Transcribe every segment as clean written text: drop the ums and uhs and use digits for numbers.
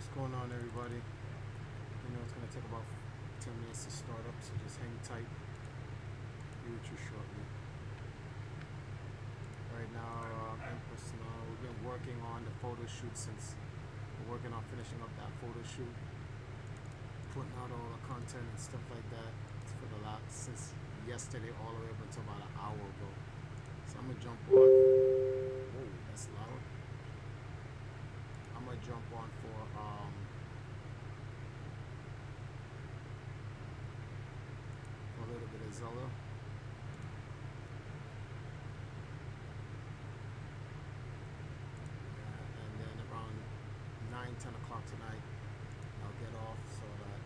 What's going on, everybody? You know it's going to take about 10 minutes to start up, so just hang tight. Be with you shortly. Right now, Empress, we've been working on the photo shoot since we're working on finishing up that photo shoot, putting out all the content and stuff like that for the last since yesterday all the way up until about an hour ago. So I'm gonna jump on. Whoa, that's loud. I'm gonna jump on for a little bit of Zelda. And then around 9-10 o'clock tonight, I'll get off so that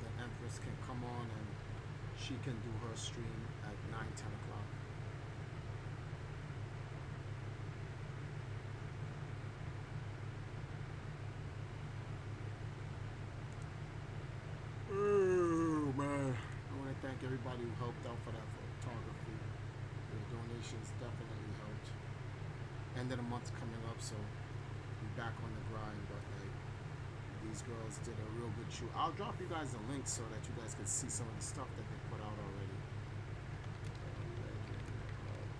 the Empress can come on and she can do her stream at 9-10 o'clock. Oh man, I want to thank everybody who helped out for that photography. The donations definitely helped. End of the month's coming up, so we're back on the grind, but like, these girls did a real good shoot. I'll drop you guys a link so that you guys can see some of the stuff that they put out already.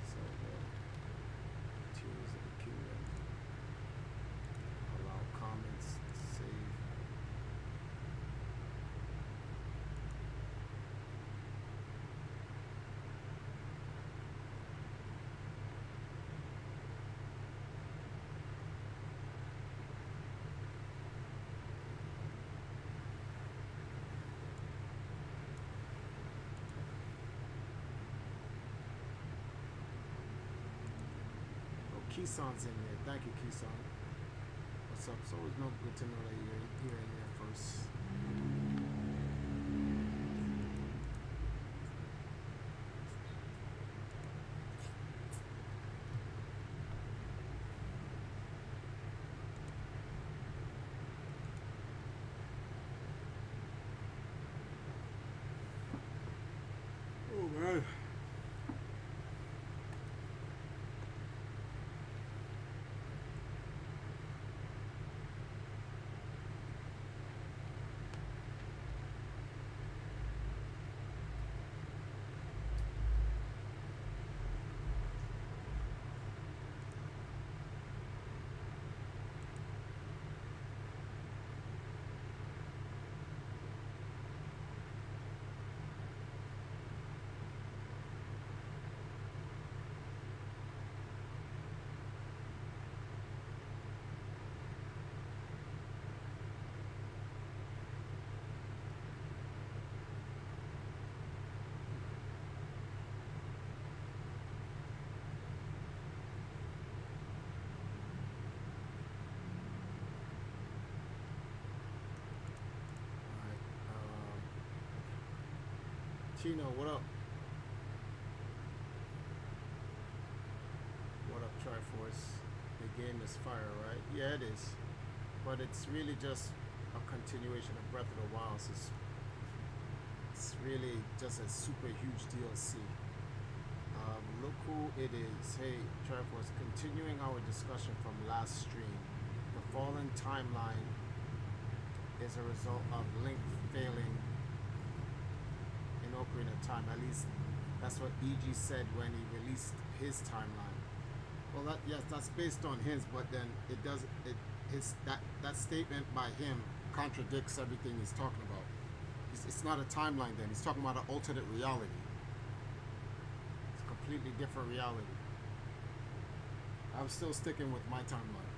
So tears of the kingdom. Allow comments, save. Keyson's in there. Thank you, Keyson. What's up? It's always good to know that you're in there first. Oh man. Chino, what up? What up, Triforce? The game is fire, right? Yeah, it is. But it's really just a continuation of Breath of the Wild. So it's really just a super huge DLC. Look who it is. Hey, Triforce, continuing our discussion from last stream. The Fallen timeline is a result of Link failing Ocarina of Time. At least that's what EG said when he released his timeline. Well, yes, that's based on his, but then that statement by him contradicts everything he's talking about. It's not a timeline then. He's talking about an alternate reality. It's a completely different reality. I'm still sticking with my timeline.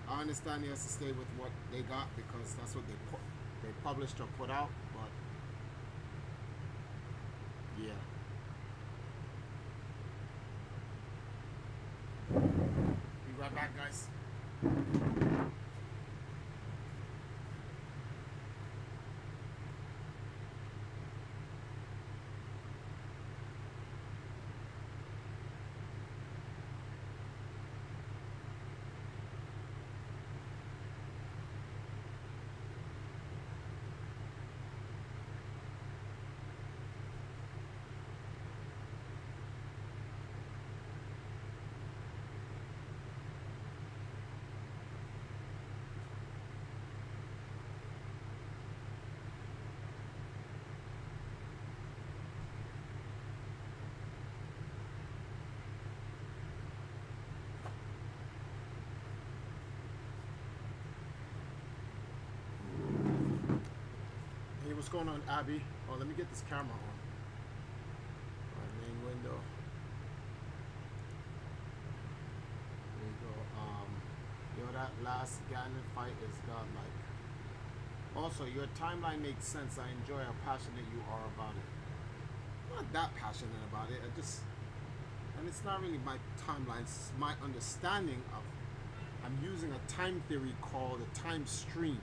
I understand he has to stay with what they got because that's what they published or put out, but yeah. Be right back, guys. what's going on, Abby? Oh, let me get this camera on. Alright, main window. There you go. Yo, that last Ganon fight is godlike. Also, your timeline makes sense. I enjoy how passionate you are about it. I'm not that passionate about it. And it's not really my timeline. It's my understanding of. I'm using a time theory called a time stream.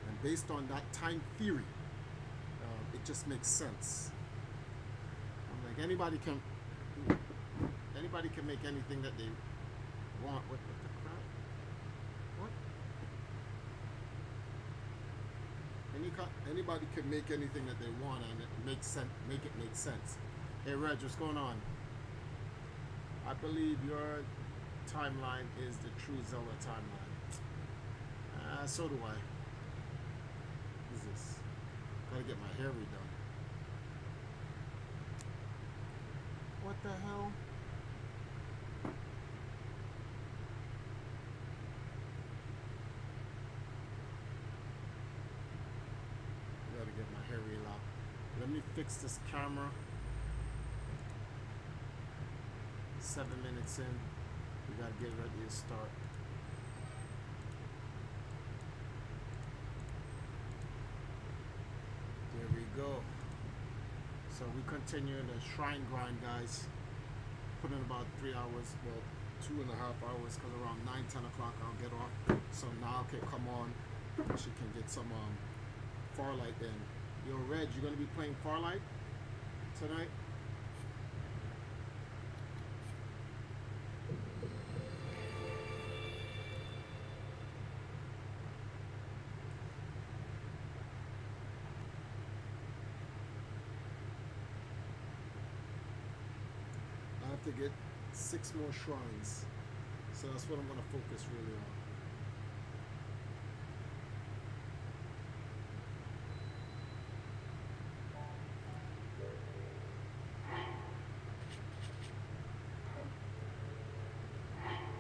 And based on that time theory, it just makes sense. I'm like, anybody can make anything that they want. What the crap? What? Anybody can make anything that they want, and it makes sense. Make it make sense. Hey, Reg, what's going on? I believe your timeline is the true Zelda timeline. So do I. What is this? Gotta get my hair redone. What the hell? Gotta get my hair relocked. Let me fix this camera. 7 minutes in. We gotta get ready to start. There we go. So we continue the shrine grind, guys. Put in about 3 hours, well, 2.5 hours, because around 9-10 o'clock I'll get off. So now I can come on. She can get some Farlight in. Yo, Reg, you gonna be playing Farlight tonight? To get 6 more shrines, so that's what I'm going to focus really on.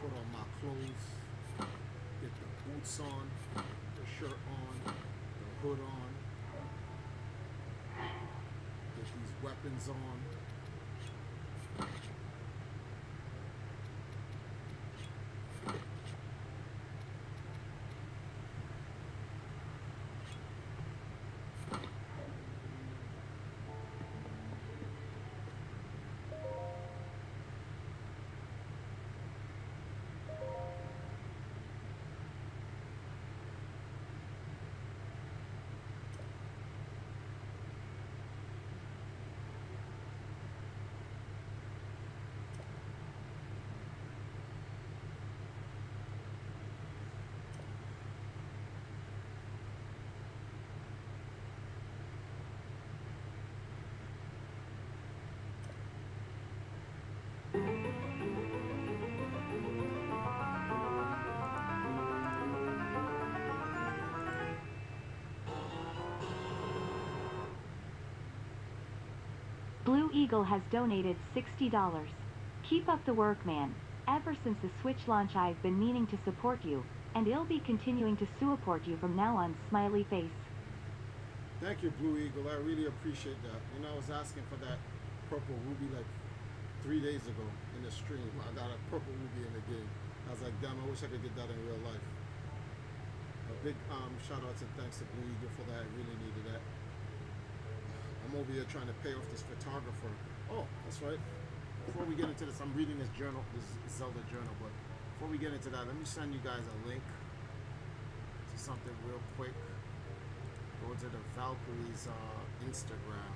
Put on my clothes, get the boots on, the shirt on, the hood on, get these weapons on. Blue Eagle has donated $60. Keep up the work, man. Ever since the Switch launch I've been meaning to support you, and I'll be continuing to support you from now on, smiley face. Thank you, Blue Eagle. I really appreciate that. You know, I was asking for that purple ruby like 3 days ago in the stream. I got a purple ruby in the game. I was like, damn, I wish I could get that in real life. A big shout out and thanks to Blue Eagle for that. I really needed that. I'm over here trying to pay off this photographer. Oh, that's right. Before we get into this, I'm reading this journal, this Zelda journal, but before we get into that, let me send you guys a link to something real quick. Go to the Valkyrie's Instagram.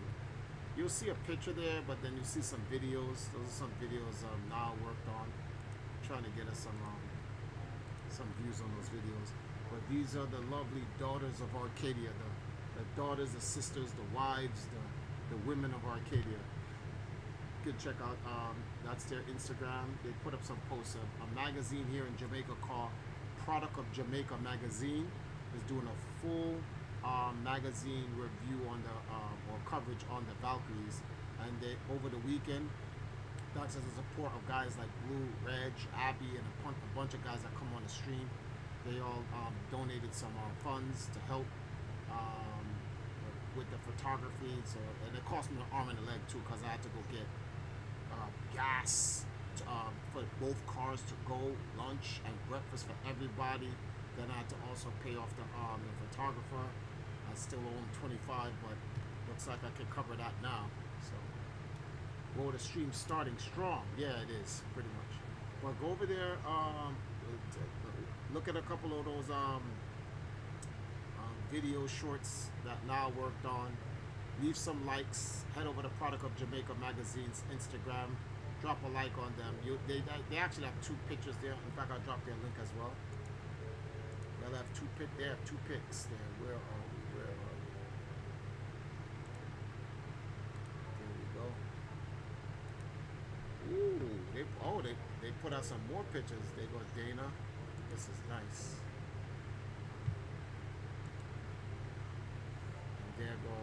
You'll see a picture there, but then you see some videos. Those are some videos Niall worked on, trying to get us some views on those videos. But these are the lovely daughters of Arcadia, the daughters, the sisters, the wives, the women of Arcadia. You can check out, that's their Instagram. They put up some posts. A magazine here in Jamaica called Product of Jamaica Magazine is doing a full magazine review on the or coverage on the Valkyries, and they over the weekend, thanks to the support of guys like Blue, Reg, Abby, and a bunch of guys that come on the stream, they all donated some funds to help with the photography. So, and it cost me an arm and a leg too, because I had to go get gas for both cars to go, lunch and breakfast for everybody. Then I had to also pay off the photographer. I still owe him 25, but looks like I can cover that now. So, well, the stream's starting strong. Yeah, it is pretty much. But go over there, look at a couple of those video shorts that Niall worked on. Leave some likes. Head over to Product of Jamaica Magazine's Instagram. Drop a like on them. They actually have 2 pictures there. In fact, I'll drop their link as well. They'll have 2 pics. They have 2 pics there. Where are we? Where are we? There we go. Ooh, they put out some more pictures. They go Dana. This is nice. And there go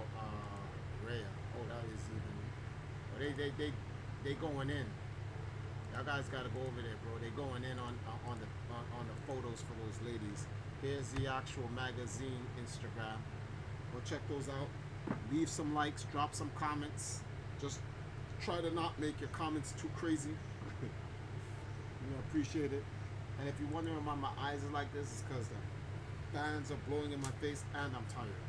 Rhea. Oh, that is even. Oh, they going in. Y'all guys gotta go over there, bro. They going in on the photos for those ladies. Here's the actual magazine Instagram. Go check those out. Leave some likes. Drop some comments. Just try to not make your comments too crazy. Appreciate it. And if you're wondering why my eyes are like this, it's because the fans are blowing in my face and I'm tired.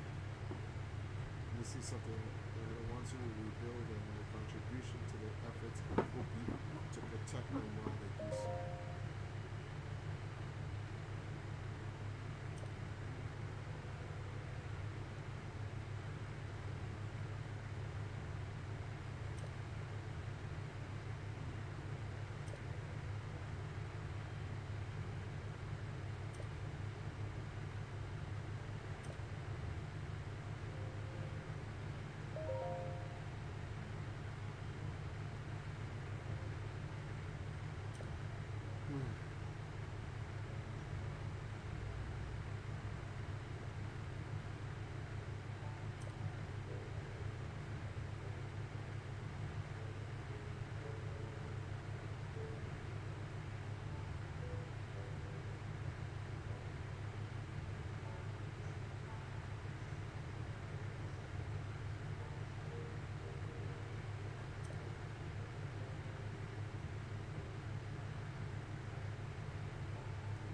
Let me see something. They're the ones who will rebuild and their contribution to their efforts will be to protect them while they do so.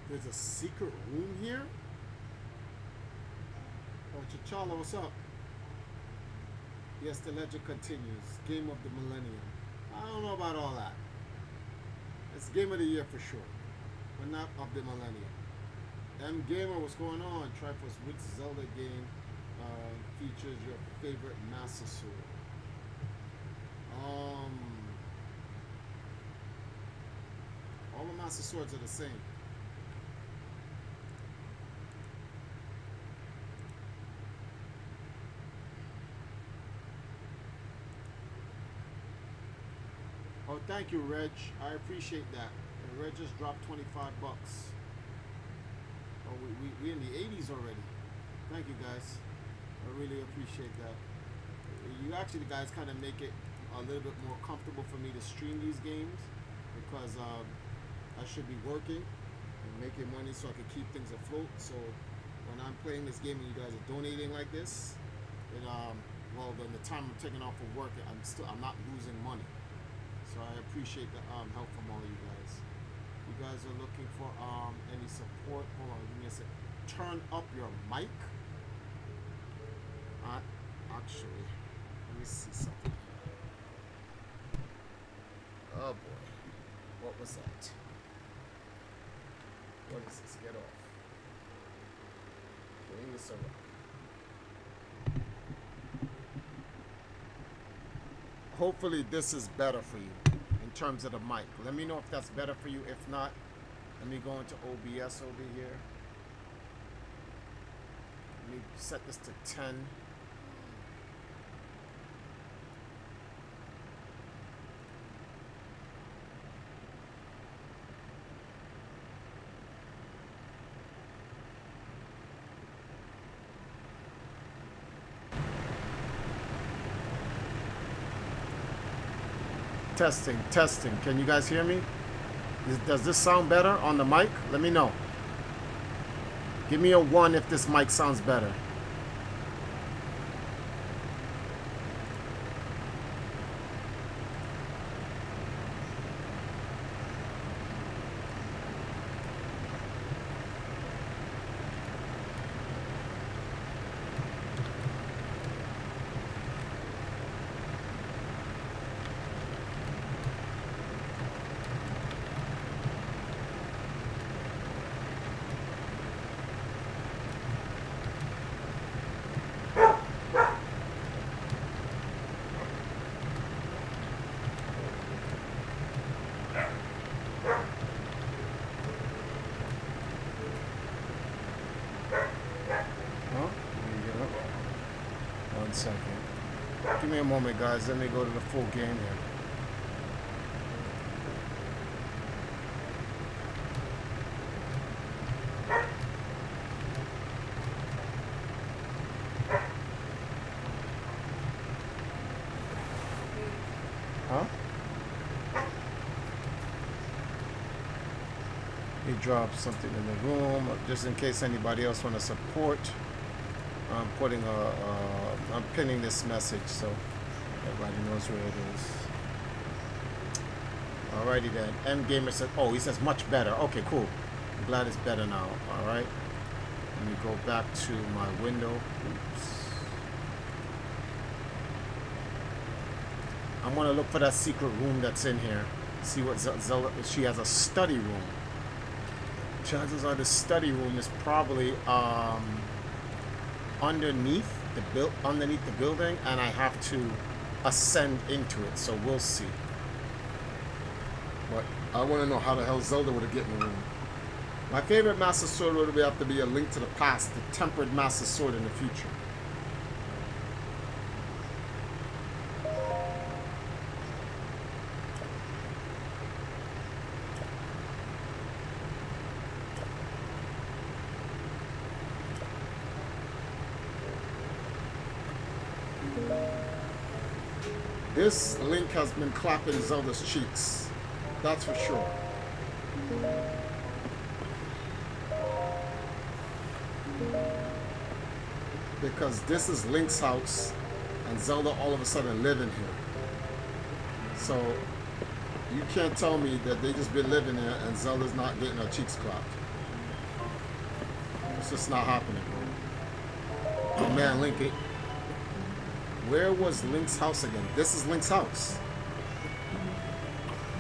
There's a secret room here? Oh, T'Challa, what's up? Yes, the legend continues. Game of the Millennium. I don't know about all that. It's Game of the Year for sure, but not of the Millennium. M Gamer, what's going on? Triforce, which Zelda game features your favorite Master Sword? All the Master Swords are the same. Oh, thank you, Reg. I appreciate that. And Reg just dropped 25 bucks. Oh, we in the 80s already. Thank you, guys. I really appreciate that. You actually, guys, kind of make it a little bit more comfortable for me to stream these games because I should be working and making money so I can keep things afloat. So when I'm playing this game and you guys are donating like this, it well, then the time I'm taking off from work, I'm not losing money. So I appreciate the help from all of you guys. You guys are looking for any support? Hold on, give me a sec. Turn up your mic. Actually, let me see something. Oh boy, what was that? What is this? Get off. Bring this around. Hopefully this is better for you in terms of the mic. Let me know if that's better for you. If not, let me go into OBS over here. Let me set this to 10. Testing, testing. Can you guys hear me? Does this sound better on the mic? Let me know. Give me a 1 if this mic sounds better. me a moment, guys. Let me go to the full game here. Huh? He dropped something in the room, just in case anybody else want to support. I'm putting I'm pinning this message so everybody knows where it is. Alrighty then. M Gamer says, oh, he says much better. Okay, cool. I'm glad it's better now. All right. Let me go back to my window. Oops. I'm gonna look for that secret room that's in here. See what Zelda. She has a study room. Chances are the study room is probably underneath the building, and I have to ascend into it. So we'll see. But I want to know how the hell Zelda would have get in the room. My favorite Master Sword would have to be A Link to the Past, the tempered Master Sword in the future. This Link has been clapping Zelda's cheeks. That's for sure. Because this is Link's house and Zelda all of a sudden living here. So you can't tell me that they just been living there and Zelda's not getting her cheeks clapped. It's just not happening, bro. Oh man, Link, where was Link's house again? This is Link's house.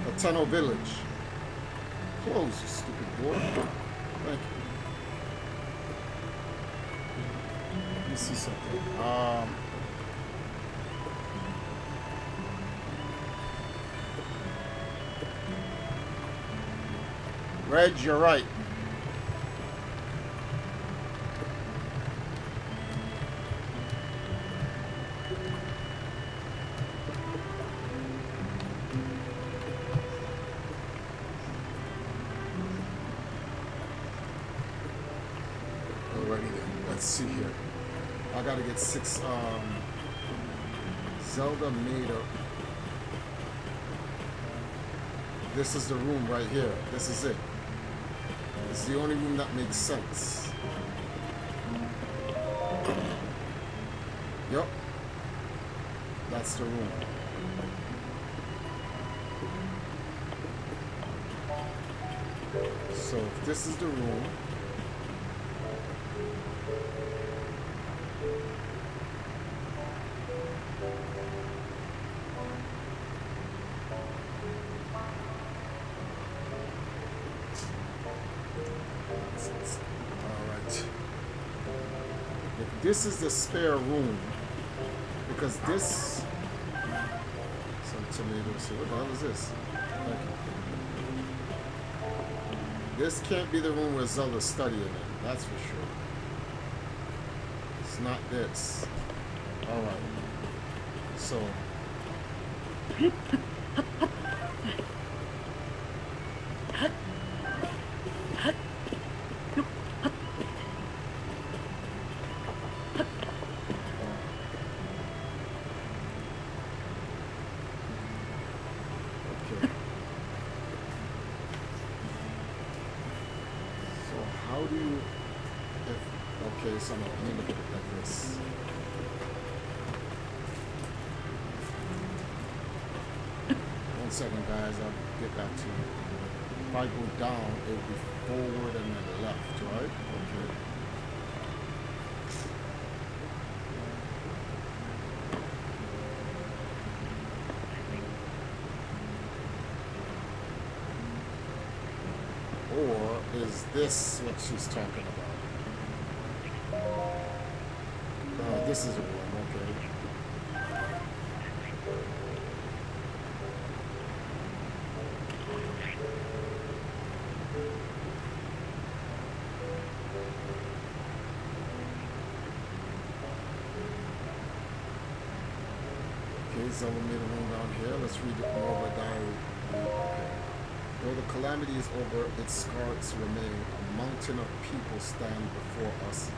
The Tenno Village. Close, you stupid boy. Thank you. Let me see something. Reg, you're right. Let's see here. I gotta get 6 Zelda made up. This is the room right here. This is it. It's the only room that makes sense. Yup. That's the room. So if this is the room, this is the spare room, because this, some tomatoes here. What the hell is this? Thank you. This can't be the room where Zelda's studying in, that's for sure. It's not this. Alright. So. So let me look at it like this. One second, guys. I'll get back to you. If I go down, it will be forward and then left, right? Okay. Or is this what she's talking about? This is a room, okay. Zelda made a room down here. Let's read more of a diary. Okay. Though the calamity is over, its scars remain. A mountain of people stand before us,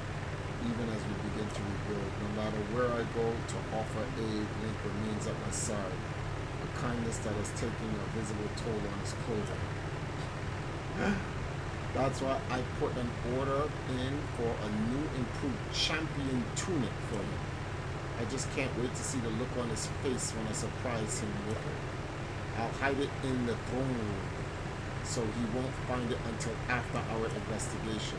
even as we begin to rebuild. No matter where I go to offer aid, Link remains at my side. A kindness that is taking a visible toll on his clothing. That's why I put an order in for a new improved champion tunic for him. I just can't wait to see the look on his face when I surprise him with it. I'll hide it in the throne room, so he won't find it until after our investigation.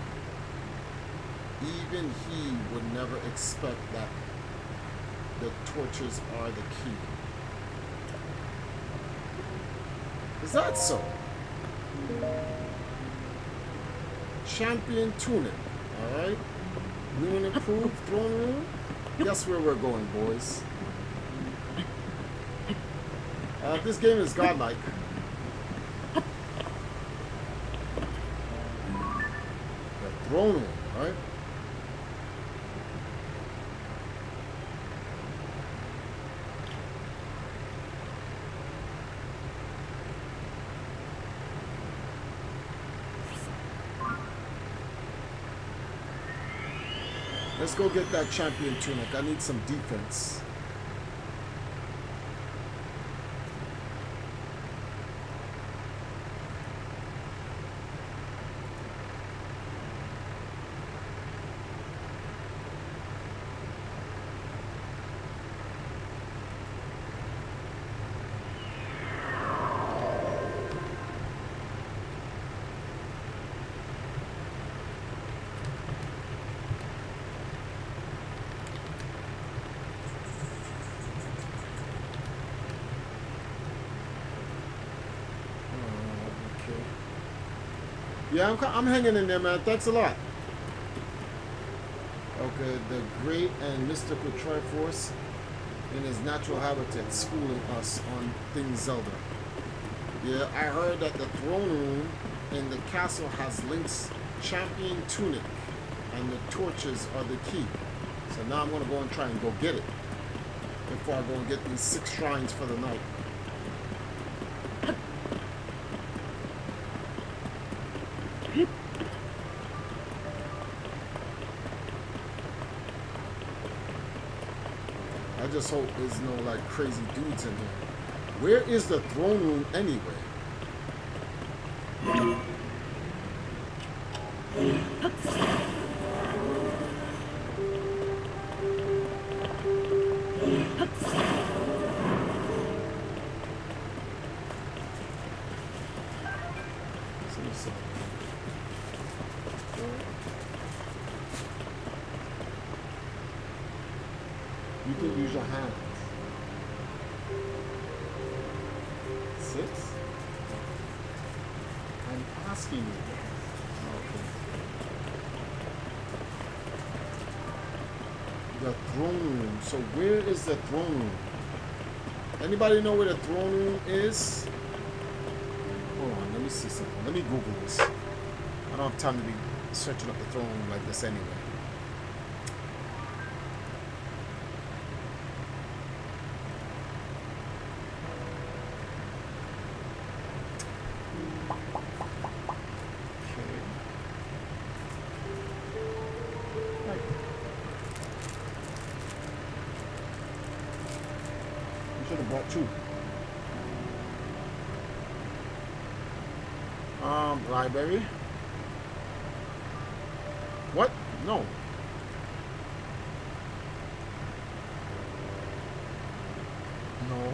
Even he would never expect that the torches are the key. Is that so? Champion tunic, alright? New and improved throne room? Guess where we're going, boys. This game is godlike. The throne room, right? Let's go get that champion tunic. I need some defense. Yeah, I'm hanging in there, man. Thanks a lot. Okay, the great and mystical Triforce in his natural habitat, schooling us on things Zelda. Yeah, I heard that the throne room in the castle has Link's champion tunic, and the torches are the key. So now I'm going to go and try and go get it before I go and get these 6 shrines for the night. I just hope there's no like crazy dudes in here. Where is the throne room anyway? You can use your hands. 6? I'm asking you. Okay. The throne room. So where is the throne room? Anybody know where the throne room is? Hold on, let me see something. Let me Google this. I don't have time to be searching up the throne room like this anyway. Should have bought 2. Library. What? No. No.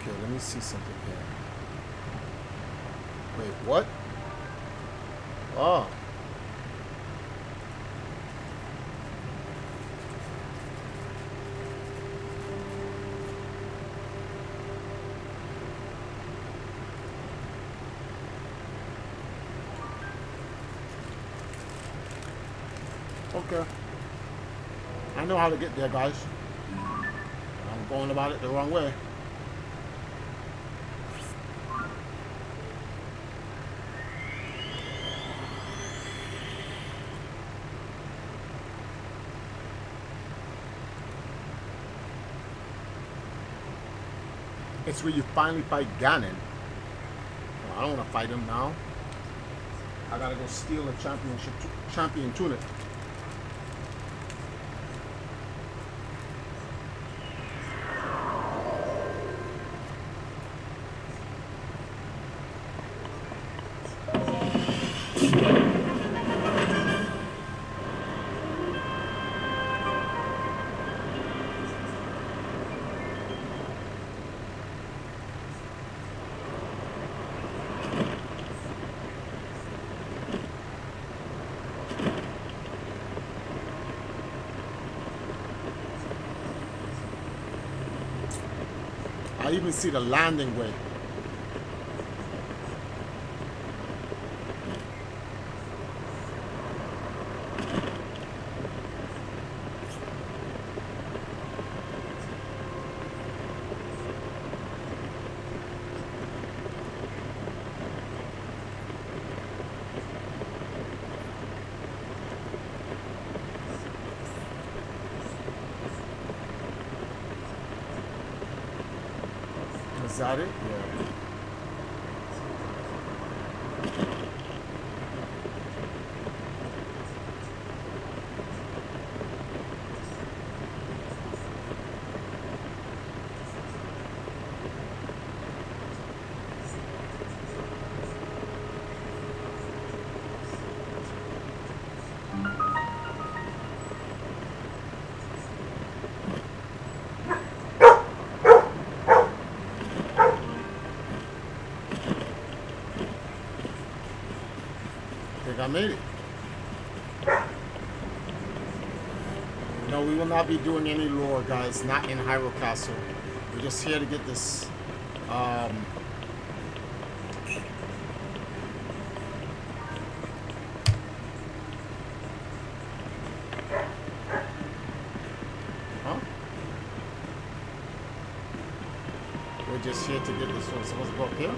Okay, let me see something here. Wait, what? Oh. know how to get there, guys. I'm going about it the wrong way. It's where you finally fight Ganon. Oh, I don't want to fight him now. I gotta go steal a champion tunic. I even see the landing way. Is that it? Yeah. I made it. No, we will not be doing any lore, guys. Not in Hyrule Castle. We're just here to get this. Huh? We're just here to get this one. Supposed to go up here?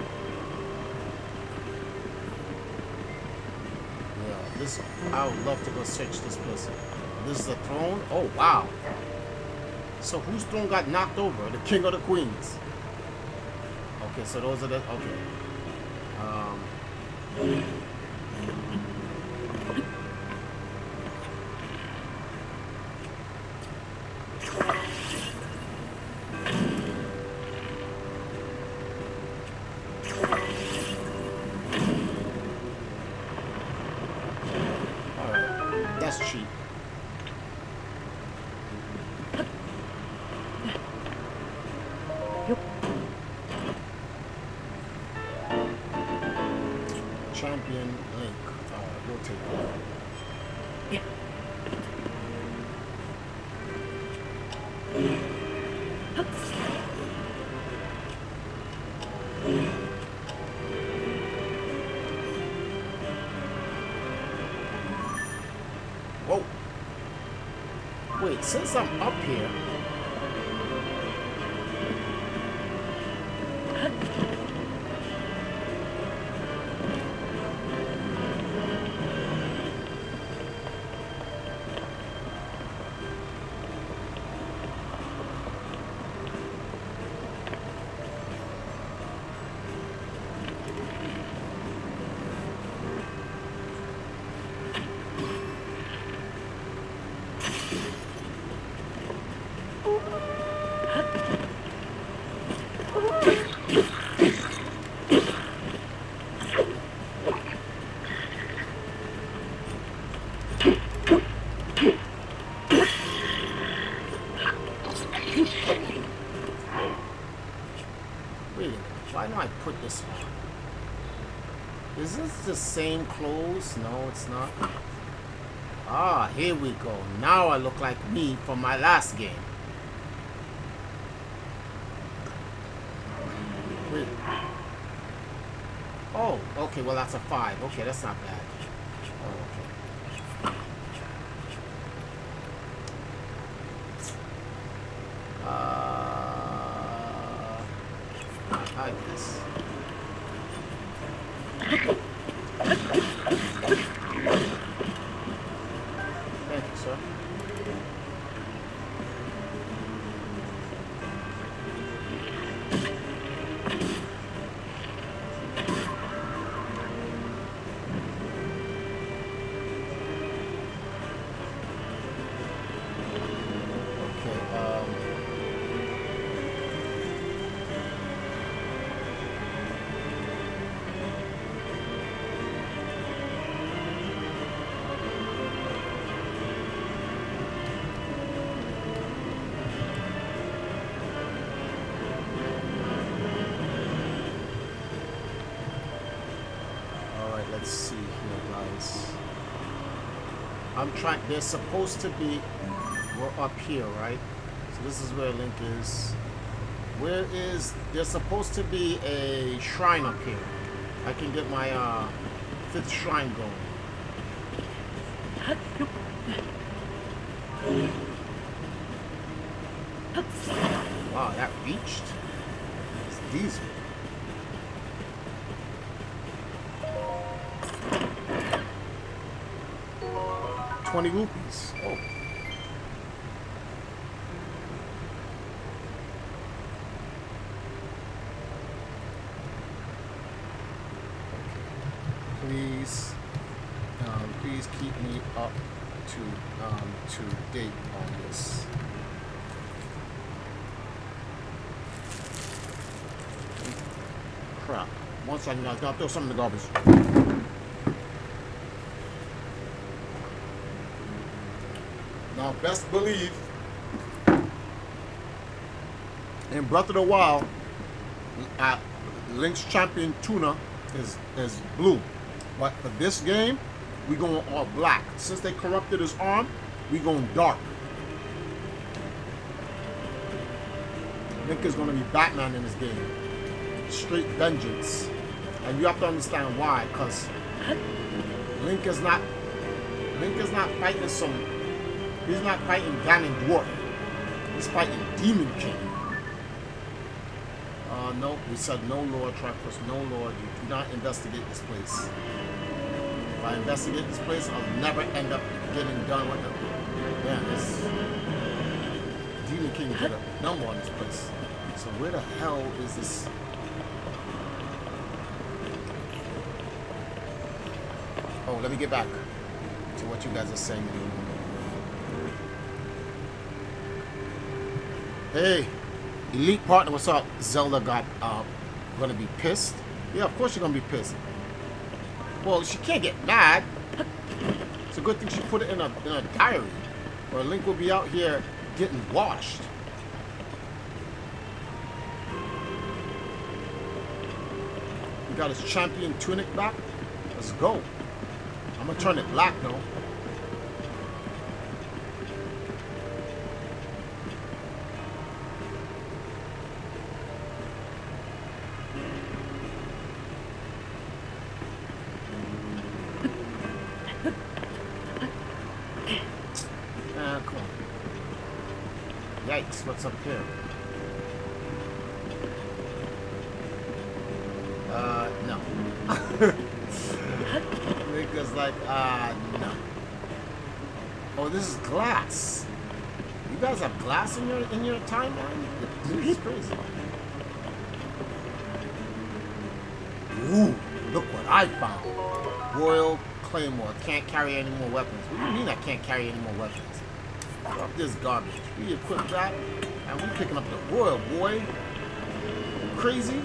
This, I would love to go search this place. This is a throne? Oh, wow. So whose throne got knocked over? The king or the queen's? Okay, so those are the, okay. That's cheap. Champion Link. We'll take that. Whoa. Wait, since I'm up here. Why do I put this on? Is this the same clothes? No, it's not. Ah, here we go. Now I look like me from my last game. Wait. Oh, okay, well that's a 5. Okay, that's not bad. Oh, okay. I guess. Thank you, sir. Let's see here, guys. I'm trying. They're supposed to be. We're up here, right? So this is where Link is. Where is? There's supposed to be a shrine up here. I can get my 5th shrine going. Wow, that reached. It's diesel. 20 rupees. Oh. Please, please keep me up to date on this. Crap. One second, guys. Gotta throw something in the garbage. Now, best believe in Breath of the Wild, Link's champion Tuna is blue, but for this game, we going all black. Since they corrupted his arm, we going dark. Link is going to be Batman in this game, straight vengeance, and you have to understand why. Because Link is not fighting some. He's not fighting Ganondorf. He's fighting Demon King. No, we said no, Lord Triforce, no, Lord. You do not investigate this place. If I investigate this place, I'll never end up getting done with him. Yeah, this Demon King get a number on this place. So where the hell is this? Oh, let me get back to what you guys are saying. Hey, Elite Partner, what's up? Zelda got gonna be pissed. Yeah, of course you're gonna be pissed. Well, she can't get mad. It's a good thing she put it in a diary, or Link will be out here getting washed. He got his champion tunic back. Let's go. I'm gonna turn it black though. Come on. Yikes, what's up here? No. Nigga's like, no. Oh, this is glass. You guys have glass in your timeline? This is crazy. Ooh, look what I found. Royal Claymore. Can't carry any more weapons. What do you mean I can't carry any more weapons? Drop this garbage. We equip that, and we picking up the Royal, boy. Crazy.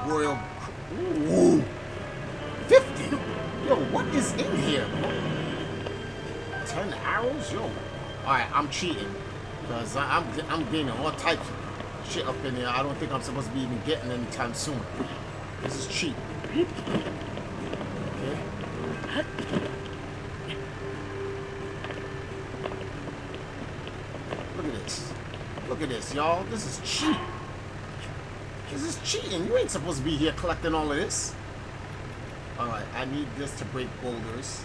Royal. Ooh. 50. Yo, what is in here? 10 arrows? Yo. Alright, I'm cheating. Because I'm gaining all types of shit up in there. I don't think I'm supposed to be even getting anytime soon. This is cheap. Okay. Look at this. Look at this, y'all. This is cheap. This is cheating. You ain't supposed to be here collecting all of this. Alright, I need this to break boulders.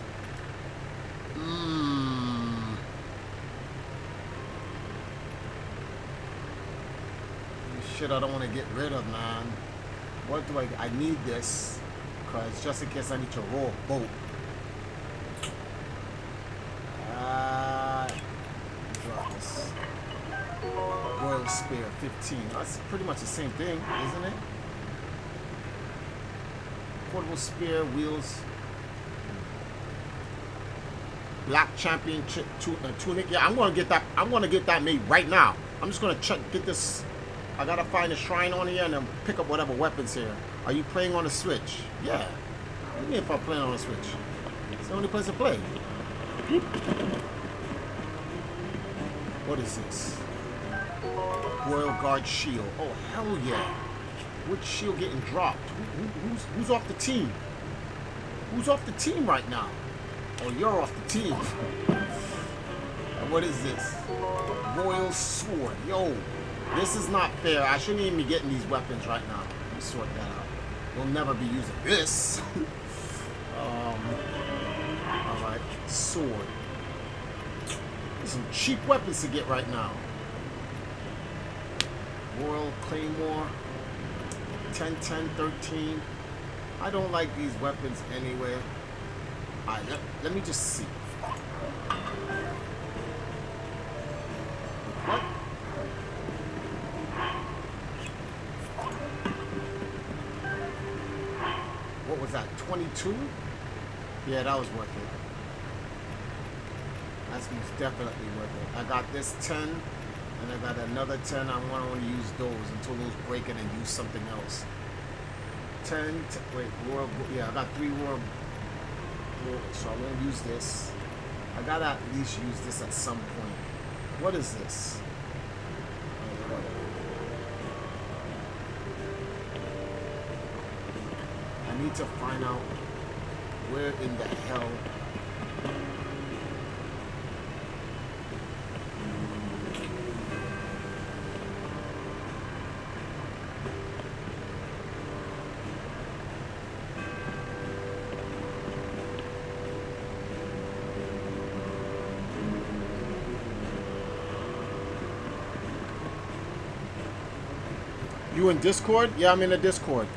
Shit I don't want to get rid of, man. What do I need this, because just in case I need to row a boat. Drop this. Royal Spear 15. That's pretty much the same thing, isn't it? Portable spear, wheels. Black championship tunic. Yeah, I'm gonna get that. I'm gonna get that made right now. I'm just gonna get this. I gotta find a shrine on here and then pick up whatever weapons here. Are you playing on the Switch? Yeah. What do you mean if I'm playing on the Switch? It's the only place to play. What is this? Royal Guard shield. Oh hell yeah! Which shield getting dropped? Who's off the team? Who's off the team right now? Oh, you're off the team. What is this? Royal sword. Yo, this is not fair. I shouldn't even be getting these weapons right now. Let me sort that out. We'll never be using this. Alright, sword. There's some cheap weapons to get right now. Royal Claymore. 10, 10, 13. I don't like these weapons anyway. Alright, let me just see. What? What was that? 22? Yeah, that was worth it. That's most definitely worth it. I got this 10, and I got another 10. I want to use those until those break it and use something else. 10, wait, Royal, yeah, I got 3 Royal, so I won't use this. I gotta at least use this at some point. What is this? I need to find out where in the hell. You in Discord? Yeah, I'm in the Discord.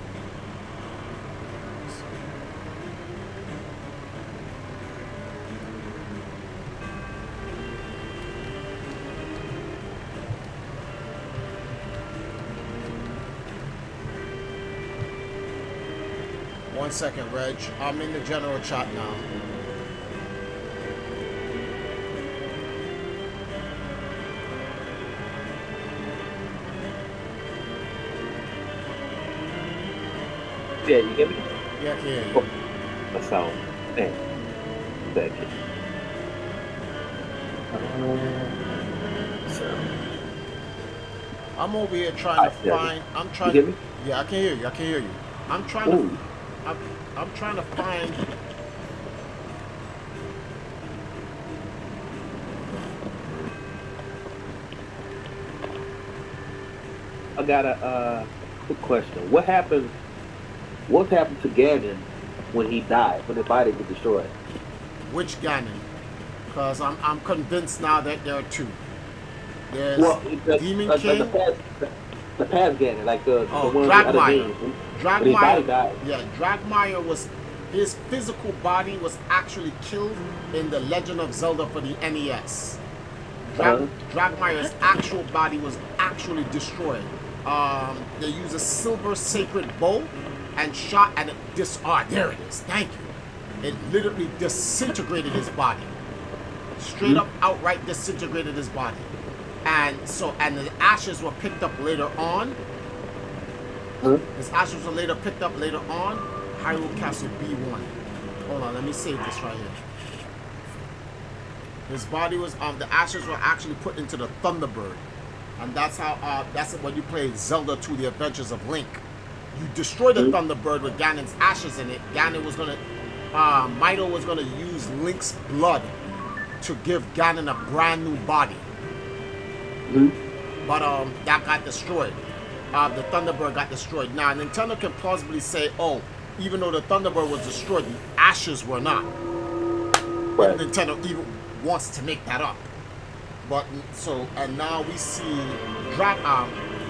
One second, Reg. I'm in the general chat now. Yeah, you get me? Yeah, I can hear you. Oh, that sound. Thank you. So. I'm over here trying to find. I'm trying. You get me? Yeah, I can hear you. I can hear you. I'm trying to. I'm trying to find. I got a quick question. What happened to Ganon when he died? When his body was destroyed? Which Ganon? Because I'm convinced now that there are 2. There's Demon King. The past Ganon, like the one Dragmire. Dragmire. Yeah, Dragmire was, his physical body was actually killed in the Legend of Zelda for the NES. Dragmire's actual body was actually destroyed. They used a silver sacred bow and shot, and it there it is. Thank you. It literally disintegrated his body. Straight up, outright disintegrated his body. And the ashes were picked up later on. His ashes were later picked up later on. Hyrule Castle B1. Hold on, let me save this right here. His body was the ashes were actually put into the Thunderbird, and that's how that's when you play Zelda 2: The Adventures of Link. You destroy the Thunderbird with Ganon's ashes in it. Ganon was gonna, Mido was gonna use Link's blood to give Ganon a brand new body. But that got destroyed. the Thunderbird got destroyed. Now, Nintendo can plausibly say, oh, even though the Thunderbird was destroyed, the ashes were not. Right. If Nintendo even wants to make that up. But so, and now we see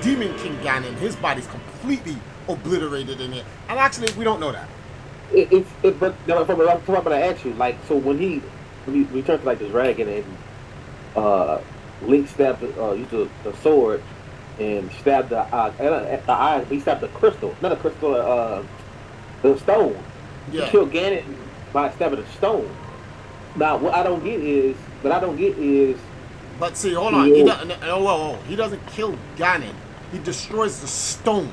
Demon King Ganon, his body's completely obliterated in it. And actually, we don't know that. But now, from what I'm gonna ask you, like, so when he returned to like the dragon and Link stabbed used the sword and stabbed the eye. He stabbed the crystal, not a crystal, the stone. Yeah. He killed Ganon by stabbing a stone. Now, what I don't get is, But see, hold on. He doesn't kill Ganon. He destroys the stone.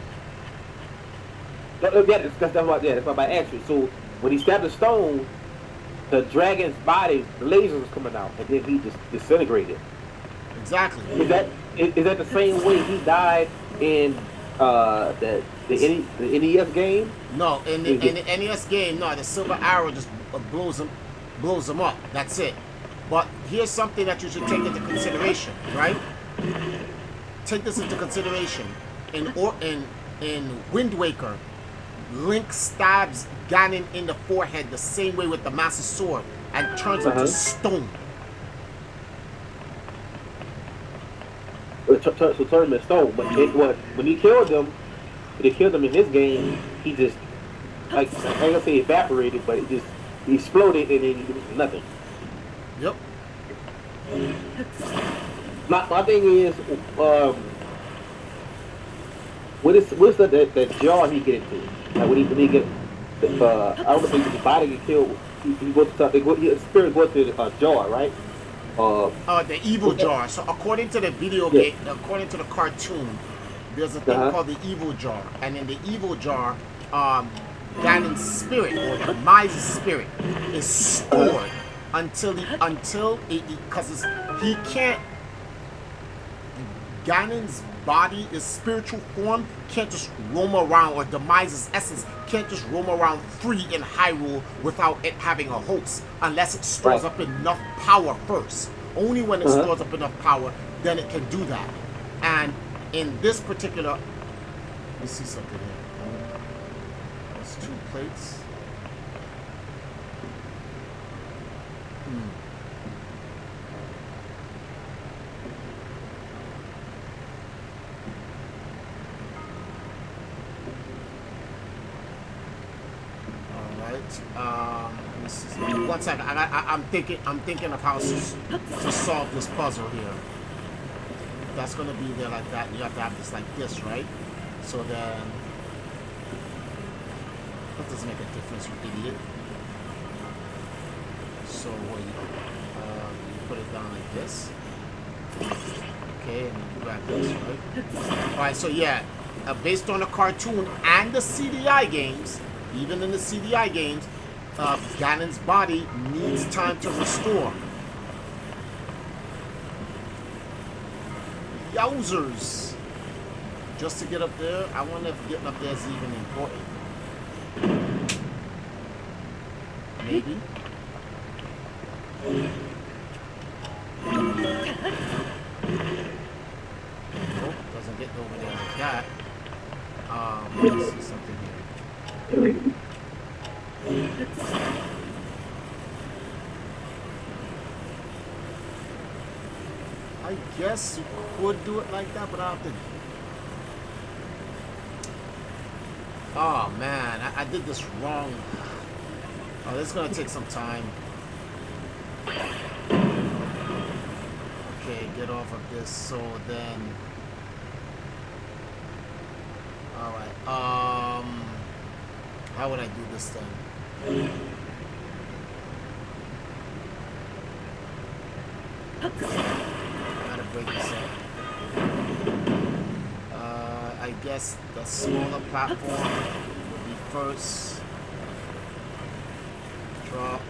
Yeah, that's what I asked you. So when he stabbed the stone, the dragon's body, the lasers was coming out, and then he just disintegrated. Exactly. Is that the same way he died in the NES game? No, in the NES game, no, the silver arrow just blows him up. That's it. But here's something that you should take into consideration, right? Take this into consideration. In Wind Waker, Link stabs Ganon in the forehead the same way with the Master Sword and turns him to stone. So turn him to stone. But when he killed him in his game, he just, like, I ain't gonna say evaporated, but it just exploded and then he was nothing. Yep. My thing is, what's the jar he get into? Like when he get, I don't know if his body get killed. He goes to his spirit goes to the jar, right? The evil jar. So according to the video game, according to the cartoon, there's a thing called the evil jar, and in the evil jar, Ganon's spirit or Demise's spirit is stored until because he can't. Ganon's body, his spiritual form, can't just roam around, or Demise's essence can't just roam around free in Hyrule without it having a host, unless it stores up enough power first. Only when it stores up enough power, then it can do that. And in this particular, let me see something here. There's 2 plates. One second. I'm thinking of how to solve this puzzle here. That's gonna be there like that. You have to have this like this, right? So then, that doesn't make a difference, you idiot. So you put it down like this. Okay, and you got this, right? All right. So yeah, based on the cartoon and the CDI games, even in the CDI games, Ganon's body needs time to restore. Yowzers! Just to get up there, I wonder if getting up there is even important. Maybe. Nope, doesn't get over there like that. Let me see something here. I guess you could do it like that, but I have to. Oh man, I did this wrong. Oh, this is gonna take some time. Okay, get off of this. So then, all right. How would I do this then? Gotta break this up. I guess the smaller platform would be first. Drop.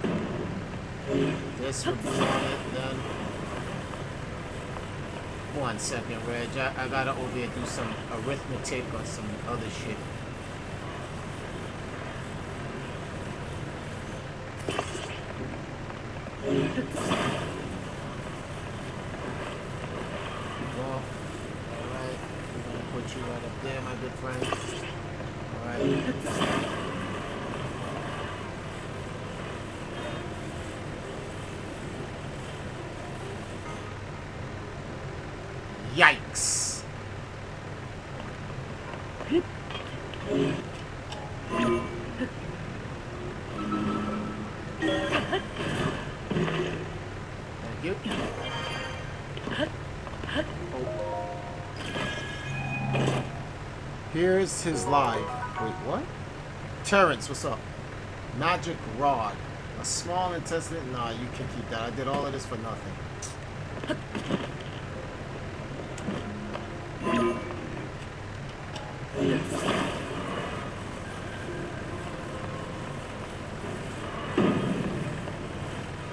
This would be on it then. 1 second, Reg. I gotta over here do some arithmetic or some other shit. Alright, we're gonna put you right up there, my good friend. Alright. Yikes! Thank you. Here's his life. Wait, what? Terrence, what's up? Magic rod. A small intestine? Nah, you can keep that. I did all of this for nothing.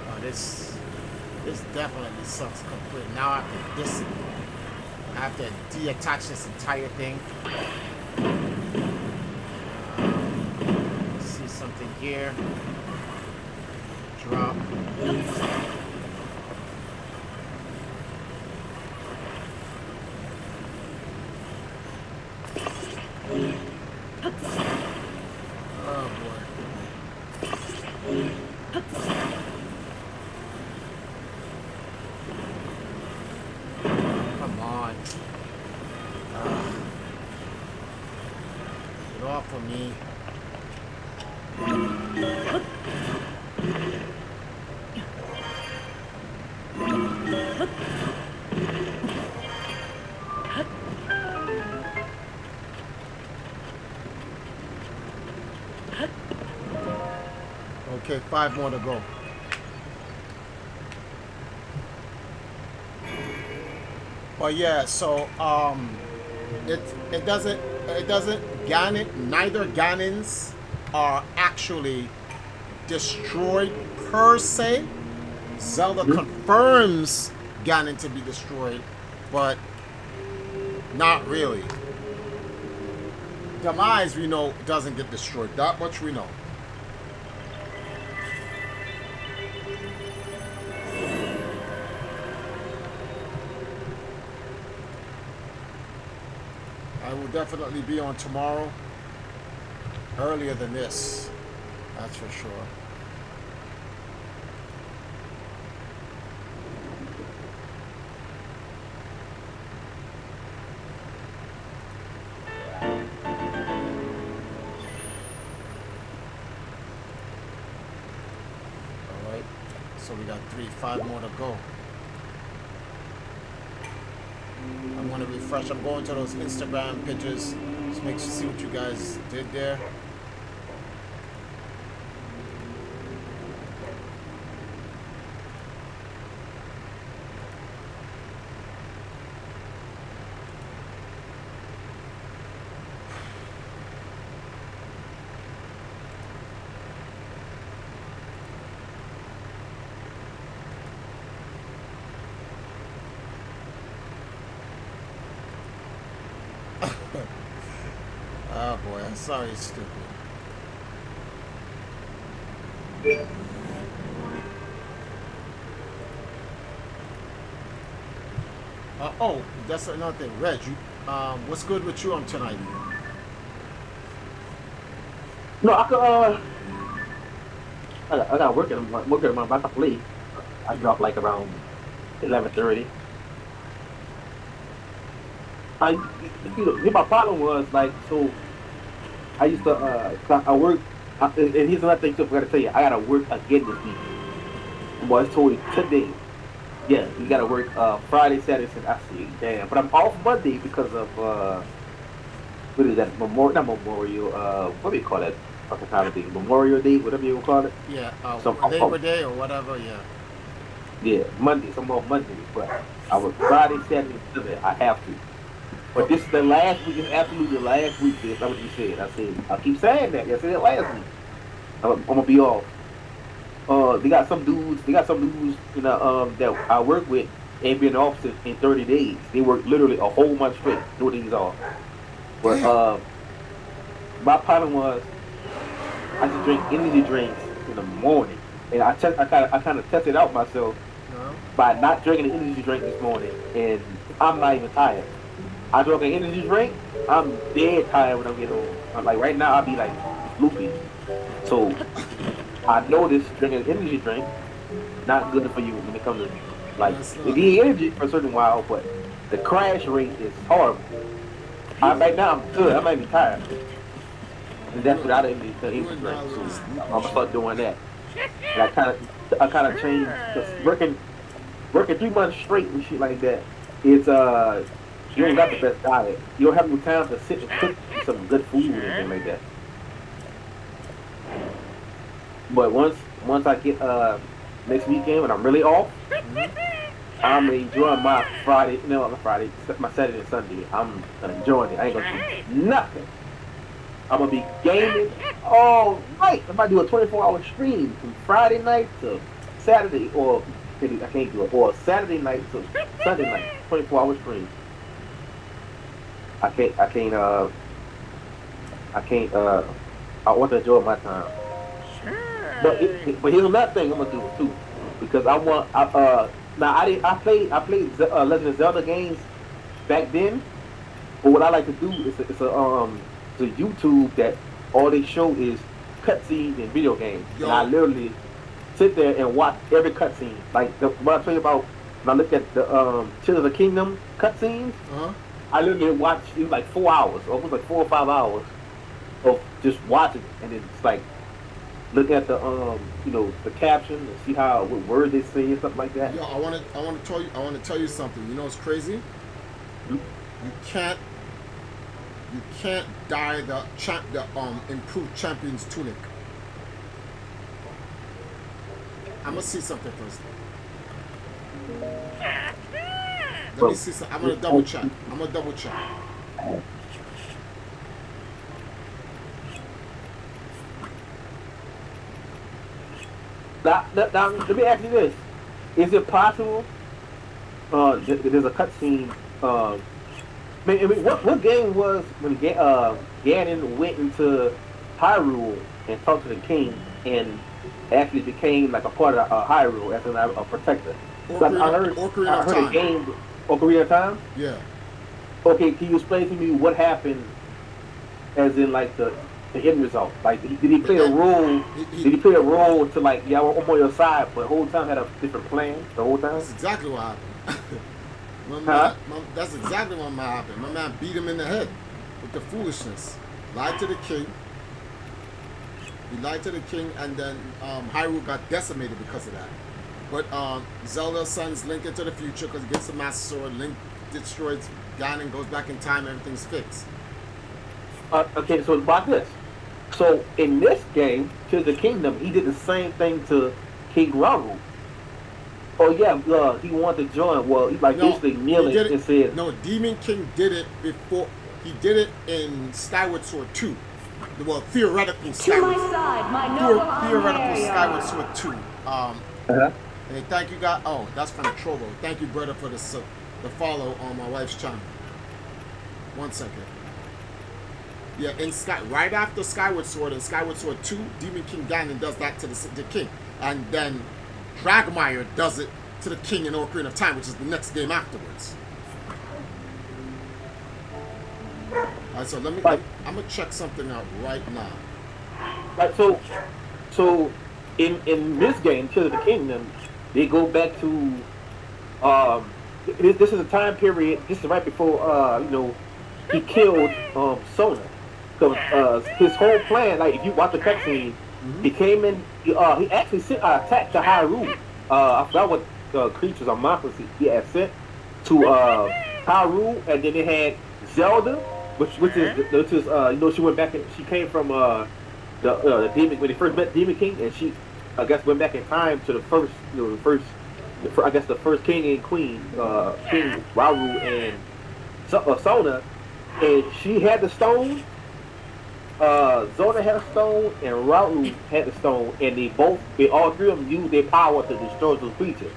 Oh, this definitely sucks completely. Now I have to deattach this entire thing. See something here. Drop. Oh boy. Come on. Get off of me. Okay, 5 more to go. But yeah, so it doesn't Ganon, neither Ganons are actually destroyed per se. Zelda confirms Ganon to be destroyed, but not really. Demise, we know, doesn't get destroyed. That much we know. I will definitely be on tomorrow. Earlier than this. That's for sure. Alright. So we got 5 more to go. I'm gonna refresh. I'm going to those Instagram pictures. Just make sure see what you guys did there. Oh boy, I'm sorry, it's stupid. Oh, that's another thing. Reg, you, what's good with you on tonight? No, I could. I got working. Working on my back up late. I dropped like around 11:30. My problem was like, so I used to I work, and here's another thing too. I gotta tell you, I gotta work again this week. Boy, I told you today. Yeah, you gotta work Friday, Saturday, Sunday. I see, damn. But I'm off Monday because of what is that? Not Memorial. What do you call that? Fucking holiday, Memorial Day, whatever you call it. Yeah, So Labor Day or whatever. Yeah. Yeah, Monday. So I'm off Monday, but I work Friday, Saturday, Sunday. I have to. But this is the last week. It's absolutely the last week. That's what you said. I said. I keep saying that. I said it last week. I'm gonna be off. They got some dudes. You know, that I work with ain't been off in 30 days. They work literally a whole month straight. No days off. But my problem was I just drink energy drinks in the morning, and I kind of tested out myself by not drinking an energy drink this morning, and I'm not even tired. I drink an energy drink, I'm dead tired when I get home. I'm like right now I'll be like loopy. So I noticed drinking an energy drink not good for you when it comes to like That's it not. gives you energy for a certain while, but the crash rate is horrible. Right now I'm good. I might be tired, and that's You, without the you energy and drink. that So little I'm sleepy gonna shit. start doing that. And I kind of changed because working 3 months straight and shit like that. It's you don't got the best diet. You don't have no time to sit and cook some good food or anything like that. But once I get next weekend when I'm really off, Hmm. I'm enjoying my Friday, no, not Friday, my Saturday and Sunday. I'm enjoying it. I ain't gonna do nothing. I'm gonna be gaming all night. I might do a 24-hour stream from Friday night to Saturday, or maybe I can't do it, or Saturday night to Sunday night, 24-hour stream. I can't, I can't, I can't. I want to enjoy my time. But here's another thing I'm gonna do too, because I want. Now I played Legend of Zelda games back then, but what I like to do is it's a YouTube that all they show is cutscenes in video games, and I Yo, literally sit there and watch every cutscene. Like what I tell you about when I look at the Tears of the Kingdom cutscenes, huh? I literally watched it was like 4 hours, almost like 4 or 5 hours of just watching it, and then it's like look at the the caption and see how what words they say and stuff like that. Yo, I want to tell you something. You know what's crazy? Mhm. You can't, you can't dye the improved champion's tunic. I'm gonna see something first. Let me But see some. I'm gonna double check. I'm gonna double check. now, let me ask you this: is it possible? There's a cutscene. What game was when Ganon went into Hyrule and talked to the king and actually became like a part of Hyrule as a protector? 'Cause Ocarina I of heard a Time. game Ocarina of Time. Yeah. Okay, can you explain to me what happened, as in like the end result? Like, did he play a role? He, Did he play a role to like, yeah, I'm on your side, but the whole time had a different plan the whole time? that's exactly what happened. Huh? That's exactly what happened. My man beat him in the head with the foolishness. Lied to the king. He lied to the king, and then Hyrule got decimated because of that. But Zelda sends Link into the future because he gets the Master Sword. Link destroys Ganon, goes back in time, everything's fixed. Okay, so about this. So in this game, Tears of the Kingdom, he did the same thing to King Rahu. Oh yeah, he wanted to join. Well, he like No, basically he kneeling did it. and said, No, Demon King did it before. He did it in Skyward Sword 2. Well, theoretical To Skyward my side, my noble theoretical Andrea. Skyward Sword 2. uh-huh. Hey, thank you, God. Oh, that's from Trovo. Thank you, brother, for the follow on my wife's channel. 1 second. Yeah, right after Skyward Sword and Skyward Sword 2, Demon King Ganon does that to the king. And then Dragmire does it to the king in Ocarina of Time, which is the next game afterwards. Alright, so Like, I'm gonna check something out right now. like so in this game, Tears of the Kingdom, they go back to this is a time period. This is right before he killed Sona. So his whole plan, like if you watch the cutscene, he came in. He actually sent an attack to Hyrule. I forgot what creatures or monsters he had sent to Hyrule, and then they had Zelda, which is she went back and she came from the demon when they first met Demon King, and she I guess went back in time to the first I guess the first king and queen, King Rauru and Sona, and she had the stone. Zona had a stone and Raul had the stone, and they all three of them used their power to destroy those creatures.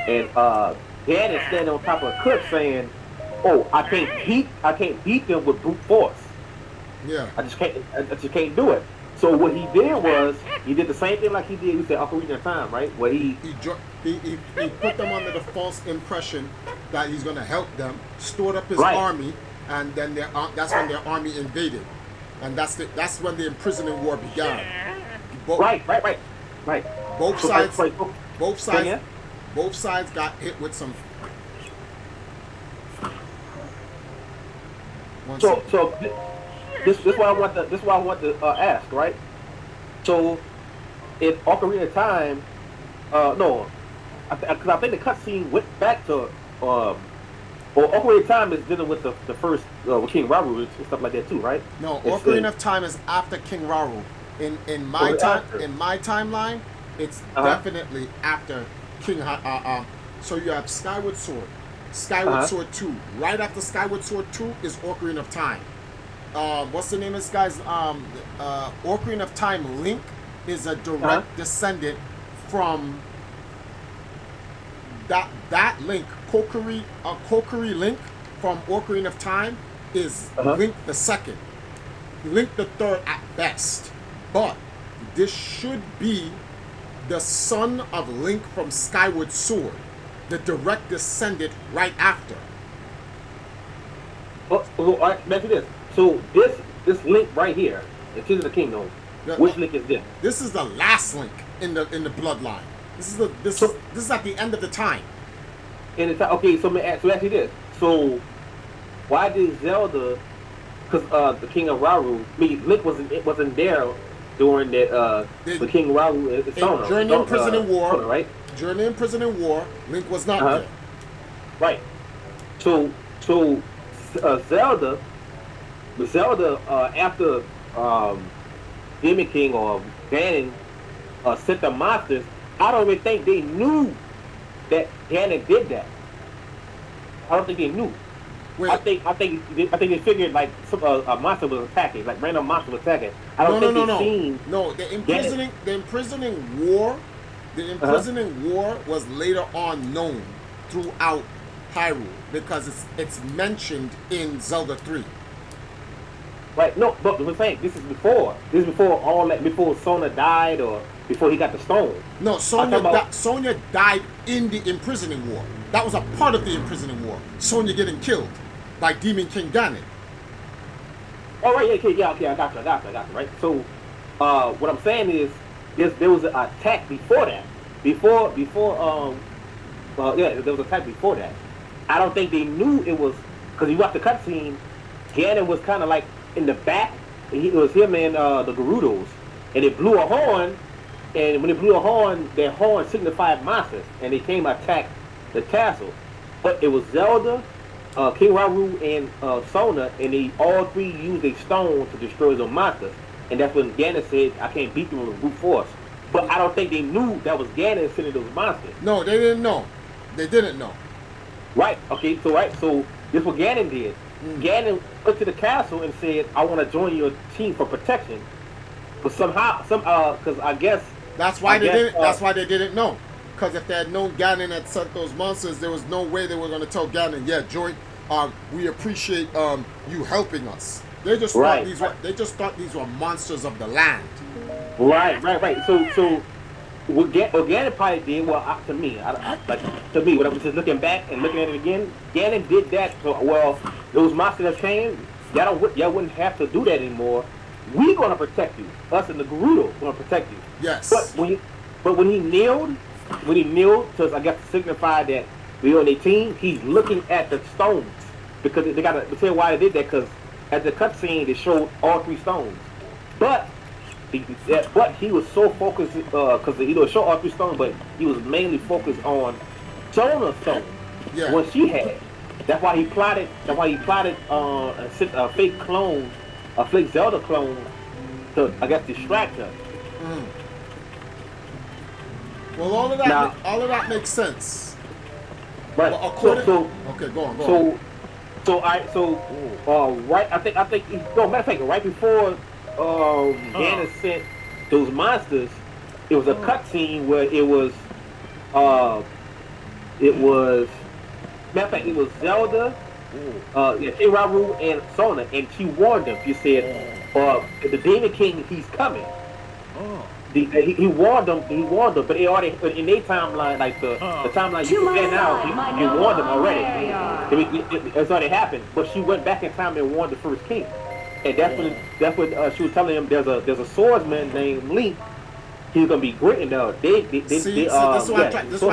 And Ganon is standing on top of a cliff saying, "Oh, I can't beat them with brute force. Yeah. I just can't do it." So what he did was he did the same thing like he did. We said Ocarina of Time, right? Where he He put them under the false impression that he's gonna help them, stored up his Right. army, and then that's when their army invaded, and that's when the imprisoning war began. Right. Both So, sides, right, both so, sides, yeah. both sides got hit with some. So this what I want to ask, right? So in Ocarina of Time, no, because I think the cutscene went back to well, Ocarina of Time is dealing with the first with King Rauru and stuff like that too, right? No, It's Ocarina of Time is after King Rauru. In my timeline, it's definitely after King. So you have Skyward Sword, Skyward Sword 2. Right after Skyward Sword 2 is Ocarina of Time. What's the name of this guy's? Ocarina of Time Link is a direct descendant from that Link. Kokiri Link from Ocarina of Time is Link the Second, Link the Third at best. But this should be the son of Link from Skyward Sword, the direct descendant right after. all right, imagine this. So this Link right here, the Tears of the Kingdom. Which Link is this? This is the last Link in the bloodline. This is at the end of the time. And it's okay. So actually this. So why did Zelda? Because the King of Rauru, Link wasn't there during that the King Rauru and Sona. Journey in Prison and War, Sona, right? Journey in Prison and War, Link was not there. Right. So Zelda after Demon King or Ganon sent the monsters, I don't even think they knew that Ganon did that. I don't think they knew. Wait. I think they figured like a monster was attacking, like random monster was attacking. I don't think they seen. No, the imprisoning war was later on known throughout Hyrule because it's mentioned in Zelda 3. Right, no, but I'm saying this is before all that, before Sona died or before he got the stone. No, Sonya died in the imprisoning war. That was a part of the imprisoning war. Sonya getting killed by Demon King Ganon. Oh right, okay, I got you, right? So, what I'm saying is, there was an attack before that. There was an attack before that. I don't think they knew it was, because you watch the cutscene, Ganon was kind of like in the back, and it was him and the Gerudos, and it blew a horn, and when it blew a horn, their horn signified monsters, and they came to attack the castle. But it was Zelda, King Rauru, and Sona, and they all three used a stone to destroy those monsters. And that's when Ganon said, I can't beat them with brute force. But I don't think they knew that was Ganon sending those monsters. No, they didn't know. They didn't know. Right, okay, so this is what Ganon did. Ganon went to the castle and said, I want to join your team for protection. But because I guess... That's why they didn't know. Because if they had known Ganon had sent those monsters, there was no way they were going to tell Ganon, yeah, join, we appreciate you helping us. They just thought these were monsters of the land. Right. So what Ganon probably did, to me, when I was just looking back and looking at it again, Ganon did that. So, those monsters that came, y'all wouldn't have to do that anymore. We're gonna protect you. Us and the Gerudo gonna protect you. Yes. But when he kneeled, to I guess to signify that we on their team, he's looking at the stones because they gotta tell why they did that. Because at the cutscene, they showed all three stones, but he was so focused because he would show all three stones, but he was mainly focused on Sona's stone, what she had. That's why he plotted. A fake clone, a fake Zelda clone, to I guess distract her. Well, all of that makes sense. Right. Well, okay, go on. Right. I think. Matter of fact, right before Ganon sent those monsters, it was a cutscene where it was. Matter of fact, it was Zelda, King Rauru and Sona, and she warned them. She said, "The Demon King, he's coming." he warned them. He warned them, but they already in their timeline, like the timeline you compare now. He warned them already. It's already happened. But she went back in time and warned the first king, and that's when she was telling him there's a swordsman named Link. He's gonna be great. And this is what I'm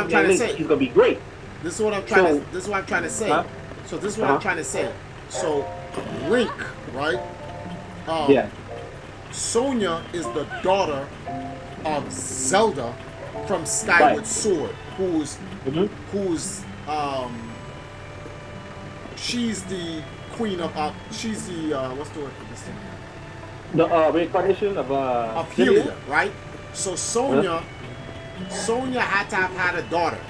trying to say. He's gonna be great. This is what I'm trying to say. Huh? So this is what I'm trying to say. So Link, right? Yeah. Sonya is the daughter of Zelda from Skyward Sword, who's she's the queen of she's the what's the word for this thing? The reincarnation of Helia, right? So Sonya had to have had a daughter.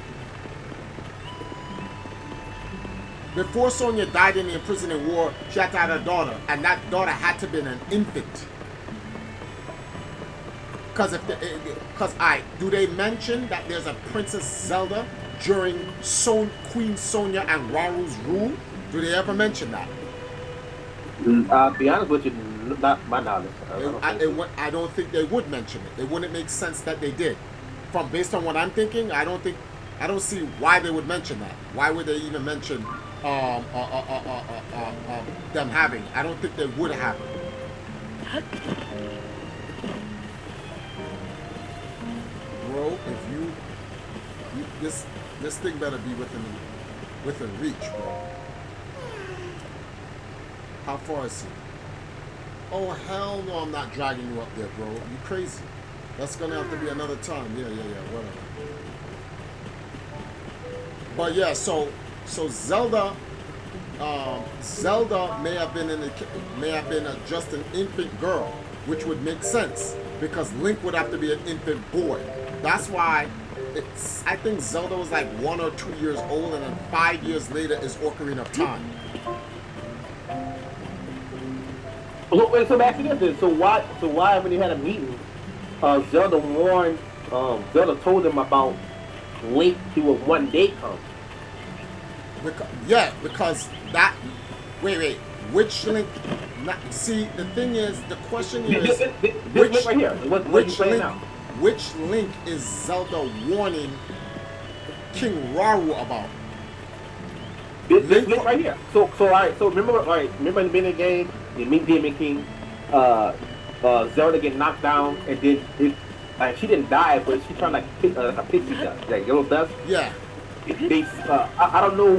Before Sonya died in the imprisoning war, she had to have a daughter, and that daughter had to have been an infant. Because do they mention that there's a Princess Zelda during Queen Sonya and Raru's rule? Do they ever mention that? I'll be honest with you, not my knowledge. I don't think they would mention it. It wouldn't make sense that they did. Based on what I'm thinking, I don't see why they would mention that. Why would they even mention them having? I don't think they would have it. Bro, if you this thing better be within reach, bro. How far is it? Oh hell no, I'm not dragging you up there, bro. You crazy? That's gonna have to be another time. Yeah, whatever. But yeah, so Zelda may have been just an infant girl, which would make sense because Link would have to be an infant boy. That's why I think Zelda was like 1 or 2 years old, and then 5 years later is Ocarina of Time. So back to this. So why when they had a meeting, Zelda told them about Link. He would one day come. Because that. Wait. Which Link? See, the thing is, the question here is which right here. Which Link is Zelda warning King Raru about? This Link right here. So all right. So remember in the beginning of the game, you meet Demon King. Zelda get knocked down, and then she didn't die, but she turned like a pixie dust, like yellow dust. Yeah. I don't know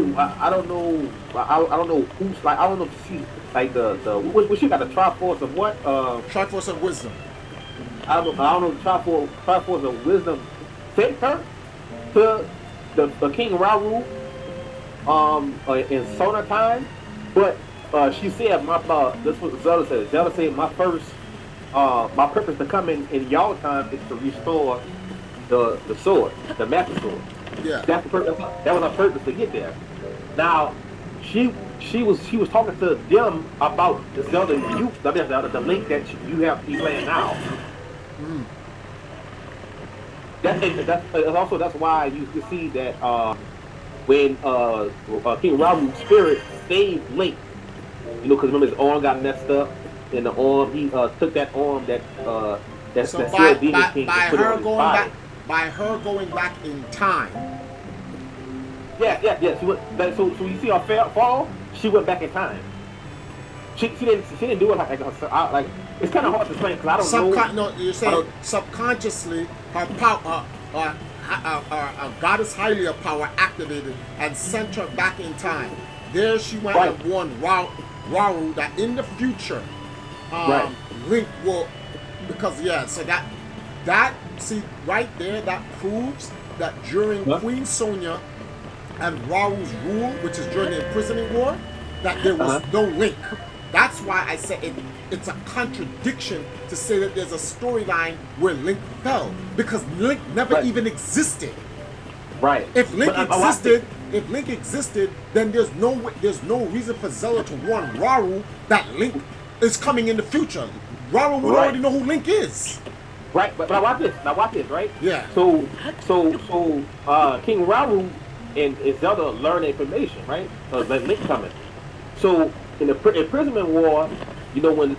who's like. I don't know if she like what she got the Triforce of what? Triforce of Wisdom. I don't know. Triforce of Wisdom sent her to the King Raru in Sona time, but she said this was Zelda said. Zelda said my purpose to come in y'all time is to restore the sword, the Master Sword. Yeah. That's the purpose. That was her purpose to get there. Now, she was talking to them about the Zelda the Link that you have be playing now. Mm. That's why you can see that when King Raru's spirit saved Link, because remember his arm got messed up, and the arm he took that arm that so by her going back in time. Yeah. She went, so you see her fall. She went back in time. She didn't do it like it's kind of hard to explain because I don't know. No, you're saying subconsciously her power, goddess Hylia power activated and sent her back in time. There she went and warned Raru that in the future, Link will, because so that see right there that proves that during Queen Sonya and Raru's rule, which is during the imprisoning war, that there was no Link. That's why I said it's a contradiction to say that there's a storyline where Link fell, because Link never even existed. Right. If Link existed, then there's no reason for Zelda to warn Raru that Link is coming in the future. Raru would already know who Link is. Right, but now watch this, right? Yeah. So King Raru and Zelda learn information, right? Like Link coming. So in the imprisonment war, when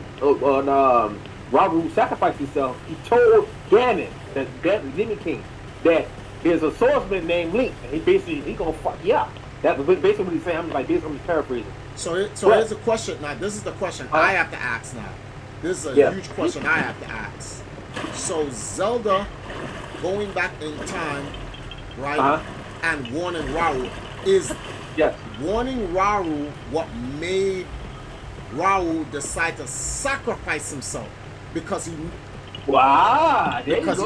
Rauru sacrificed himself, he told Ganon, that Demon King, that there's a swordsman named Link, and he gonna fuck you up. That was basically what he's saying. I'm like, basically, I'm just paraphrasing. So here's the question. Now, this is the question I have to ask now. This is a huge question I have to ask. So Zelda going back in time, right, and warning Rauru, is warning Rauru what made Rauru decide to sacrifice himself? Because he wow, because he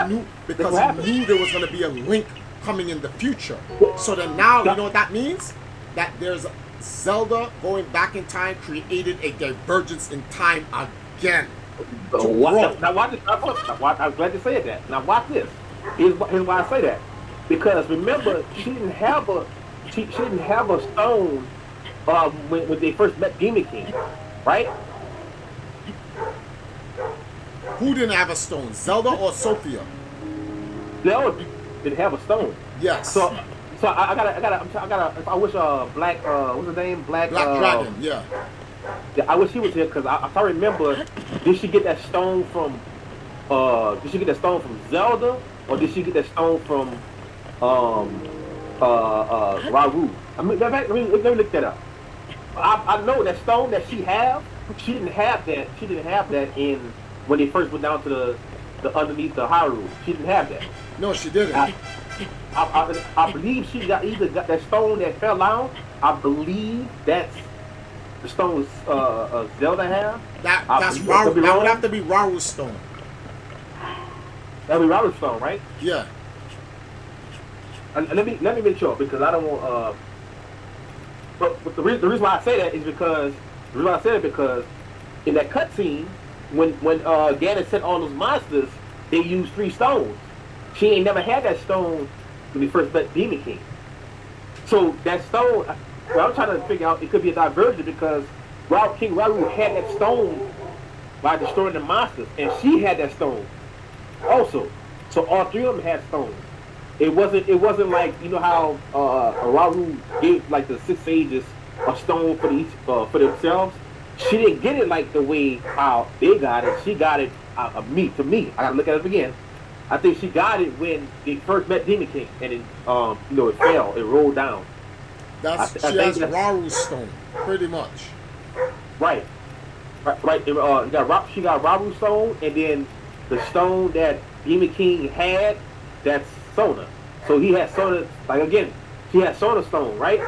knew there was going to be a Link coming in the future. So then now, you know what that means? That there's Zelda going back in time created a divergence in time again. Now watch this. I'm glad you said that. Now watch this. Here's why I say that. Because remember, she didn't have a stone when they first met Demon King, right? Who didn't have a stone, Zelda or Sophia? Zelda didn't have a stone. Yes. So I gotta. I wish Black what's his name? Black Dragon. Yeah. I wish he was here because I remember. Did she get that stone from? Did she get that stone from Zelda, or did she get that stone from Rauru? I mean, let me look that up. I know that stone that she have. She didn't have that. She didn't have that in when they first went down to the underneath the Hyrule. She didn't have that. No, she didn't. I believe she got that stone that fell out. I believe that's the stone Zelda have. That's Rauru. That would have to be Raru's stone. That'd be Raru's stone, right? Yeah. Let me make sure because I don't want. But the reason why I say that is because in that cutscene when Ganon sent all those monsters, they used 3 stones. She ain't never had that stone when we first met Demon King. So that stone, I'm trying to figure out, it could be a diversion because King Rauru had that stone by destroying the monsters, and she had that stone also. So all 3 of them had stones. It wasn't like, you know how Rauru gave like the 6 sages a stone for themselves. She didn't get it like the way how they got it. She got it to me. I gotta look at it again. I think she got it when they first met Demon King, and it it fell, it rolled down. She has Raru's stone, pretty much. Right. She got Raru's stone, and then the stone that Demon King had, that's Sona. So he had Sona, like again, she had Sona's stone, right?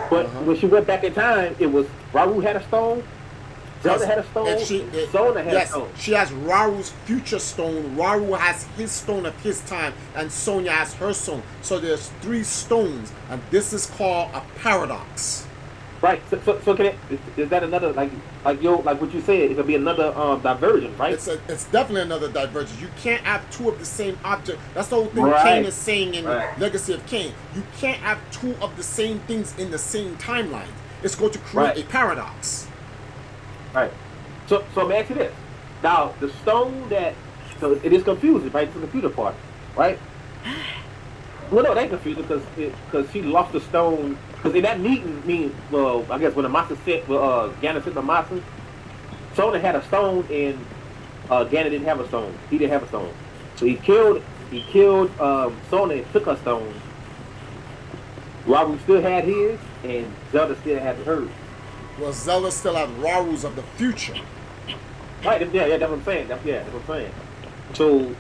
But when she went back in time, it was Rauru had a stone, Zelda had a stone, Sona had a stone. She has Raru's future stone, Rauru has his stone of his time, and Sonya has her stone. So there's 3 stones, and this is called a paradox. Right. So can is that another like what you said? It could be another diversion, right? It's definitely another diversion. You can't have 2 of the same object. That's the whole thing Cain is saying in Legacy of Kain. You can't have 2 of the same things in the same timeline. It's going to create a paradox. Right. So let me ask you this. Now the stone so it is confusing, right? It's the computer part, right? Well, no, they confusing because she lost the stone. Because in that meeting, well, I guess when the monster Ganon sent the monster, Sona had a stone and Ganon didn't have a stone. He didn't have a stone, so he killed Sona and took her stone. Rauru still had his, and Zelda still had hers. Well, Zelda still had Raru's of the future. Right? Yeah, that's what I'm saying. That's what I'm saying. So,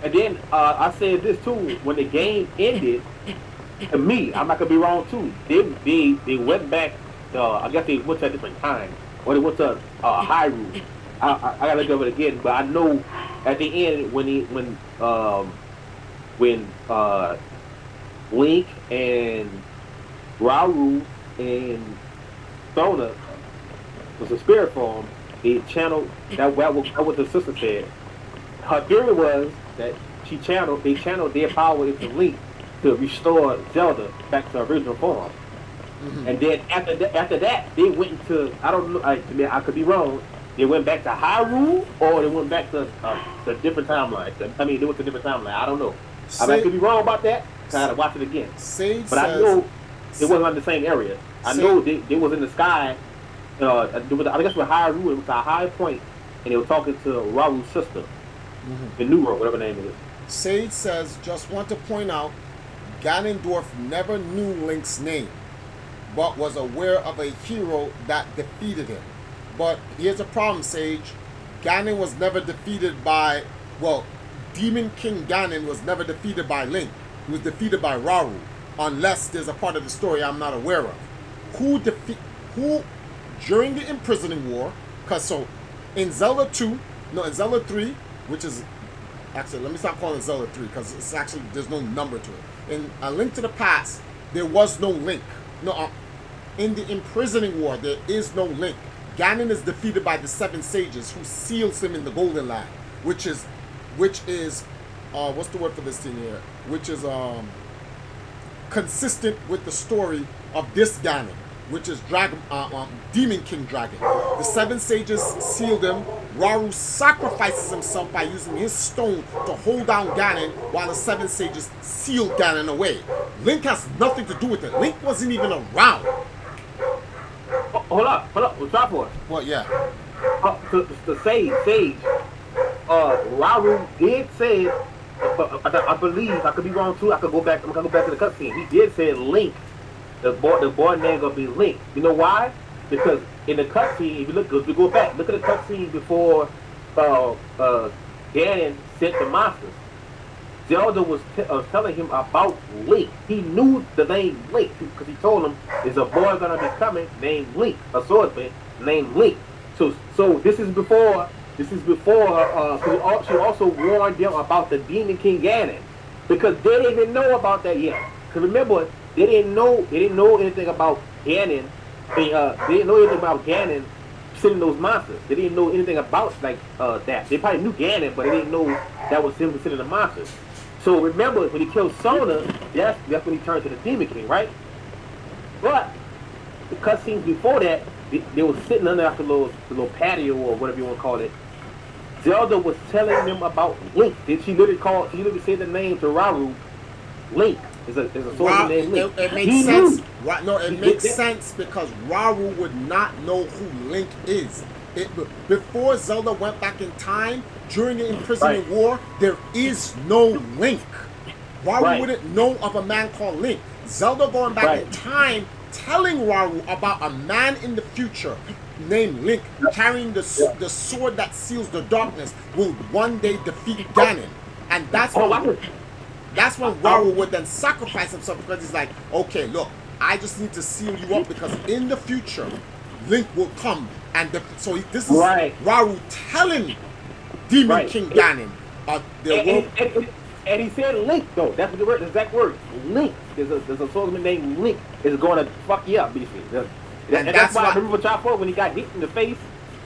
and then I said this too when the game ended. To me, I'm not gonna be wrong too. They went back. I guess they went to a different time, or they went to Hyrule. I gotta look over it again, but I know at the end when Link and Rauru and Sona was a spirit form, they channeled that what the sister said. Her theory was that they channeled their power into Link to restore Zelda back to her original form. Mm-hmm. And then after that, they went into, I don't know, I could be wrong, they went back to Hyrule, or they went back to the different timeline. I mean, they went to a different timeline. I don't know. I could be wrong about that. I had to watch it again. But I know it wasn't on the same area. I know they was in the sky. I guess with Hyrule, it was a high point and they were talking to Raru's sister, the Nero, whatever her name is. Sage says, just want to point out, Ganondorf never knew Link's name, but was aware of a hero that defeated him. But here's a problem, Sage. Ganon was never defeated by, well, Demon King Ganon was never defeated by Link. He was defeated by Raru, unless there's a part of the story I'm not aware of. Who during the imprisoning war, because so in Zelda 2, no, in Zelda 3, which is, actually, let me stop calling it Zelda 3, because it's actually, there's no number to it. In A Link to the Past, there was no Link. No, in the imprisoning war, there is no Link. Ganon is defeated by the 7 sages who seals him in the Golden Land, which is what's the word for this thing here? Which is consistent with the story of this Ganon, which is Demon King Dragon. The 7 sages sealed him. Raru sacrifices himself by using his stone to hold down Ganon, while the 7 sages sealed Ganon away. Link has nothing to do with it. Link wasn't even around. Hold up, what's that for? Well, yeah. The Sage, Raru did say, I believe, I could be wrong too, I'm gonna go back to the cutscene. He did say Link, the boy name gonna be Link. You know why? Because in the cutscene, if you go back, look at the cutscene before Ganon sent the monsters. Zelda was telling him about Link. He knew the name Link because he told him there's a boy gonna be coming named Link, a swordsman named Link. So this is before. She also warned them about the Demon King Ganon because they didn't even know about that yet. Because remember, they didn't know anything about Ganon. They didn't know anything about Ganon sending those monsters. They didn't know anything about that. They probably knew Ganon, but they didn't know that was him sending the monsters. So remember, when he killed Sona, that's when he turned to the Demon King, right? But the cutscenes before that, they were sitting under the little patio or whatever you want to call it. Zelda was telling them about Link. She literally said the name to Raru. Link is a swordsman named Link. It makes sense. It makes sense because Raru would not know who Link is. Before Zelda went back in time, during the imprisoning war, there is no Link. Raru wouldn't know of a man called Link. Zelda going back in time, telling Raru about a man in the future named Link, carrying the sword that seals the darkness, will one day defeat Ganon. And that's when Raru would then sacrifice himself because he's like, okay, look, I just need to seal you up because in the future, Link will come. And this is Raru telling Demon King Ganon. And he said Link, though. That's the exact word. Link. There's a swordsman named Link is going to fuck you up, basically. And that's why I remember Chopper when he got hit in the face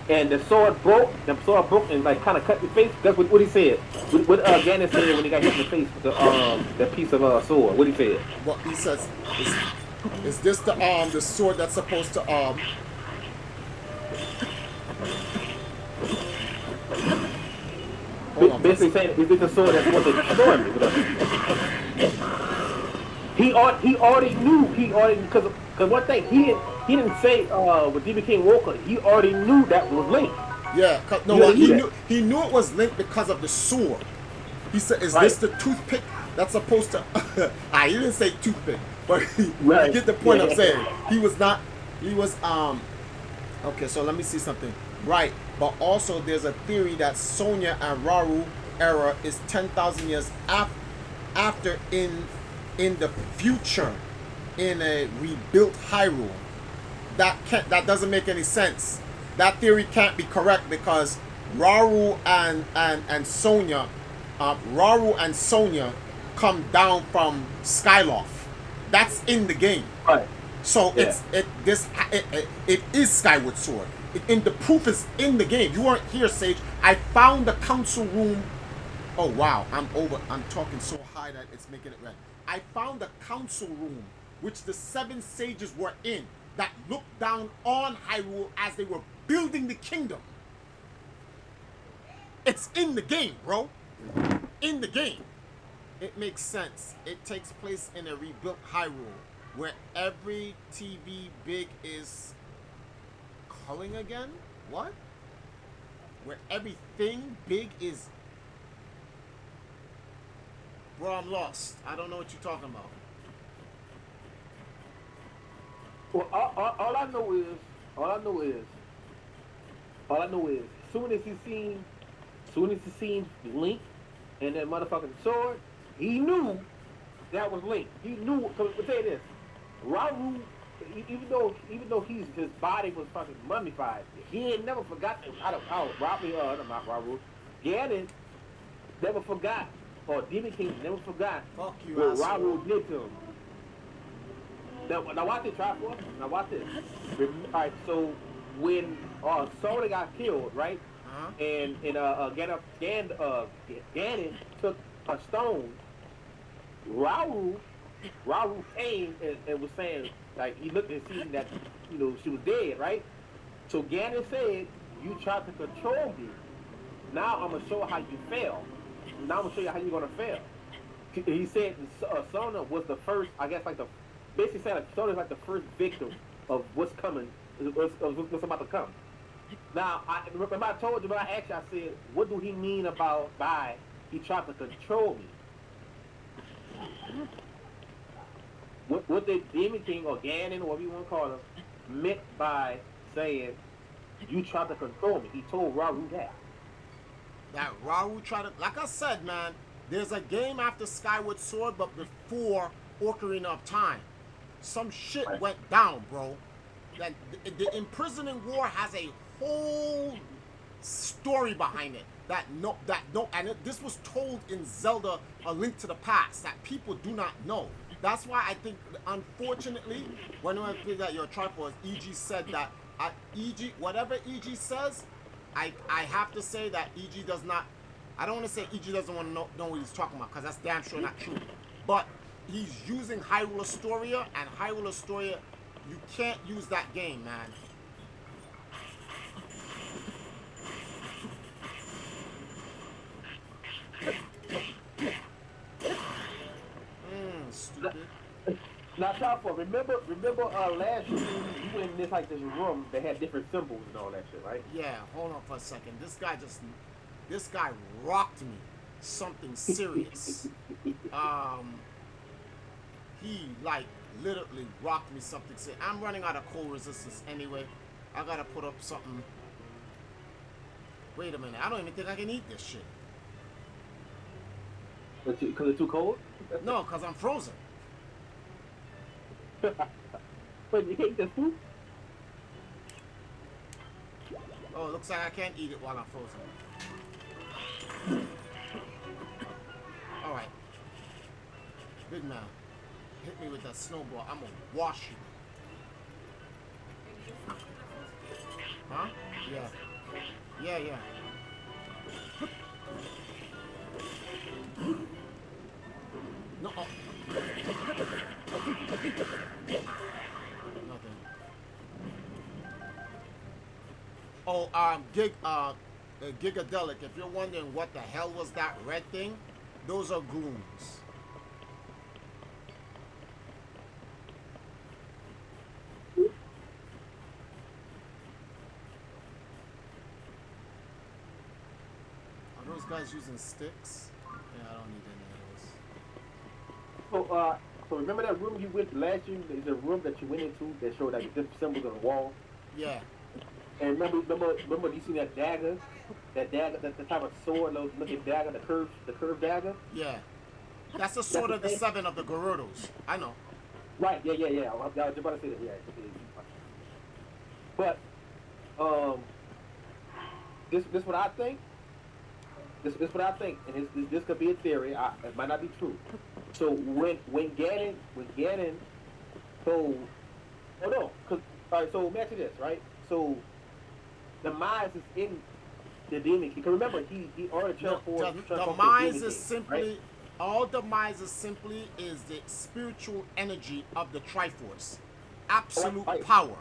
and the sword broke and like kind of cut the face. That's what he said. What Ganon said when he got hit in the face with the piece of sword. What he said? Well, he says, is this the sword that's supposed to basically saying, is this the sword that's supposed to destroy me? He already knew. Because one thing he didn't say with Demon King Walker. He already knew that was Link. Yeah, he knew it was Link because of the sword. He said, "Is this the toothpick that's supposed to?" He didn't say toothpick, but you get the point I'm saying. He was not. He was Okay, so let me see something. Right, but also there's a theory that Sonya and Raru era is 10,000 years after in the future, in a rebuilt Hyrule. That doesn't make any sense. That theory can't be correct because Raru and Sonya come down from Skyloft. That's in the game. Right. So it is Skyward Sword. The proof is in the game. You weren't here, Sage. I found the council room. Oh wow, I'm talking so high that it's making it red. I found the council room which the 7 sages were in that looked down on Hyrule as they were building the kingdom. It's in the game, bro. In the game. It makes sense. It takes place in a rebuilt Hyrule where every TV big is culling again? What? where everything big is. Bro, I'm lost. I don't know what you're talking about. Well, all I know is, all I know is, all I know is, soon as he seen Link and that motherfucking sword, he knew that was Link. He knew. Cause I'll tell you this, Raoul, even though his body was fucking mummified, he ain't never forgot. Not Raoul, Ganon never forgot, or Demon King never forgot Fuck you, what asshole. Raoul did to him. Now watch this, Triforce. Now watch this. Alright, so when Sora got killed, right? Uh-huh. And Ganon took a stone. Raoul came and was saying, like, he looked and seen that, she was dead, right? So Ganon said, "You tried to control me. Now I'm gonna show how you fail. Now I'm gonna show you how you're gonna fail." He said Sona was the first, I guess, like basically saying like Sona's like the first victim of what's coming, of what's about to come. Now, remember I told you, when I asked you, I said, what do he mean by he tried to control me? What did Demon King or Ganon, or whatever you want to call him, meant by saying, you tried to control me? He told Raoul that. That Raoul tried to, like I said, man, there's a game after Skyward Sword, but before Ocarina of Time. Some shit went down, bro. That the Imprisoning War has a whole story behind it. This was told in Zelda: A Link to the Past that people do not know. That's why I think, unfortunately, when I play that your Triforce, EG said that EG, whatever EG says, I have to say that EG does not. I don't want to say EG doesn't want to know what he's talking about, because that's damn sure not true. But he's using Hyrule Astoria, and Hyrule Astoria, you can't use that game, man. Stupid. Now, Triforce, remember last year you went in this room that had different symbols and all that shit, right? Yeah, hold on for a second. This guy rocked me something serious. He literally rocked me something serious. I'm running out of cold resistance anyway. I gotta put up something. Wait a minute, I don't even think I can eat this shit. Because it's too cold? No, because I'm frozen. But you can't eat this food? Oh, it looks like I can't eat it while I'm frozen. Alright. Big man, hit me with that snowball. I'm gonna wash you. Huh? Yeah. Yeah. No. Oh. Nothing. Oh, Gigadelic, if you're wondering what the hell was that red thing, those are goons. Are those guys using sticks? Yeah, I don't need any of those. So remember that room you went last year? There's a room that you went into that showed like different symbols on the wall. Yeah. And remember you seen that dagger, the type of sword, looking dagger, the curved dagger. Yeah. That's the sword of the seven of the Gerudos. I know. Right. Yeah. I was just about to say that. Yeah. But this what I think. This what I think, and this could be a theory. It might not be true. So when Ganon told, oh no, all right. So imagine this, right? So the Demise is in the Demon King. Remember, he already transformed. Demise is simply, right? All Demise is simply is the spiritual energy of the Triforce, absolute power.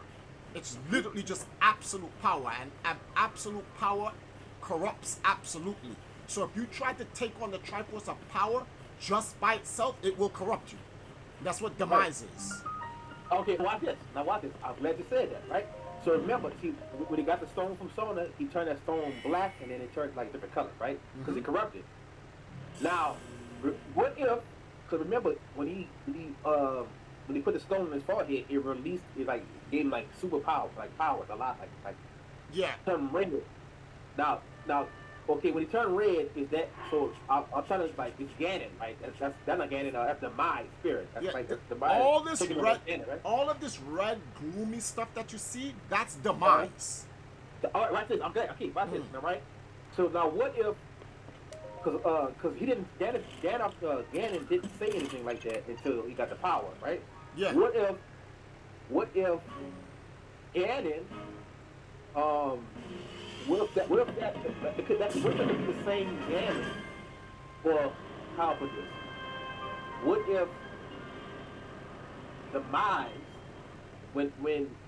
It's literally just absolute power, and absolute power corrupts absolutely. So if you try to take on the Triforce of power just by itself, it will corrupt you. That's what Demise is. Okay, watch this. Now watch this. I'm glad you said that, right? So remember, when he got the stone from Sona, he turned that stone black, and then it turned like different colors, right? Because it corrupted. Now, what if? Because remember, when he put the stone in his forehead, it released, it like gave him like superpowers, like powers, a lot, like Yeah. turned red. Now, okay, when he turned red, is that so? I'm trying to like it's Ganon, right? That's not Ganon. That's the my spirit. That's Yeah. like the All this taking over red, Ganon, right? all of this red, gloomy stuff that you see, that's demise. All right, watch this. Okay, watch this, now, right? So now, what if? Because he didn't Ganon didn't say anything like that until he got the power, right? Yeah. What if Ganon what if that because that's what if it's the same Ganon? Well, how I put this? What if the mind when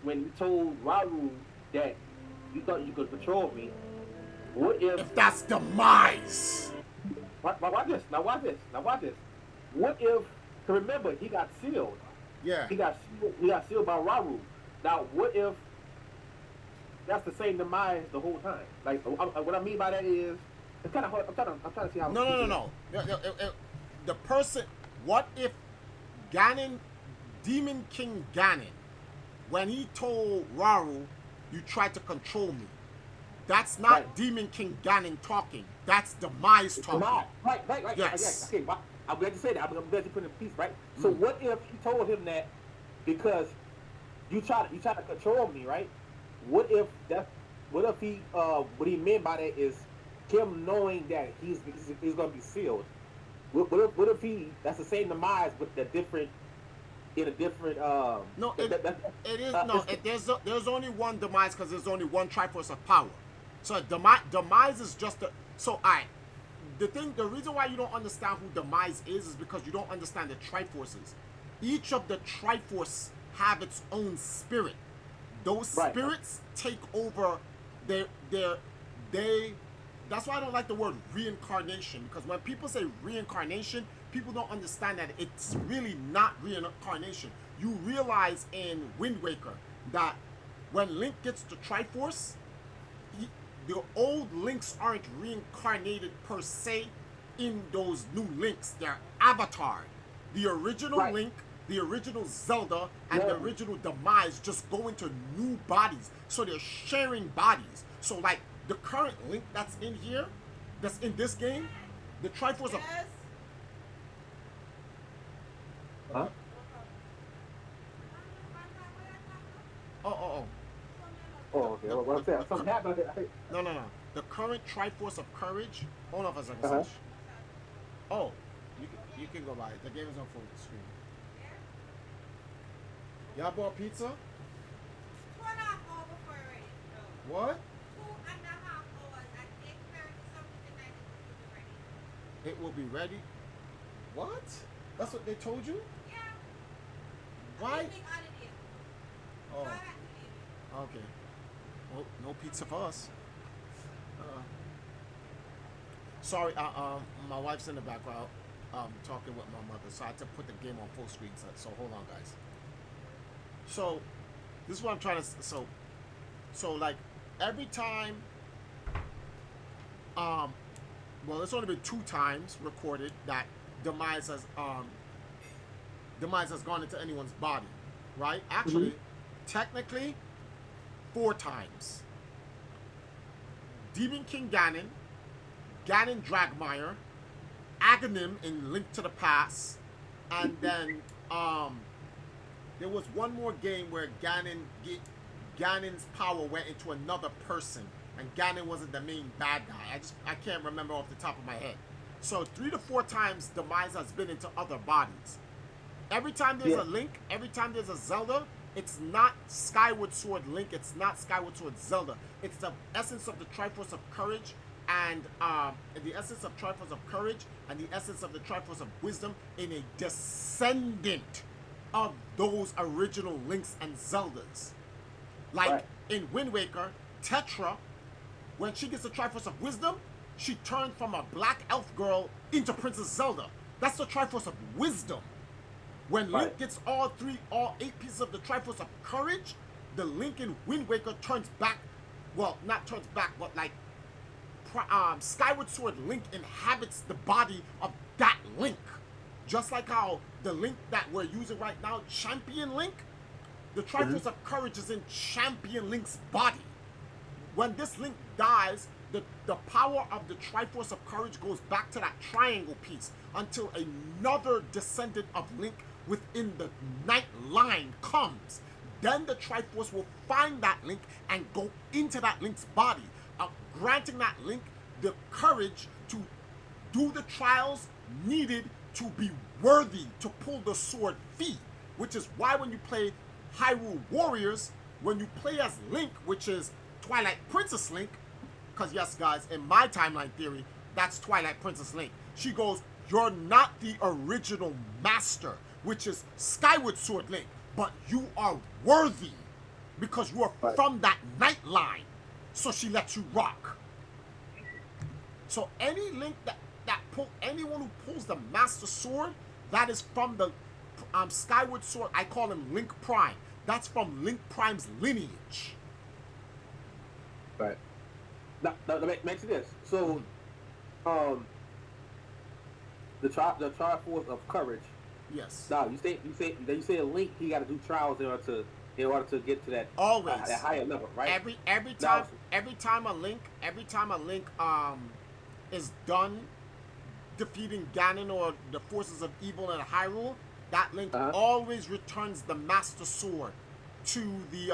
you told Raru that you thought you could control me, what If that's demise. watch this. Now watch this. What if? Cause remember, he got sealed. Yeah. He got sealed by Raru. Now, what if that's the same demise the whole time? Like, what I mean by that is, it's kind of hard. I'm trying to see how. No. The person. What if Ganon, Demon King Ganon, when he told Raru, "You tried to control me," that's not Right. Demon King Ganon talking. That's demise talking. Right. Yes. Okay, well, I'm glad you say that. I'm glad you put it in peace, right? So what if he told him that because you try to control me, right? What if he what he meant by that is him knowing that he's gonna be sealed. What if that's the same demise but the different in a different No, it is no. There's only one demise because there's only one Triforce of power. So demise is just a. So the reason why you don't understand who demise is because you don't understand the Triforces. Each of the Triforce have its own spirit. Those spirits take over they. That's why I don't like the word reincarnation, because when people say reincarnation, people don't understand that it's really not reincarnation. You realize in Wind Waker that when Link gets to Triforce, the old Links aren't reincarnated per se in those new Links. They're avatared. The original Link, the original Zelda, and the original Demise just go into new bodies. So they're sharing bodies. So like the current Link that's in here, that's in this game, the Triforce of... Huh? Oh. Oh, okay. What I'm saying, something happened. No. The current Triforce of Courage... Hold on for a second. Oh, you can go by it. The game is on full screen. Y'all bought pizza? 2.5 hours before it ready. What? 2.5 hours at 8:30 something tonight it will be ready. It will be ready? What? That's what they told you? Yeah. Why? Big holiday. So Oh, I had to leave. okay. Well, no pizza for us. Sorry, my wife's in the background talking with my mother, so I had to put the game on full screen. So hold on, guys. So this is what I'm trying to. So like every time. Well, it's only been 2 times recorded that demise has gone into anyone's body, right? Actually, technically, 4 times. Demon King Ganon, Ganon Dragmire, Aghanim in Link to the Past, and then there was one more game where Ganon's power went into another person, and Ganon wasn't the main bad guy. I can't remember off the top of my head. So 3 to 4 times Demise has been into other bodies. Every time there's a Link, every time there's a Zelda, it's not Skyward Sword Link, it's not Skyward Sword Zelda. It's the essence of the Triforce of Courage and the essence of Triforce of Courage and the essence of the Triforce of Wisdom in a descendant of those original Links and Zeldas. Like in Wind Waker, Tetra, when she gets the Triforce of Wisdom, she turns from a black elf girl into Princess Zelda. That's the Triforce of Wisdom. When Link gets all 8 pieces of the Triforce of Courage, the Link in Wind Waker turns back. Well, not turns back, but like Skyward Sword Link inhabits the body of that Link. Just like how the Link that we're using right now, Champion Link, the Triforce of Courage is in Champion Link's body. When this Link dies, the power of the Triforce of Courage goes back to that triangle piece until another descendant of Link within the Night Line comes. Then the Triforce will find that Link and go into that Link's body, granting that Link the courage to do the trials needed to be worthy to pull the sword feat. Which is why when you play Hyrule Warriors, when you play as Link, which is Twilight Princess Link, because yes guys, in my timeline theory, that's Twilight Princess Link. She goes, you're not the original master, which is Skyward Sword Link, but you are worthy because you are from that Night Line. So she lets you rock. So any Link anyone who pulls the Master Sword, that is from the Skyward Sword. I call him Link Prime. That's from Link Prime's lineage. Right. Now that makes this. So, the Triforce of Courage. Yes. Now you say a Link, he got to do trials in order to get to that always that higher level, right? Every time a Link is done defeating Ganon or the forces of evil in Hyrule, that Link always returns the Master Sword to the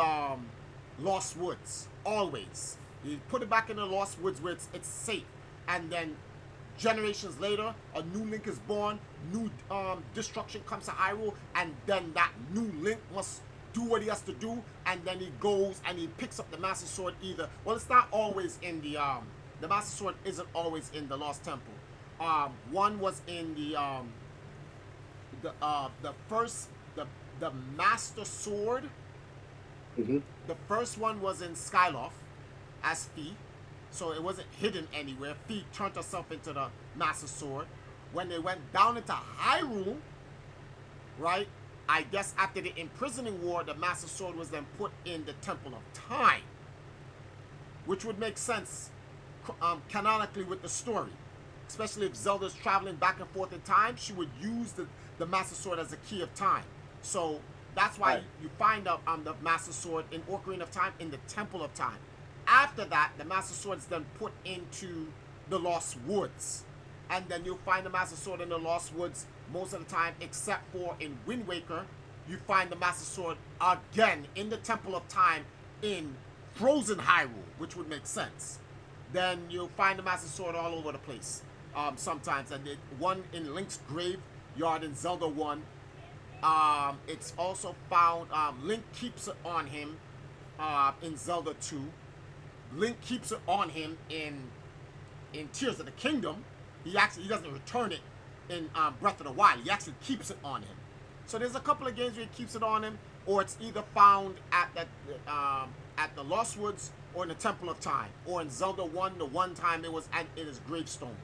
Lost Woods. Always. You put it back in the Lost Woods where it's safe, and then generations later, a new Link is born, new destruction comes to Hyrule, and then that new Link must do what he has to do, and then he goes and he picks up the Master Sword either. Well, it's not always in the Master Sword isn't always in the Lost Temple. One was in the Master Sword. The first one was in Skyloft as Fi, so it wasn't hidden anywhere. Fi turned herself into the Master Sword. When they went down into Hyrule, right? I guess after the imprisoning war, the Master Sword was then put in the Temple of Time, which would make sense canonically with the story. Especially if Zelda's traveling back and forth in time, she would use the Master Sword as a key of time. So that's why you find the Master Sword in Ocarina of Time in the Temple of Time. After that, the Master Sword is then put into the Lost Woods. And then you'll find the Master Sword in the Lost Woods most of the time, except for in Wind Waker, you find the Master Sword again in the Temple of Time in Frozen Hyrule, which would make sense. Then you'll find the Master Sword all over the place. Sometimes, and one in Link's graveyard in Zelda 1. It's also found, Link keeps it on him in Zelda 2. Link keeps it on him in Tears of the Kingdom. He doesn't return it in Breath of the Wild. He actually keeps it on him. So there's a couple of games where he keeps it on him, or it's either found at the Lost Woods or in the Temple of Time, or in Zelda 1. The one time it was in his gravestone,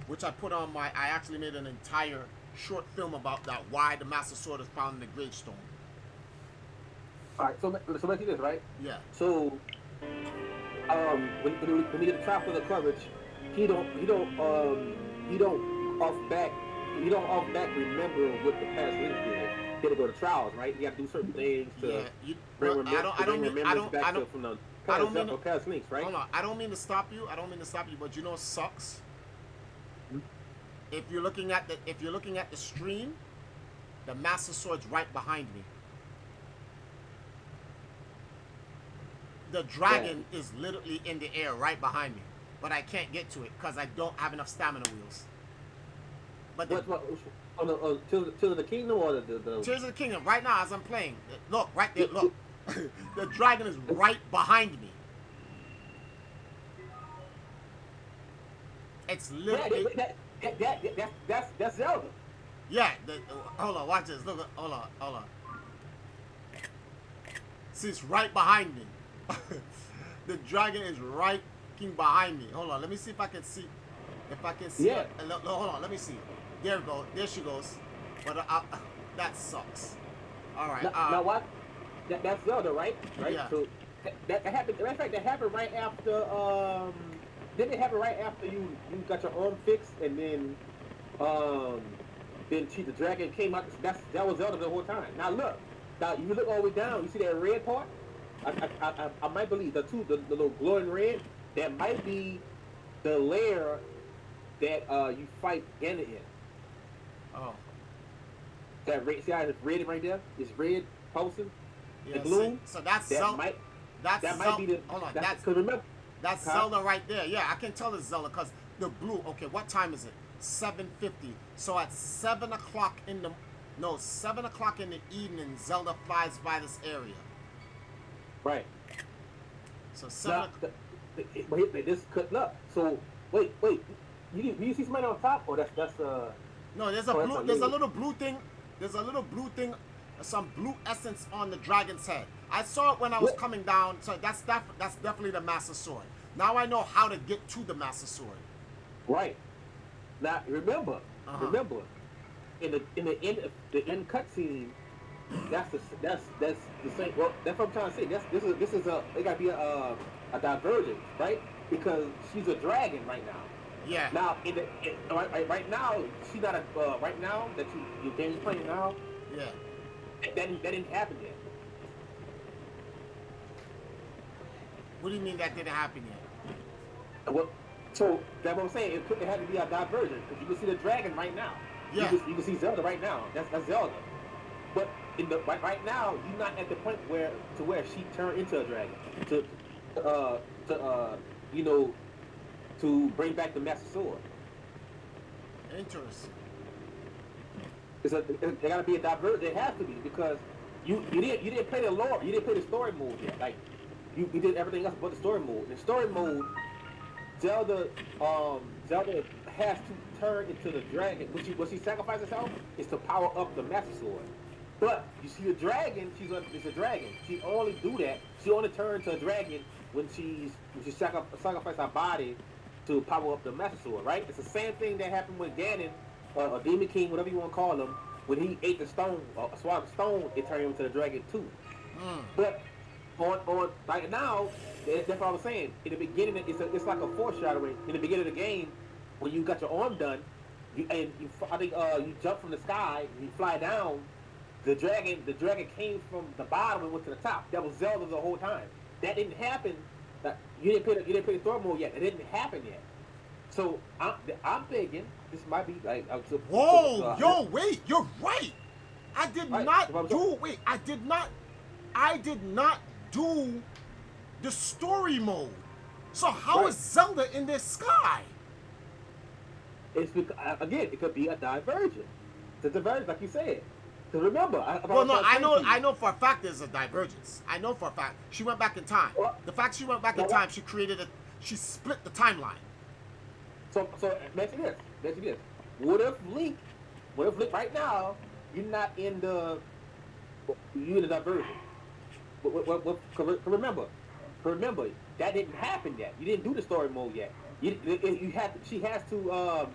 which I put on I actually made an entire short film about that, why the Master Sword is found in the gravestone. Alright, so let's do this, right? Yeah. So, when you get the Triforce of Courage, he don't off back remember what the past Link did. He had to go to trials, right? You got to do certain things to bring remembrance back from the past Links, right? Hold on, I don't mean to stop you, but you know what sucks? If you're looking at the stream, the Master Sword's right behind me. The dragon is literally in the air right behind me, but I can't get to it because I don't have enough stamina wheels. But Tears of the Kingdom or the Tears of the Kingdom right now as I'm playing. Look right there. Look, the dragon is right behind me. It's literally. That's Zelda. Yeah. Hold on. Watch this. Look. Hold on. See, it's right behind me. The dragon is right behind me. Hold on. Let me see if I can see. Yeah. It. Hold on. Let me see. There we go. There she goes. But that sucks. All right. Now what? that's Zelda, right? Right. Yeah. So that happened. Matter of fact, that happened right after. Didn't it happen right after you got your arm fixed, and um the dragon came out. That was Zelda the whole time. Now look, now you look all the way down. You see that red part? I might believe the little glowing red. That might be the layer that you fight Ganon in. Oh. That red, see how it's red right there? It's red pulsing. Yeah. The blue. So that's That Zelda. might That's that Zelda. might be the. Hold on. That's because remember. That's Huh? Zelda right there. Yeah, I can tell it's Zelda because the blue. Okay, what time is it? 7:50. So at 7 o'clock in the 7 o'clock in the evening, Zelda flies by this area. Right. So 7. Now, but this cut up. So wait. You see somebody on top, or that's No, there's a Oh, that's blue. not There's a me. little blue thing. There's a little blue thing. Some blue essence on the dragon's head. I saw it when I was What? coming down. So that's definitely the Master Sword. Now I know how to get to the Master Sword. right. Now remember, Uh-huh. in the end cutscene, that's the same. Well, that's what I'm trying to say. This is a it gotta be a divergence, right? Because she's a dragon right now. Yeah. Now right now she's not a right now that your game is playing now. Yeah. That didn't happen yet. What do you mean that didn't happen yet? Well, so that's what I'm saying. It had to be a divergence because you can see the dragon right now. Yeah. You can see Zelda right now. That's Zelda. But right now, you're not at the point where she turned into a dragon to bring back the Master Sword. Interesting. There gotta be a divergence. There has to be because you didn't play the lore. You didn't play the story mode yet. Like you did everything else but the story mode. In story mode, Zelda has to turn into the dragon. What she sacrifices herself is to power up the Master Sword. But you see the dragon, it's a dragon. She only do that. She only turns to a dragon when she sacrifices her body to power up the Master Sword, right? It's the same thing that happened with Ganon, or Demon King, whatever you want to call him. When he ate the stone, or swallowed the stone, it turned him into the dragon too. But on right now, that's what I was saying. In the beginning, it's like a foreshadowing. In the beginning of the game, when you got your arm done, you jump from the sky, and you fly down. The dragon came from the bottom and went to the top. That was Zelda the whole time. That didn't happen. You didn't play the story mode yet. It didn't happen yet. So I'm thinking this might be like. Whoa, yo, wait, you're right. I did Right, not so do. Wait, I did not do the story mode. So how Right. is Zelda in the sky? It's because, again, it could be a divergence. It's a divergence, like you said. Because remember, Well, no, I know for a fact there's a divergence. I know for a fact she went back in time. Well, The fact she went back in well, time, she split the timeline. So mention this. What if Link right now you're not in the diversion? Remember that didn't happen yet. You didn't do the story mode yet. She has to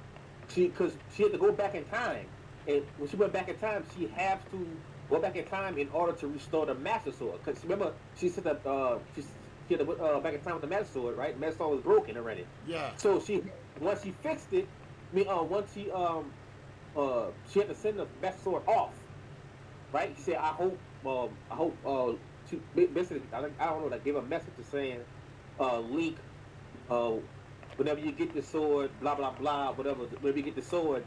because she had to go back in time, and when she went back in time, she has to go back in time in order to restore the Master Sword. Because remember, she said that she had to go back in time with the Master Sword, right? The Master Sword was broken already. Yeah. So once she fixed it, once she had to send the Master Sword off, right? She said, I hope she basically, I don't know, like gave a message to saying, Link, whenever you get the sword, blah blah blah, whatever. Whenever you get the sword,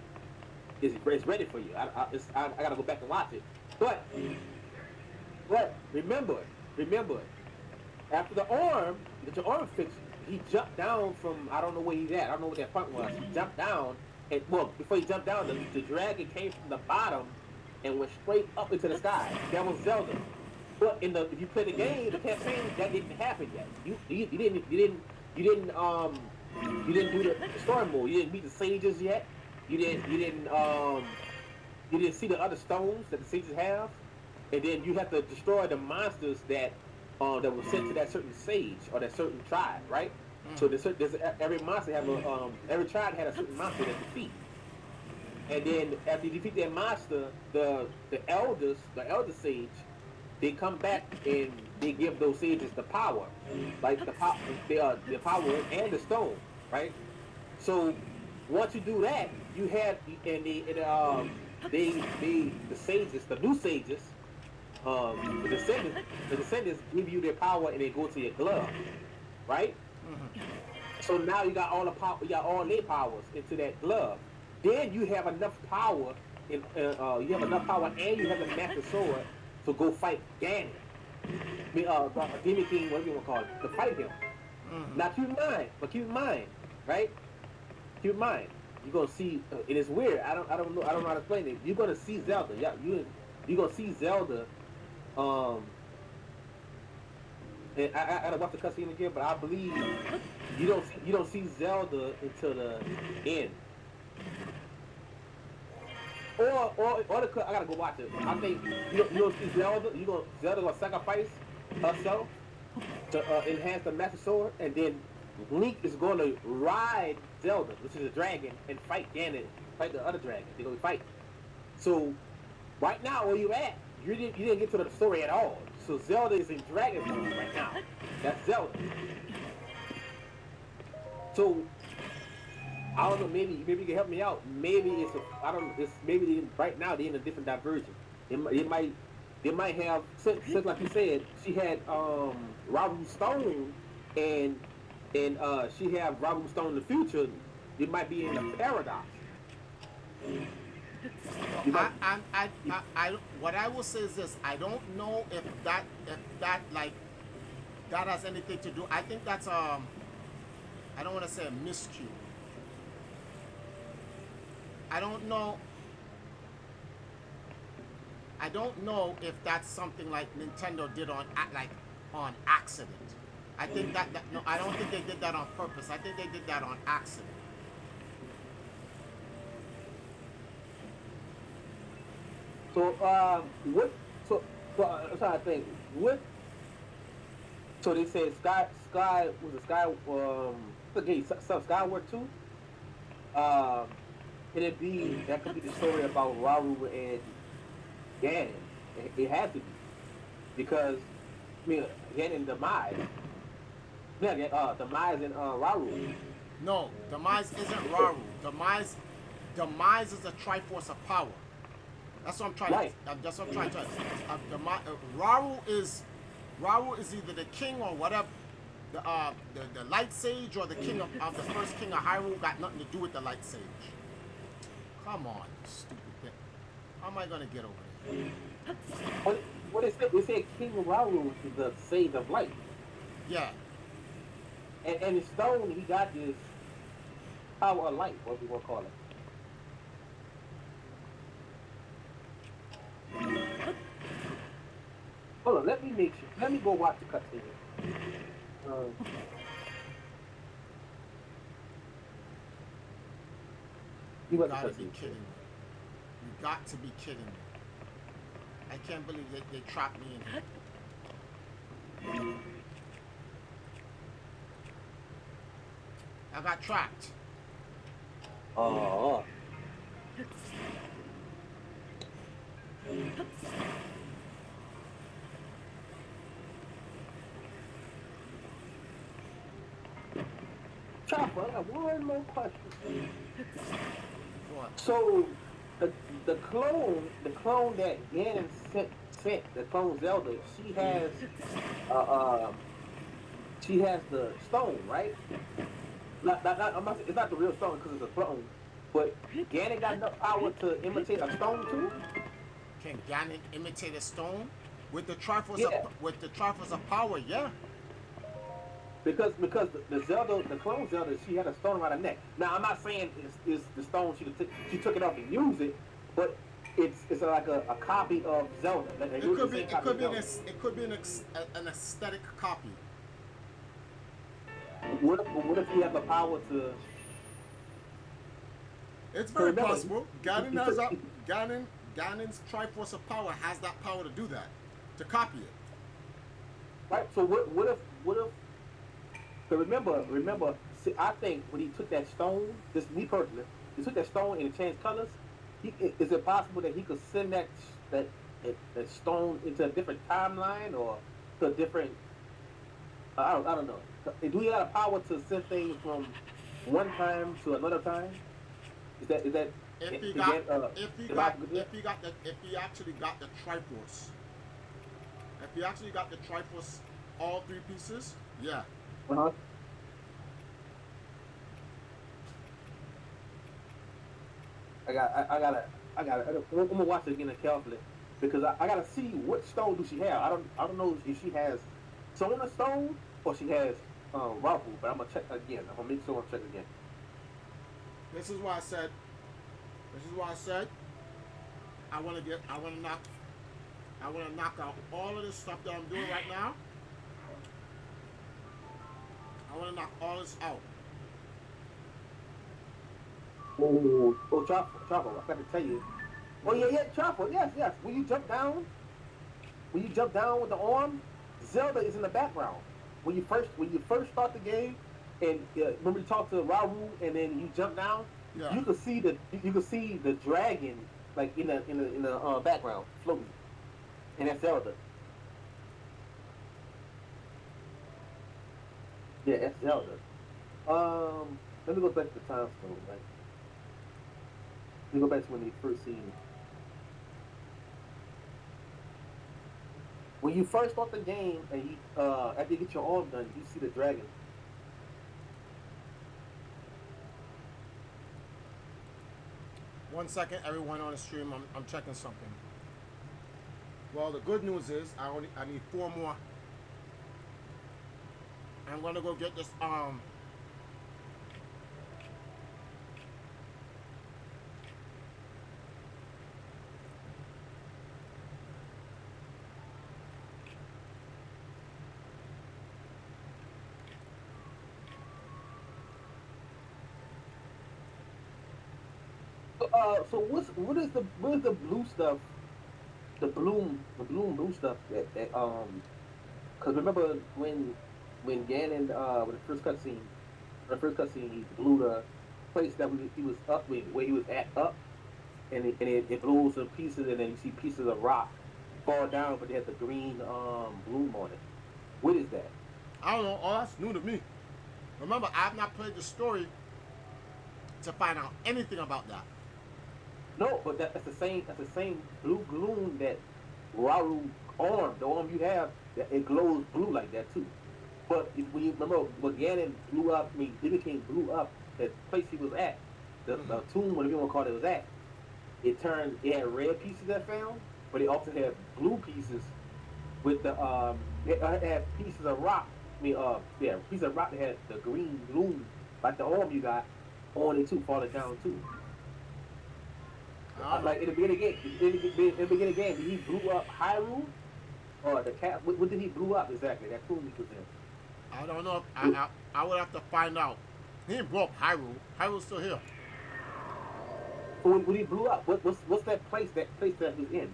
it's ready for you. I gotta go back and watch it. But remember, after the arm, get your arm fixed. He jumped down from, I don't know where he's at. I don't know what that point was. He jumped down, and before he jumped down, the dragon came from the bottom and went straight up into the sky. That was Zelda. But if you play the game, the campaign, that didn't happen yet. You didn't do the story mode. You didn't meet the sages yet. You didn't see the other stones that the sages have, and then you have to destroy the monsters that were sent to that certain sage or that certain tribe, right? So every monster every tribe had a certain monster to defeat, and then after you defeat that monster, the elder sage they come back and they give those sages the power, like the power and the stone, right? So once you do that, you have the sages, the new sages, the descendants give you their power and they go to your glove, right? So now you got all the power, you got all their powers into that glove. Then you have enough power, you have enough power, and you have the master sword to go fight Ganon. I mean, Demon King, whatever you want to call it, to fight him. Now keep in mind, right? Keep in mind, you're gonna see, and it's weird. I don't know how to explain it. You're gonna see Zelda. Yeah, you're gonna see Zelda. And I gotta watch the cutscene again, but I believe you don't see Zelda until the end. I gotta go watch it. I think you don't see Zelda. Zelda gonna sacrifice herself to enhance the Master Sword, and then Link is gonna ride Zelda, which is a dragon, and fight Ganon, fight the other dragon. They're gonna fight. So right now, where you at? You didn't get to the story at all. So Zelda is in dragon form right now. That's Zelda. So I don't know. Maybe you can help me out. Maybe right now they're in a different diversion. They might have since like you said, she had Rabu Stone and she have Rabu Stone in the future. They might be in a paradox. What I will say is this: I don't know if that like that has anything to do. I think that's I don't want to say a miscue. I don't know if that's something like Nintendo did on accident. I think that no, I don't think they did that on purpose. I think they did that on accident. So what? So I'm trying to think. What? So they said Sky was a Sky okay, some Skyward too. Can it be that could be the story about Rauru and Ganon? It had to be because I mean Ganon demise. Yeah, demise and Rauru. No, demise isn't Rauru. Demise is a Triforce of power. That's what I'm trying right. to. That's what I'm trying to. Rauru is either the king or whatever. The Light Sage or the king of the first king of Hyrule got nothing to do with the Light Sage. Come on, you stupid thing. How am I gonna get over there? What is it? They say King Rauru is the Sage of Light. Yeah. And in stone, he got this power of light. What we want to call it. Hold on, let me make sure. Let me go watch the cutscene. You gotta be kidding me. You got to be kidding me. I can't believe they trapped me in here. I got trapped. Oh. Chopper, I got one more question. What? So, the clone that Ganon sent, the clone Zelda, she has the stone, right? It's not the real stone because it's a clone, but Ganon got enough power to imitate a stone too. Can Ganon imitate a stone with the Triforce Yeah. with the Triforce of power? Yeah. Because the Zelda, the clone Zelda, she had a stone around her neck. Now I'm not saying it's the stone she took it off and used it, but it's like a copy of Zelda. Like It could be an aesthetic copy. What if you have the power to? It's very possible. Ganon's Triforce of power has that power to do that, to copy it. Right. So what if? So remember. See, I think when he took that stone, this me personally, he took that stone and it changed colors. Is it possible that he could send that that stone into a different timeline or to a different. I don't know. Do you have power to send things from one time to another time? Is that If he got, again if he the got, Bible could do if that? he got the, if he actually got the Triforce, if he actually got the Triforce, all three pieces, yeah. Uh-huh. I'm gonna watch it again carefully because I gotta see what stone do she have. I don't know if she has Sona stone or she has Rahu, but I'm gonna check again. I'm gonna make sure I check again. This is why I said. This is why I said. I want to get. I want to knock. I want to knock out all of this stuff that I'm doing right now. I want to knock all this out. Oh, Chapo, I forgot to tell you. Oh yeah, Chapo, yes. When you jump down with the arm, Zelda is in the background. When you first start the game, and when we talk to Rauru, and then you jump down, Yeah. you can see the dragon like in the background floating, and that's Zelda. Yeah, that's Zelda. Let me go back to the time stone. Right? Let me go back to when they first seen. When you first start the game and you after you get your arm done, you see the dragon. One second, everyone on the stream. I'm checking something. Well, the good news is I need four more. I'm gonna go get this. So what is the blue stuff? The bloom blue stuff that. Because remember when Ganon with the first cutscene he blew the place that he was up with where he was at up and it blows to pieces and then you see pieces of rock fall down but they had the green bloom on it. What is that? I don't know. All that's new to me. Remember, I have not played the story to find out anything about that. No, but that's the same blue gloom that Raru arm, the arm you have, that it glows blue like that too. But when you remember when Ganon blew up, I mean, King blew up that place he was at, the Mm-hmm. tomb, whatever you want to call it, was at. It had red pieces that found, but it also had blue pieces with it had pieces of rock. I mean, yeah, pieces of rock that had the green gloom, like the arm you got on it too, falling down too. I don't know. Like in the beginning game, did he blew up Hyrule or the cat? What did he blew up exactly? That tomb he was in. I don't know. I would have to find out. He didn't blow up Hyrule. Hyrule's still here. So when he blew up, what's that place? That place that he's in.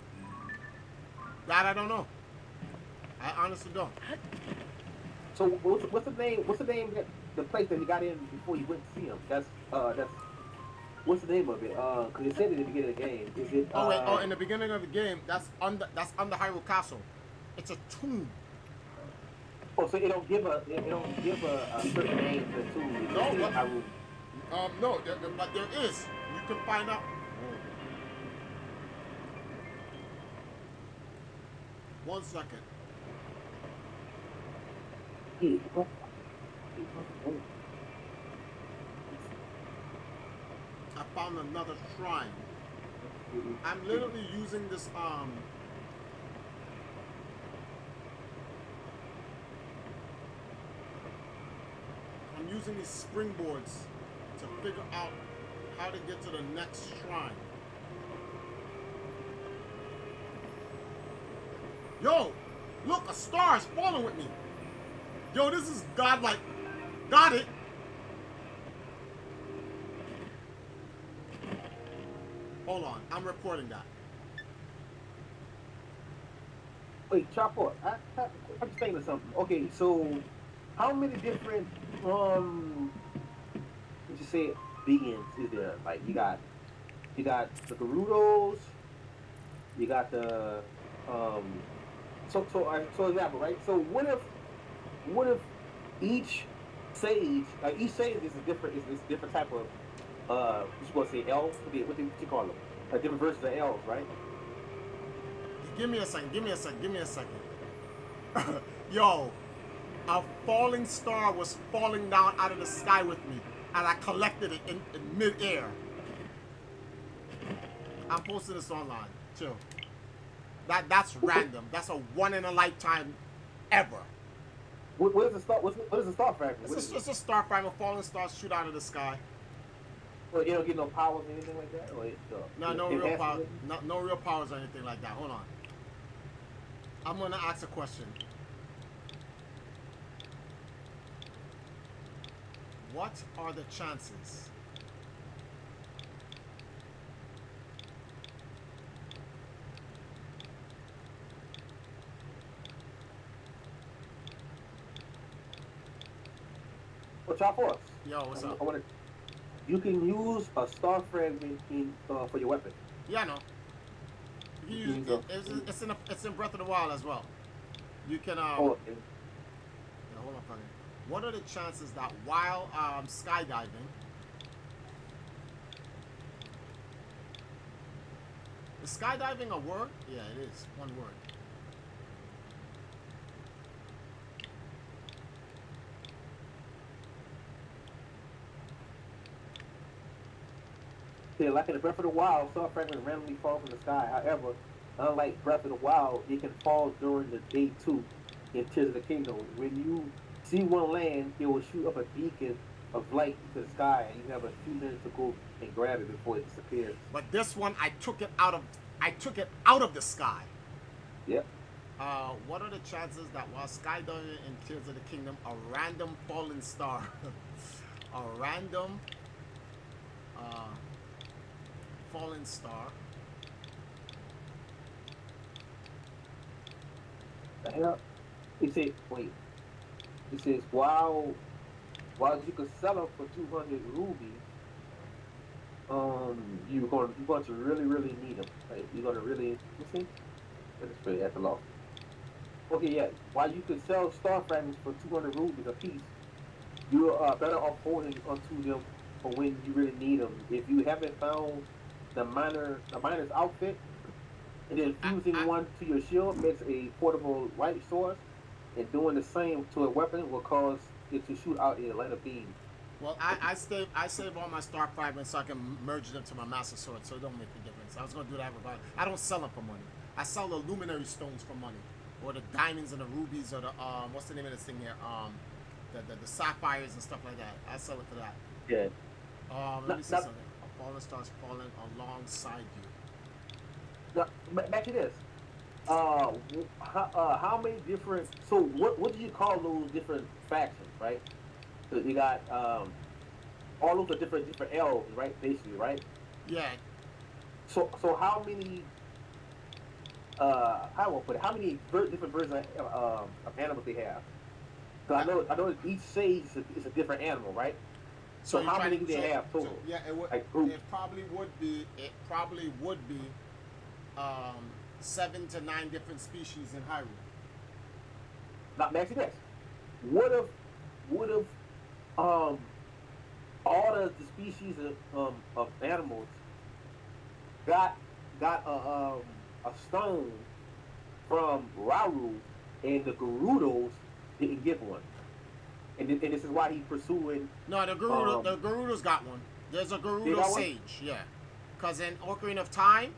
That I don't know. I honestly don't. So what's the name? What's the name that the place that he got in before he went to see him? That's what's the name of it? Because it said it at the beginning of the game. Is it? Oh wait. Oh, in the beginning of the game, that's under Hyrule Castle. It's a tomb. Oh, so it don't give a certain name to the tomb. It just No, says but Hyrule. no, but there is. You can find out. One second. Yeah. I found another shrine. I'm literally using this. I'm using these springboards to figure out how to get to the next shrine. Yo, look, a star is falling with me. Yo, this is godlike. Got it. Hold on, I'm reporting that. Wait, Chapo, I'm just thinking of something. Okay, so how many different would you say beings is there? Like you got the Gerudos, you got um, so example, right? So what if each sage is a different is a different type of you supposed to say elves? What you call them? Different versions of elves, right? Give me a second. Give me a second. Give me a second. Yo, a falling star was falling down out of the sky with me, and I collected it in mid-air. I'm posting this online. Chill. That's random. That's a one in a lifetime, ever. What is the star? What is the star fragment? It's a star fragment. Falling stars shoot out of the sky. Well, you don't get no powers or anything like that, or No real power. No real powers or anything like that. Hold on. I'm gonna ask a question. What are the chances What's up for us? Yo, what's up? You can use a star fragment for your weapon. Yeah, I know. It's in Breath of the Wild as well. You can Oh, okay. yeah, hold on a second. What are the chances that while skydiving, is skydiving a word? Yeah, it is. One word. Yeah, like in the Breath of the Wild, star fragments randomly fall from the sky. However, unlike Breath of the Wild, it can fall during the day too in Tears of the Kingdom. When you see one land, it will shoot up a beacon of light to the sky, and you have a few minutes to go and grab it before it disappears. But this one, I took it out of the sky. Yep. What are the chances that while skydiving in Tears of the Kingdom, a random falling star, a random fallen star, The hell? It says, wait. It says, while you could sell them for 200 rubies, you're going to really need them. Right? You're going to really, you see? Let's put it at the law. Okay, yeah. While you could sell star fragments for 200 rubies a piece, you are better off holding onto them for when you really need them. If you haven't found the miner's outfit, and then fusing one to your shield makes a portable light source, and doing the same to a weapon will cause it to shoot out a light of beam. well, I save all my star fragments so I can merge them to my master sword, so it don't make a difference. I was gonna do that, but I don't sell them for money. I sell the luminary stones for money, or the diamonds and the rubies, or the what's the name of this thing here? The sapphires and stuff like that. I sell it for that. Yeah. Let me see something. A fallen star's falling alongside you. Back to this. How many different? So what do you call those different factions, right? So you got all those are different elves, right? Basically, right? Yeah. So how many? How will I put it? How many different versions of animals they have? So I know each sage is a different animal, right? So how many do they have total? So, yeah, it probably would be 7 to 9 different species in Hyrule. Now, Maxie, this. What if all the species of animals got a stone from Rauru, and the Gerudos didn't give one, and this is why he's pursuing. No, the Gerudos got one. There's a Gerudo sage, yeah. Cause in Ocarina of Time,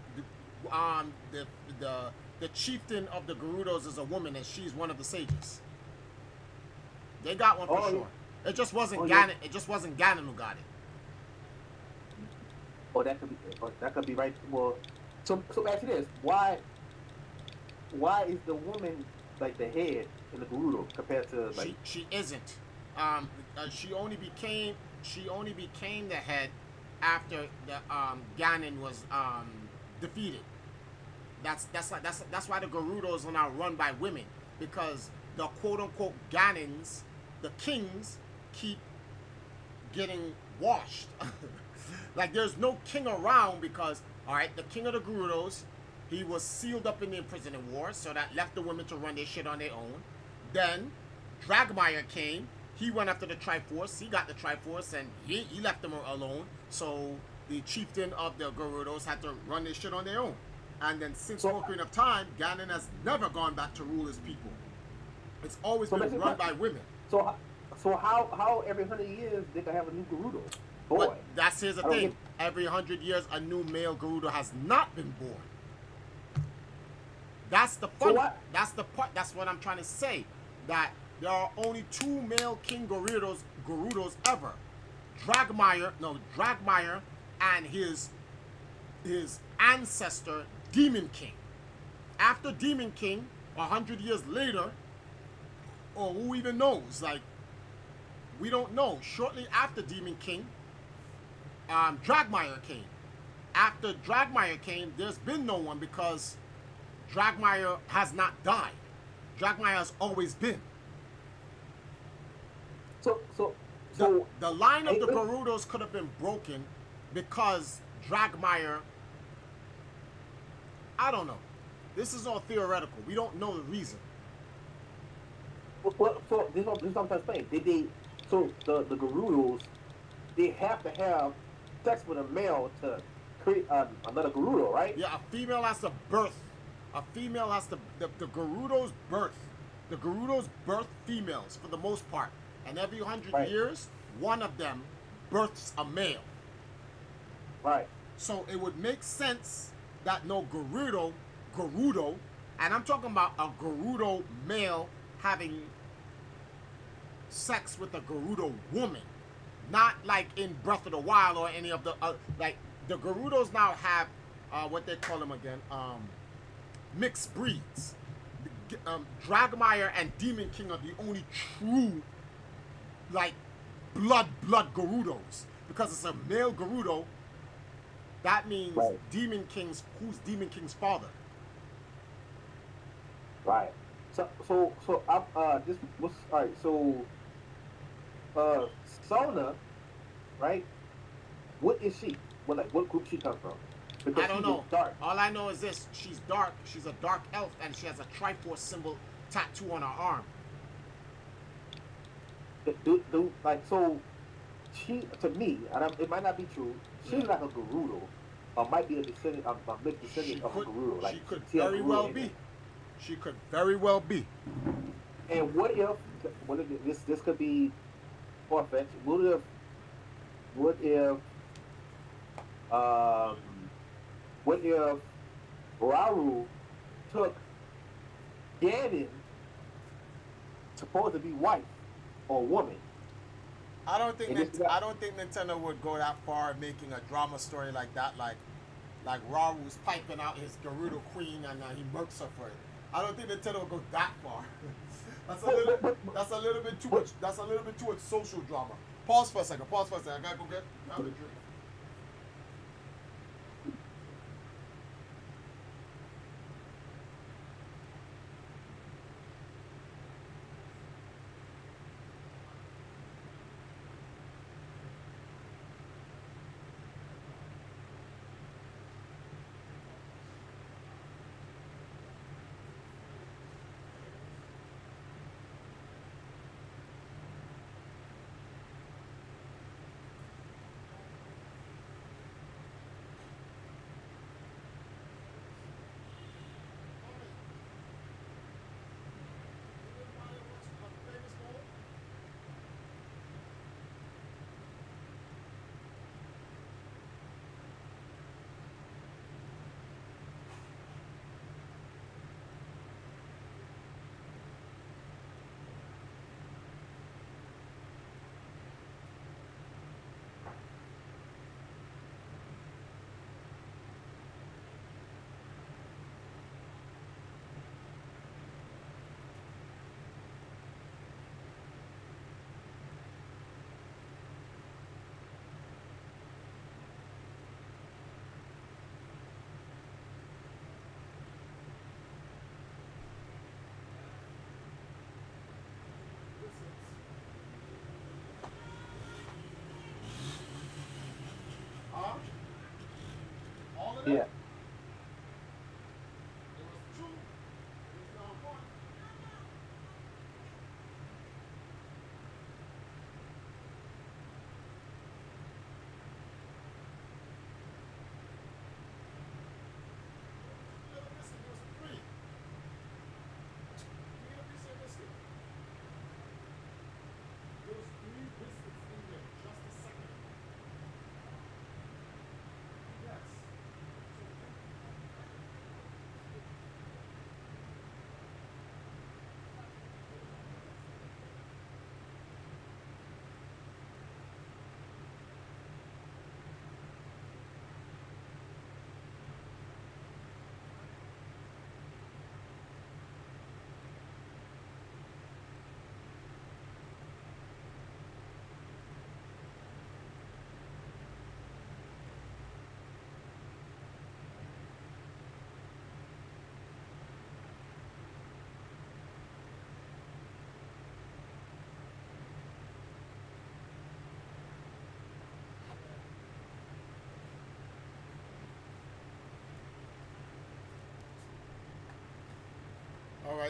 the chieftain of the Gerudos is a woman, and she's one of the sages. They got one for sure. It just wasn't Ganon. Yeah. It just wasn't Ganon who got it. Oh, that could be right. Well, so ask you this: why is the woman like the head in the Gerudo compared to like? She isn't. She only became the head after the Ganon was defeated. That's why the Gerudos are now run by women, because the quote unquote Ganons, the kings, keep getting washed. Like there's no king around because, all right, the king of the Gerudos He was sealed up in the imprisonment war, so that left the women to run their shit on their own. Then Dragmire came. He went after the Triforce. He got the Triforce, and he left them alone. So the chieftain of the Gerudos had to run their shit on their own. And then since Ocarina of Time, Ganon has never gone back to rule his people. It's always been run by women. So how every 100 years they can have a new Gerudo? Boy, but here's the thing. Every 100 years, a new male Gerudo has not been born. That's the fun. So that's the part. That's what I'm trying to say. That there are only 2 male King Gerudos ever. Dragmire and his ancestor Demon King. After Demon King, 100 years later, or who even knows? Like, we don't know. Shortly after Demon King, Dragmire came. After Dragmire came, there's been no one because Dragmire has not died. Dragmire has always been. So the line of the Gerudos could have been broken because Dragmire, I don't know. This is all theoretical. We don't know the reason. Well, so this is what I'm trying to explain. So the Gerudos, they have to have sex with a male to create another Gerudo, right? Yeah, a female has to birth. A female has to, the Gerudos birth. The Gerudos birth females for the most part. And every 100 years, one of them births a male. Right. So it would make sense that no Gerudo, and I'm talking about a Gerudo male having sex with a Gerudo woman. Not like in Breath of the Wild or any of the, like, the Gerudos now have, what they call them again, mixed breeds. Dragmire and Demon King are the only true, like, blood Gerudos. Because it's a male Gerudo, that means Demon King's, who's Demon King's father? Right. So this was all right. So, Sona, right? What is she? What group she come from? Because I don't know. Dark. All I know is this: she's dark. She's a dark elf, and she has a Triforce symbol tattoo on her arm. Like so, she to me, and it might not be true. She's like a Gerudo, or might be a descendant, a mixed descendant of a Gerudo. Like she could very well be. She could very well be. And what if this could be far-fetched? What if Rauru took Ganon, supposed to be wife or woman? I don't think Nintendo would go that far making a drama story like that. Like Raru's piping out his Gerudo queen and he murks her for it. I don't think Nintendo would go that far. That's a little bit too much. That's a little bit too much social drama. Pause for a second. I gotta go get a drink. Yeah.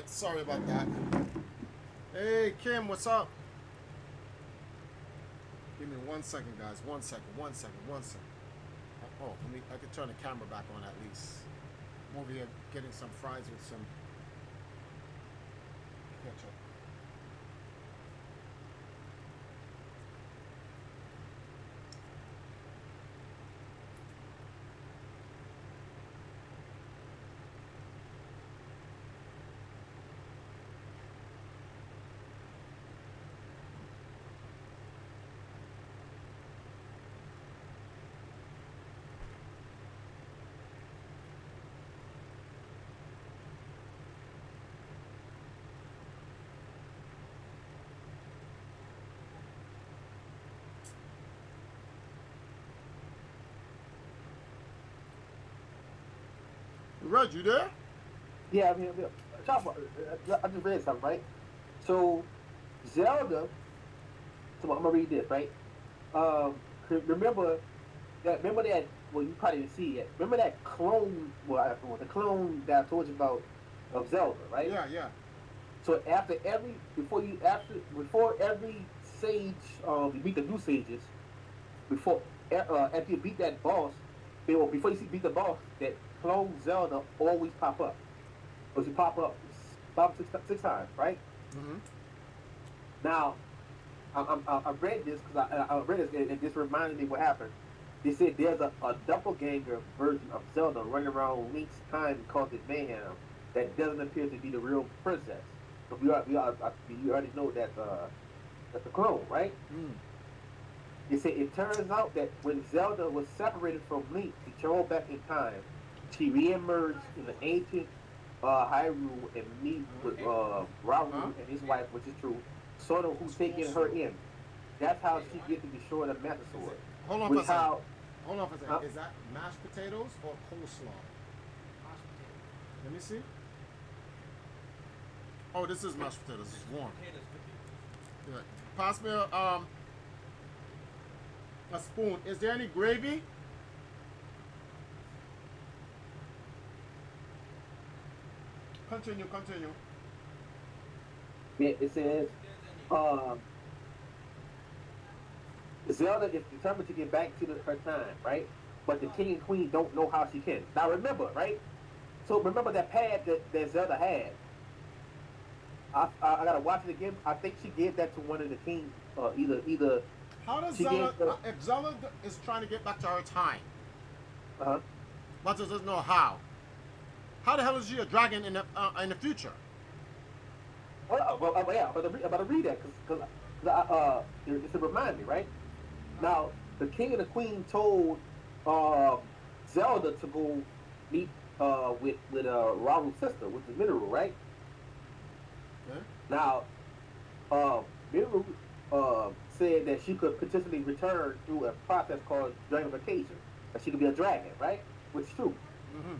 right. Sorry about that. Hey, Kim, what's up? Give me 1 second, guys. 1 second. 1 second. 1 second. Oh, I could turn the camera back on at least. I'm over here getting some fries with some ketchup. Reg, you there? Yeah, I mean, I just read something, right? So, Zelda. So I'm gonna read this, right? Um, remember that? Remember that? Well, you probably didn't see it. Remember that clone? Well, the clone that I told you about of Zelda, right? Yeah, yeah. So before every sage, you beat the new sages. After you beat that boss, before you beat the boss, that clone Zelda always pop up. Or she pop up about six times, right? Mm-hmm. Now, I read this because I read this and this reminded me what happened. They said there's a doppelganger version of Zelda running around Link's time causing mayhem that doesn't appear to be the real princess. So you already know that's a clone, right? Mm. They say it turns out that when Zelda was separated from Link to travel back in time, she reemerged in the ancient Hyrule and meet with Rauru and his wife, which is true, sort of who's taking her in. That's how she gets to destroy the Master Sword. Hold on for a second. Hold on for a second. Is that mashed potatoes or coleslaw? Mashed potatoes. Let me see. Oh, this is mashed potatoes. It's warm. Potatoes, potatoes. Yeah. Pass me a spoon. Is there any gravy? Continue. Yeah, it says Zelda is determined to get back to her time, right? But the king and queen don't know how she can. Now remember, right? So remember that pad that Zelda had. I gotta watch it again. I think she gave that to one of the kings. Either. How does she Zelda? gave, If Zelda is trying to get back to her time, uh-huh. but doesn't know how. How the hell is she a dragon in the future? Well, yeah, I'm about to read that because it's to remind me, right? Now, the king and the queen told Zelda to go meet with Raul's sister, which is Mineru, right? Okay. Now, Mineru said that she could potentially return through a process called dragonification, that she could be a dragon, right? Which is true. Mm-hmm.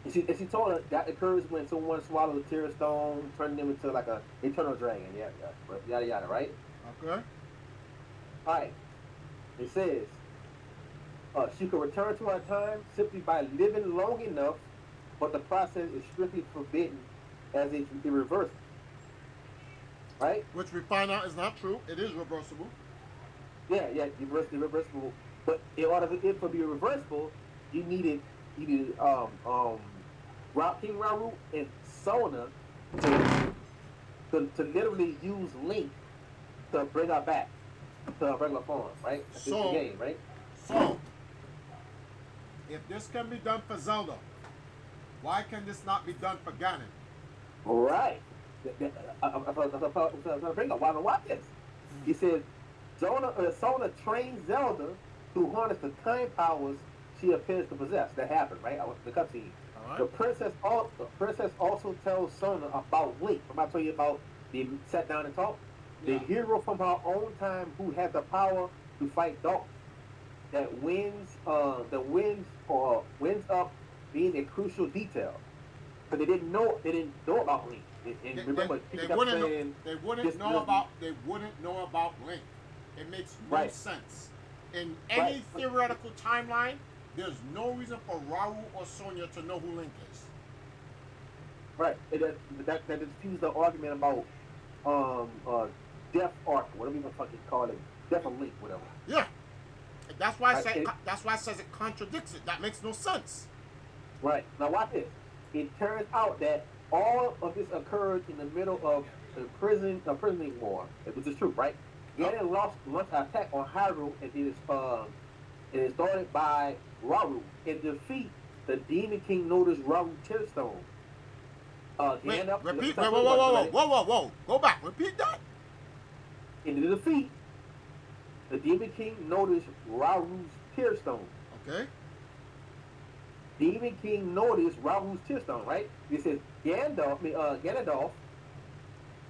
And she told her that occurs when someone swallows a tear stone, turning them into like a eternal dragon. Yeah, yada yada, right? Okay. Alright. It says she could return to her time simply by living long enough, but the process is strictly forbidden as it's irreversible. Right? Which we find out is not true. It is reversible. Yeah, irreversible. But in order for it to be reversible, you needed King Rauru and Sona to literally use Link to bring her back to her regular form, right? That's the game, right? So, if this can be done for Zelda, why can this not be done for Ganon? Right. I'm gonna bring up. Why don't watch this? He said, Sona trained Zelda to harness the time powers she appears to possess. That happened, right? The cutscene. Right. The princess also tells Sona about Link. I'm about to tell you about they sat down and talked. Yeah. The hero from her own time who has the power to fight dark. That wins up being a crucial detail. But they didn't know about Link. And remember, they wouldn't know about Link. It makes no sense. In any theoretical timeline, there's no reason for Raul or Sonya to know who Link is. right. And that defeats the argument about Death Arc, whatever you want to fucking call it, Death of Link, whatever. Yeah. That's why I Right. say. That's why it says it contradicts it. That makes no sense. Right. Now watch this. It turns out that all of this occurred in the middle of the prisoning war, which is true, right? Ganon launched an attack on Hyrule, and it is started by Rauru. In defeat, the Demon King noticed Rauru Tearstone. Wait, Gandalf, repeat. Whoa. Go back. Repeat that. In the defeat, the Demon King noticed Rauru's Tearstone. Okay. Demon King noticed Rahu's Tearstone, right? It says Ganondorf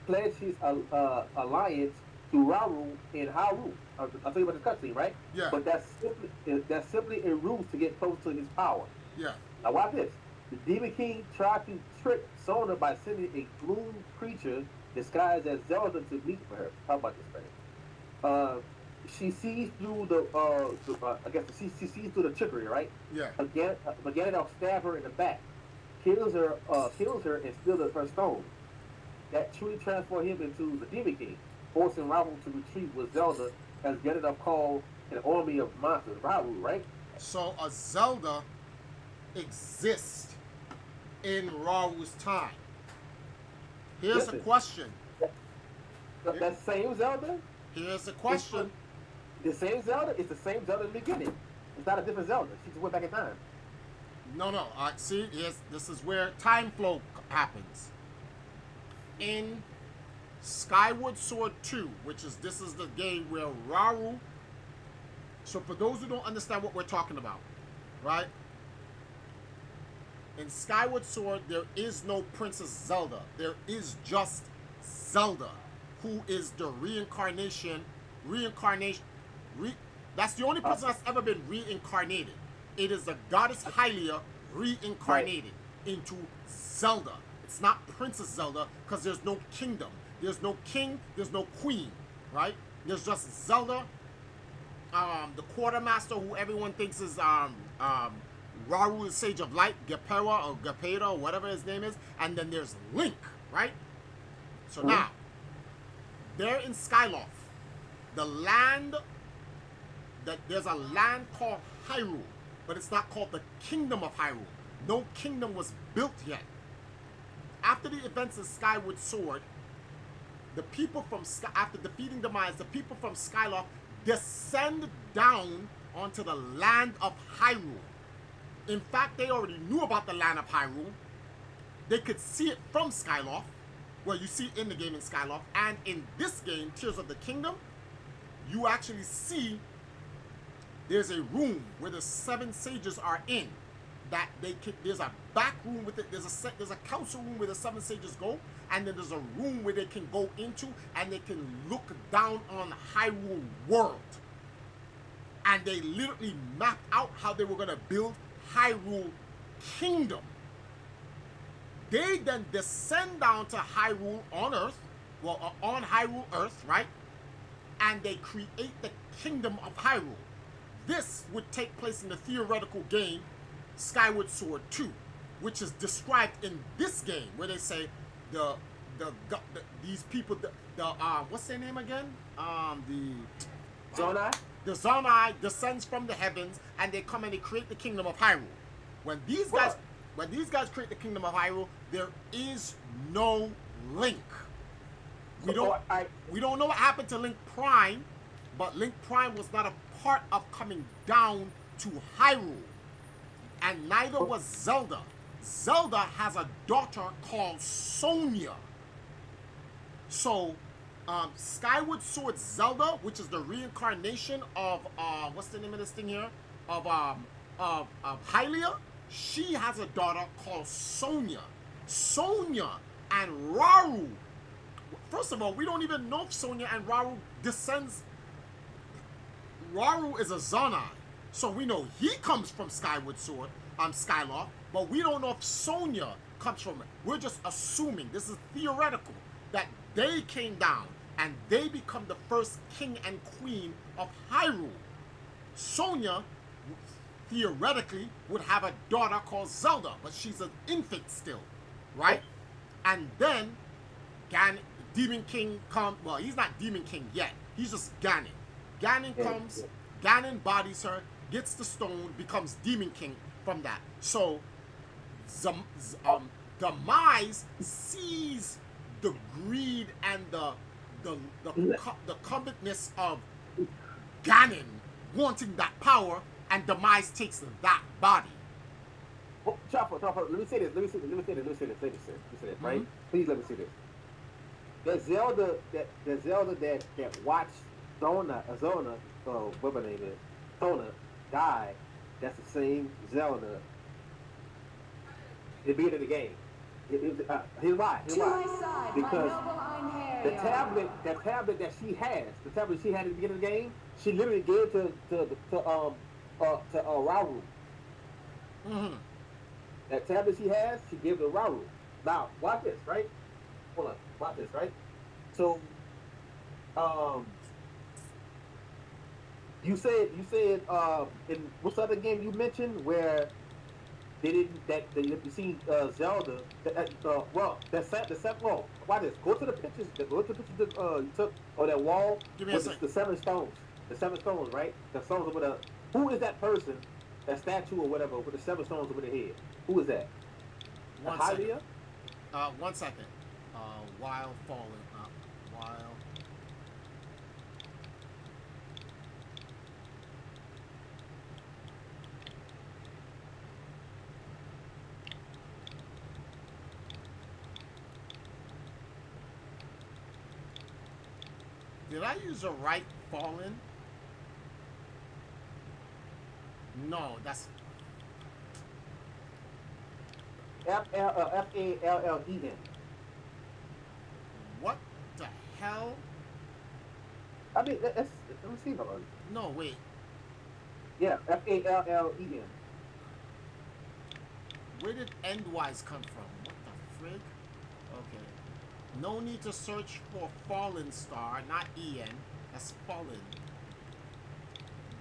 pledged his alliance to Rahu in Hyrule. I'll tell you about the cutscene, right? Yeah. But that's simply a ruse to get close to his power. Yeah. Now watch this. The Demon King tried to trick Sona by sending a gloom creature disguised as Zelda to meet for her. How about this, man? She sees through she sees through the trickery, right? Yeah. Again, Ganondorf stabs her in the back, kills her, and steals her stone. That truly transformed him into the Demon King, forcing Rahu to retreat with Zelda, as Ganondorf called an army of monsters. Rahu, right? So a Zelda exists in Rahu's time. Here's a question. That same Zelda. Here's a question. The same Zelda is the same Zelda in the beginning. It's not a different Zelda. She just went back in time. No. See, this is where time flow happens. In Skyward Sword 2, this is the game where Rauru. So for those who don't understand what we're talking about, right? In Skyward Sword, there is no Princess Zelda. There is just Zelda, who is the reincarnation. That's the only person that's ever been reincarnated. It is the goddess Hylia reincarnated into Zelda. It's not Princess Zelda because there's no kingdom. There's no king, there's no queen, right? There's just Zelda, the quartermaster who everyone thinks is Rauru, the Sage of Light, Gepera or whatever his name is, and then there's Link, right? So now, they're in Skyloft. There's a land called Hyrule, but it's not called the Kingdom of Hyrule. No kingdom was built yet. After the events of Skyward Sword, after defeating Demise, the people from Skyloft descend down onto the land of Hyrule. In fact, they already knew about the land of Hyrule. They could see it from Skyloft. Well, you see it in the game in Skyloft. And in this game, Tears of the Kingdom, you actually see there's a room where the 7 sages are in. There's a back room with it. There's a council room where the 7 sages go, and then there's a room where they can go into and they can look down on Hyrule world. And they literally mapped out how they were going to build Hyrule Kingdom. They then descend down to Hyrule on Earth, on Hyrule Earth, right? And they create the Kingdom of Hyrule. This would take place in the theoretical game Skyward Sword 2, which is described in this game, where they say these people, what's their name again? Zonai? The Zonai descends from the heavens, and they come and they create the Kingdom of Hyrule. When these guys create the Kingdom of Hyrule, there is no Link. We don't know what happened to Link Prime, but Link Prime was not a part of coming down to Hyrule. And neither was Zelda. Zelda has a daughter called Sonia. So, Skyward Sword Zelda, which is the reincarnation of, what's the name of this thing here? Of Hylia. She has a daughter called Sonia. Sonia and Rauru. First of all, we don't even know if Sonia and Rauru descends. Rauru is a Zonai. So we know he comes from Skyward Sword, Skyloft, but we don't know if Sonia comes from it. We're just assuming, this is theoretical, that they came down and they become the first king and queen of Hyrule. Sonia, theoretically, would have a daughter called Zelda, but she's an infant still, right? and then Demon King come. Well, he's not Demon King yet. He's just Ganon. Ganon comes. Ganon bodies her, gets the stone, becomes Demon King from that. So, Demise sees the greed and the covetousness of Ganon wanting that power, and Demise takes that body. Well, Chopper, let me say this, right? Mhm. Please let me say this. The Zelda that watched Zona, whatever her name is, Sona, die, that's the same Zelda at the beginning of the game. Here's why. Because the tablet that she has, the tablet she had at the beginning of the game, she literally gave to Rauru. Mm-hmm. That tablet she has, she gave to Rauru. Now, watch this, right? Hold on, watch this, right? So, you said, in what's the other game you mentioned where they didn't you seen Zelda? Well, watch this. Go to the pictures. Go to the pictures you took on that wall Give me a with second. the 7 stones. The 7 stones, right? The stones over the. Who is that person? That statue or whatever with the 7 stones over the head. Who is that? One Hylia? second. 1 second. While falling. While. Did I use a right fallen? No, that's Fallen. what the hell? I mean, let me see. Hold on. No, wait. Yeah, Fallen. Where did endwise come from? What the frig? Okay. No need to search for fallen star, not En. That's fallen.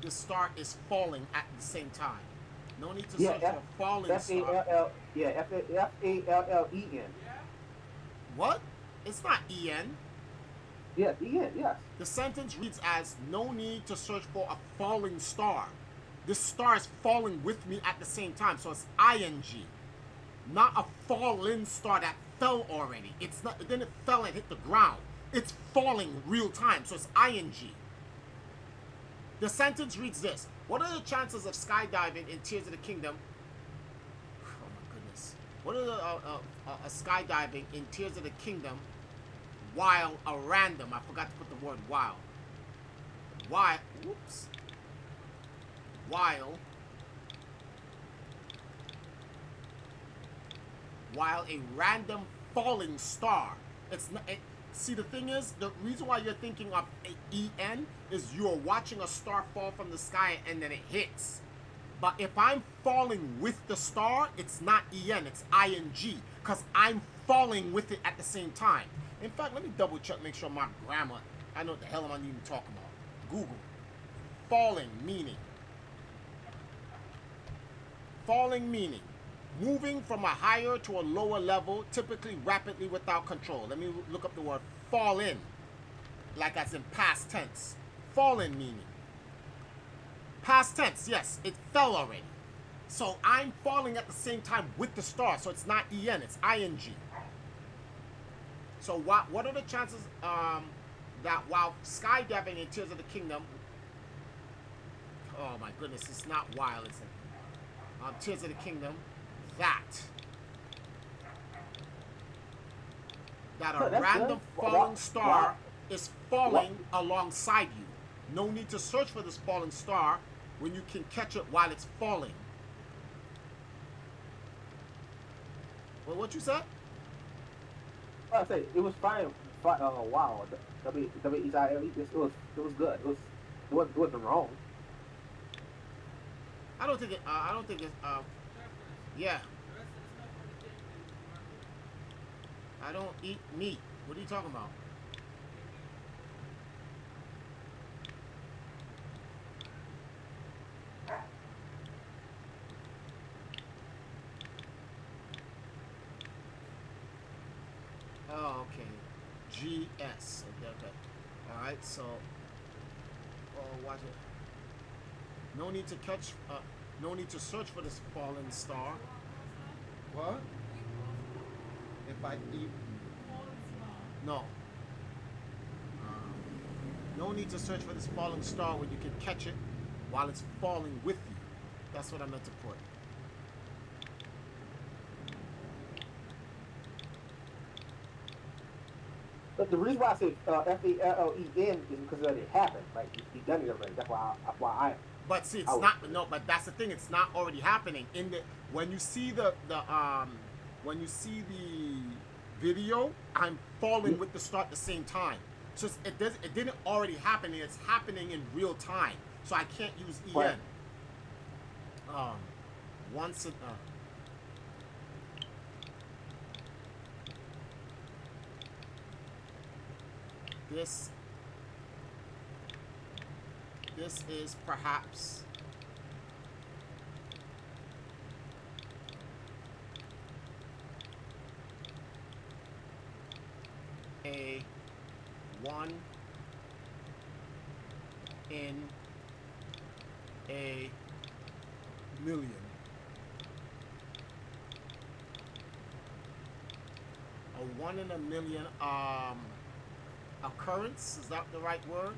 The star is falling at the same time. No need to search for fallen star. Fallen. What? It's not En. Yeah, yes. The sentence reads as no need to search for a falling star. This star is falling with me at the same time, so it's ing, not a fallen star that fell already. It's not. Then it fell and hit the ground. It's falling real time, so it's ing. The sentence reads this: what are the chances of skydiving in Tears of the Kingdom? Oh my goodness! What are the skydiving in Tears of the Kingdom while a random? I forgot to put the word while. While. Whoops. While a random falling star. It's not. See, the thing is, the reason why you're thinking of En is you're watching a star fall from the sky and then it hits. But if I'm falling with the star, it's not En, it's ing, because I'm falling with it at the same time. In fact, let me double check, make sure my grammar, I know what the hell I'm even talking about. Google. Falling meaning. Falling meaning. Moving from a higher to a lower level, typically rapidly without control. Let me look up the word fall in, like as in past tense. Fallen meaning. Past tense, yes, it fell already. So I'm falling at the same time with the star, so it's not En, it's ing. So what are the chances that while skydiving in Tears of the Kingdom, oh my goodness, it's not while, it's Tears of the Kingdom, that a random falling star is falling alongside you. No need to search for this falling star when you can catch it while it's falling. Well, what you said? I say it was fine. Wow, W-E-I-L-E. It was good. It wasn't wrong. I don't think it's yeah. I don't eat meat. What are you talking about? GS. Okay. All right. So, oh, watch it. No need to catch. No need to search for this fallen star. What? If I eat. No. No need to search for this falling star when you can catch it while it's falling with you. That's what I meant to put. But the reason why I say FALLEN is because it happened. Like he done it already. That's why I. But see, it's not. No, but that's the thing. It's not already happening in the when you see the video. I'm falling with the star at the same time. So it didn't already happen. It's happening in real time. So I can't use EN. Right. Once it. This is perhaps a 1 in a million. A 1 in a million occurrence, is that the right word?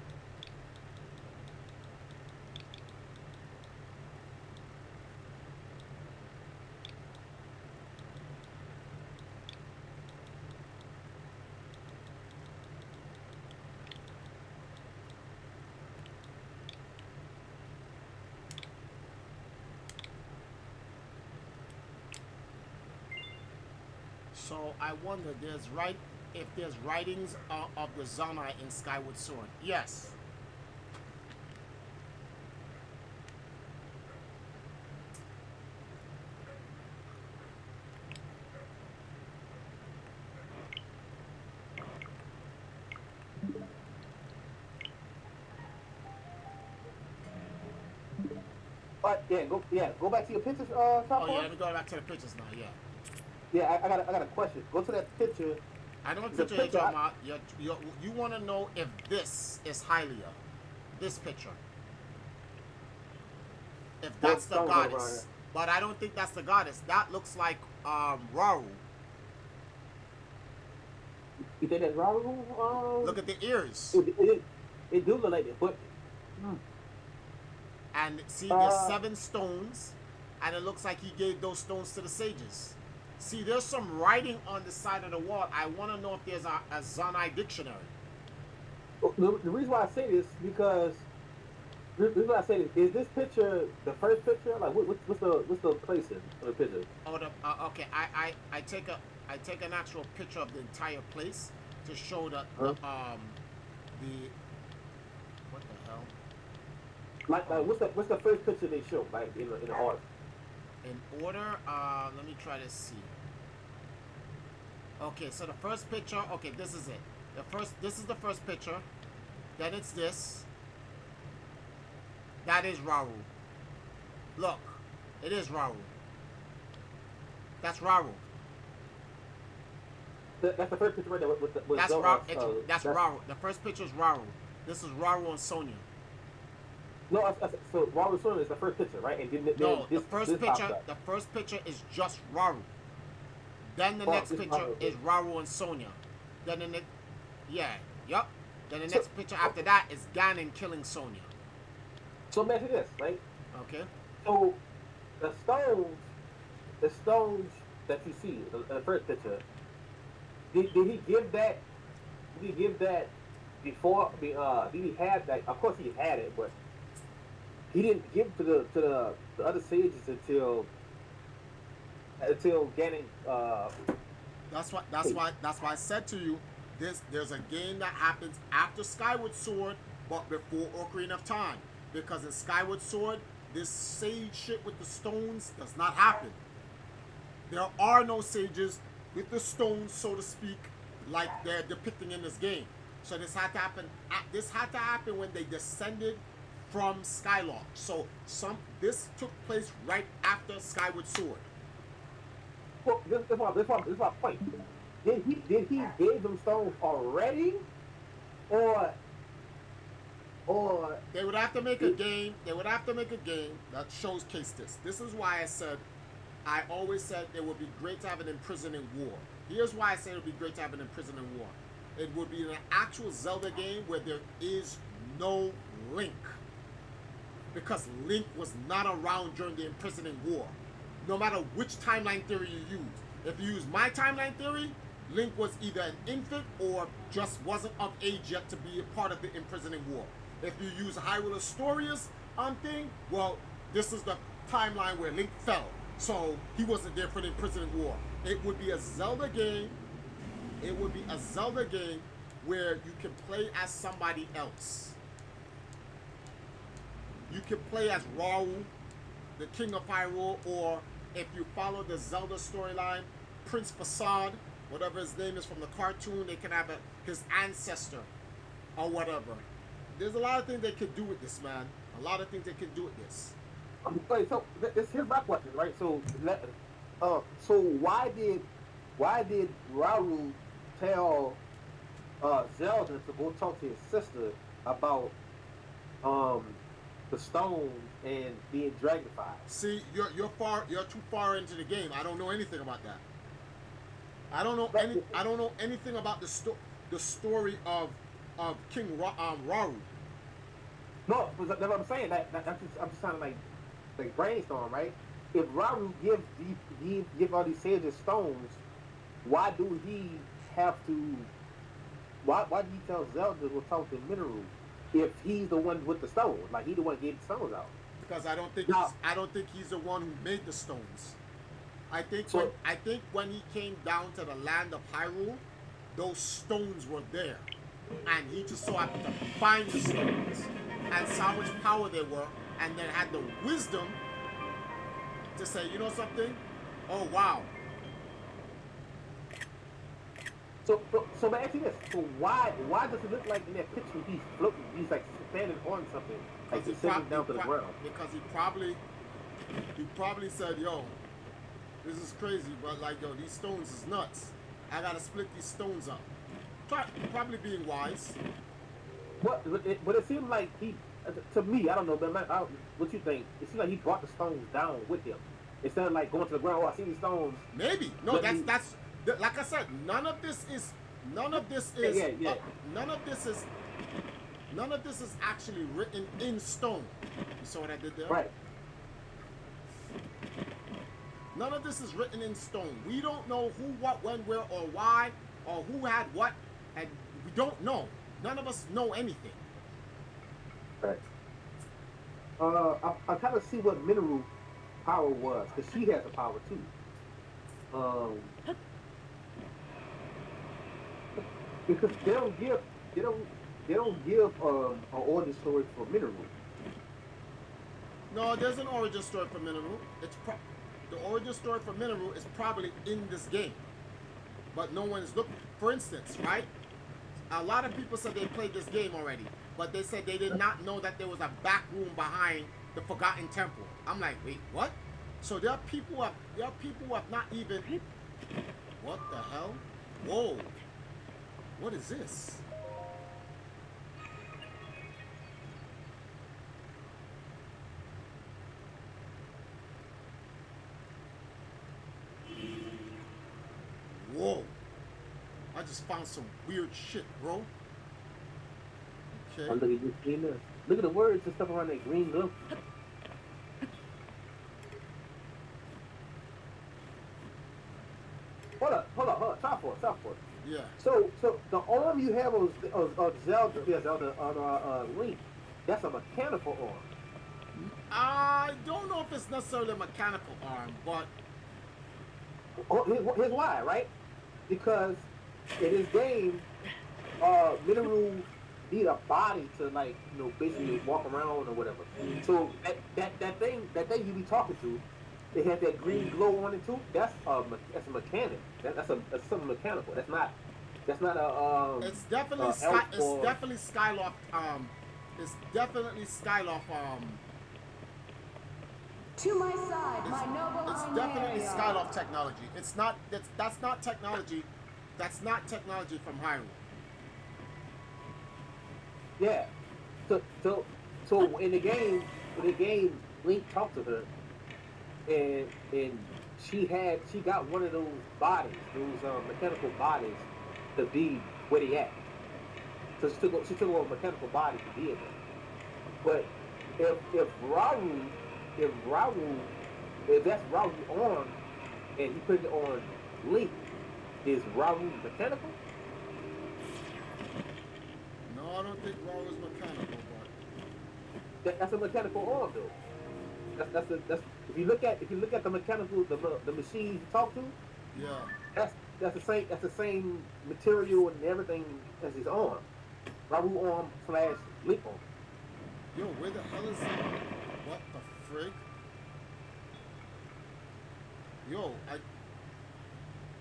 So I wonder, if there's writings of the Zonai in Skyward Sword. Yes. But go back to your pictures. Oh yeah, let me go back to the pictures now. Yeah. Yeah, I got a question. Go to that picture. I know what picture you're talking about. You want to know if this is Hylia, this picture. If that's the goddess. But I don't think that's the goddess. That looks like Raru. You think that's Raru? Look at the ears. It do look like it, but... And see, there's 7 stones, and it looks like he gave those stones to the sages. See, there's some writing on the side of the wall. I want to know if there's a Zonai dictionary. The reason why I say this because the reason why I say this is this picture the first picture. Like what's the place in the picture? Oh, okay. I take an actual picture of the entire place to show the what the hell? Like what's the first picture they show like in the art? In order, let me try to see. Okay, so the first picture, okay, this is it. This is the first picture. Then it's this. That is Raru. Look, it is Raru. That's Raru. That's the first picture right there with that's Raru. That's Raru. The first picture is Raru. This is Raru and Sonya. No, so Raru and Sonya is the first picture, right? And then the first picture is just Raru. Then the next picture is Raru and Sonya. Then the next, yup. Then the next picture after that is Ganon killing Sonya. So imagine this, right? Okay. So the stones that you see in the first picture, did he give that? Did he give that before? Did he have that? Of course he had it, but he didn't give to the other sages until getting. That's why I said to you, there's a game that happens after Skyward Sword, but before Ocarina of Time, because in Skyward Sword, this sage shit with the stones does not happen. There are no sages with the stones, so to speak, like they're depicting in this game. So this had to happen. This had to happen when they descended from Skylark. So this took place right after Skyward Sword. Well, this is my point. did he give them stones already, or or They would have to make a it, game. They would have to make a game that showcase this. This is why I said, I always said it would be great to have an imprisoning war. Here's why I say it would be great to have an imprisoning war. It would be an actual Zelda game where there is no Link. Because Link was not around during the imprisoning war. No matter which timeline theory you use. If you use my timeline theory, Link was either an infant or just wasn't of age yet to be a part of the imprisoning war. If you use Hyrule Historia's thing, well, this is the timeline where Link fell. So he wasn't there for the imprisoning war. It would be a Zelda game. It would be a Zelda game where you can play as somebody else. You can play as Raul, the King of Hyrule, or if you follow the Zelda storyline, Prince Facade, whatever his name is from the cartoon, they can have his ancestor or whatever. There's a lot of things they could do with this, man. A lot of things they could do with this. wait, so this here's my question, right? So so why did Raul tell Zelda to go talk to his sister about the stones and being dragonified? See, you're too far into the game. I don't know anything about that. I don't know anything about the story of King Raru. No, that's what I'm saying. I'm just trying to like brainstorm, right? If Raru give all these sages stones, why do he have to? Why do he tell Zelda to talk to Minoru if he's the one with the stones? Like he the one gave the stones out. Because I don't think he's the one who made the stones. I think when he came down to the land of Hyrule, those stones were there, and he just so happened to find the stones and saw how much power they were, and then had the wisdom to say, you know something? Oh wow. So let me ask you this: so why does it look like in that picture he's floating? He's like standing on something, like he's sitting down to the ground. Because he probably said, yo, this is crazy, but like, yo, these stones is nuts. I gotta split these stones up. Probably being wise. But it seemed like he, to me, I don't know, but what you think? It seemed like he brought the stones down with him. Instead of like going to the ground, oh, I see these stones. Maybe. No, that's like I said, none of this is none of this is actually written in stone. You saw what I did there? Right. None of this is written in stone. We don't know who, what, when, where, or why, or who had what, and we don't know. None of us know anything. Right. I kind of see what Minoru power was, because she has the power too. Because they don't give an origin story for Minoru. No, there's an origin story for Minoru. The origin story for Minoru is probably in this game, but no one is looking. For instance, right? A lot of people said they played this game already, but they said they did not know that there was a back room behind the Forgotten Temple. I'm like, wait, what? So there are people who have not even. What the hell? Whoa! What is this? Whoa! I just found some weird shit, bro. Okay. Oh, look at this green there. Look at the words and stuff around that green glow. Hold up. Stop for it. Yeah. So the arm you have of Zelda on Link, that's a mechanical arm. I don't know if it's necessarily a mechanical arm, but Here's why, right? Because in this game, Minoru need a body to basically walk around or whatever. So that thing you be talking to, it has that green glow on it too. That's a mechanic. That's something mechanical. That's not a it's definitely Skyloft. It's definitely Skyloft. To my side, my noble It's definitely Skyloft technology. It's not. That's not technology That's not technology from Hyrule. Yeah. So so so in the game, Link talked to her, and she got one of those bodies, those mechanical bodies, to be where they at. So she took on a mechanical body to be in there. But if Raul if Raul if that's Raul arm and he put it on Link, is Raul mechanical? No, I don't think Raw was mechanical, but That's a mechanical arm though. That's if you look at the mechanical the machines you talk to, yeah. that's the same material and everything as his arm. Raul arm slash Link arm. Yo, where the hell is what the frig? Yo,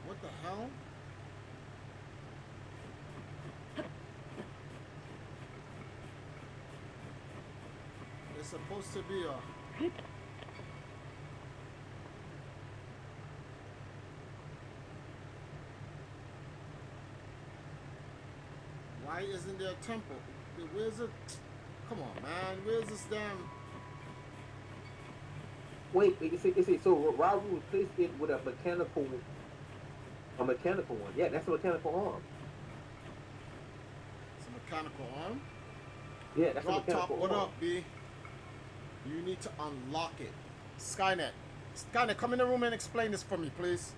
what the hell? It's supposed to be a why isn't there a temple? Where's it? Come on, man. Where's this damn? Wait, so Raul replaced it with a mechanical one. Yeah, that's a mechanical arm. It's a mechanical arm. Yeah, that's a Drop top. mechanical What arm. up, B? You need to unlock it. Skynet. Skynet, come in the room and explain this for me, please.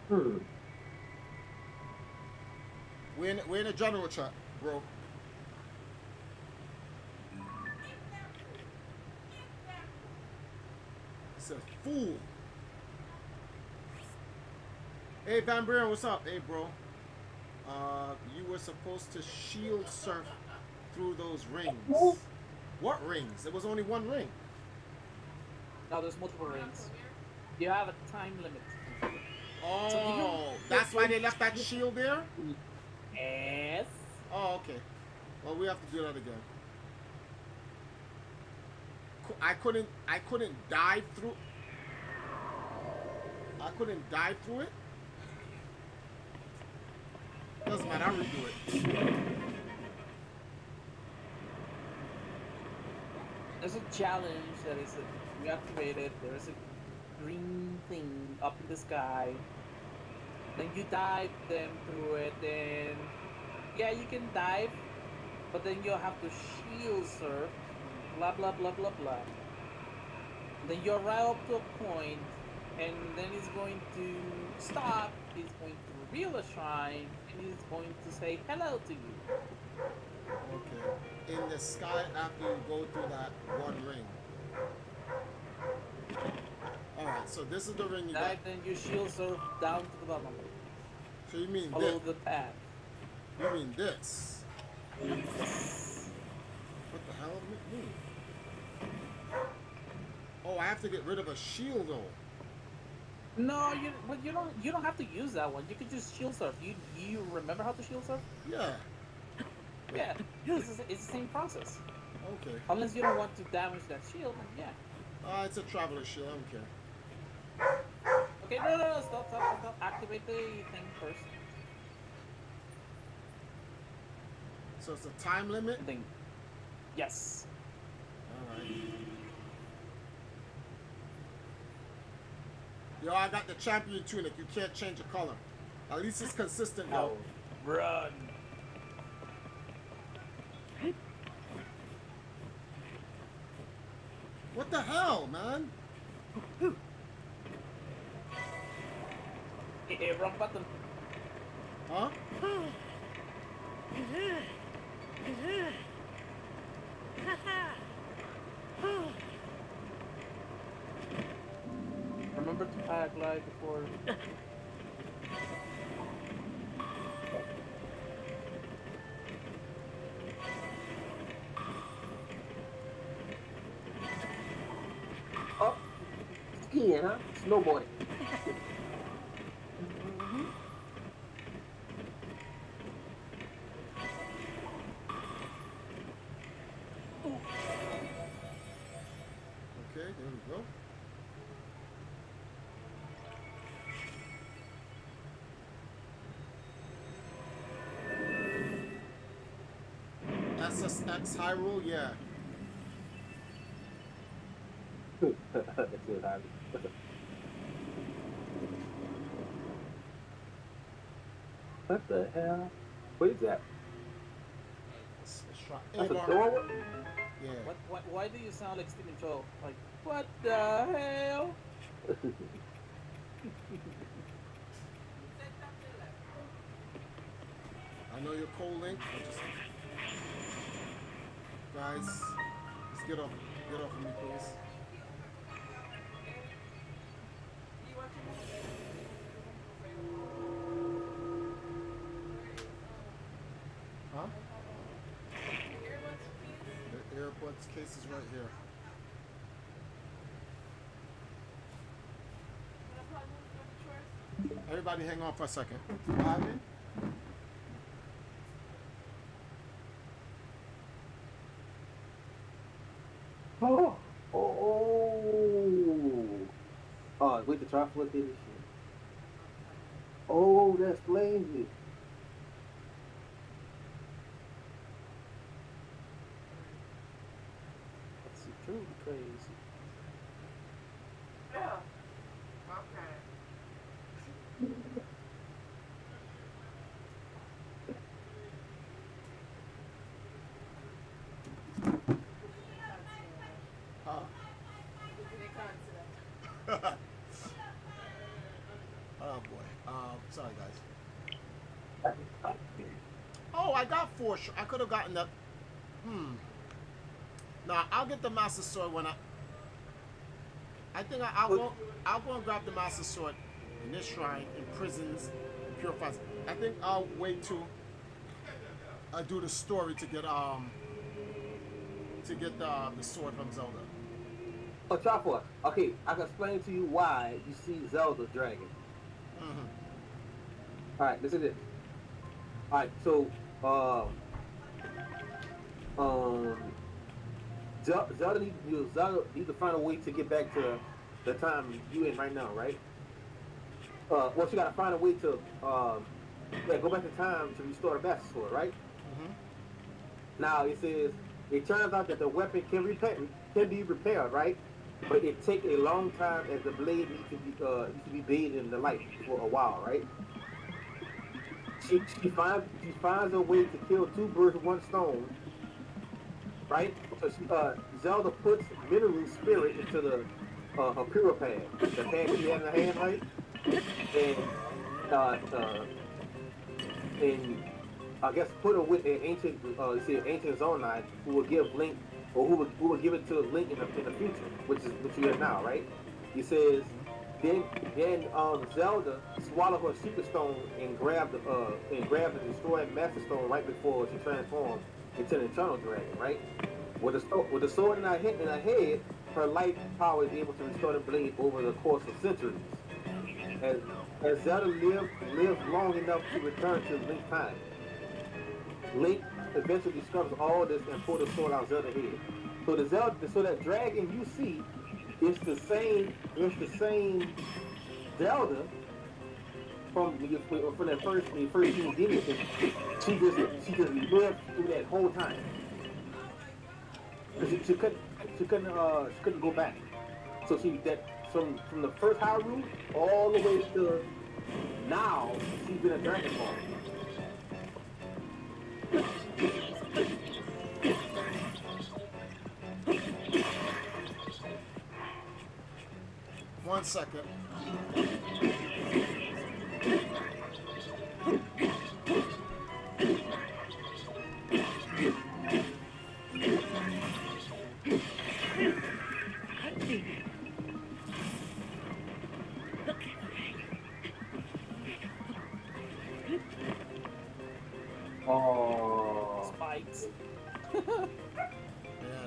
Hmm. We're in a general chat, bro. It's a fool. Hey, Van Buren, what's up? Hey, bro. You were supposed to shield surf through those rings. What rings? There was only one ring. Now there's multiple rings. You have a time limit. Oh, that's why they left that shield there? Yes. Oh, okay. Well, we have to do that again. I couldn't dive through. I couldn't dive through it. Doesn't matter. I'll redo it. There's a challenge that is reactivated. There is a green thing up in the sky. Then you dive them through it. Then yeah, you can dive, but then you'll have to shield surf. Blah blah blah blah blah. Then you arrive up to a point, and then it's going to stop. It's going to reveal a shrine, and it's going to say hello to you. Okay. In the sky after you go through that one ring. Alright, so this is the ring you got. Dive, then you shield surf down to the bottom. So you mean Follow this? the path. You mean this? What the hell does it mean? Oh, I have to get rid of a shield though. No, you don't have to use that one. You can just shield surf. You remember how to shield surf? Yeah. Yeah, it's the same process. Okay. Unless you don't want to damage that shield, then yeah. It's a traveler shield. I don't care. Okay, no, stop. Activate the thing first. So it's a time limit. Thing. Yes. All right. Yo, I got the champion tunic. You can't change the color. At least it's consistent, Now, yo. run. What the hell, man? Hey, wrong button. Huh? Remember to paraglide before. Oh, skiing, huh? Snowboarding. Okay, there we go. SSX Hyrule, yeah. That's it, Harvey. What the hell? What is that? It's a shrine. Hey, That's a Mark. doorway? Yeah. What? Why do you sound like Stephen Chow? Like, what the hell? I know you're cold, Link. I just guys, just get off of me, please. Huh? The earbuds case is right here. Everybody, hang on for a second. Ivan? Oh, oh, oh, wait, the trifle did this shit. Oh, that explains it. That's truly crazy. Yeah. Okay. Huh? They can't see that. Oh boy. Sorry guys. Oh, I got four. I could have gotten the. Nah, I'll get the Master Sword when I think I'll go and grab the Master Sword in this shrine, in prisons, in purifies. I think I'll wait to do the story to get the sword from Zelda. Oh, trifle. Okay, I can explain to you why you see Zelda dragon. Mm-hmm. All right, listen to this. All right, so um, Zelda need to find a way to get back to the time you in right now, right? Well, she got to find a way to go back in time to restore the Master Sword, right? Mm-hmm. Now it says it turns out that the weapon can be repaired, right? But it takes a long time as the blade needs to be bathed in the light for a while, right? She finds a way to kill two birds with one stone, right? So Zelda puts mineral spirit into the her pure pad, the pad she had in her hand, right? And uh, uh, and I guess put her with an ancient Zonai who will give Link, or who will give it to Link in the future, which is what you have now, right? He says, then Zelda swallowed her secret stone and grabbed the destroyed Master Stone right before she transformed into an Eternal Dragon, right? With the sword in her head, her life power is able to restore the blade over the course of centuries. As, as Zelda lives long enough to return to Link's time, Link eventually discovers all this and pulls the sword out of Zelda's head. So that dragon you see, it's the same Zelda from that first when you first seen Demon. She just lived through that whole time. She couldn't go back. So from the first Hyrule all the way to now, she's been a dragon form. One second. Oh, Spikes. Yeah,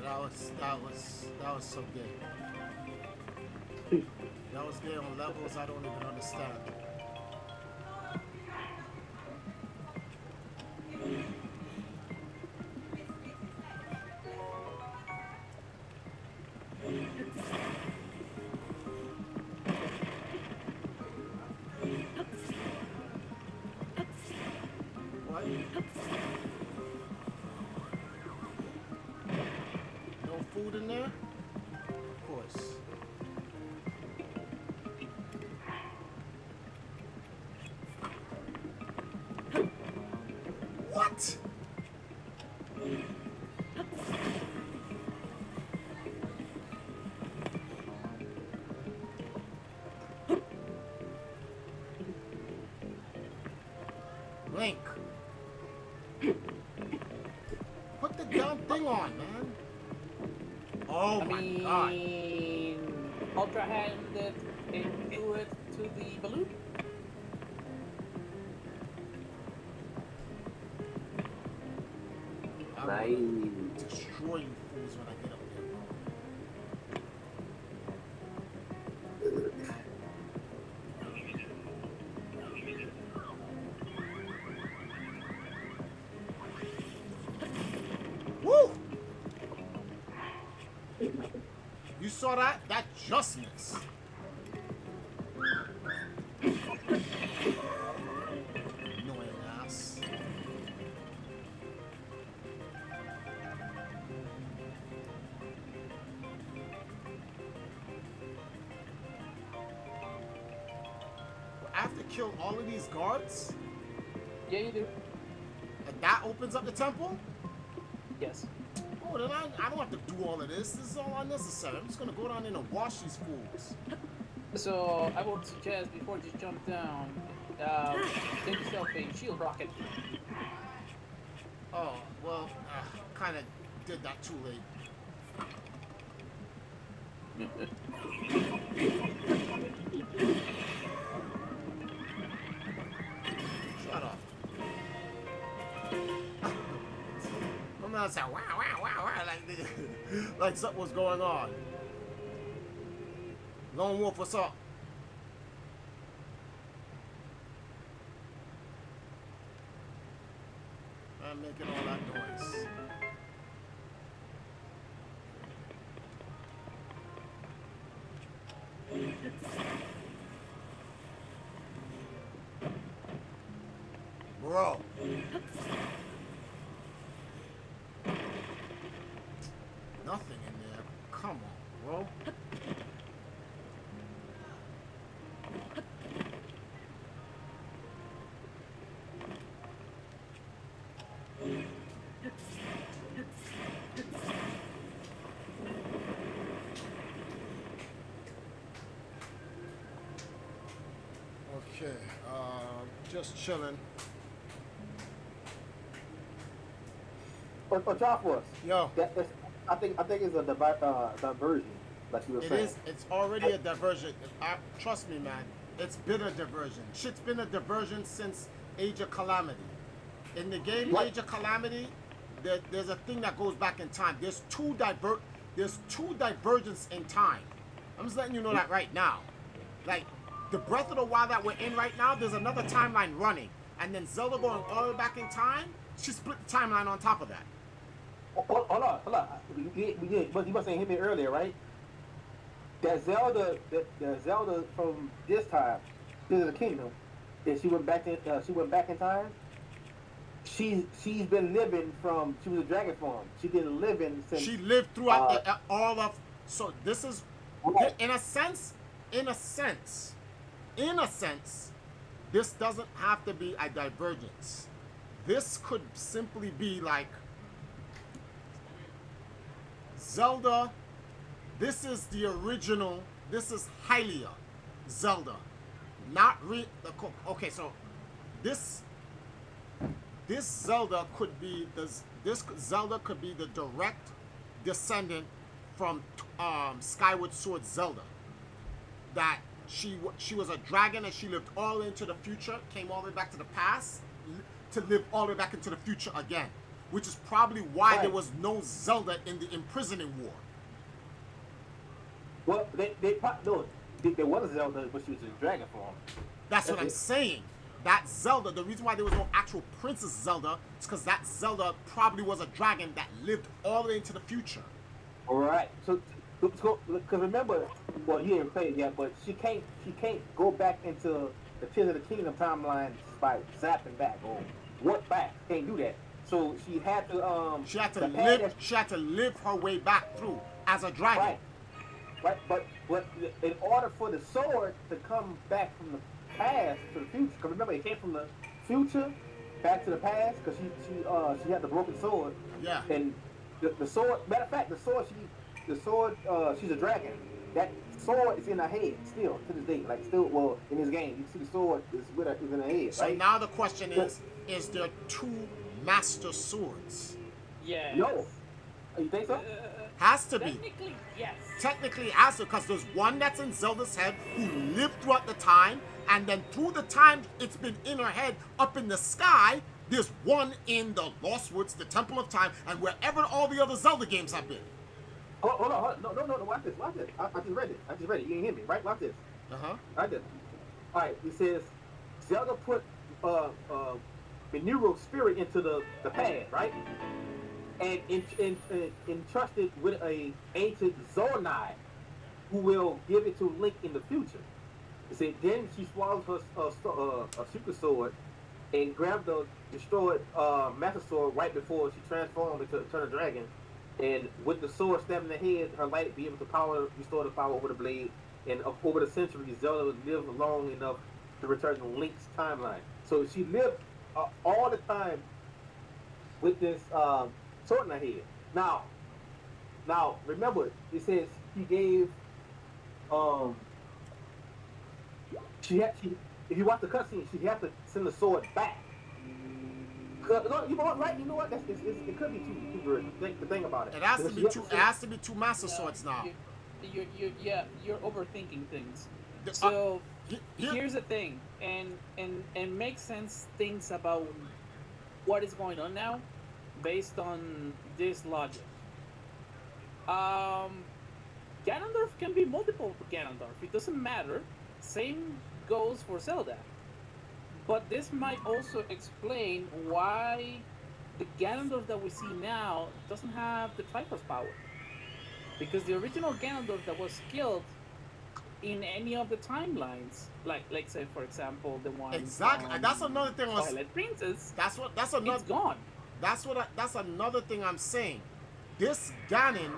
that was so good. That was good on levels I don't even understand. What? food in there? Of course. What? Link. Put the damn thing on, man. Oh I my mean, god. Ultra hand it and do it to the balloon. I'm Nice. gonna destroy you fools when I get up there, bro. Woo! You saw that? That just missed. Annoying ass. I have to kill all of these guards? Yeah, you do. And that opens up the temple? Yes. Oh, then I don't have to do all of this. This is all unnecessary. I'm just gonna go down in and wash these fools. So I would suggest before you jump down, get yourself a shield rocket. Oh, well, kind of did that too late. Shut up. I'm not saying wow, wow, wow, wow, like something was going on. Lone Wolf, what's up? I'm making all that noise. Bro. Nothing in there. Come on, bro. Okay, just chilling. But Joshua, Yo, that's, I think it's a diversion, like you were it saying. is. It's already a diversion. Trust me, man. It's been a diversion. Shit's been a diversion since Age of Calamity. In the game What? Age of Calamity, there's a thing that goes back in time. There's two divergence in time. I'm just letting you know that right now. Like the Breath of the Wild that we're in right now, there's another timeline running, and then Zelda going all the way back in time. She split the timeline on top of that. Hold on. But you must have hit me earlier, right? That Zelda from this time, Tears of the Kingdom, that she went back in time. She's been living from she was a dragon form. She been living since She lived throughout all of. So this is, Right. in a sense, this doesn't have to be a divergence. This could simply be like Zelda. This is the original. This is Hylia Zelda, not okay. So this Zelda could be this Zelda could be the direct descendant from Skyward Sword Zelda. That she was a dragon and she lived all into the future, came all the way back to the past to live all the way back into the future again, which is probably why there was no Zelda in the imprisoning war. Well, there was a Zelda, but she was in dragon form. That's what I'm saying. That Zelda, the reason why there was no actual Princess Zelda is because that Zelda probably was a dragon that lived all the way into the future. All right. So because remember, well, you didn't play it yet, but she can't go back into the Tears of the Kingdom timeline by zapping back or warp back. Can't do that. So she had to She had to the past live. that- She had to live her way back through as a dragon. right, right. But in order for the sword to come back from the past to the future, because remember it came from the future back to the past, because she had the broken sword. Yeah. And the sword, matter of fact, she's a dragon. That sword is in her head still to this day. Like still, well, in this game, you see the sword is in her head. So right? now the question is there two master swords? Yes. No, you think so? Has to be. Technically, yes. Technically, it has to, because there's one that's in Zelda's head who lived throughout the time, and then through the time it's been in her head up in the sky, there's one in the Lost Woods, the Temple of Time, and wherever all the other Zelda games have been. Hold on. No. Watch this. I just read it. You didn't hear me, right? Watch this. I did. All right. It says Zelda put Mineru's spirit into the past, right? And entrusted with a ancient Zonai, who will give it to Link in the future. It said then she swallows her super sword and grabbed the destroyed Master Sword right before she transformed into Eternal Dragon. And with the sword stabbing the head, her light be able to restore the power over the blade. And over the centuries, Zelda would live long enough to return to Link's timeline. So she lived all the time with this sword in her head. Now remember, it says he gave if you watch the cutscene, she had to send the sword back. No, you know what? Right? You know what? It could be too good. The thing about it. It has to be two. It has to be two master swords now. You're overthinking things. The- So here- here's the thing, and make sense things about what is going on now, based on this logic. Ganondorf can be multiple Ganondorf. It doesn't matter. Same goes for Zelda. But this might also explain why the Ganondorf that we see now doesn't have the Triforce power. Because the original Ganondorf that was killed in any of the timelines, like say for example the one Exactly. And that's another thing. Twilight Princess, That's it's another. gone. That's another thing I'm saying. This Ganon,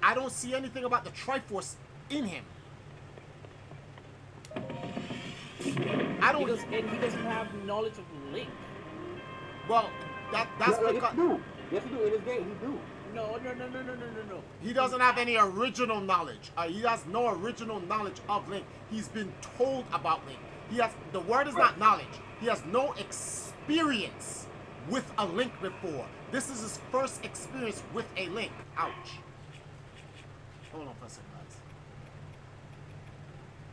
I don't see anything about the Triforce in him. I don't. And he doesn't have knowledge of Link. Well, that's Yes, because he do. Yes, he do. In this game, he do. No. he doesn't have any original knowledge. He has no original knowledge of Link. He's been told about Link. The word is not knowledge. He has no experience with a Link before. This is his first experience with a Link. Ouch. Hold on for a second,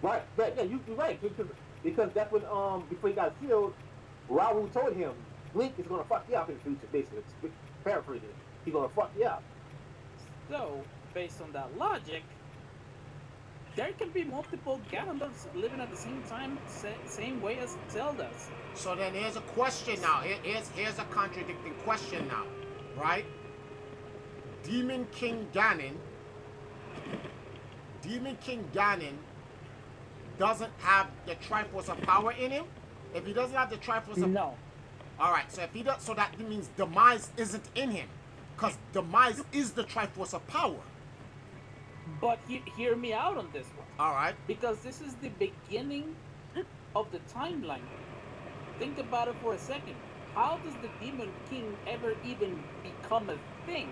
guys. Right. Yeah, you're right. Because that's when before he got killed, Raul told him Link is gonna fuck you up in the future. Basically, paraphrasing, he's gonna fuck you up. So, based on that logic, there can be multiple Ganondorfs living at the same time, same way as Zelda's. So then here's a question now. Here's a contradicting question now, right? Demon King Ganon doesn't have the Triforce of power in him. If he doesn't have the Triforce of No. all right. So if he does, so that means Demise isn't in him, because Demise is the Triforce of power. But hear me out on this one. All right. Because this is the beginning of the timeline. Think about it for a second. How does the Demon King ever even become a thing?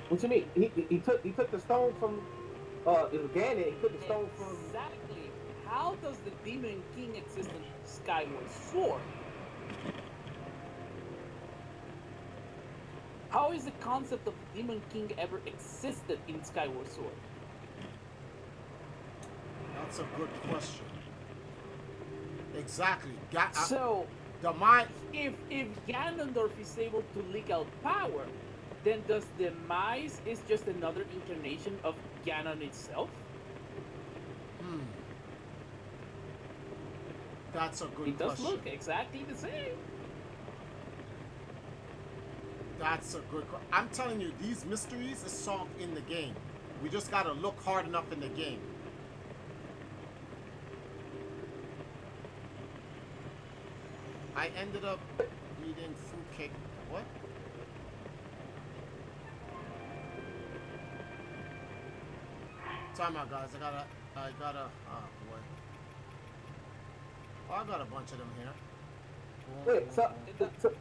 What you mean? He took the stone from it was Ganon. He took the stone from. Exactly. How does the Demon King exist in Skyward Sword? How is the concept of the Demon King ever existed in Skyward Sword? That's a good question. Exactly. So, Demise. if Ganondorf is able to leak out power, then does Demise is just another incarnation of Ganon itself? That's a good It does question. look exactly the same. That's a good question. I'm telling you, these mysteries is solved in the game. We just gotta look hard enough in the game. I ended up eating fruitcake. What? Time out, guys. I gotta. Oh boy. Oh, I got a bunch of them here. Boom, Wait, boom, so, boom. so,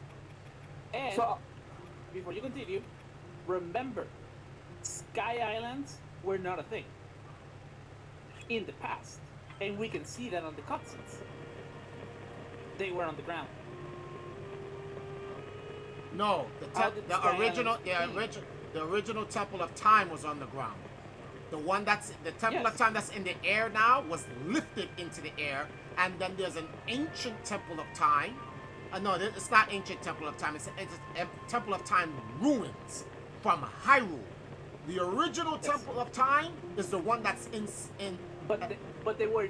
And so before you continue, remember, Sky Islands were not a thing in the past, and we can see that on the cutscenes. They were on the ground. No, How did the Sky original, Islands the original Temple of Time was on the ground. The one that's the Temple of Yes. Time that's in the air now was lifted into the air, and then there's an ancient Temple of Time. No, it's not ancient Temple of Time. It's a Temple of Time ruins from Hyrule. The original Yes. Temple of Time is the one that's in. But there were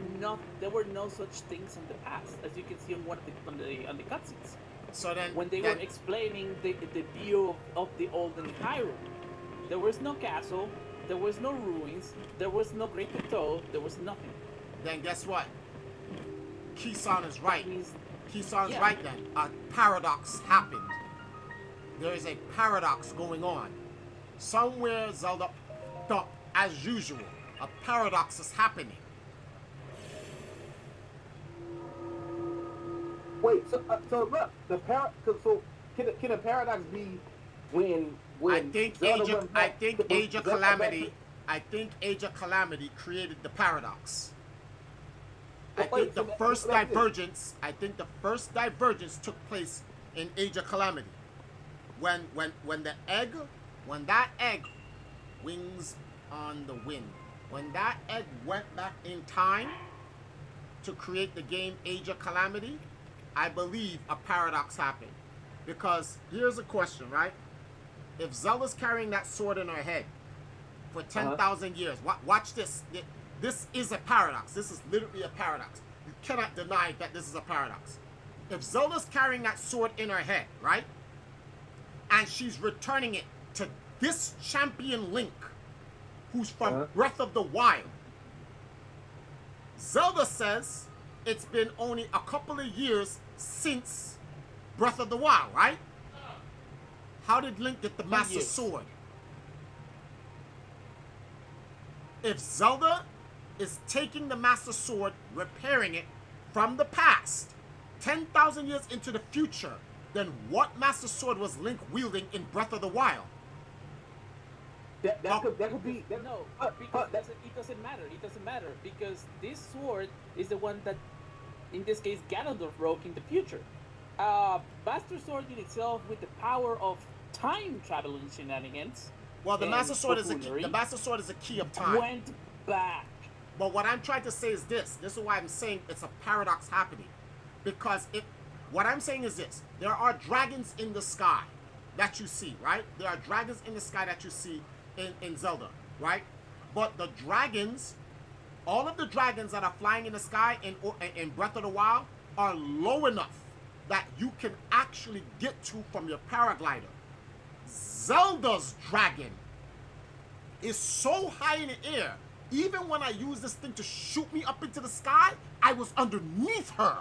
no such things in the past, as you can see on one of the cutscenes. So then When they were explaining the view of the olden Hyrule, there was no castle, there was no ruins, there was no Great Plateau, there was nothing. then guess what? Kisan is right. That means Kisan's Yeah. right then. A paradox happened. There is a paradox going on. Somewhere, Zelda, as usual, a paradox is happening. wait, so look, so can a paradox be when I think Zelda Age of, went back I think to- Age of Zelda went back Calamity, to- I think Age of Calamity created the paradox. I Wait, think so the that- first so that's it. divergence. I think the first divergence took place in Age of Calamity, when that egg wings on the wind, when that egg went back in time to create the game Age of Calamity, I believe a paradox happened. Because here's a question, right? If Zelda's carrying that sword in her head for 10,000 years, watch this. This is a paradox. This is literally a paradox. You cannot deny that this is a paradox. If Zelda's carrying that sword in her head, right? And she's returning it to this champion Link, who's from Breath of the Wild. Zelda says it's been only a couple of years since Breath of the Wild, right? How did Link get the Master years. Sword? If Zelda is taking the Master Sword, repairing it from the past, 10,000 years into the future, then what Master Sword was Link wielding in Breath of the Wild? That could be that, no, but- because but- it doesn't matter. It doesn't matter because this sword is the one that, in this case, Ganondorf broke in the future. Master Sword in itself, with the power of time traveling shenanigans, Well, the and Master Sword is buffoonery, the Master Sword is a key of time. went back. But what I'm trying to say is this. This is why I'm saying it's a paradox happening. Because what I'm saying is this. There are dragons in the sky that you see, right? There are dragons in the sky that you see in Zelda, right? But the dragons, all of the dragons that are flying in the sky in Breath of the Wild are low enough that you can actually get to from your paraglider. Zelda's dragon is so high in the air. Even when I use this thing to shoot me up into the sky, I was underneath her.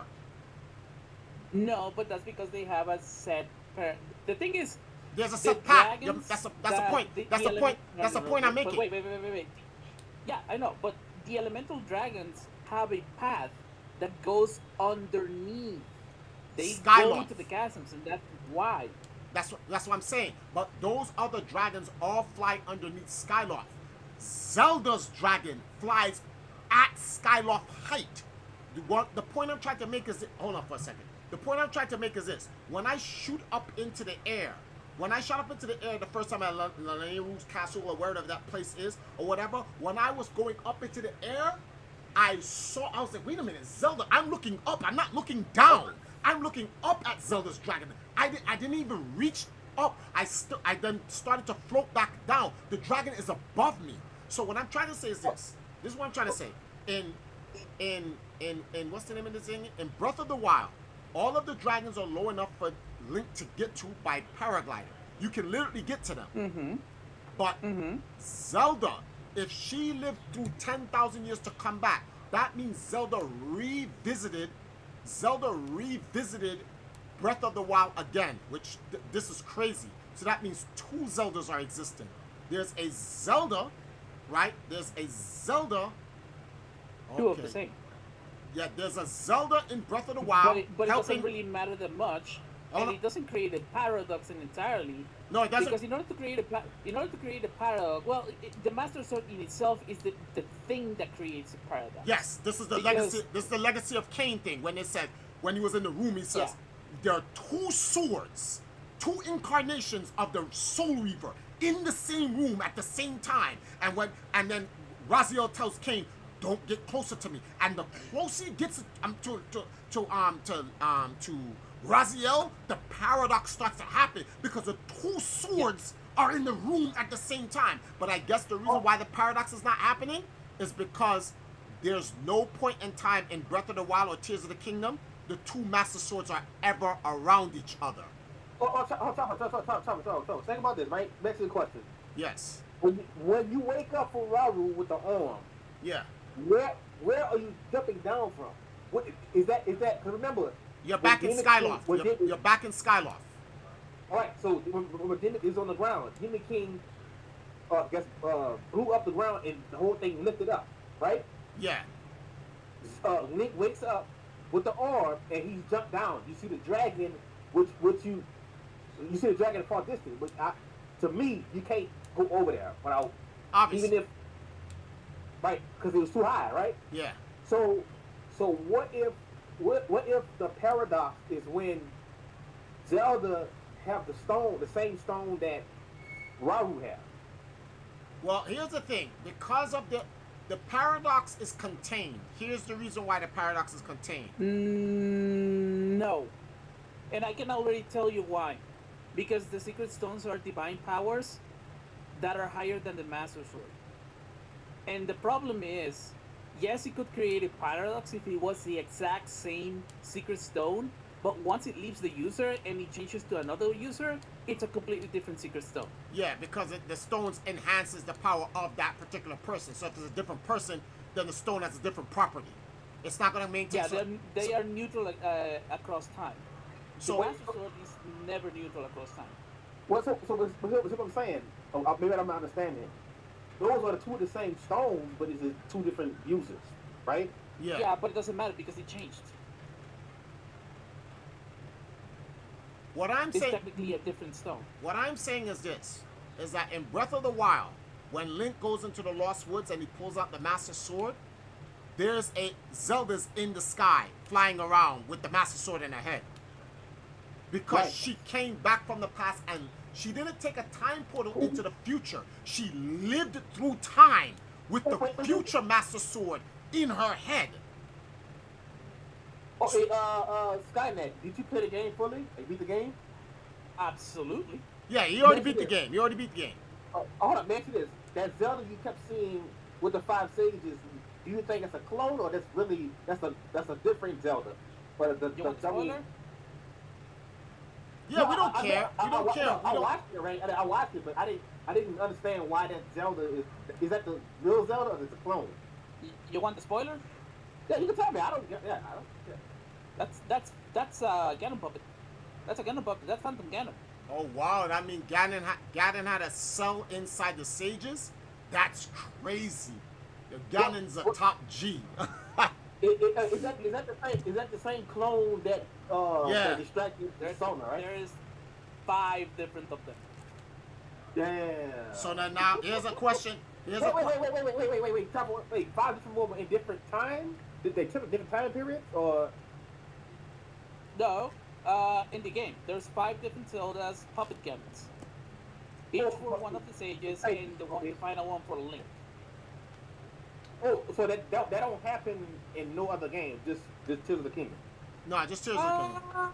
No, but that's because they have a set. The thing is, There's a the set path. dragons That's the that- point. That's the point. That's the point I'm but making. Wait. Yeah, I know, but the elemental dragons have a path that goes underneath. They go Skyloft. to the chasms, and that's why. That's what I'm saying. But those other dragons all fly underneath Skyloft. Zelda's dragon flies at Skyloft height. The point I'm trying to make is hold on for a second. The point I'm trying to make is this: when I shoot up into the air, when I shot up into the air the first time at Lanayru's castle or wherever that place is or whatever, when I was going up into the air, I was like, wait a minute, Zelda, I'm looking up. I'm not looking down. I'm looking up at Zelda's dragon. I didn't even reach up. I then started to float back down. The dragon is above me. So what I'm trying to say is this. This is what I'm trying to say. In what's the name of this thing? In Breath of the Wild, all of the dragons are low enough for Link to get to by paraglider. You can literally get to them. Mm-hmm. But Zelda, if she lived through 10,000 years to come back, that means Zelda revisited Breath of the Wild again, which this is crazy. So that means two Zeldas are existing. There's a Zelda, right? There's a Zelda. Two of the same. Yeah, there's a Zelda in Breath of the But Wild it doesn't really matter that much, Oh, and no. it doesn't create a paradox entirely. No, it doesn't. Because in order to create a paradox, well, the Master Sword in itself is the thing that creates a paradox. Yes, this is the Because- legacy. This is the legacy of Cain thing. When it said, when he was in the room, he says, there are two swords, two incarnations of the Soul Reaver in the same room at the same time. And then Raziel tells Cain, don't get closer to me. And the closer he gets to Raziel, the paradox starts to happen because the two swords are in the room at the same time. But I guess the reason why the paradox is not happening is because there's no point in time in Breath of the Wild or Tears of the Kingdom the two Master Swords are ever around each other. Think about this, right? Next to the question. Yes. When you wake up for Raru with the arm, Yeah. where are you jumping down from? What is that? Because remember, You're back in Skyloft. You're back in Skyloft. All right. So when Demon is on the ground, Demon King, blew up the ground and the whole thing lifted up, right? Yeah. Link wakes up with the arm and he's jumped down. You see the dragon, which you see the dragon far distance. But to me, you can't go over there without, Obviously. even if, right? Because it was too high, right? Yeah. So what if the paradox is when Zelda have the same stone that Rahu have? Well, here's the thing. Because of the paradox is contained. Here's the reason why the paradox is contained. No. And I can already tell you why. Because the secret stones are divine powers that are higher than the Master Sword. And the problem is, yes, it could create a paradox if it was the exact same secret stone, but once it leaves the user and it changes to another user, it's a completely different secret stone. Yeah, because the stones enhances the power of that particular person. So if it's a different person, then the stone has a different property. It's not going to maintain... Yeah, they are neutral across time. So- the Master Sword is never neutral across time. Well, so what I'm saying, maybe I'm not understanding. Those are the two of the same stones, but it's just two different uses, right? Yeah, but it doesn't matter because it changed. What I'm It's saying... technically a different stone. What I'm saying is this, is that in Breath of the Wild, when Link goes into the Lost Woods and he pulls out the Master Sword, there's a Zelda's in the sky flying around with the Master Sword in her head. Because Right. she came back from the past and she didn't take a time portal into the future. She lived through time with the future Master Sword in her head. Okay, Skynet, did you play the game fully? Like, beat the game? Absolutely. Yeah, he already Yes, beat the it is. game. He already beat the game. Hold on, man, this. That Zelda you kept seeing with the 5 sages, do you think it's a clone or that's a different Zelda? But You want a spoiler? Yeah, we don't care. We don't care. We I don't... watched it, right? I watched it, but I didn't understand why that Zelda is that the real Zelda or is it a clone? You want the spoiler? Yeah, you can tell me. I don't. Yeah. That's Ganon puppet. That's a Ganon puppet. That's Phantom Ganon. Oh wow, that means Ganon had a cell inside the sages? That's crazy. Ganon's a top G. Is that the same clone that Yeah. distracted Sona, right? There is 5 different of them. Yeah. So now here's a question. Here's a Wait. 5 different more in different time? Did they took different time periods or? No, in the game, there's 5 different Zeldas puppet Ganons. Each for one of the sages and the final one for Link. Oh, so that don't happen in no other game, just Tears of the Kingdom. No, just Tears of the Kingdom.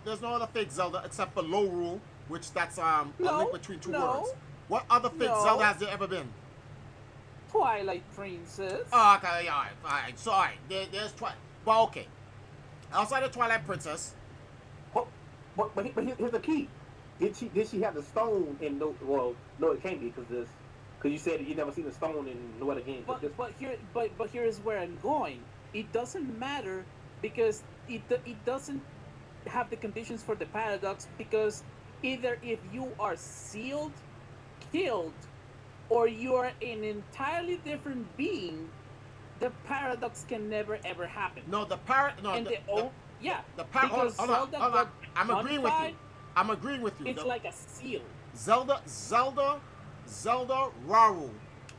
There's no other fake Zelda except for Lorule, which that's a link between two worlds. What other fake Zelda has there ever been? Twilight Princess. Oh, okay, all right. So, all right, there's well, okay. Outside of Twilight Princess, But here's the key. Did she have the stone in no? Well, no, it can't be because you said you never seen the stone in no other game. But here is where I'm going. It doesn't matter because it doesn't have the conditions for the paradox because either if you are sealed, killed, or you are an entirely different being, the paradox can never ever happen. No, no, And yeah, hold, because hold on, Zelda hold on. got I'm agreeing with you. modified, I'm agreeing with you. it's like a seal. Zelda, Zelda, Zelda, Raru,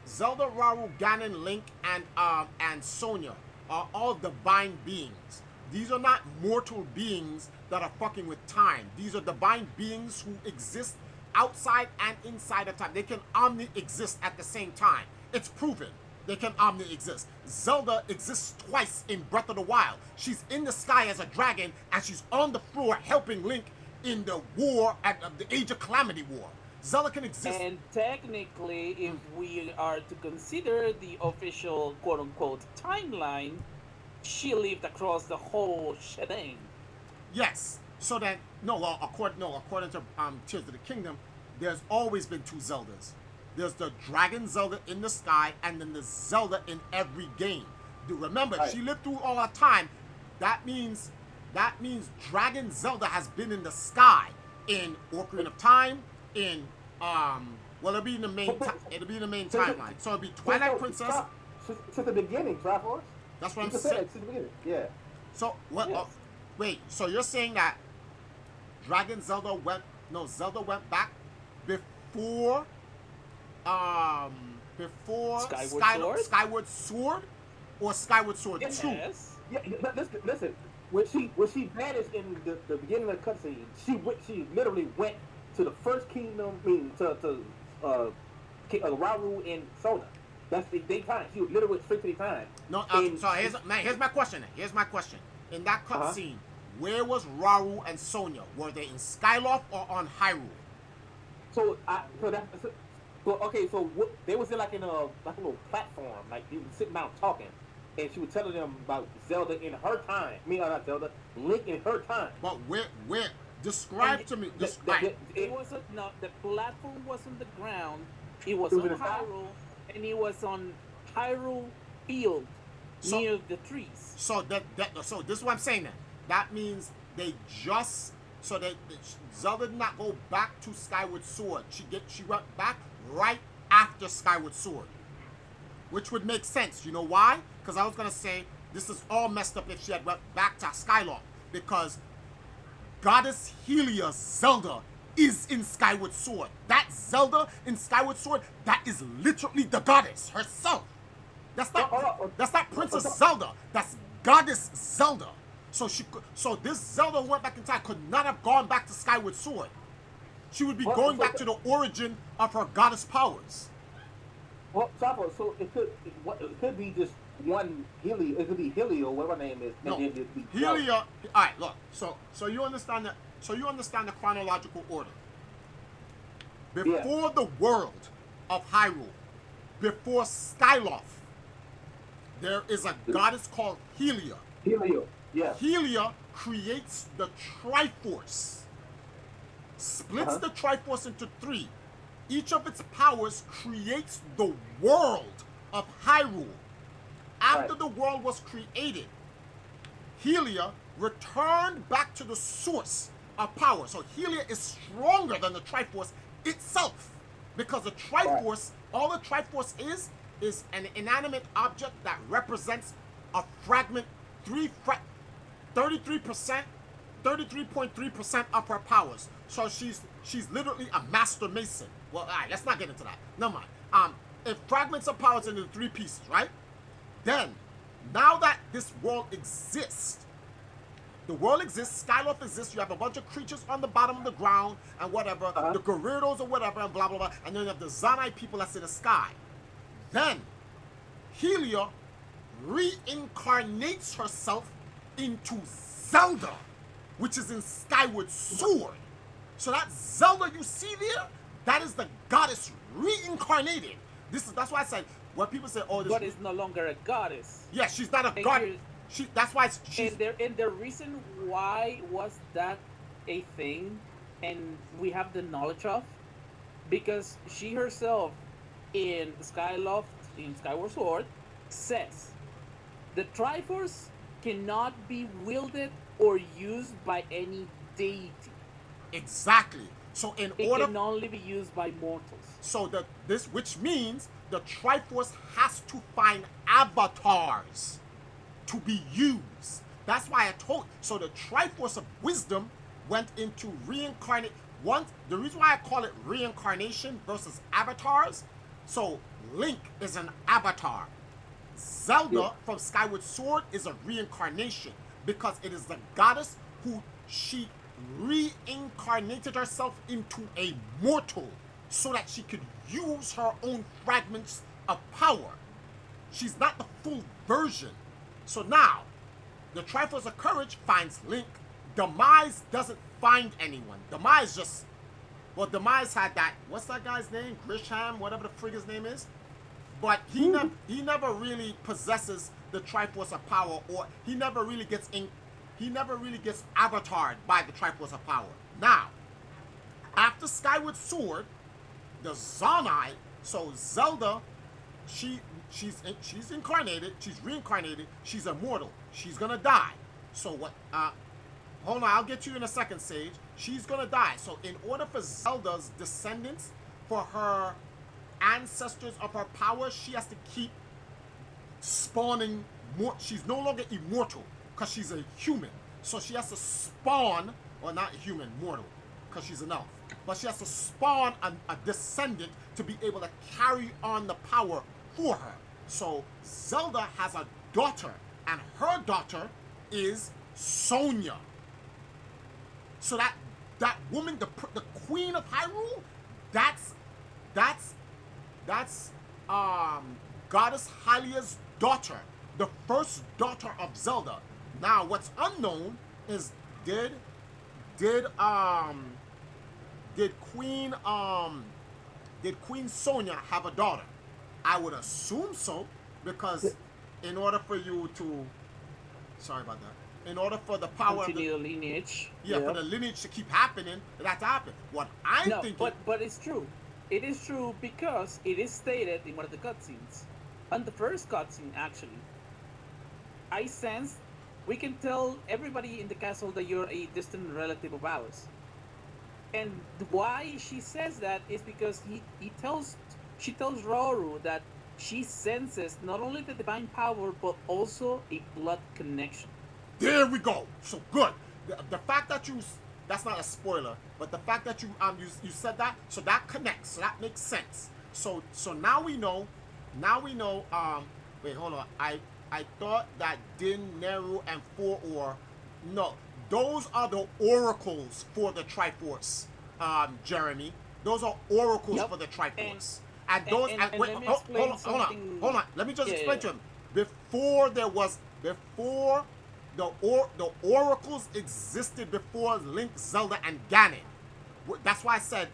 Zelda, Raru, Ganon, Link, and Sonya are all divine beings. These are not mortal beings that are fucking with time. These are divine beings who exist outside and inside of time. They can omni-exist at the same time. It's proven. They can omni-exist. Zelda exists twice in Breath of the Wild. She's in the sky as a dragon, and she's on the floor helping Link in the war at the Age of Calamity War. Zelda can exist. And technically, if we are to consider the official quote-unquote timeline, she lived across the whole shebang. Yes. So that according to Tears of the Kingdom, there's always been two Zeldas. There's the Dragon Zelda in the sky, and then the Zelda in every game. Remember, right. She lived through all that time. That means Dragon Zelda has been in the sky in Ocarina of Time, in it'll be in the main timeline. So it'll be Twilight Princess. Since the beginning, Triforce. That's what I'm saying. saying. Since the beginning, yeah. So what? Yes. Wait. So you're saying that Zelda went back before Skyward Sword or Skyward Sword 2? Yes. Yeah, listen. When she vanished in the beginning of the cutscene, she literally went to the first kingdom, to Rauru and Soda. That's the time. She literally went straight to the time. No, so here's my question. In that cutscene, where was Rauru and Sonya? Were they in Skyloft or on Hyrule? They was in like a little platform, like you were sitting down talking, and she was telling them about Zelda in her time. Not Zelda, Link in her time. But where? Describe to me. Describe. It wasn't. No, the platform was on the ground. It was It on was in the sky? Hyrule, and it was on Hyrule Field near the trees. So so this is what I'm saying then. That means they just Zelda did not go back to Skyward Sword. She went back right after Skyward Sword, which would make sense. You know why? Because I was gonna say this is all messed up if she had went back to Skyloft, because Goddess Helia's Zelda is in Skyward Sword. That Zelda in Skyward Sword, that is literally the goddess herself. That's not Princess Zelda. That's Goddess Zelda. So this Zelda went back in time could not have gone back to Skyward Sword. She would be going back to the origin of her goddess powers. Well, so it could be just one Helio. It could be Helio, whatever her name is. No, and then be Helia. All right, look. So you understand that. So you understand the chronological order. Before the world of Hyrule, before Skyloft, there is a goddess called Helia. Helio. Yeah. Helia creates the Triforce, splits the Triforce into three. Each of its powers creates the world of Hyrule. After the world was created, Helia returned back to the source of power. So Helia is stronger than the Triforce itself, because the Triforce, all the Triforce is an inanimate object that represents a fragment, 33.3% of her powers. So she's literally a master mason. Well, all right, let's not get into that. Never mind. It fragments her powers into three pieces, right? Then, now that this world exists, the world exists, Skyloft exists, you have a bunch of creatures on the bottom of the ground and whatever, the Gerudos or whatever, and blah, blah, blah, and then you have the Zanite people that's in the sky. Then, Helia reincarnates herself into Zelda, which is in Skyward Sword. So that Zelda you see there, that is the goddess reincarnated. That's why I said, when people say, oh, this... But is no longer a goddess. Yeah, she's not a goddess. That's why she's... And the reason why was that a thing, and we have the knowledge of, because she herself in Skyloft, in Skyward Sword, says the Triforce cannot be wielded or used by any deity. Exactly. So in It order, can only be used by mortals. so that this, which means the Triforce has to find avatars to be used. That's why I told. So the Triforce of Wisdom went into reincarnate. The reason why I call it reincarnation versus avatars. So Link is an avatar. Zelda from Skyward Sword is a reincarnation because it is the goddess who she reincarnated herself into a mortal so that she could use her own fragments of power. She's not the full version. So now, the Triforce of Courage finds Link. Demise doesn't find anyone. Demise just... Well, Demise had that... What's that guy's name? Grisham, whatever the frig his name is. But he never really possesses the Triforce of Power, or he never really gets avatared by the Triforce of Power. Now, after Skyward Sword, the Zonai, so Zelda, she's incarnated, she's reincarnated, she's immortal, she's gonna die. So what? Hold on, I'll get you in a second, Sage. She's gonna die. So in order for Zelda's descendants, for her ancestors of her power, she has to keep spawning more. She's no longer immortal because she's a human. So she has to spawn, or not human, mortal, because she's an elf. But she has to spawn a descendant to be able to carry on the power for her. So Zelda has a daughter, and her daughter is Sonya. So that woman, the queen of Hyrule, that's Goddess Hylia's daughter, the first daughter of Zelda. Now, what's unknown is did Queen Sonya have a daughter? I would assume so, because in order for you to, sorry about that, in order for the power continue the lineage, for the lineage to keep happening, it has to happen. What I'm thinking, but it's true. It is true because it is stated in one of the cutscenes. On the first cutscene, actually, I sense we can tell everybody in the castle that you're a distant relative of ours. And why she says that is because she tells Roru that she senses not only the divine power but also a blood connection. There we go. So good. The fact that that's not a spoiler, but the fact that you said that, so that connects, so that makes sense. So now we know. Wait, hold on. I thought that Din, Neru, and 4-Or, no, those are the oracles for the Triforce, Jeremy. Those are oracles for the Triforce. Hold on. Let me just explain to him. Before the oracles existed before Link, Zelda, and Ganon. That's why I said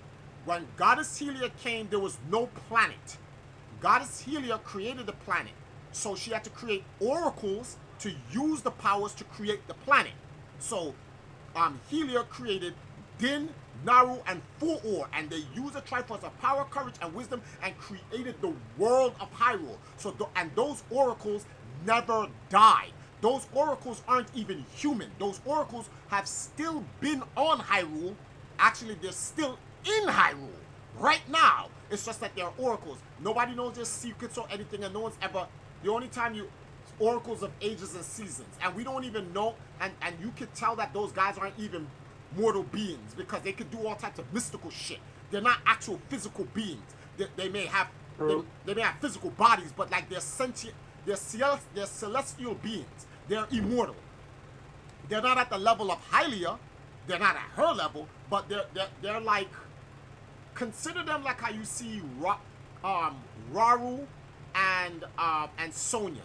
when Goddess Hylia came, there was no planet. Goddess Hylia created the planet. So she had to create oracles to use the powers to create the planet. So Hylia created Din, Naru, and 4-Or, and they used the Triforce of Power, Courage, and Wisdom and created the world of Hyrule. So and those oracles never died. Those oracles aren't even human. Those oracles have still been on Hyrule. Actually, they're still in Hyrule right now. It's just that they're oracles. Nobody knows their secrets or anything, and no one's ever... The only time oracles of ages and seasons, and we don't even know, and you could tell that those guys aren't even mortal beings because they could do all types of mystical shit. They're not actual physical beings. They may have physical bodies, but like they're sentient. They're celestial beings. They're immortal. They're not at the level of Hylia. They're not at her level, but they're like, consider them like how you see Raru and Sonya.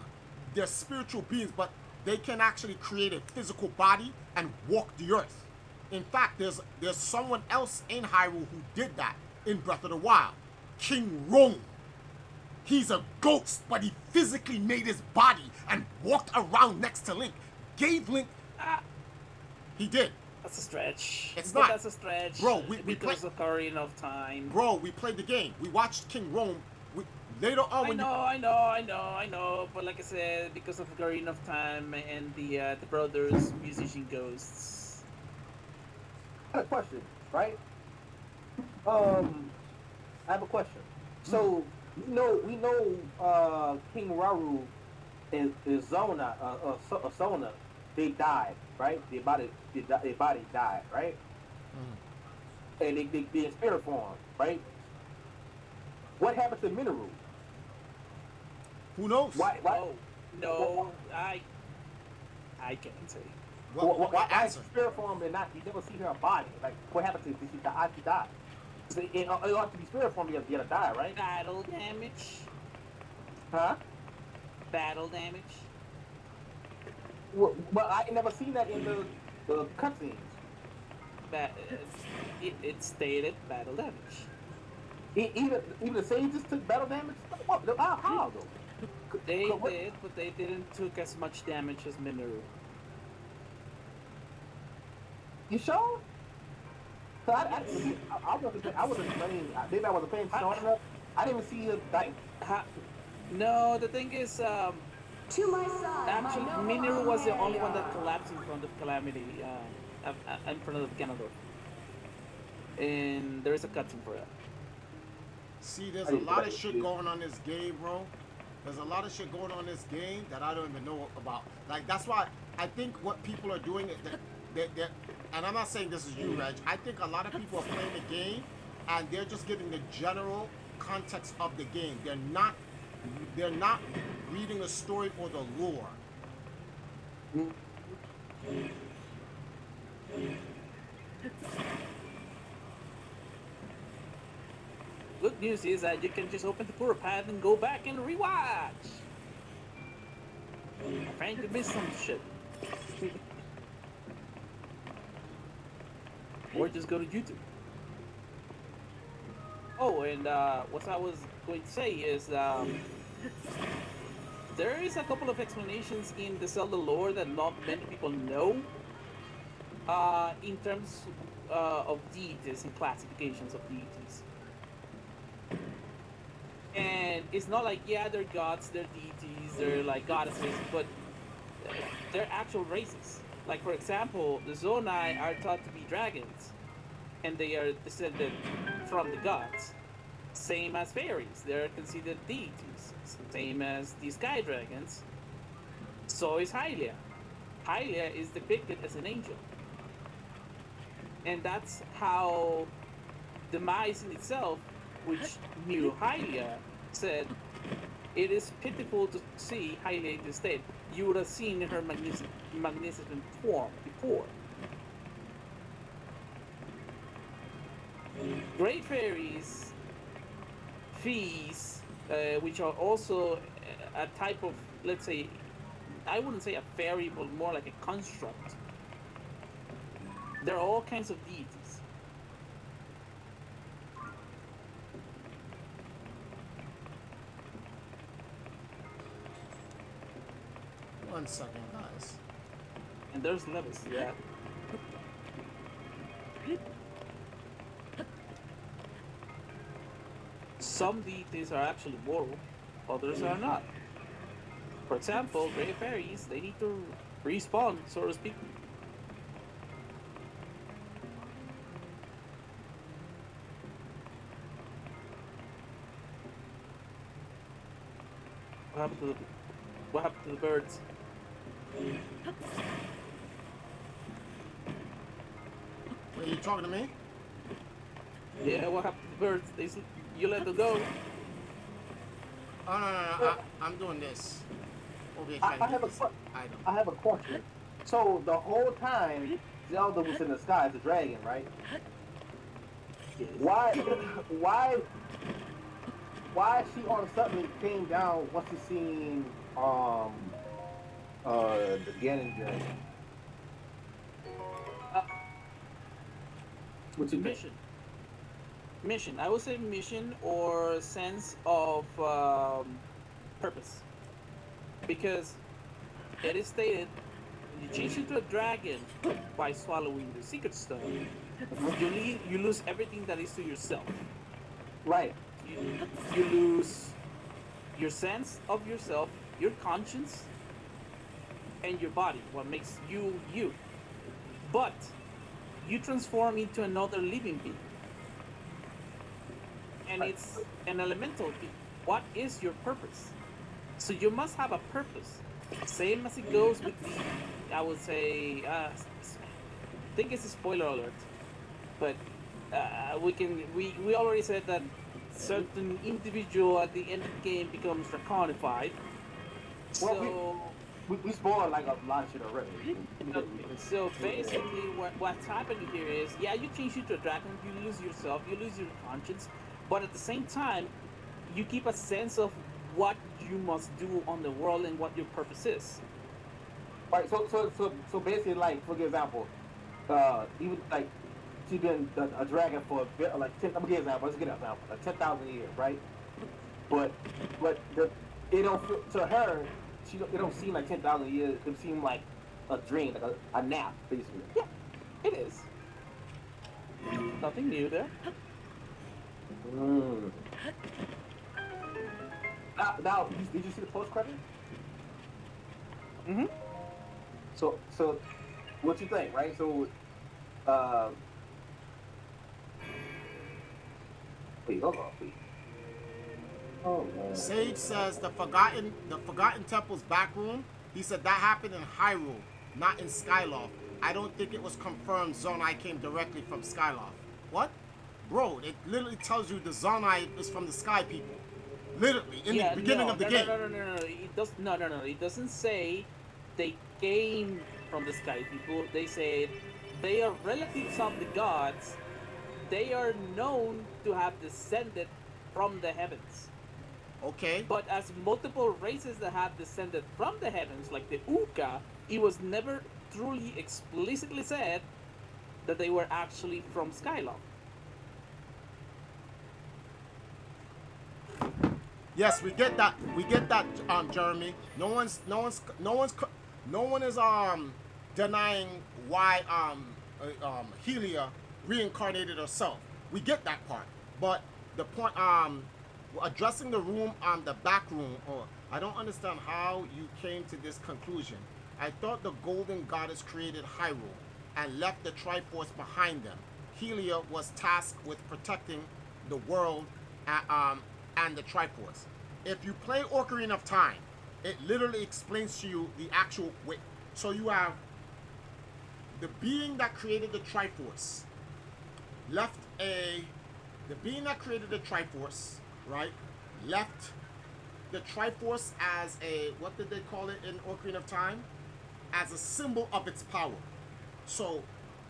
They're spiritual beings, but they can actually create a physical body and walk the earth. In fact, there's someone else in Hyrule who did that in Breath of the Wild. King Rome. He's a ghost, but he physically made his body and walked around next to Link. Gave Link... He did. That's a stretch. It's not. That's a stretch. Bro, we because of Ocarina of Time. Bro, we played the game. We watched King Rome. Later on, I when you know, I know, I know, I know. But like I said, because of Garden of Time and the brothers musician ghosts. I have a question, right? Um, I have a question. So we know King Raru and Zona Sona, they died, right? Their body died, right? And they in spirit form, right? What happened to Mineru? who knows? Why Oh why, no, I can't say. why is Answer. she spirit form and not you never see her body? Like what happened to did she die? How she died? So it ought to be spirit form, you gotta die, right? Battle damage. Huh? Battle damage. Well, I ain't never seen that in the cutscenes. It stated battle damage. Even the sages took battle damage. What? How though? They What? did, but they didn't took as much damage as Minoru. You sure? I wasn't playing. Maybe I wasn't paying attention hard enough. I didn't even see it like. Ha, no, the thing is, To my side, my actually, noble Minoru was the only one that companion. collapsed in front of Calamity, in front of Ganondorf. And there is a cutscene for that. See, there's I a didn't lot of play shit it. going on in this game, bro. There's a lot of shit going on in this game that I don't even know about. Like that's why I think what people are doing, and I'm not saying this is you, Reg. I think a lot of people are playing the game, and they're just getting the general context of the game. They're not reading the story or the lore. Good news is that you can just open the Pura pad and go back and rewatch. Afraid you missed some shit. Or just go to YouTube. Oh, and what I was going to say is there is a couple of explanations in the Zelda lore that not many people know in terms of deities and classifications of deities. And it's not like, yeah, they're gods, they're deities, they're like goddesses, but they're actual races. Like, for example, the Zonai are thought to be dragons, and they are descended from the gods. Same as fairies, they're considered deities. Same as the sky dragons. So is Hylia. Hylia is depicted as an angel. And that's how the Mice in itself, which knew Hylia, said, "It is pitiful to see Hylia in this state. You would have seen her magnificent form before." Great fairies, fees, which are also a type of, let's say, I wouldn't say a fairy, but more like a construct. There are all kinds of deities. One second, guys. And there's levels to that. Some deities are actually mortal, others are not. For example, gray fairies, they need to respawn, so to speak. What happened to the, what happened to the birds? Wait, you talking to me? Yeah, what happened to the birds? You let them go. Oh no. I'm doing this. Over here I, trying to I have get a this que- item. I have a question. So the whole time Zelda was in the sky as a dragon, right? Why why why she all of a sudden came down once she seen the Ganon dragon? Uh, What you think? mission. I would say mission or sense of purpose, because it is stated when you change into a dragon by swallowing the secret stone, you lose everything that is to yourself. Right. You lose your sense of yourself, your conscience, and your body, what makes you you. But you transform into another living being, and Right. it's an elemental being. What is your purpose? So you must have a purpose. Same as it goes with the, I would say, I think it's a spoiler alert, but we already said that certain individual at the end of the game becomes draconified. Well, So we spoiled like a lot of shit already. okay, so basically, what's happening here is, yeah, you change into a dragon, you lose yourself, you lose your conscience, but at the same time, you keep a sense of what you must do on the world and what your purpose is. Right. So basically, like for example, even like she's been a dragon for a bit, like 10. I'm gonna give an example. Let's get an example. Like 10,000 years, right? But it don't feel to her. It don't seem like 10,000 years. It could seem like a dream, like a nap, basically. Yeah, it is. Nothing new there. Mm. Now, did you see the post credit? Mm-hmm. So, what you think, right? So, wait, hold on, please. Oh man. Sage says the Forgotten Temple's back room. He said that happened in Hyrule, not in Skyloft. I don't think it was confirmed Zonai came directly from Skyloft. What? Bro, it literally tells you the Zonai is from the Sky People. Literally, in the beginning of the game. No. It doesn't say they came from the Sky People. They said they are relatives of the gods. They are known to have descended from the heavens. Okay. But as multiple races that have descended from the heavens, like the Uka, it was never truly explicitly said that they were actually from Skyloft. Yes, we get that. We get that, Jeremy. No one is denying why Helia reincarnated herself. We get that part. But the point addressing the room the back room, or I don't understand how you came to this conclusion. I thought the golden goddess created Hyrule and left the Triforce behind them. Helia was tasked with protecting the world and the Triforce. If you play Ocarina of Time, it literally explains to you the actual way. So you have the being that created the Triforce the being that created the Triforce, right, left the Triforce as a, what did they call it in Ocarina of Time? As a symbol of its power. So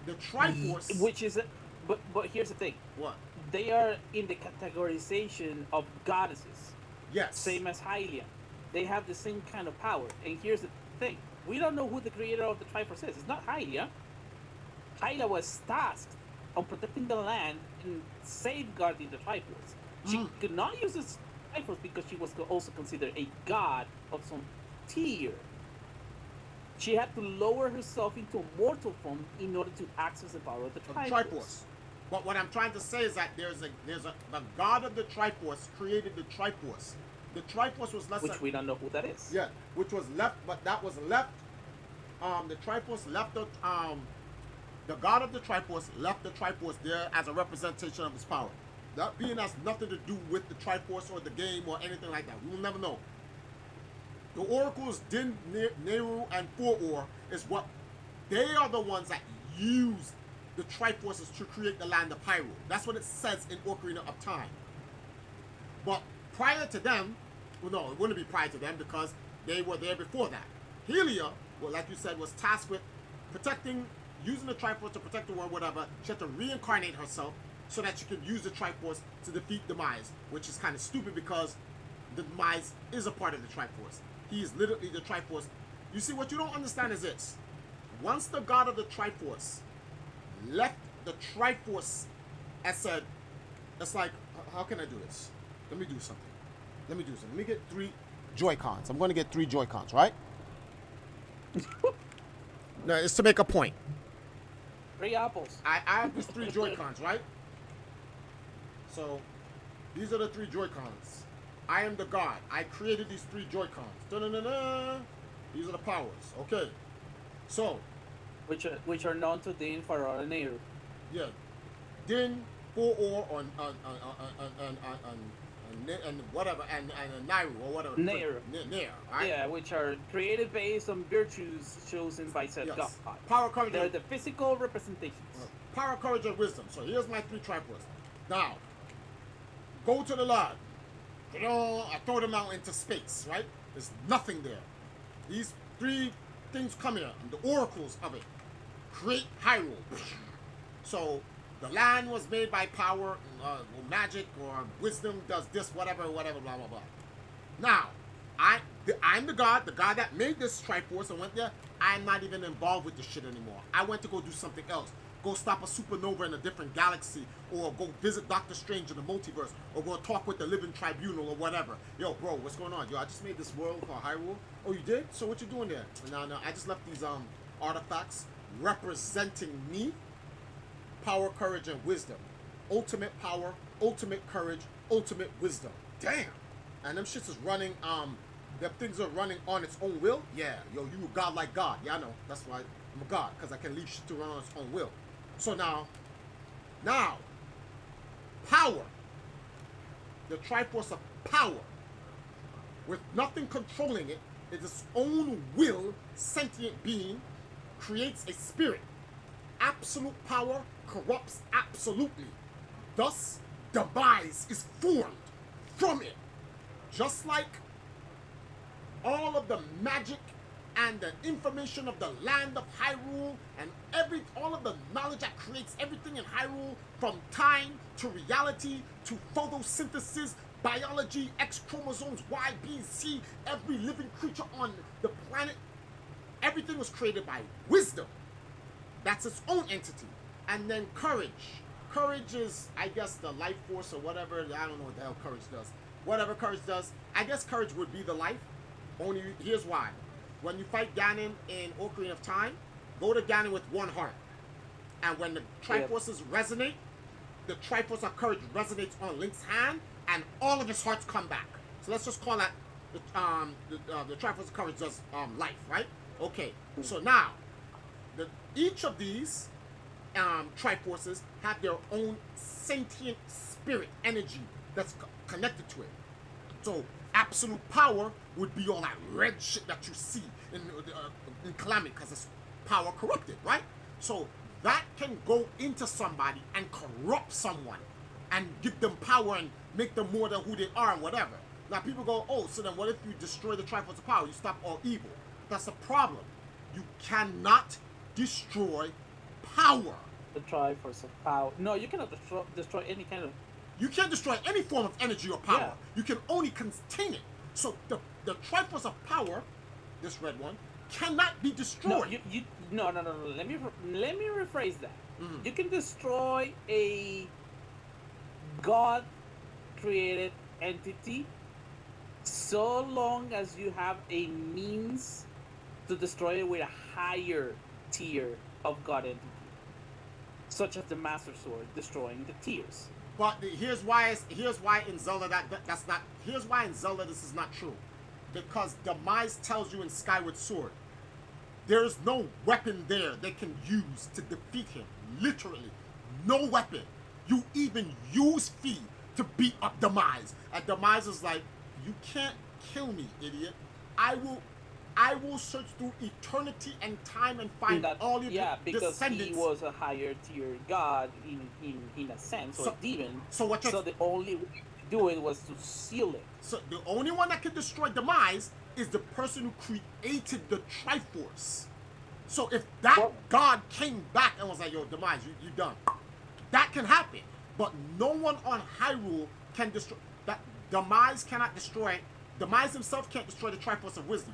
the Triforce, Which is, but here's the thing. what? They are in the categorization of goddesses, Yes. same as Hylia. They have the same kind of power. And here's the thing: we don't know who the creator of the Triforce is. It's not Hylia. Hylia was tasked on protecting the land and safeguarding the Triforce. She could not use this Triforce because she was also considered a god of some tier. She had to lower herself into a mortal form in order to access the power of the Triforce. But what I'm trying to say is that the god of the Triforce created the Triforce. The Triforce was less. Which we don't know who that is. Yeah, which was left, but that was left. The Triforce left the god of the Triforce left the Triforce there as a representation of his power. That being has nothing to do with the Triforce or the game or anything like that. We will never know. The oracles, Din, Nehru, and For is what they are the ones that use the Triforces to create the land of Hyrule. That's what it says in Ocarina of Time. But prior to them, well, no, it wouldn't be prior to them because they were there before that. Helia, well, like you said, was tasked with using the Triforce to protect the world, whatever. She had to reincarnate herself so that she could use the Triforce to defeat Demise, which is kind of stupid because the Demise is a part of the Triforce. He is literally the Triforce. You see, what you don't understand is this. Once the god of the Triforce left the Triforce and said, it's like, how can I do this? Let me do something. Let me get 3 Joy-Cons. I'm going to get 3 Joy-Cons, right? No, it's to make a point. 3 apples. I have these 3 Joy-Cons, right? So, these are the 3 Joy-Cons. I am the God. I created these three Joy-Cons. Da-da-da-da. These are the powers. Okay. So, which are known to the infrared and air. yeah. Din, 4 or and whatever, and Nairu or whatever. Nair. Nair, right? Yeah, which are created based on virtues chosen by said Yes. God. Power, courage, They're the physical representations. power, courage, and wisdom. So here's my three triforce. Now, go to the Lord. I throw them out into space, right? There's nothing there. These three things come here, and the oracles of it create Hyrule. So the land was made by power, or magic, or wisdom does this, whatever, blah, blah, blah. Now, I'm the God that made this Triforce and went there. I'm not even involved with this shit anymore. I went to go do something else. Go stop a supernova in a different galaxy, or go visit Doctor Strange in the multiverse, or go talk with the Living Tribunal or whatever. Yo, bro, what's going on? Yo, I just made this world called Hyrule. Oh, you did? So what you doing there? No, I just left these artifacts representing me, power, courage, and wisdom. Ultimate power, ultimate courage, ultimate wisdom. Damn. And them shits is running, them things are running on its own will? Yeah. Yo, you a god like God. Yeah, I know. That's why I'm a god, because I can leave shit to run on its own will. So now, power. The Triforce of power, with nothing controlling it, is its own will, sentient being, creates a spirit. Absolute power corrupts absolutely. Thus, demise is formed from it. Just like all of the magic and the information of the land of Hyrule and all of the knowledge that creates everything in Hyrule, from time to reality to photosynthesis, biology, X chromosomes, Y, B, C, every living creature on the planet, everything was created by wisdom. That's its own entity. And then courage. Courage is, I guess, the life force or whatever. I don't know what the hell courage does. Whatever courage does, I guess courage would be the life. Only, here's why. When you fight Ganon in Ocarina of Time, go to Ganon with one heart. And when the Triforces resonate, the Triforce of Courage resonates on Link's hand, and all of his hearts come back. So let's just call that the Triforce of Courage does life, right? Okay, so now, each of these Triforces have their own sentient spirit energy that's connected to it. So absolute power would be all that red shit that you see in Calamity, because it's power corrupted, right? So that can go into somebody and corrupt someone and give them power and make them more than who they are and whatever. Now people go, oh, so then what if you destroy the Triforce of Power? You stop all evil. That's a problem. You cannot destroy power. The Triforce of Power. No, you cannot destroy any kind of... You can't destroy any form of energy or power. Yeah. You can only contain it. So the Triforce of Power, this red one, cannot be destroyed. No, no. Let me rephrase that. Mhm. You can destroy a God created entity so long as you have a means to destroy it with a higher tier of God entity, such as the Master Sword destroying the tiers. But here's why in Zelda that's not. Here's why in Zelda this is not true, because Demise tells you in Skyward Sword, there is no weapon there they can use to defeat him. Literally, no weapon. You even use Fi to beat up Demise, and Demise is like, you can't kill me, idiot. I will search through eternity and time and find all of your because descendants. he was a higher tier god in a sense, or a demon. So the only way to do it was to seal it. So the only one that can destroy Demise is the person who created the Triforce. So if that god came back and was like, yo, Demise, you done. That can happen. But no one on Hyrule can destroy that. Demise cannot destroy. Demise himself can't destroy the Triforce of Wisdom.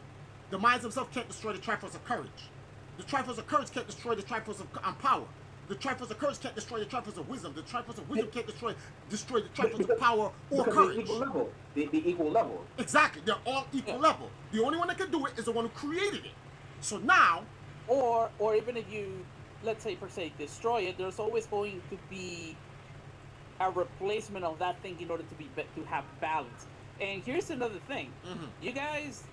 Demise himself can't destroy the Triforce of Courage. The Triforce of Courage can't destroy the Triforce of Power. The Triforce of Courage can't destroy the Triforce of Wisdom. The Triforce of Wisdom can't destroy the Triforce of Power or Courage. The equal level. Exactly. They're all equal level. The only one that can do it is the one who created it. So now... Or even if you, let's say, per se, destroy it, there's always going to be a replacement of that thing in order to have balance. And here's another thing. Mm-hmm. You guys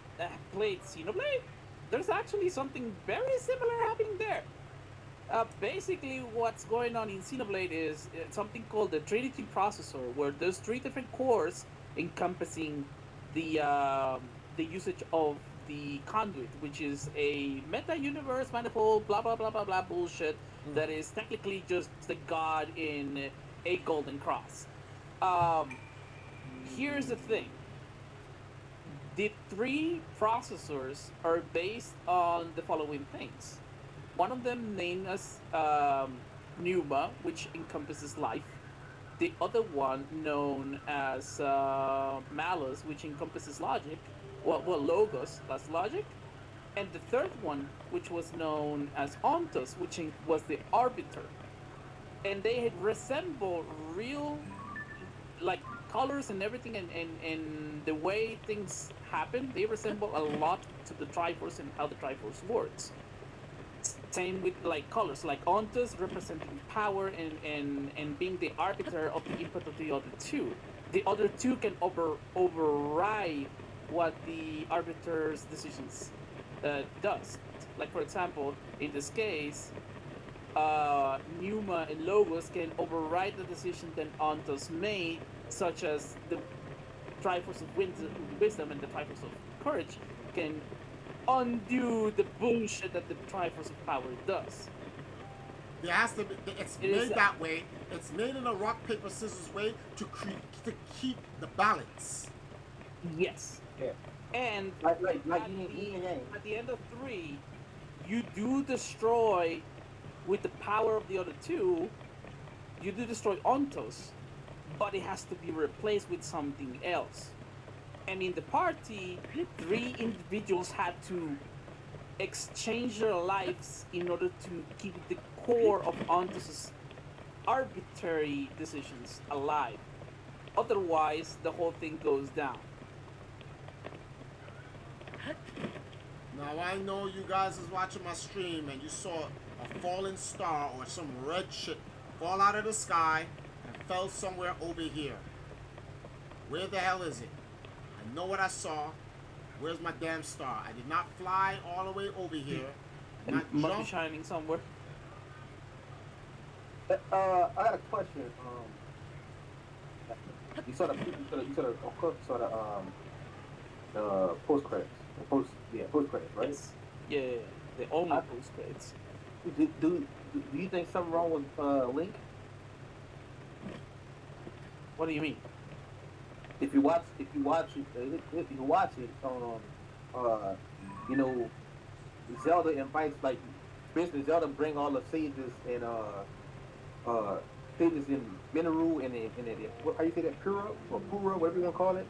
played Xenoblade? There's actually something very similar happening there. Basically, what's going on in Xenoblade is something called the Trinity processor, where there's three different cores encompassing the usage of the conduit, which is a meta universe manifold, blah blah blah blah blah bullshit that Mm-hmm. is technically just the god in a golden cross. Um, Here's the thing: the three processors are based on the following things. One of them named as Pneuma, which encompasses life. The other one known as Malus, which encompasses logic. Well, Logos, that's logic. And the third one, which was known as Ontos, which was the arbiter. And they had resemble real, like, colors and everything, and the way things happen, they resemble a lot to the Triforce and how the Triforce works. Same with like colors, like Ontus representing power and being the arbiter of the input of the other two. The other two can override what the arbiter's decisions does. Like for example, in this case, Numa and Logos can override the decision that Ontos made, such as the Triforce of Wisdom and the Triforce of Courage can undo the bullshit that the Triforce of Power does. There has to be. It's It is made that way. It's made in a rock paper scissors way to keep the balance. Yes. Yeah. And Like at, yin the, and yang. at the end of three, you do destroy, with the power of the other two, you do destroy Ontos, but it has to be replaced with something else. And in the party, three individuals had to exchange their lives in order to keep the core of Ontos's arbitrary decisions alive. Otherwise, the whole thing goes down. Now I know you guys is watching my stream and you saw a falling star or some red shit fall out of the sky and fell somewhere over here. Where the hell is it? I know what I saw. Where's my damn star? I did not fly all the way over here. I did And not must be jump. shining somewhere. I got a question. Of course, you saw the post credits. Post credits, right? Yes. Yeah, the only I, post credits. do you think something wrong with Link? What do you mean? If you watch it, uh, you know, Zelda invites, like, basically Zelda bring all the sages and sages in Mineru and what, how you say that, Pura or Pura, whatever you want to call it,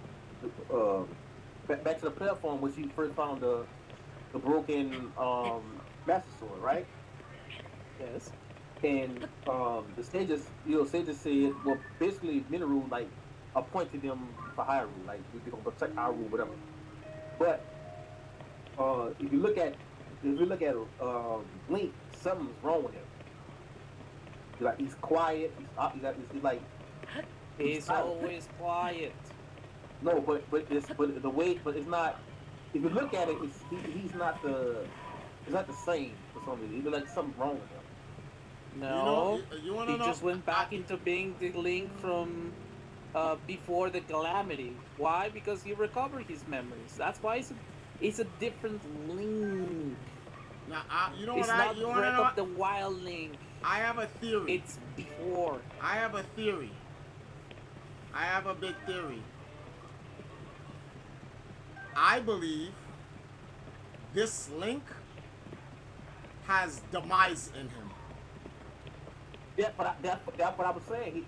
back to the platform where she first found the broken Master Sword, right? Yes. And the sages said, well, basically Mineru like appointed them for Hyrule, like we're gonna protect Hyrule, whatever. But if you look at Link, something's wrong with him. Like he's quiet, he's like He's silent. always quiet. No, but the way, but it's not. If you look at it, he's not the same for some reason. He's like something wrong with him. No, You want to he know? just went back into being the Link from before the calamity. Why? Because he recovered his memories. That's why it's a different Link. Now, you know It's what? not You want to Breath know? of the Wild Link. I have a theory. It's before. I have a theory. I have a big theory. I believe this Link has demise in him. Yeah, but that's what I was saying.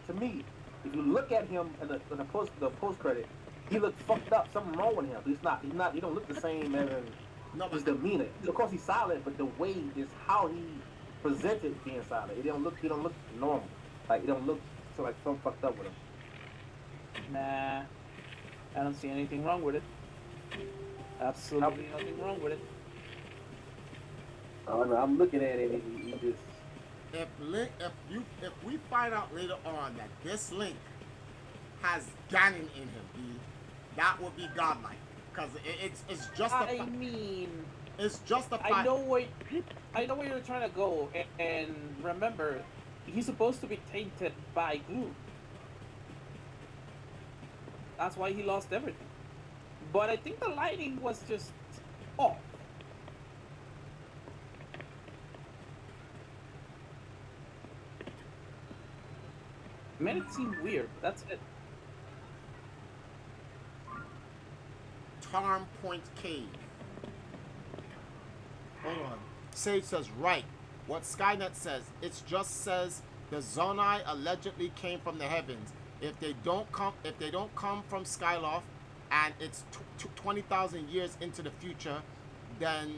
To me, if you look at him in the post credit, he looks fucked up. Something wrong with him. He's not. He don't look the same as No, his but demeanor. Of course, he's silent, but the way is how he presented being silent. He don't look normal. Like he don't look so like something fucked up with him. Nah, I don't see anything wrong with it. Absolutely nothing wrong with it. I don't know. I'm looking at it, and he just. if we find out later on that this Link has Ganon in him. That would be godlike, because it's just I mean, it's just a I know where you're trying to go, and remember, he's supposed to be tainted by glue. That's why he lost everything. But I think the lighting was just off. Made it seem weird, but that's it. Tarn Point Cave. Hold on. Sage says, right. What Skynet says, it just says the Zonai allegedly came from the heavens. If they don't come from Skyloft, and it's 20,000 years into the future, then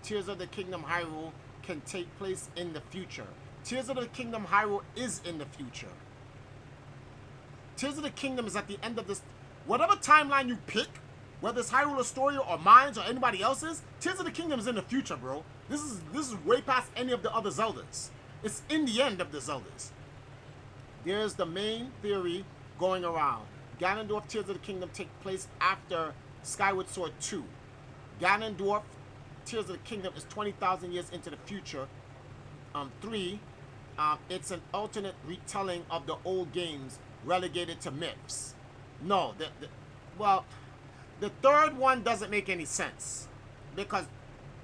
Tears of the Kingdom Hyrule can take place in the future. Tears of the Kingdom Hyrule is in the future. Tears of the Kingdom is at the end of this. Whatever timeline you pick, whether it's Hyrule Astoria or mine's or anybody else's, Tears of the Kingdom is in the future, bro. This is way past any of the other Zeldas. It's in the end of the Zeldas. There's the main theory going around. Ganondorf Tears of the Kingdom take place after Skyward Sword 2. Ganondorf Tears of the Kingdom is 20,000 years into the future. 3, it's an alternate retelling of the old games relegated to myths. No, the third one doesn't make any sense, because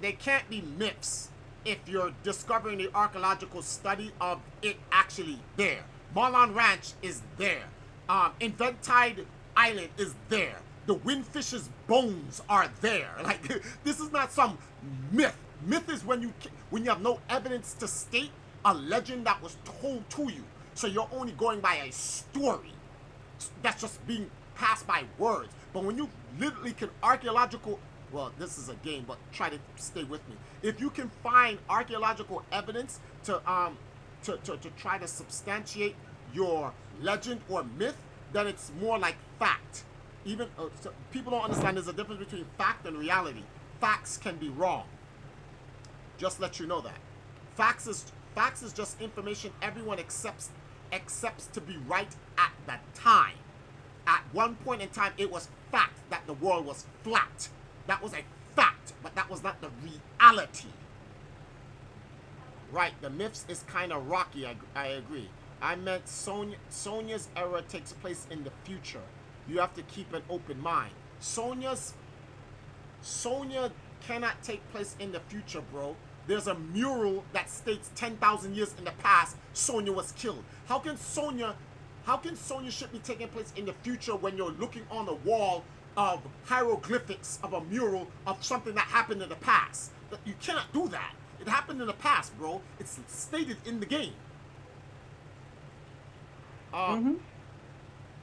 they can't be myths if you're discovering the archaeological study of it actually there. Marlon Ranch is there. Inventide Island is there. The Windfish's bones are there. Like, this is not some myth. Myth is when you have no evidence to state a legend that was told to you. So you're only going by a story that's just being passed by words. But when you literally can well, this is a game, but try to stay with me. If you can find archaeological evidence to try to substantiate your legend or myth, then it's more like fact. Even so people don't understand there's a difference between fact and reality. Facts can be wrong. Just let you know that. Facts is just information everyone accepts to be right at that time. At one point in time, it was fact that the world was flat. That was a fact, but that was not the reality. Right, the myths is kind of rocky, I agree. I meant Sonia's era takes place in the future. You have to keep an open mind. Sonia cannot take place in the future, bro. There's a mural that states 10,000 years in the past, Sonia was killed. How can Sonia should be taking place in the future when you're looking on the wall of hieroglyphics of a mural of something that happened in the past? You cannot do that. It happened in the past, bro. It's stated in the game.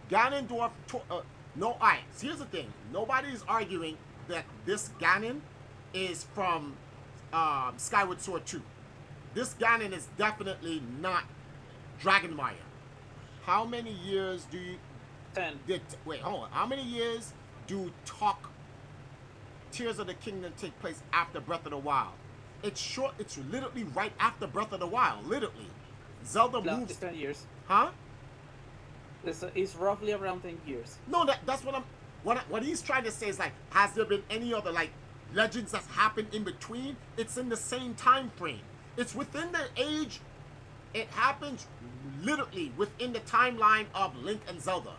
Ganondorf. Alright, here's the thing. Nobody's arguing that this Ganon is from Skyward Sword 2. This Ganon is definitely not Dragonmire. How many years do you... 10. Wait, hold on. How many years do Tears of the Kingdom take place after Breath of the Wild? It's short. It's literally right after Breath of the Wild. Literally. Zelda moves... It's 10 years. Huh? It's roughly around 10 years. No, that's what what he's trying to say is, like, has there been any other, like, legends that's happened in between? It's in the same time frame. It's within the age. It happens literally within the timeline of Link and Zelda.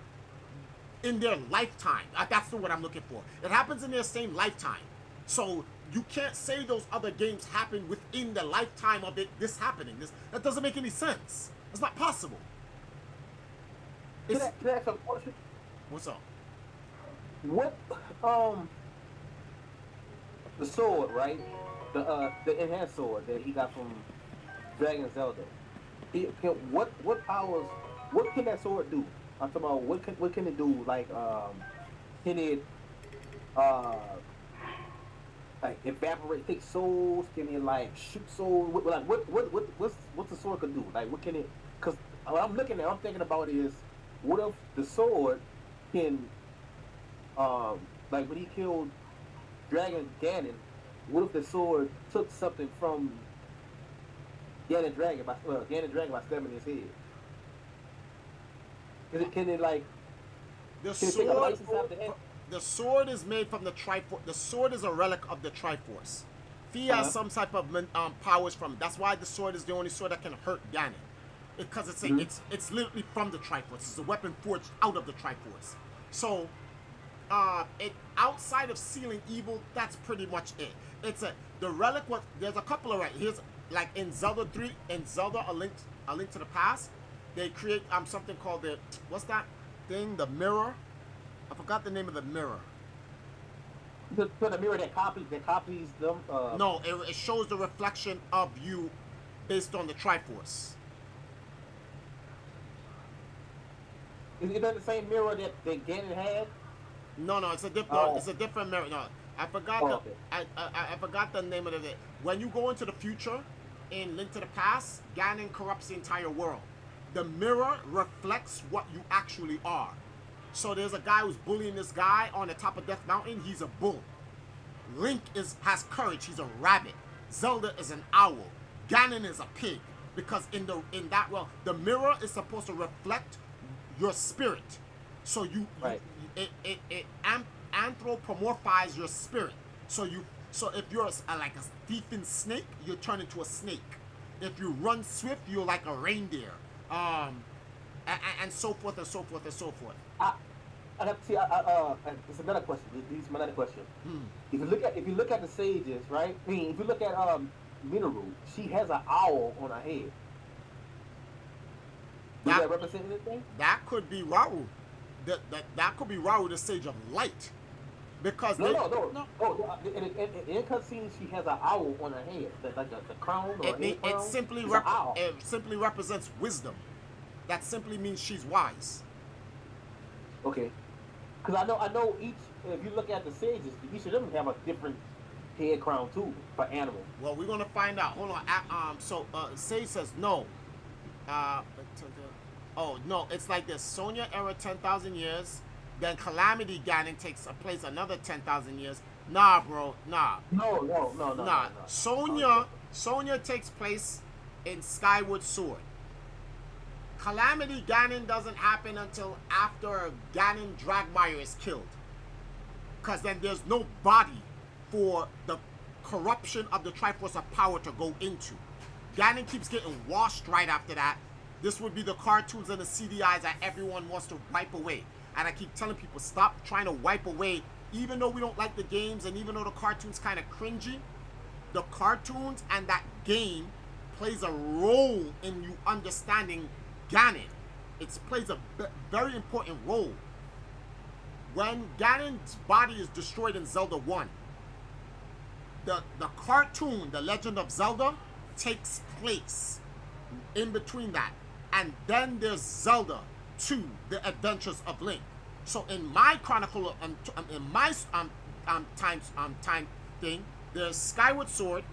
In their lifetime. That's the word I'm looking for. It happens in their same lifetime. So you can't say those other games happen within the lifetime of this happening. That doesn't make any sense. It's not possible. Can I ask a question? What's up? What the sword, right? The enhanced sword that he got from Dragon Zelda. What powers? What can that sword do? I'm talking about what can it do? Like can it like evaporate, take souls? Can it like shoot souls? What's the sword can do? Like what can it? Because what I'm thinking about is, what if the sword can like when he killed Ganon, what if the sword took something from Ganon Dragon by stabbing his head? Can it like The can it take a sword, license out of the head? the sword is made from the Triforce. The sword is a relic of the Triforce. Fee has some type of powers from. That's why the sword is the only sword that can hurt Ganon, because it's literally from the Triforce. It's a weapon forged out of the Triforce. So, it outside of sealing evil, that's pretty much it. It's the relic. What there's a couple of here's like in Zelda 3, in Zelda a link to the past. They create something called the what's that thing? The mirror. I forgot the name of the mirror. The mirror that copies them. No, it shows the reflection of you based on the Triforce. Is that the same mirror that Ganon had? No, it's a different. It's a different mirror. No, I forgot okay. I forgot the name of it. When you go into the future, in Link to the Past, Ganon corrupts the entire world. The mirror reflects what you actually are. So there's a guy who's bullying this guy on the top of Death Mountain. He's a bull. Link has courage. He's a rabbit. Zelda is an owl. Ganon is a pig. Because in that world, the mirror is supposed to reflect your spirit. So it anthropomorphizes your spirit. So if you're like a thieving snake, you turn into a snake. If you run swift, you're like a reindeer. And so forth and so forth and so forth. It's another question. This is my other question. If you look at the sages, right? I mean, if you look at Minoru, she has an owl on her head. Does that represent anything? That could be Rauru. That could be Rauru, the Sage of Light. Because no. In cutscenes, she has an owl on her head, like the crown or head crown. It simply represents wisdom. That simply means she's wise. Okay, because I know each. If you look at the sages, each of them have a different head crown too for animal. Well, we're gonna find out. Hold on. Sage says no. Oh no, it's like this. Sonya era 10,000 years. Then Calamity Ganon takes place another 10,000 years. Nah, bro. Nah. No. Sonya takes place in Skyward Sword. Calamity Ganon doesn't happen until after Ganon Dragmire is killed. Because then there's no body for the corruption of the Triforce of Power to go into. Ganon keeps getting washed right after that. This would be the cartoons and the CDIs that everyone wants to wipe away. And I keep telling people, stop trying to wipe away, even though we don't like the games and even though the cartoon's kind of cringy, the cartoons and that game plays a role in you understanding Ganon. It plays a very important role. When Ganon's body is destroyed in Zelda 1, the cartoon, The Legend of Zelda, takes place in between that. And then there's Zelda 2, The Adventures of Link. So in my chronicle, in my time thing, there's Skyward Sword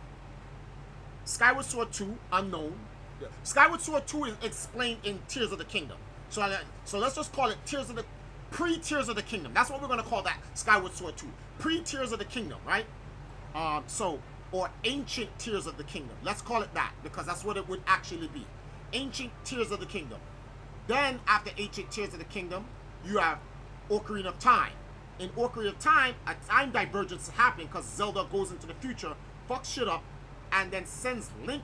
2, Unknown. Skyward Sword 2 is explained in Tears of the Kingdom. So let's just call it pre-Tears of the Kingdom. That's what we're gonna call that, Skyward Sword 2. Pre-Tears of the Kingdom, right? Or Ancient Tears of the Kingdom. Let's call it that, because that's what it would actually be. Ancient Tears of the Kingdom. Then, after Ancient Tears of the Kingdom, you have Ocarina of Time. In Ocarina of Time, a time divergence is happening because Zelda goes into the future, fucks shit up, and then sends Link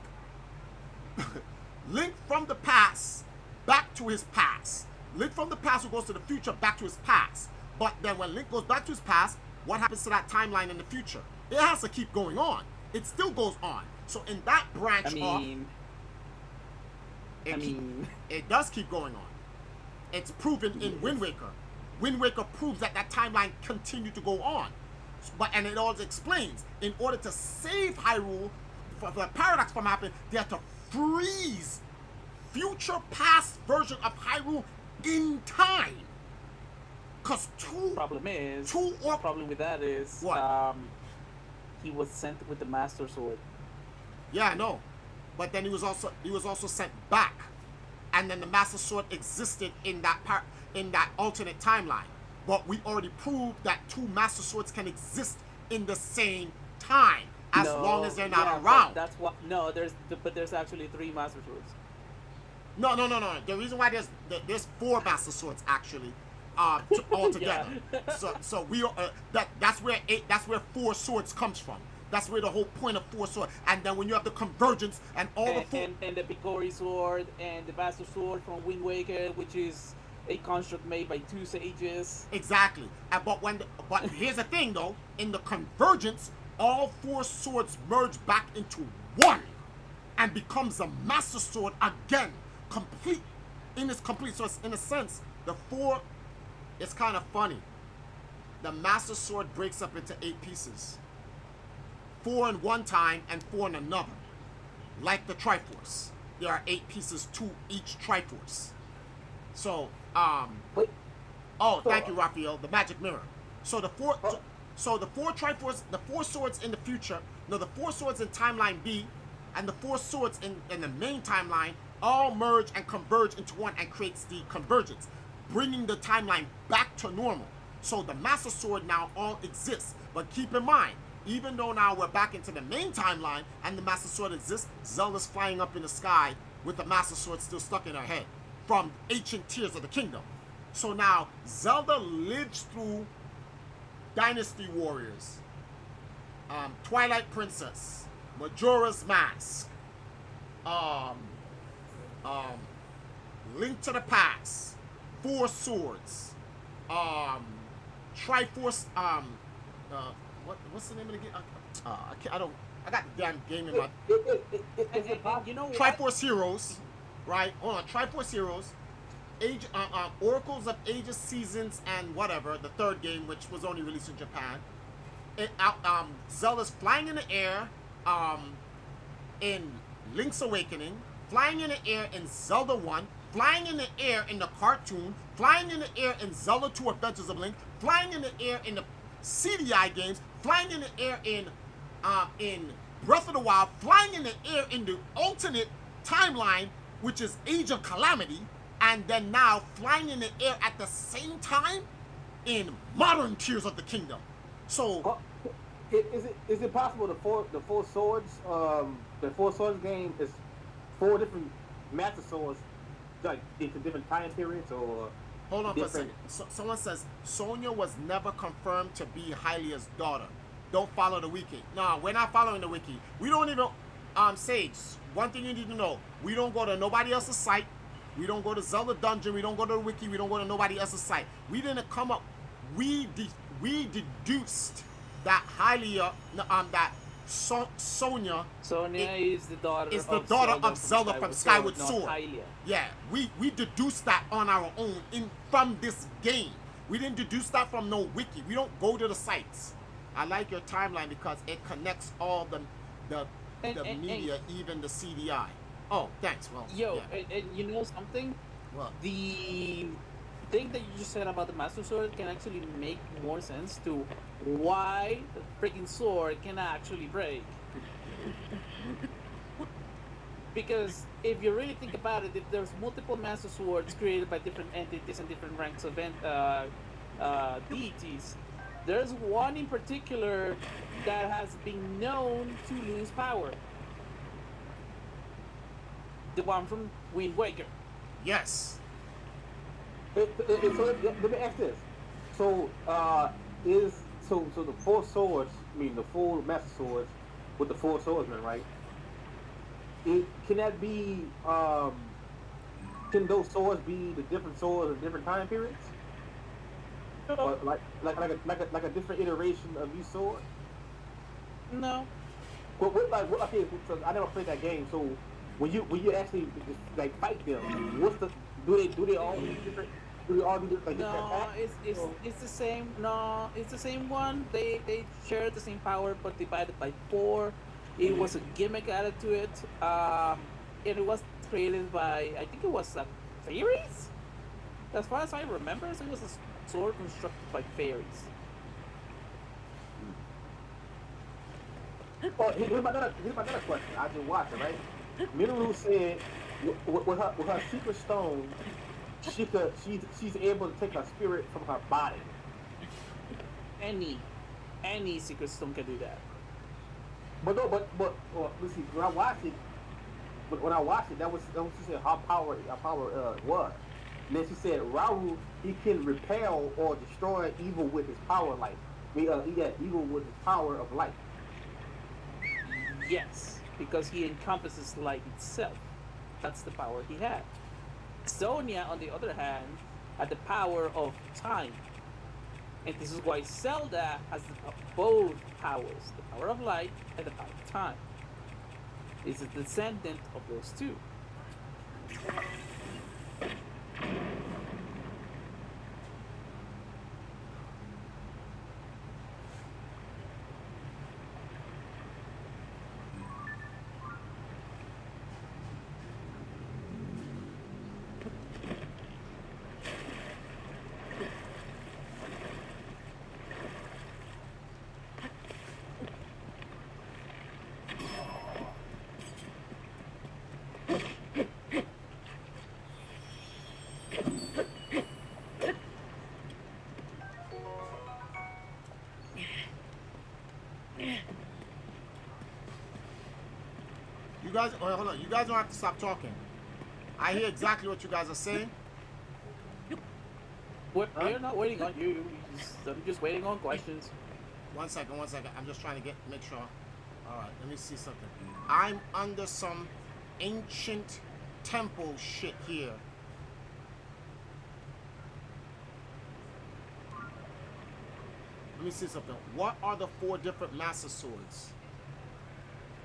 from the past back to his past. Link from the past who goes to the future back to his past. But then when Link goes back to his past, what happens to that timeline in the future? It has to keep going on. It still goes on. So in that branch it does keep going on. It's proven in Wind Waker. Wind Waker proves that timeline continued to go on. And it also explains, in order to save Hyrule, for the paradox from happening, they have to freeze future past version of Hyrule in time. Because problem with that is what? He was sent with the Master Sword. Yeah, I know. But then he was also sent back. And then the Master Sword existed in that alternate timeline. But we already proved that two Master Swords can exist in the same time as long as they're not around. That's what. No, there's actually 3 Master Swords. No, no, no, no. The reason why there's four Master Swords actually, altogether. Yeah. So we are that's where four swords comes from. That's where the whole point of four swords. And then when you have the convergence and all the four. And the Picori sword and the Master Sword from Wind Waker, which is a construct made by two sages. Exactly. But here's the thing though, in the convergence, all four swords merge back into one and becomes a Master Sword again, complete in its complete. So it's, in a sense, the four. It's kind of funny. The Master Sword breaks up into 8 pieces. 4 in one time and 4 in another. Like the Triforce. There are 8 pieces to each Triforce. So, Wait, oh, thank you, Raphael. The magic mirror. So the four Triforce, the 4 swords in the future, no, the 4 swords in timeline B and the 4 swords in the main timeline all merge and converge into one and creates the convergence, bringing the timeline back to normal. So the Master Sword now all exists. But keep in mind, even though now we're back into the main timeline and the Master Sword exists, Zelda's flying up in the sky with the Master Sword still stuck in her head from ancient Tears of the Kingdom. So now Zelda lives through Dynasty Warriors, Twilight Princess, Majora's Mask, Link to the Past, 4 Swords, Triforce, what's the name of the game? I got the damn game in my. You know what? Triforce Heroes, right? Hold on, Triforce Heroes, Oracles of Ages, Seasons, and whatever, the 3rd game, which was only released in Japan. Zelda's flying in the air, in Link's Awakening, flying in the air in Zelda 1, flying in the air in the cartoon, flying in the air in Zelda 2 Adventures of Link, flying in the air in the CDI games, flying in the air in Breath of the Wild, flying in the air in the alternate timeline, which is Age of Calamity, and then now flying in the air at the same time in modern Tears of the Kingdom. So, is it possible the four swords game is 4 different Master Swords, like into different time periods, or hold on for a second. Someone says Sonya was never confirmed to be Hylia's daughter. Don't follow the wiki. No, we're not following the wiki. We don't even Sage. One thing you need to know: we don't go to nobody else's site. We don't go to Zelda Dungeon. We don't go to the wiki. We don't go to nobody else's site. We didn't come up. We deduced that Hylia, Sonya is the daughter of Zelda from Skyward Sword. Yeah, we deduced that on our own from this game. We didn't deduce that from no wiki. We don't go to the sites. I like your timeline because it connects all the media, even the CDI. Oh, thanks. Well, yo, yeah. and you know something? What? The thing that you just said about the Master Sword can actually make more sense to why the freaking sword can actually break. Because if you really think about it, if there's multiple Master Swords created by different entities and different ranks of deities, there's one in particular that has been known to lose power. The one from Wind Waker. Yes. So let me ask this. So so the 4 swords, I mean the 4 Master Swords with the 4 swordsmen, right? Can that be can those swords be the different swords in different time periods? Or like a different iteration of each sword? No. Okay, so I never played that game. So when you actually like fight them, do they all do different? Do they all do different? No, it's the same. No, it's the same one. They share the same power, but divided by 4. It was a gimmick added to it. And it was created by, I think it was fairies. As far as I remember, so it was a sword constructed by fairies. Oh, here's my another question. I just watched it, right? Minoru said with her secret stone, she's able to take her spirit from her body. Any secret stone can do that. But let's see. When I watched it, when I watched it, that was she said how power was. And then she said Raul he can repel or destroy evil with his power of light. Yeah, evil with his power of light. Yes, because he encompasses light itself. That's the power he had. Sonia, on the other hand, had the power of time. And this is why Zelda has both powers, the power of light and the power of time. Is a descendant of those two. You guys, oh, hold on. You guys don't have to stop talking. I hear exactly what you guys are saying. We're not waiting on you. I'm just waiting on questions. One second. I'm just trying to make sure. All right, let me see something. I'm under some ancient temple shit here. Let me see something. What are the 4 different master swords?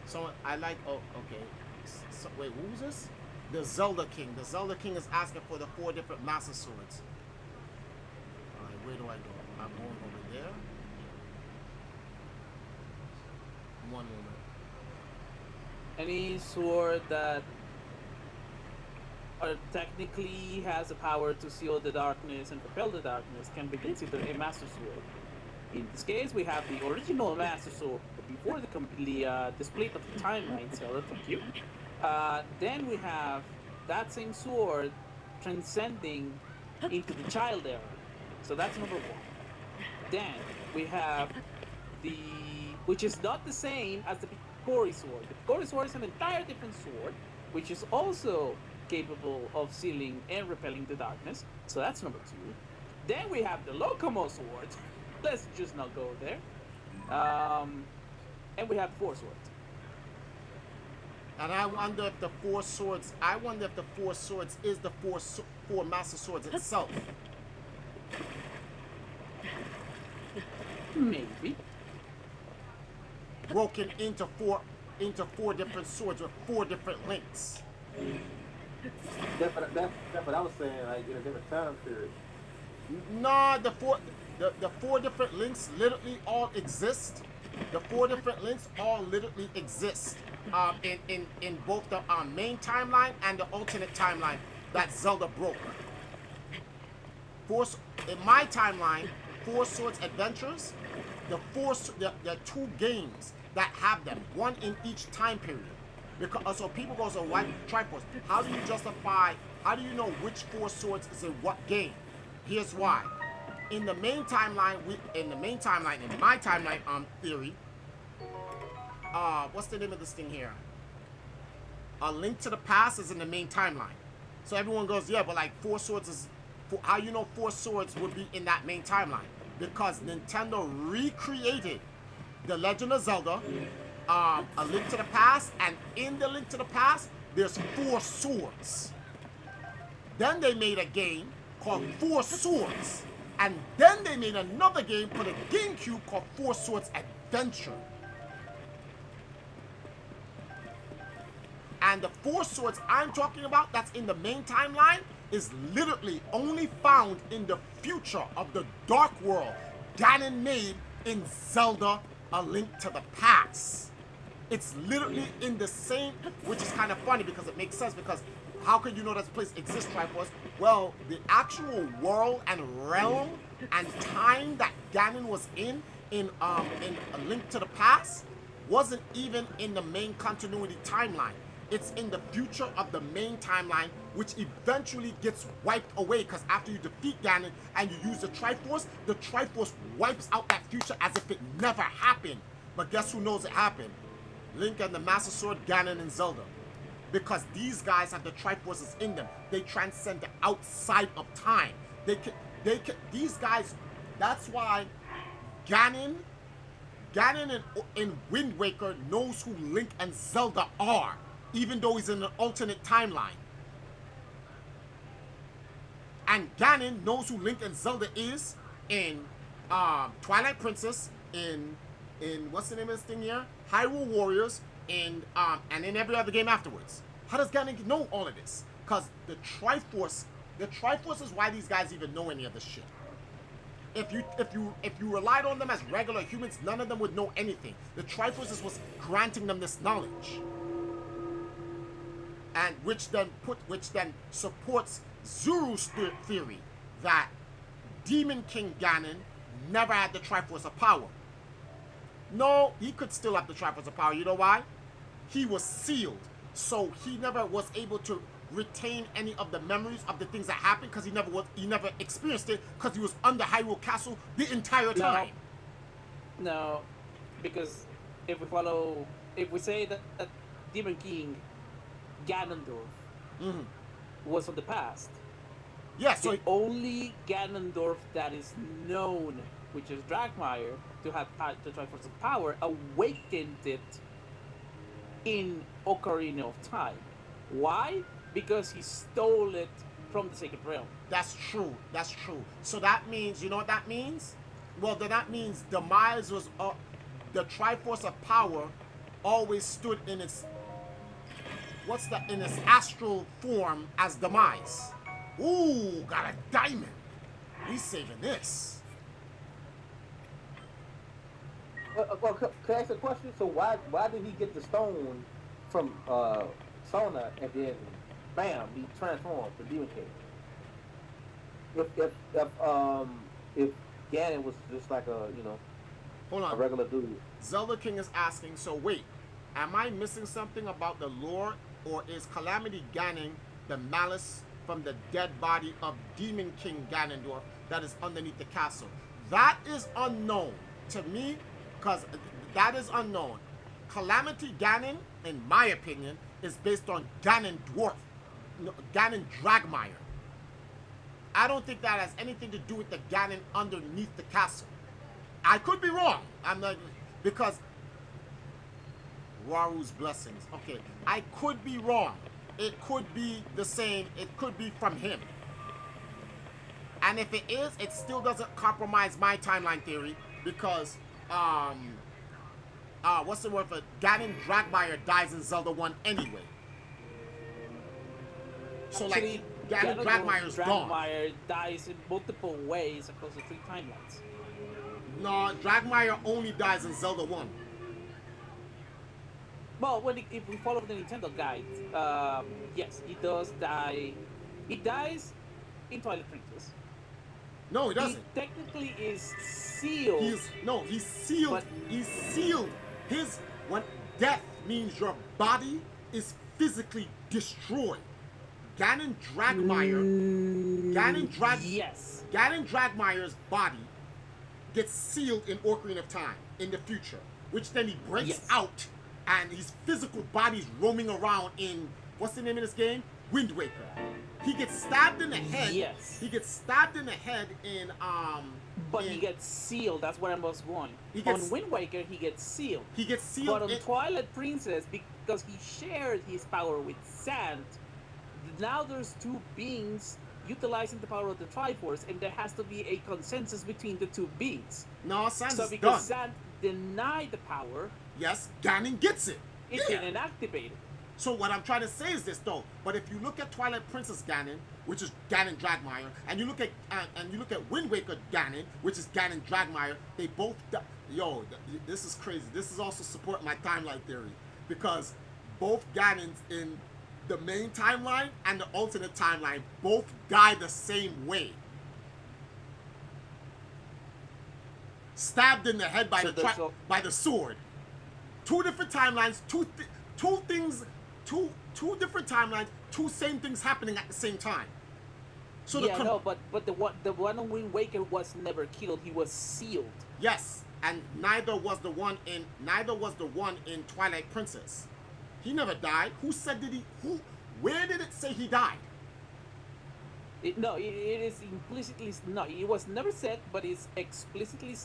So I like. Oh, okay. So, wait, who's this? The Zelda King. The Zelda King is asking for the 4 different master swords. All right, where do I go? I'm going over there. One moment. Any sword that technically has the power to seal the darkness and repel the darkness can be considered a master sword. In this case, we have the original master sword before the split of the timeline. So thank you. Then we have that same sword transcending into the child era. So that's number 1. Then we have which is not the same as the Picori sword. The Picori sword is an entire different sword, which is also capable of sealing and repelling the darkness. So that's number 2. Then we have the Locomo sword. Let's just not go there. And we have 4 swords. And I wonder if the 4 swords. I wonder if the 4 swords is the 4 master swords itself. Maybe. Broken into four different swords with 4 different links. That's what I was saying. Like in a different time period. Nah, the 4 different links literally all exist. The 4 different links all literally exist. In both the main timeline and the alternate timeline that Zelda broke. In my timeline, 4 Swords Adventures, the 2 games that have them, 1 in each time period. Because so people go, so why Triforce? How do you justify? How do you know which 4 swords is in what game? Here's why. In the main timeline, in my timeline theory, what's the name of this thing here? A Link to the Past is in the main timeline. So everyone goes, yeah, but like 4 swords is, how you know 4 swords would be in that main timeline? Because Nintendo recreated The Legend of Zelda, A Link to the Past, and in The Link to the Past, there's 4 swords. Then they made a game called 4 Swords. And then they made another game for the GameCube called 4 Swords Adventure. And the 4 swords I'm talking about that's in the main timeline is literally only found in the future of the Dark World Ganon made in Zelda A Link to the Past. It's literally in the same, which is kind of funny because it makes sense, because how could you know this place exists, Triforce? Well, the actual world and realm and time that Ganon was in A Link to the Past wasn't even in the main continuity timeline. It's in the future of the main timeline, which eventually gets wiped away, because after you defeat Ganon and you use the Triforce wipes out that future as if it never happened. But guess who knows it happened? Link and the Master Sword, Ganon and Zelda. because these guys have the Triforces in them. They transcend outside of time. These guys, that's why Ganon in Wind Waker knows who Link and Zelda are, even though he's in an alternate timeline. And Ganon knows who Link and Zelda is in Twilight Princess, in what's the name of this thing here? Hyrule Warriors, and in every other game afterwards. How does Ganon know all of this? Because the Triforce is why these guys even know any of this shit. If you relied on them as regular humans, none of them would know anything. The Triforce was granting them this knowledge, and which then supports Zuru's theory that Demon King Ganon never had the Triforce of Power. No, he could still have the Triforce of Power. You know why? He was sealed, so he never was able to retain any of the memories of the things that happened because he never experienced it because he was under Hyrule Castle the entire time. No, because if we say that Demon King Ganondorf was from the past, so the only Ganondorf that is known, which is Dragmire, to have the Triforce of Power, awakened it in Ocarina of Time. Why? Because he stole it from the Sacred Realm. That's true. So that means, you know what that means? Well, then that means Demise was the Triforce of Power always stood in its astral form as Demise. Ooh, got a diamond. We saving this. Well, could I ask a question? So why did he get the stone from Sona and then bam, he transformed to Demon King? If Ganon was just like Hold on, a regular dude. Zelda King is asking, so wait, am I missing something about the lore, or is Calamity Ganon the malice from the dead body of Demon King Ganondorf that is underneath the castle? That is unknown to me, because that is unknown. Calamity Ganon, in my opinion, is based on Ganon Dragmire. I don't think that has anything to do with the Ganon underneath the castle. I could be wrong. I'm not, because Waru's blessings. Okay, I could be wrong. It could be the same. It could be from him. And if it is, it still doesn't compromise my timeline theory, because what's the word for it? Ganon Dragmire dies in Zelda 1 anyway. So Actually, like Ganon Dragmire's gone. Dragmire dies in multiple ways across the 3 timelines. No, Dragmire only dies in Zelda 1. Well, if we follow the Nintendo guide, yes, he does die. He dies in Twilight Princess. No, he doesn't. He technically is sealed. He's sealed. But he's sealed. When death means your body is physically destroyed. Ganon Dragmire. Yes. Ganon Dragmire's body gets sealed in Ocarina of Time in the future, which then he breaks out, and his physical body's roaming around in, what's the name of this game? Wind Waker. He gets stabbed in the head. Yes. He gets stabbed in the head in But he gets sealed. That's where I was going. On Wind Waker, he gets sealed. He gets sealed. But on Twilight Princess, because he shared his power with Sand, now there's 2 beings utilizing the power of the Triforce, and there has to be a consensus between the 2 beings. No, Sand is because done. Sand denied the power, yes, Ganon gets it. it didn't activate it. So what I'm trying to say is this, though. But if you look at Twilight Princess Ganon, which is Ganon Dragmire, and you look at Wind Waker Ganon, which is Ganon Dragmire, they both this is crazy. This is also support my timeline theory, because both Ganons in the main timeline and the alternate timeline both die the same way. Stabbed in the head by the sword. 2 different timelines, two different timelines, 2 same things happening at the same time. So but the one on Wind Waker was never killed. He was sealed. Yes, and neither was the one in Twilight Princess. He never died. Who said did he? Who? Where did it say he died? No, it is implicitly no. It was never said, but it's explicitly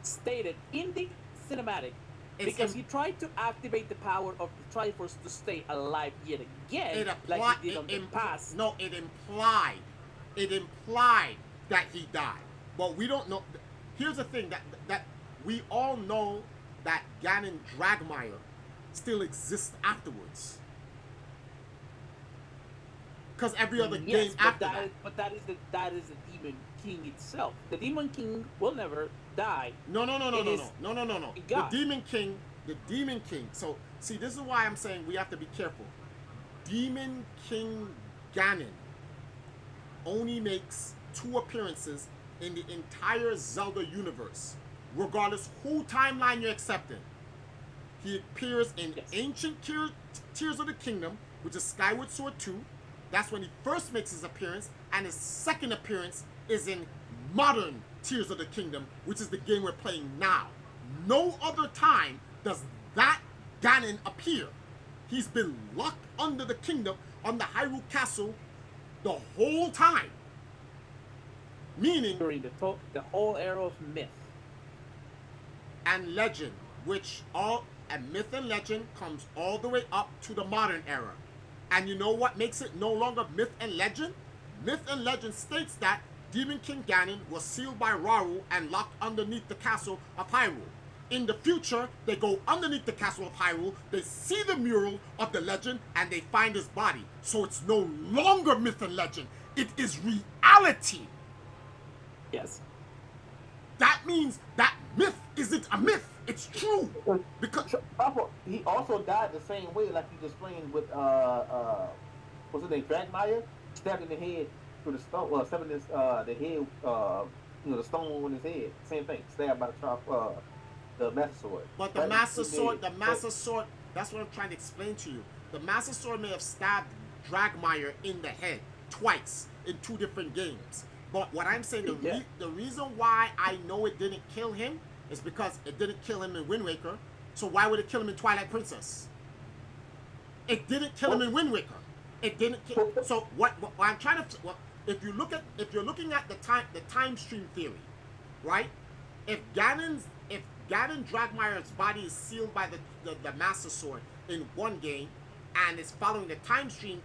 stated in the cinematic because he tried to activate the power of the Triforce to stay alive yet again, like he did on the past. No, it implied. It implied that he died, but we don't know. Here's the thing that we all know that Ganon Dragmire still exists afterwards. Because every other game after that. But that is the Demon King itself. The Demon King will never die. No. The Demon King. So see, this is why I'm saying we have to be careful. Demon King Ganon only makes 2 appearances in the entire Zelda universe, regardless who timeline you're accepting. He appears in Ancient Tears of the Kingdom, which is Skyward Sword 2. That's when he first makes his appearance, and his second appearance is in Modern Tears of the Kingdom, which is the game we're playing now. No other time does that Ganon appear. He's been locked under the kingdom, on the Hyrule Castle, the whole time. Meaning during the whole era of myth and legend, and myth and legend comes all the way up to the modern era. And you know what makes it no longer myth and legend? Myth and legend states that Demon King Ganon was sealed by Rauru and locked underneath the castle of Hyrule. In the future, they go underneath the castle of Hyrule, they see the mural of the legend, and they find his body. So it's no longer myth and legend. It is reality. Yes. That means that myth isn't a myth. It's true. Because he also died the same way, like you explained with what's his name, Dragmire, stabbed in the head through the stone, stabbing the head, the stone on his head. Same thing, stabbed by the Master Sword. But the Master Sword, that's what I'm trying to explain to you. The Master Sword may have stabbed Dragmire in the head twice in 2 different games. But what I'm saying, the reason why I know it didn't kill him is because it didn't kill him in Wind Waker. So why would it kill him in Twilight Princess? It didn't kill him in Wind Waker. It didn't kill. So what I'm trying to, if you're looking at the time stream theory, right? If Ganon Dragmire's body is sealed by the Master Sword in one game, and it's following the time stream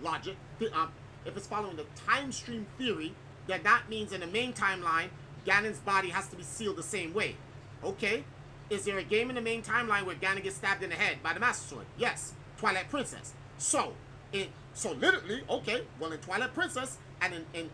logic, if it's following the time stream theory, then that means in the main timeline, Ganon's body has to be sealed the same way. Okay? Is there a game in the main timeline where Ganon gets stabbed in the head by the Master Sword? Yes. Twilight Princess. So literally, okay, well in Twilight Princess and in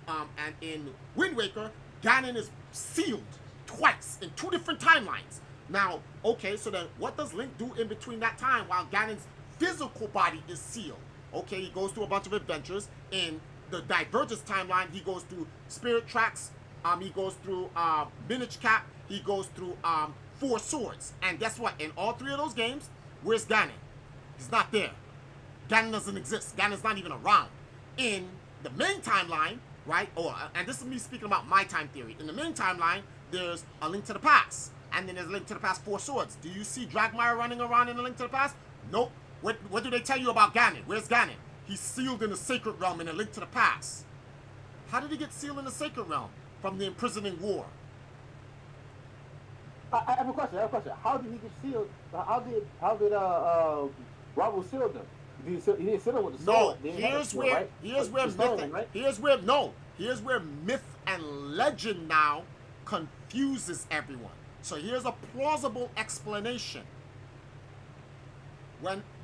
Wind Waker, Ganon is sealed twice in 2 different timelines. Now, okay, so then what does Link do in between that time while Ganon's physical body is sealed? Okay, he goes through a bunch of adventures. In the Divergence timeline, he goes through Spirit Tracks, he goes through Minish Cap, he goes through 4 Swords. And guess what? In all 3 of those games, where's Ganon? He's not there. Ganon doesn't exist. Ganon's not even around. In the main timeline, right? And this is me speaking about my time theory. In the main timeline, there's A Link to the Past. And then there's A Link to the Past 4 Swords. Do you see Dragmire running around in A Link to the Past? Nope. What do they tell you about Ganon? Where's Ganon? He's sealed in the Sacred Realm in A Link to the Past. How did he get sealed in the Sacred Realm? From the imprisoning war. I have a question. How did he get sealed? How did Rauru seal them? He didn't seal them with the sword. No, here's where myth and legend now confuses everyone. So here's a plausible explanation.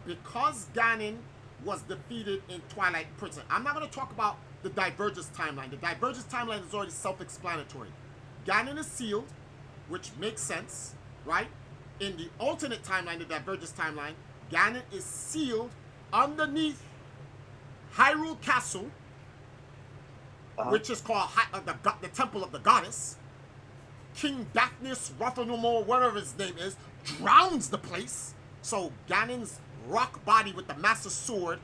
Because Ganon was defeated in Twilight Princess. I'm not going to talk about the Divergence timeline. The Divergence timeline is already self-explanatory. Ganon is sealed, which makes sense, right? In the alternate timeline, the Divergence timeline, Ganon is sealed underneath Hyrule Castle, which is called the Temple of the Goddess. King Daphnis Rothanumor, whatever his name is, drowns the place. So Ganon's rock body with the Master Sword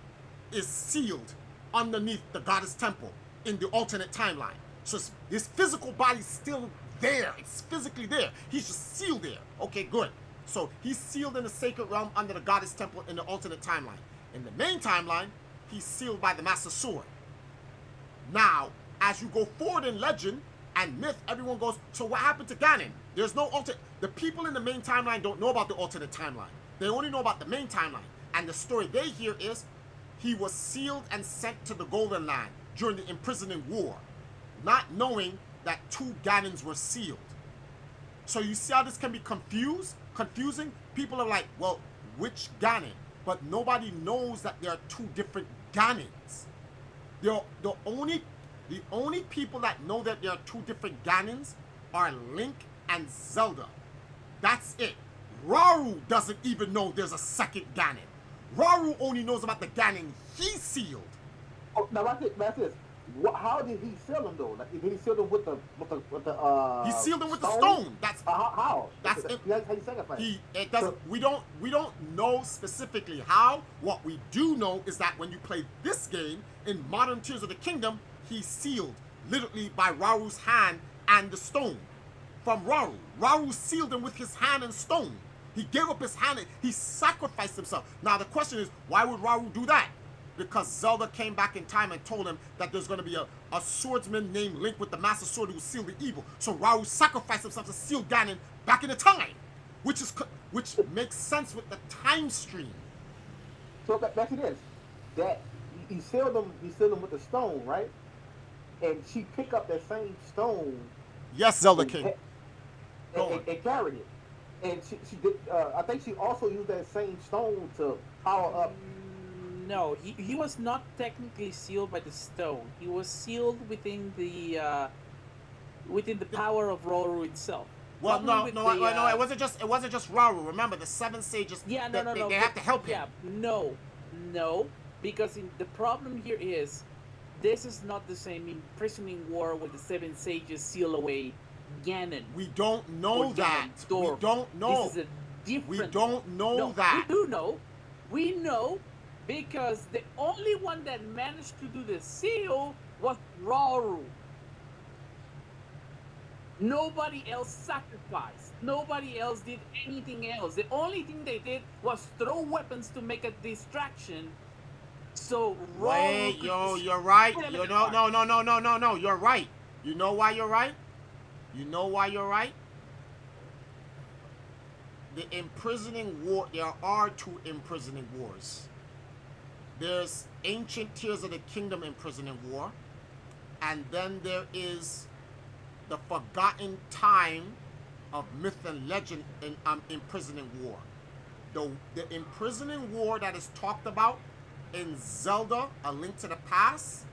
is sealed underneath the Goddess Temple in the alternate timeline. So his physical body's still there. It's physically there. He's just sealed there. Okay, good. So he's sealed in the sacred realm under the goddess temple in the alternate timeline. In the main timeline, he's sealed by the Master Sword. Now, as you go forward in legend and myth, everyone goes, so what happened to Ganon? There's no alternate. The people in the main timeline don't know about the alternate timeline. They only know about the main timeline. And the story they hear is he was sealed and sent to the Golden Land during the imprisoning war, not knowing that 2 Ganons were sealed. So you see how this can be confusing? People are like, well, which Ganon? But nobody knows that there are 2 different Ganons. The only people that know that there are 2 different Ganons are Link and Zelda. That's it. Rauru doesn't even know there's a second Ganon. Rauru only knows about the Ganon he sealed. Oh, now that's this. How did he seal him though? Like, did he seal him with the He sealed him with the stone. That's how. That's it. How you sacrifice. It doesn't. We don't know specifically how. What we do know is that when you play this game in Modern Tears of the Kingdom, he's sealed literally by Rauru's hand and the stone from Rauru. Rauru sealed him with his hand and stone. He gave up his hand. He sacrificed himself. Now the question is, why would Rauru do that? Because Zelda came back in time and told him that there's going to be a swordsman named Link with the Master Sword who will seal the evil. So Rauru sacrificed himself to seal Ganon back in the time, which makes sense with the time stream. So back to this, that he sealed him with the stone, right? And she picked up that same stone. Yes, Zelda King. And carried it. And she did. I think she also used that same stone to power up. No, he was not technically sealed by the stone. He was sealed within the power of Rauru itself. Well, no, it wasn't just Rauru. Remember, the 7 sages. Yeah, they have to help him. Yeah, no, because the problem here is this is not the same imprisoning war where the 7 sages seal away Ganon. We don't know that. We don't know. This is a different. We don't know that. We do know. We know. Because the only one that managed to do the seal was Rauru. Nobody else sacrificed. Nobody else did anything else. The only thing they did was throw weapons to make a distraction. So Rauru. Wait, you're right. No. You're right. You know why you're right? You know why you're right? The imprisoning war. There are 2 imprisoning wars. There's Ancient Tears of the Kingdom imprisoning war, and then there is the Forgotten Time of Myth and Legend in imprisoning war. The imprisoning war that is talked about in Zelda: A Link to the Past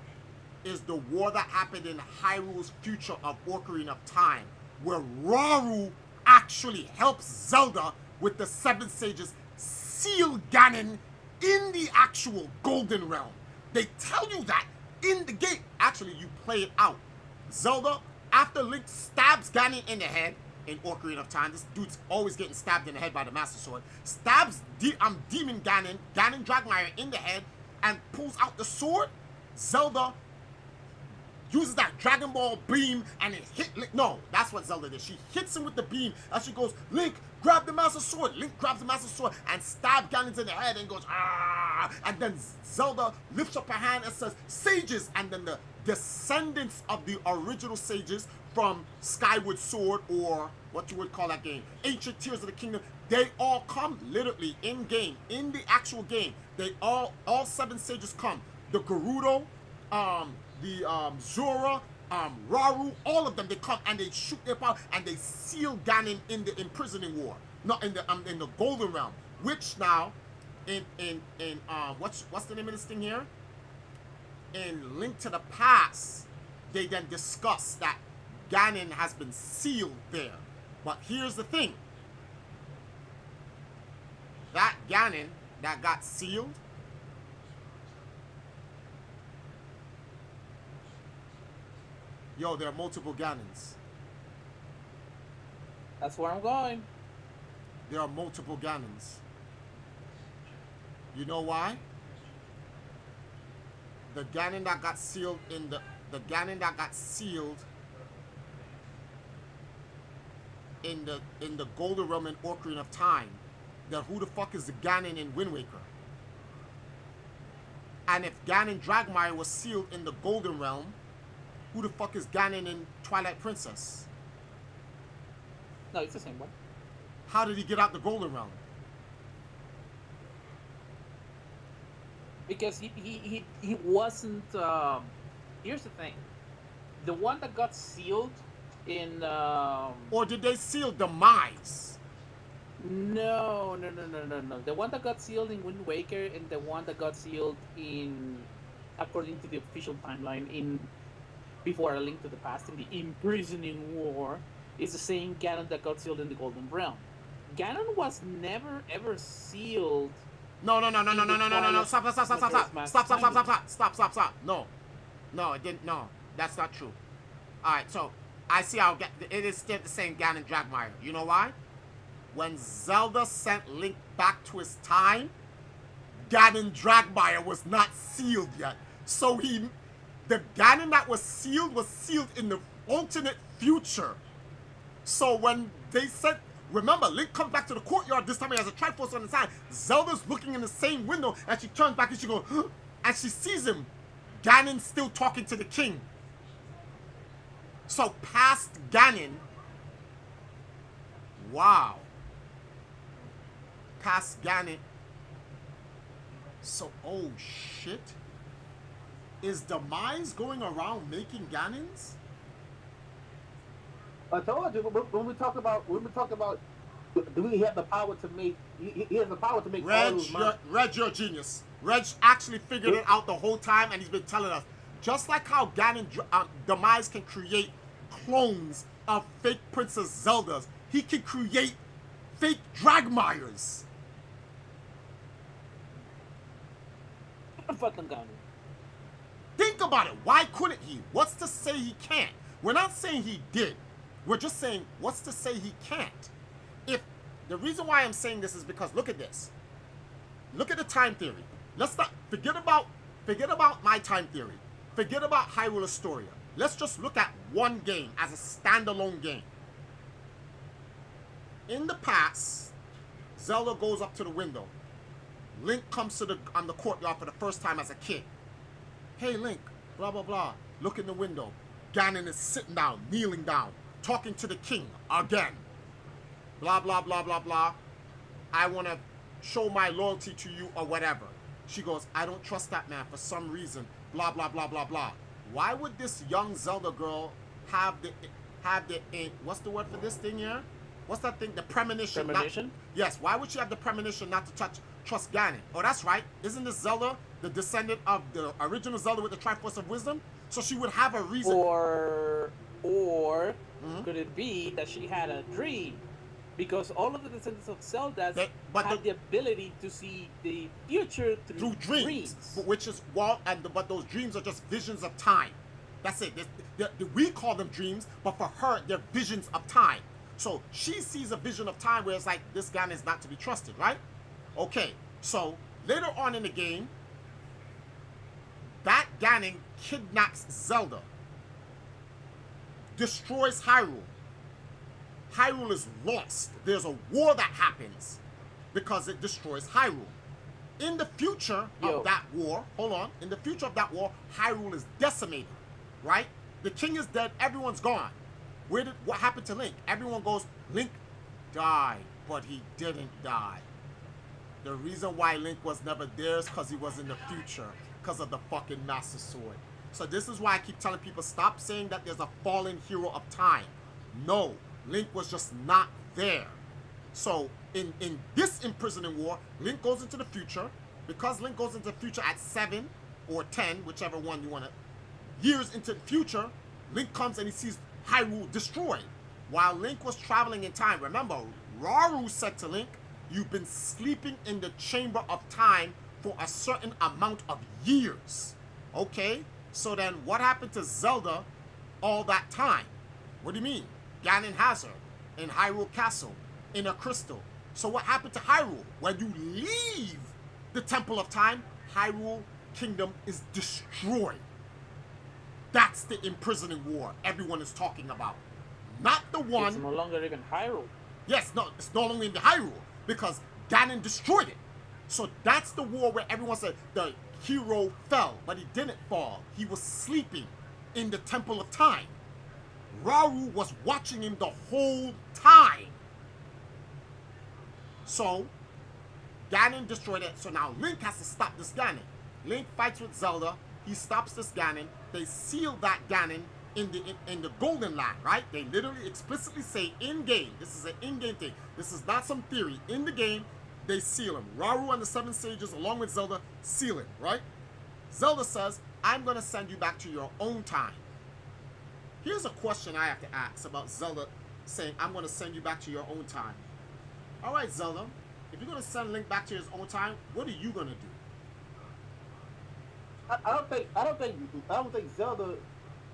is the war that happened in Hyrule's future of Ocarina of Time, where Rauru actually helps Zelda with the 7 sages seal Ganon in the actual Golden Realm. They tell you that in the game. Actually, you play it out. Zelda, after Link stabs Ganon in the head in Ocarina of Time, this dude's always getting stabbed in the head by the Master Sword, stabs Demon Ganon Dragmire in the head, and pulls out the sword. Zelda uses that Dragon Ball beam and it hit Link. No, that's what Zelda did. She hits him with the beam and she goes, Link, grab the Master Sword. Link grabs the Master Sword and stabs Ganon in the head and goes, ah. And then Zelda lifts up her hand and says, sages. And then the descendants of the original sages from Skyward Sword, or what you would call that game, Ancient Tears of the Kingdom, they all come literally in game, in the actual game. They all 7 sages come. The Gerudo, the Zora, Rauru, all of them, they come and they shoot their power and they seal Ganon in the imprisoning war, not in the Golden Realm. Which now, in what's the name of this thing here? In Link to the Past, they then discuss that Ganon has been sealed there. But here's the thing: that Ganon that got sealed, yo, there are multiple Ganons. That's where I'm going. There are multiple Ganons. You know why? The Ganon that got sealed in the Golden Realm and Ocarina of Time, then who the fuck is the Ganon in Wind Waker? And if Ganon Dragmire was sealed in the Golden Realm, who the fuck is Ganon in Twilight Princess? No, it's the same one. How did he get out the Golden Realm? Because he wasn't. Here's the thing: the one that got sealed in. Or did they seal Demise? No. The one that got sealed in Wind Waker and the one that got sealed in, according to the official timeline, in before A Link to the Past, in the Imprisoning War, is the same Ganon that got sealed in the Golden Realm. Ganon was never ever sealed. No. Stop. No, it didn't. No, that's not true. All right, so I see how it is still the same Ganon Dragmire. You know why? When Zelda sent Link back to his time, Ganon Dragmire was not sealed yet. So the Ganon that was sealed in the alternate future. So when they sent, remember, Link comes back to the courtyard. This time he has a Triforce on his side. Zelda's looking in the same window, and she turns back and she goes, huh? And she sees him. Ganon's still talking to the king. So past Ganon, wow. Past Ganon. So, oh shit. Is Demise going around making Ganons? I told you when we talk about do we have the power to make? He has the power to make all those monsters. Reg, you're a genius. Reg actually figured it out the whole time, and he's been telling us. Just like how Ganon Demise can create clones of fake Princess Zeldas, he can create fake Dragmires. Fucking Ganon. Think about it. Why couldn't he? What's to say he can't? We're not saying he did. We're just saying, what's to say he can't? If the reason why I'm saying this is because look at this. Look at the time theory. Let's not forget about my time theory. Forget about Hyrule Historia. Let's just look at one game as a standalone game. In the past, Zelda goes up to the window. Link comes to the courtyard for the first time as a kid. Hey Link, blah blah blah. Look in the window. Ganon is sitting down, kneeling down, talking to the king again. Blah blah blah blah blah. I want to show my loyalty to you or whatever. She goes, I don't trust that man for some reason. Blah blah blah blah blah. Why would this young Zelda girl have the what's the word for this thing here? What's that thing? The premonition. Premonition? Yes. Why would she have the premonition not to trust Ganon? Oh, that's right. Isn't this Zelda the descendant of the original Zelda with the Triforce of Wisdom? So she would have a reason. Or could it be that she had a dream? Because all of the descendants of Zelda have the ability to see the future through dreams. Which is but those dreams are just visions of time. That's it. We call them dreams, but for her, they're visions of time. So she sees a vision of time where it's like, this Ganon is not to be trusted, right? Okay, so later on in the game, that Ganon kidnaps Zelda, destroys Hyrule. Hyrule is lost. There's a war that happens because it destroys Hyrule. In the future of that war, in the future of that war, Hyrule is decimated, right? The king is dead, everyone's gone. What happened to Link? Everyone goes, Link died, but he didn't die. The reason why Link was never there is because he was in the future, because of the fucking Master Sword. So this is why I keep telling people, stop saying that there's a fallen hero of time. No, Link was just not there. So in this imprisoning war, Link goes into the future. Because Link goes into the future at 7 or 10, whichever one you want to, years into the future, Link comes and he sees Hyrule destroyed. While Link was traveling in time, remember, Rauru said to Link, you've been sleeping in the chamber of time for a certain amount of years. Okay? So then what happened to Zelda all that time? What do you mean? Ganon has her in Hyrule Castle, in a crystal. So what happened to Hyrule? When you leave the Temple of Time, Hyrule Kingdom is destroyed. That's the imprisoning war everyone is talking about. not the It's one. no longer even Hyrule. Yes, no, it's no longer in the Hyrule because Ganon destroyed it. So that's the war where everyone said the hero fell, but he didn't fall. He was sleeping in the Temple of Time. Rauru was watching him the whole time. So Ganon destroyed it. So now Link has to stop this Ganon. Link fights with Zelda. He stops this Ganon. They seal that Ganon in the Golden Land, right? They literally explicitly say in game. This is an in-game thing. This is not some theory. In the game, they seal him. Rauru and the Seven Sages, along with Zelda, seal him, right? Zelda says, I'm going to send you back to your own time. Here's a question I have to ask about Zelda saying, I'm going to send you back to your own time. All right, Zelda, if you're going to send Link back to his own time, what are you going to do? I don't think Zelda,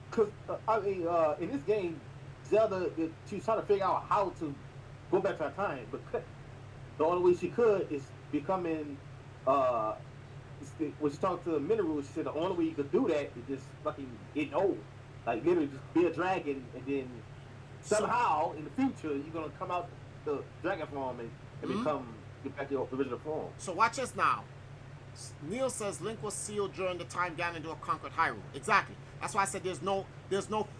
because in this game, Zelda, she's trying to figure out how to go back to her time, but the only way she could is becoming, when she talked to the Mineral, she said the only way you could do that is just fucking get old. Like, literally just be a dragon, and then somehow, in the future, you're going to come out the dragon form and get back to your original form. So watch this now. Neil says Link was sealed during the time Ganondorf conquered Hyrule. Exactly. That's why I said there's no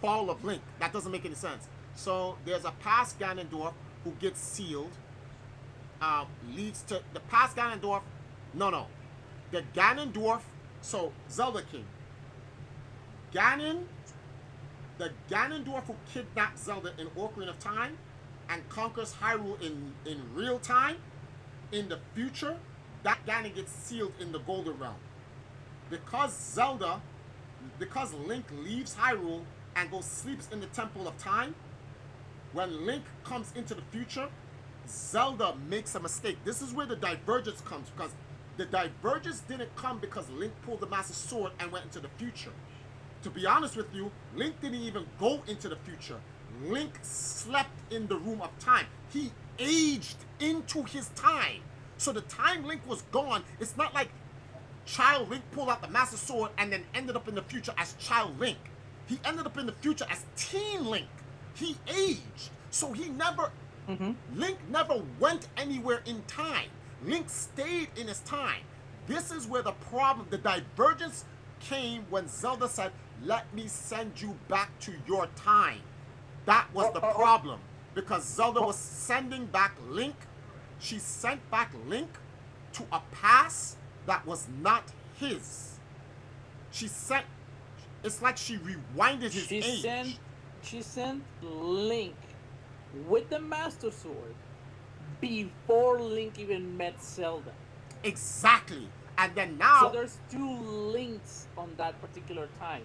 fall of Link. That doesn't make any sense. So there's a past Ganondorf who gets sealed. Leads to the past Ganondorf. No. The Ganondorf. So Zelda King. The Ganondorf who kidnapped Zelda in Ocarina of Time and conquers Hyrule in real time, in the future, that Ganon gets sealed in the Golden Realm. Because Link leaves Hyrule and goes sleeps in the Temple of Time, when Link comes into the future, Zelda makes a mistake. This is where the divergence comes, because the divergence didn't come because Link pulled the Master Sword and went into the future. To be honest with you, Link didn't even go into the future. Link slept in the room of time. He aged into his time. So the time Link was gone, it's not like child Link pulled out the Master Sword and then ended up in the future as child Link. He ended up in the future as teen Link. He aged. So he never, Link never went anywhere in time. Link stayed in his time. This is where the problem, the divergence came when Zelda said, let me send you back to your time. That was the problem. Because Zelda was sending back Link. She sent back Link to a past that was not his. It's like she rewinded his age. She sent Link with the Master Sword before Link even met Zelda. Exactly. And then now... So there's two Links on that particular time.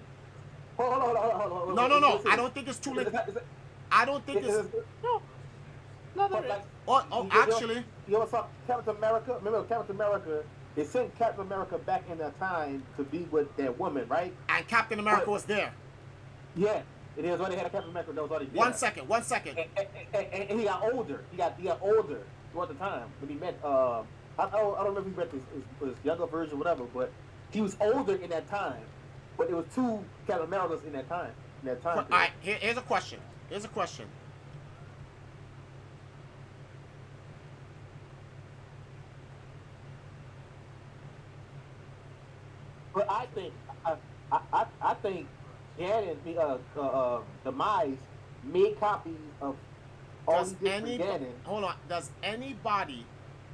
Hold on. No. I don't think it's too late. I don't think it's... No, there is. Actually... You ever saw Captain America? Remember Captain America? They sent Captain America back in that time to be with that woman, right? And Captain America was there. Yeah. It is already had a Captain America that was already there. One second. And he got older. He got older throughout the time when he met... I don't know if he met his younger version or whatever, but he was older in that time. But there was two Captain Americas in that time. All right, here's a question. But I think Ganon, Demise made copies of all these different Ganon. Hold on. Does anybody...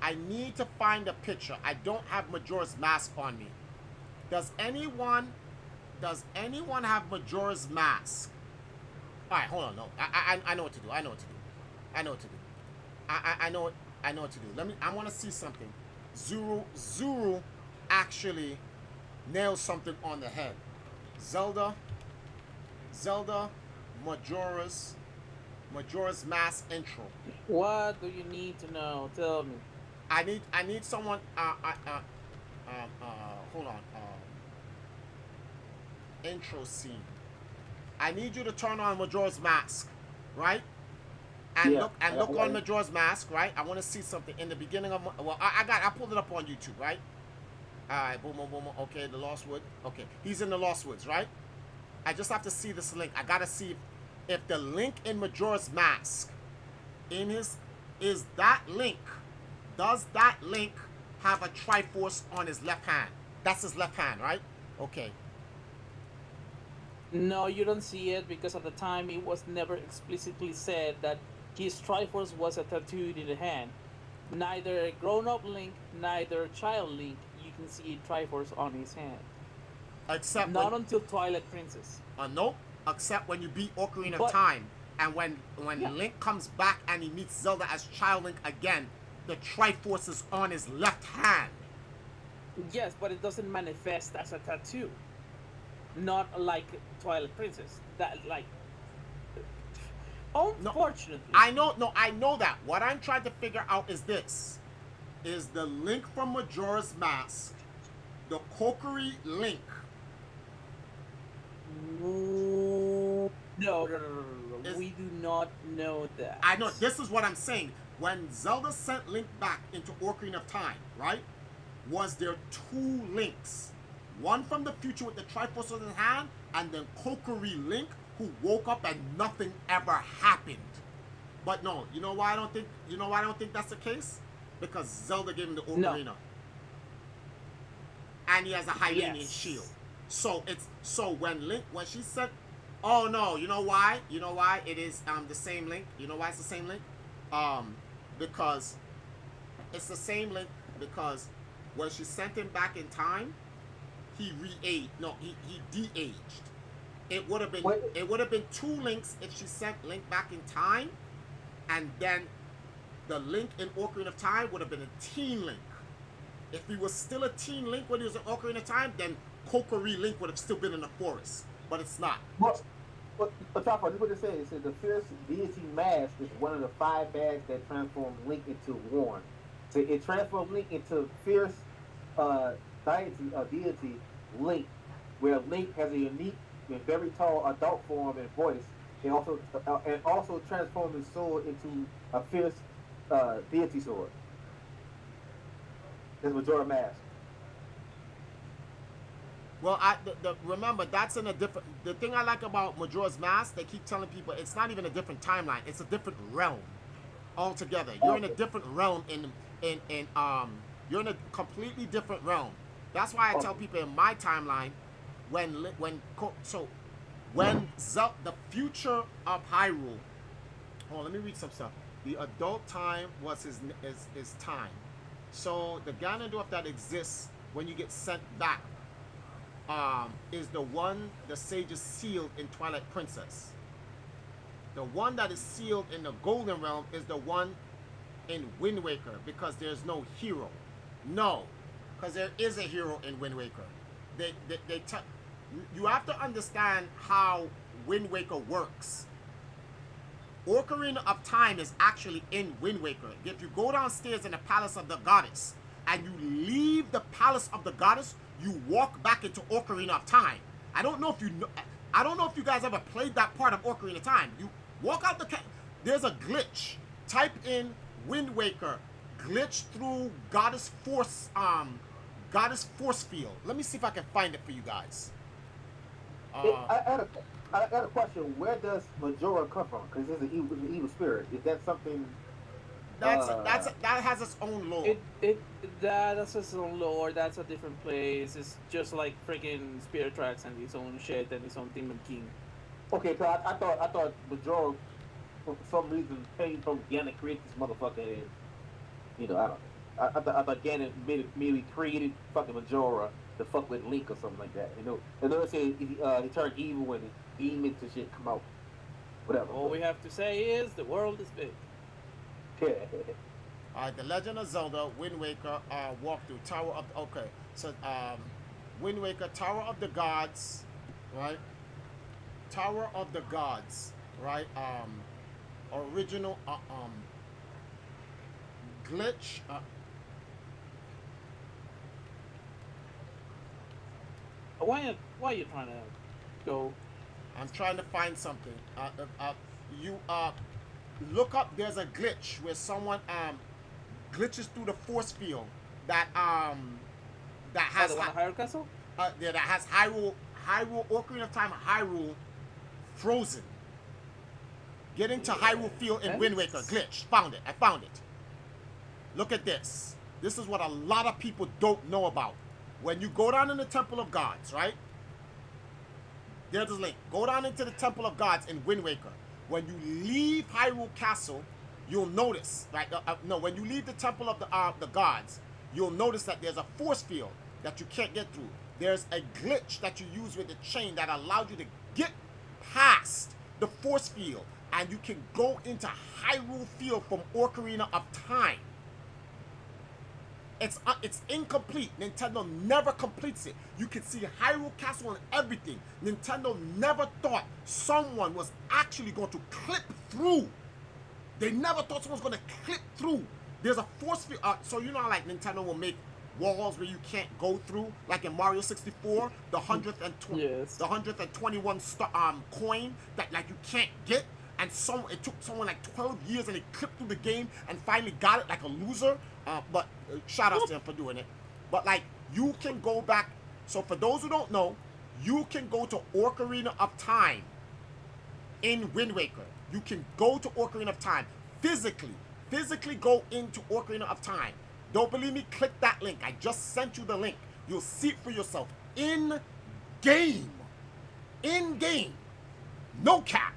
I need to find a picture. I don't have Majora's Mask on me. Does anyone have Majora's Mask? All right, hold on. No, I know what to do. I know what to do. I want to see something. Zuru actually nails something on the head. Zelda, Majora's Mask intro. What do you need to know? Tell me. I need someone. Hold on. Intro scene. I need you to turn on Majora's Mask, right? And look on Majora's Mask, right? I want to see something in the beginning of. I pulled it up on YouTube, right? All right, boom. Okay, the Lost Wood. Okay, he's in the Lost Woods, right? I just have to see this link. I gotta see if the link in Majora's Mask in his is that link, does that link have a Triforce on his left hand? That's his left hand, right? Okay. No, you don't see it because at the time it was never explicitly said that his Triforce was a tattooed in the hand. Neither a grown-up Link, neither child Link, you can see Triforce on his hand. Except not until Twilight Princess. Nope. Except when you beat Ocarina of But- Time, and when Yeah. Link comes back and he meets Zelda as Child Link again, the Triforce is on his left hand. Yes, but it doesn't manifest as a tattoo. Not like Twilight Princess. That like. Unfortunately. I know that. What I'm trying to figure out is this: is the Link from Majora's Mask, the Kokiri Link? No. We do not know that. I know. This is what I'm saying. When Zelda sent Link back into Ocarina of Time, right? Was there two Links? One from the future with the Triforce in his hand, and then Kokiri Link, who woke up and nothing ever happened. But no, you know why I don't think that's the case? Because Zelda gave him the Ocarina. No. And he has a Hylian Yes. shield. So when she said, oh no, you know why? You know why it is the same Link? You know why it's the same Link? Because it's the same Link because when she sent him back in time, he de-aged. It would have been two Links if she sent Link back in time, and then the Link in Ocarina of Time would have been a teen Link. If he was still a teen Link when he was in Ocarina of Time, then Kokiri Link would have still been in the forest. But it's not. But Chopper, this is what it says. It says the fierce deity mask is one of the 5 bags that transforms Link into Warren. So it transforms Link into fierce deity Link, where Link has a unique and very tall adult form and voice. It also transforms his sword into a fierce deity sword. That's Majora Mask. Well, remember that's in a different. The thing I like about Majora's Mask, they keep telling people it's not even a different timeline; it's a different realm altogether. You're in a different realm you're in a completely different realm. That's why I tell people in my timeline the future of Hyrule. Oh, let me read some stuff. The adult time was his time. So the Ganondorf that exists when you get sent back is the one the sages sealed in Twilight Princess. The one that is sealed in the Golden Realm is the one in Wind Waker because there's no hero. No, because there is a hero in Wind Waker. You have to understand how Wind Waker works. Ocarina of Time is actually in Wind Waker. If you go downstairs in the Palace of the Goddess and you leave the Palace of the Goddess, you walk back into Ocarina of Time. I don't know if you guys ever played that part of Ocarina of Time. You walk out there's a glitch. Type in Wind Waker, glitch through Goddess Force Field. Let me see if I can find it for you guys. I got a question. Where does Majora come from? Because it's an evil spirit. Is that something? That has its own lore. That's its own lore. That's a different place. It's just like freaking Spirit Tracks and its own shit and its own Demon King. Okay, so I thought Majora for some reason came from Ganon created this motherfucker, and I thought Ganon merely created fucking Majora to fuck with Link or something like that. And then say he turned evil when the demons and shit come out. Whatever. All we have to say is the world is big. Alright, The Legend of Zelda, Wind Waker, walkthrough, Tower of... Okay, so, Wind Waker, Tower of the Gods, right? Tower of the Gods, right? Original, glitch, Why are you trying to go? I'm trying to find something. Look up. There's a glitch where someone glitches through the force field that has the one at Hyrule Castle? that has Hyrule Ocarina of Time Hyrule frozen. Getting to Hyrule Field in Wind Waker. Glitch. Found it. I found it. Look at this. This is what a lot of people don't know about. When you go down in the Temple of Gods, right? There's this link. Go down into the Temple of Gods in Wind Waker. When you leave Hyrule Castle, you'll notice, right? No, when you leave the Temple of the Gods, you'll notice that there's a force field that you can't get through. There's a glitch that you use with the chain that allows you to get past the force field, and you can go into Hyrule Field from Ocarina of Time. It's incomplete. Nintendo never completes it. You can see Hyrule Castle and everything. Nintendo never thought someone was actually going to clip through. They never thought someone was going to clip through. There's a force field. So you know how like Nintendo will make walls where you can't go through, like in Mario 64, the 121 coin that like you can't get, and it took someone like 12 years and they clipped through the game and finally got it like a loser. But shout out to him for doing it. But like you can go back. So for those who don't know, you can go to Ocarina of Time in Wind Waker. You can go to Ocarina of Time physically go into Ocarina of Time. Don't believe me? Click that link. I just sent you the link. You'll see it for yourself. In game. No cap.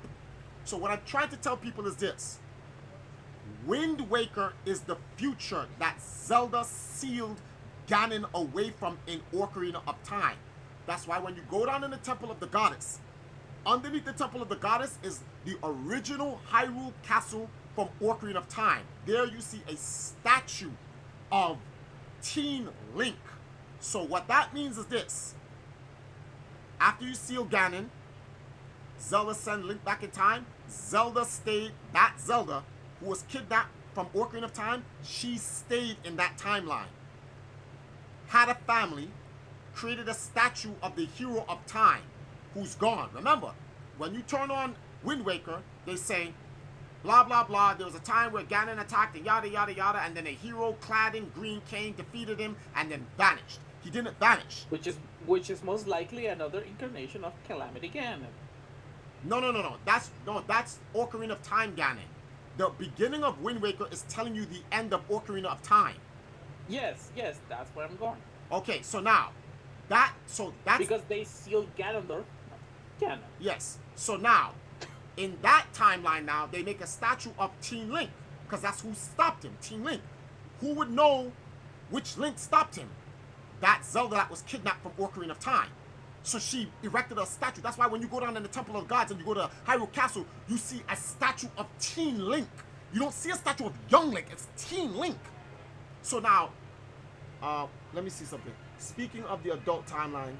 So what I'm trying to tell people is this. Wind Waker is the future that Zelda sealed Ganon away from in Ocarina of Time. That's why when you go down in the Temple of the Goddess, underneath the Temple of the Goddess is the original Hyrule Castle from Ocarina of Time. There you see a statue of Teen Link. So what that means is this. After you seal Ganon, Zelda send Link back in time. Zelda, who was kidnapped from Ocarina of Time, she stayed in that timeline. Had a family, created a statue of the hero of time, who's gone. Remember, when you turn on Wind Waker, they say, blah, blah, blah, there was a time where Ganon attacked and yada, yada, yada, and then a hero clad in green came, defeated him, and then vanished. He didn't vanish. Which is most likely another incarnation of Calamity Ganon. No. That's Ocarina of Time Ganon. The beginning of Wind Waker is telling you the end of Ocarina of Time. Yes, that's where I'm going. Okay, so now, that's... Because they sealed Ganon. Yes. So now, in that timeline now, they make a statue of Teen Link, because that's who stopped him, Teen Link. Who would know which Link stopped him? That Zelda that was kidnapped from Ocarina of Time. So she erected a statue. That's why when you go down in the Temple of Gods and you go to Hyrule Castle, you see a statue of Teen Link. You don't see a statue of Young Link. It's Teen Link. So now, let me see something. Speaking of the adult timeline,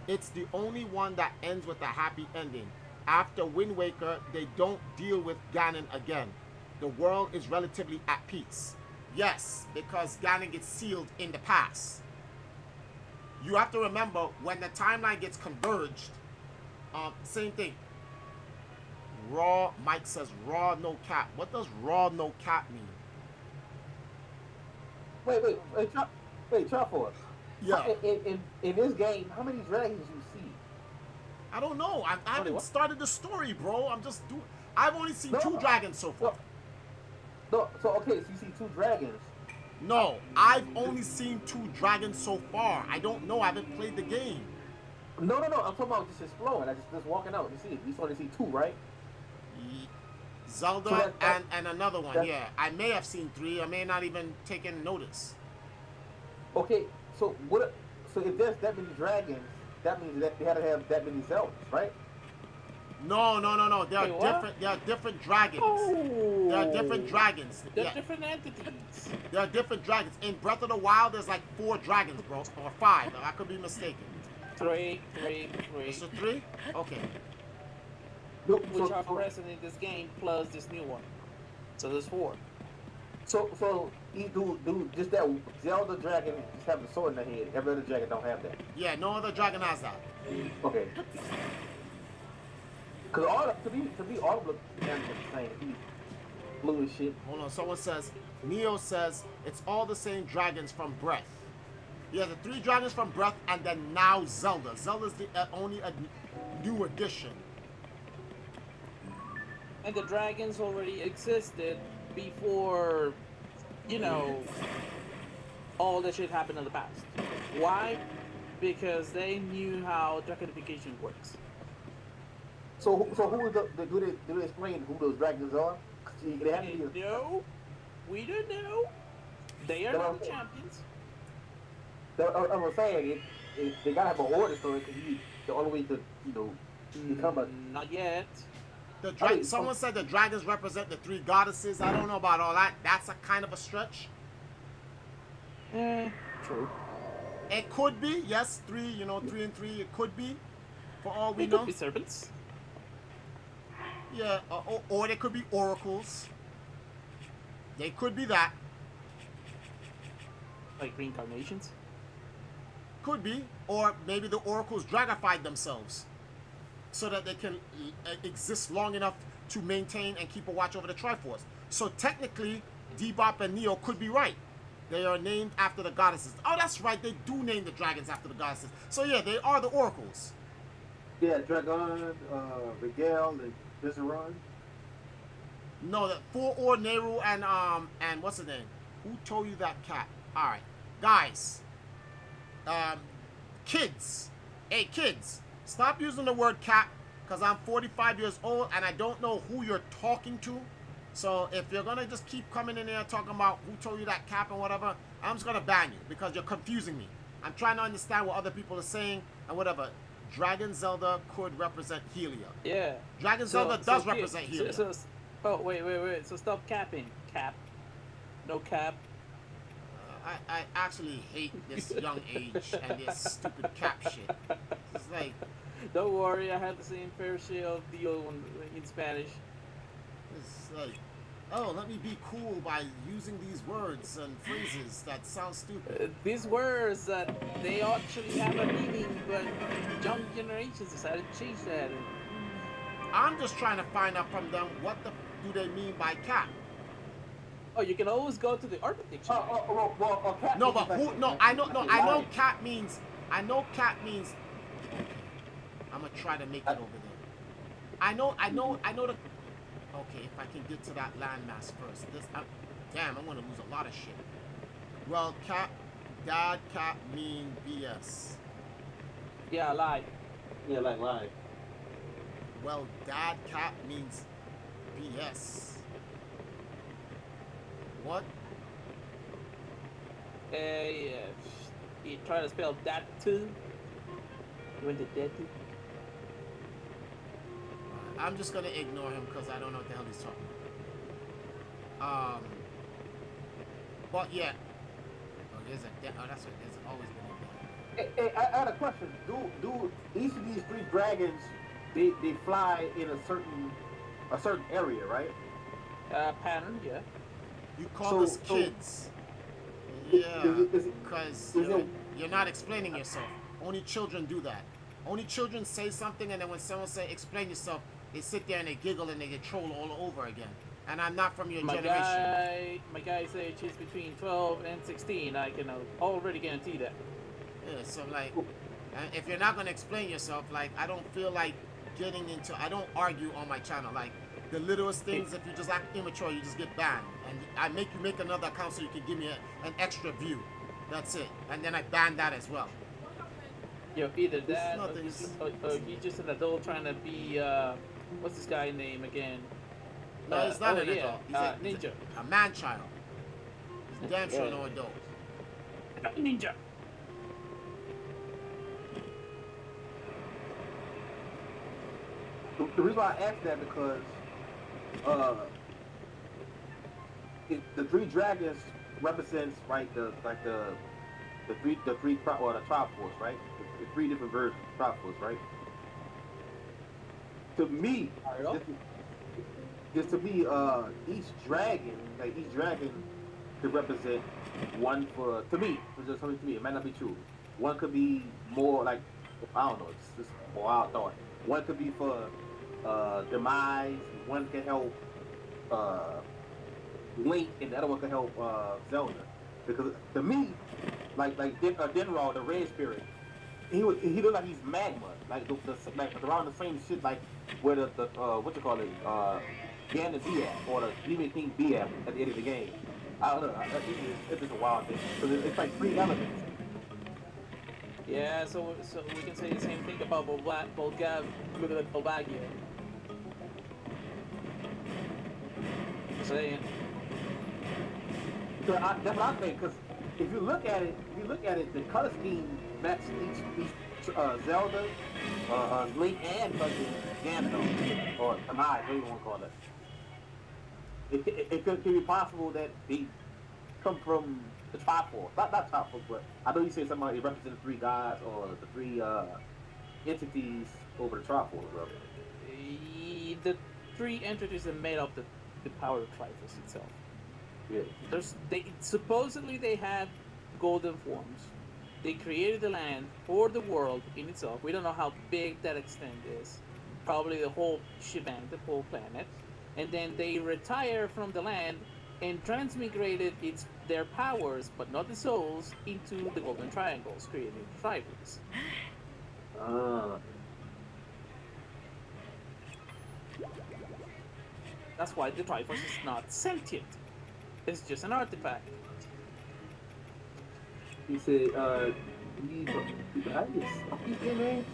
it's the only one that ends with a happy ending. After Wind Waker, they don't deal with Ganon again. The world is relatively at peace. Yes, because Ganon gets sealed in the past. You have to remember, when the timeline gets converged, same thing. Mike says raw no cap. What does raw no cap mean? Wait, try for it. Yeah. In this game, how many dragons you see? I don't know. I haven't started the story, bro. I've only seen two dragons so far. So okay, so you see two dragons. No, I've only seen two dragons so far. I don't know. I haven't played the game. No. I'm talking about just exploring. I just walking out. You see, you only see two, right? Zelda and another one. Yeah, I may have seen three. I may not even taken notice. Okay, so what? So if there's that many dragons, that means that they had to have that many Zeldas, right? No. There are different. There are different dragons. Oh. There are different dragons. They're different entities. There are different dragons. In Breath of the Wild, there's like 4 dragons, bro, or 5. I could be mistaken. Three. So 3? Okay. Which are present in this game plus this new one. So there's 4. So he do just that Zelda dragon just have the sword in the head. Every other dragon don't have that. Yeah, no other dragon has that. Okay. Cause to me all of the animals are the same. He's blue as shit. Hold on, someone says, Neo says, it's all the same dragons from Breath. Yeah, the 3 dragons from Breath, and then now Zelda. Zelda's the only new addition. And the dragons already existed before, you know, all that shit happened in the past. Why? Because they knew how dragonification works. So who is do they explain who those dragons are? 'Cause they have to be. No, we don't know. They are not the champions. I'm saying they gotta have an order story because the only way to become a. Not yet. Someone said the dragons represent the three goddesses. I don't know about all that. That's a kind of a stretch. True. It could be, yes, 3 and 3. It could be, for all we They know. could be serpents. Yeah, or they could be oracles. They could be that. Like reincarnations. Could be, or maybe the oracles dragified themselves, so that they can exist long enough to maintain and keep a watch over the Triforce. So technically, Debop and Neo could be right. They are named after the goddesses. Oh, that's right. They do name the dragons after the goddesses. So yeah, they are the oracles. Yeah, Dragon, Rigel, and Vizeron. No, that For Neru and what's his name? Who told you that cat? All right, guys. Kids. Hey, kids. Stop using the word cat, because I'm 45 years old and I don't know who you're talking to. So if you're going to just keep coming in there talking about who told you that cap and whatever, I'm just going to ban you because you're confusing me. I'm trying to understand what other people are saying and whatever. Dragon Zelda could represent Helia. Yeah. Dragon Zelda does represent Helia. Oh, wait. So stop capping. Cap. No cap. I actually hate this young age and this stupid cap shit. It's like... Don't worry, I had the same fair share of the old one in Spanish. It's like, oh, let me be cool by using these words and phrases that sound stupid. These words that they actually have a meaning, but young generations decided to change that. I'm just trying to find out from them what the do they mean by cap. Oh, you can always go to the Urban Dictionary. Cat. No, but who? No, I know cat means. I know cat means. Okay, I'm gonna try to make it over there. I know the. Okay, if I can get to that landmass first. Damn, I'm gonna lose a lot of shit. Well, dad cat mean BS. Yeah, lie. Yeah, like lie. Well, dad cat means BS. What? You try to spell that too? You went to that too? I'm just gonna ignore him because I don't know what the hell he's talking about. But yeah. Oh, there's that's right. There's always been a Hey, I had a question. Do each of these 3 dragons they fly in a certain area, right? Pattern, yeah. You call us kids. Yeah, because you're not explaining yourself. Only children do that. Only children say something, and then when someone say explain yourself, they sit there and they giggle and they get trolled all over again. And I'm not from your generation. My guy's age is between 12 and 16. I can already guarantee that. Yeah, so like, if you're not gonna explain yourself, like, I don't feel like getting into. I don't argue on my channel. Like, the littlest things, if you just act immature, you just get banned. And I make you make another account so you can give me an extra view. That's it. And then I ban that as well. Yo, either that or he's just an adult trying to be, what's this guy's name again? No, he's not an adult. He's ninja. A man-child. He's damn sure no adult. Ninja. The reason why I asked that because the 3 dragons represents the Triforce, right? The 3 different versions of Triforce, right? To me, each dragon could represent one for to me. Just something to me. It might not be true. One could be more like I don't know. It's just a wild thought. One could be for demise. One can help Link, and the other one can help Zelda. Because to me, like Denral, the red spirit, he looked like he's magma, like around the same shit, like where the what you call it, Ganon be at, or the Demon King be at the end of the game. I don't know. It's just a wild thing. So it's like 3 elements. Yeah, so we can say the same thing about Volvagia. Saying. So that's what I think. Because if you look at it, the color scheme matches each Zelda, Link, and fucking Ganon, or Tanai, whatever you want to call it. It could be possible that they come from the Triforce. Not Triforce, but I know you said somebody represented the 3 gods or the 3 entities over the Triforce, brother. The 3 entities that made up the power of Triforce itself. Yeah. Supposedly they had golden forms. They created the land for the world in itself. We don't know how big that extent is. Probably the whole shebang, the whole planet. And then they retire from the land and transmigrated their powers, but not the souls, into the golden triangles, creating the Triforce. That's why the Triforce is not sentient. It's just an artifact. He said, how do you say name?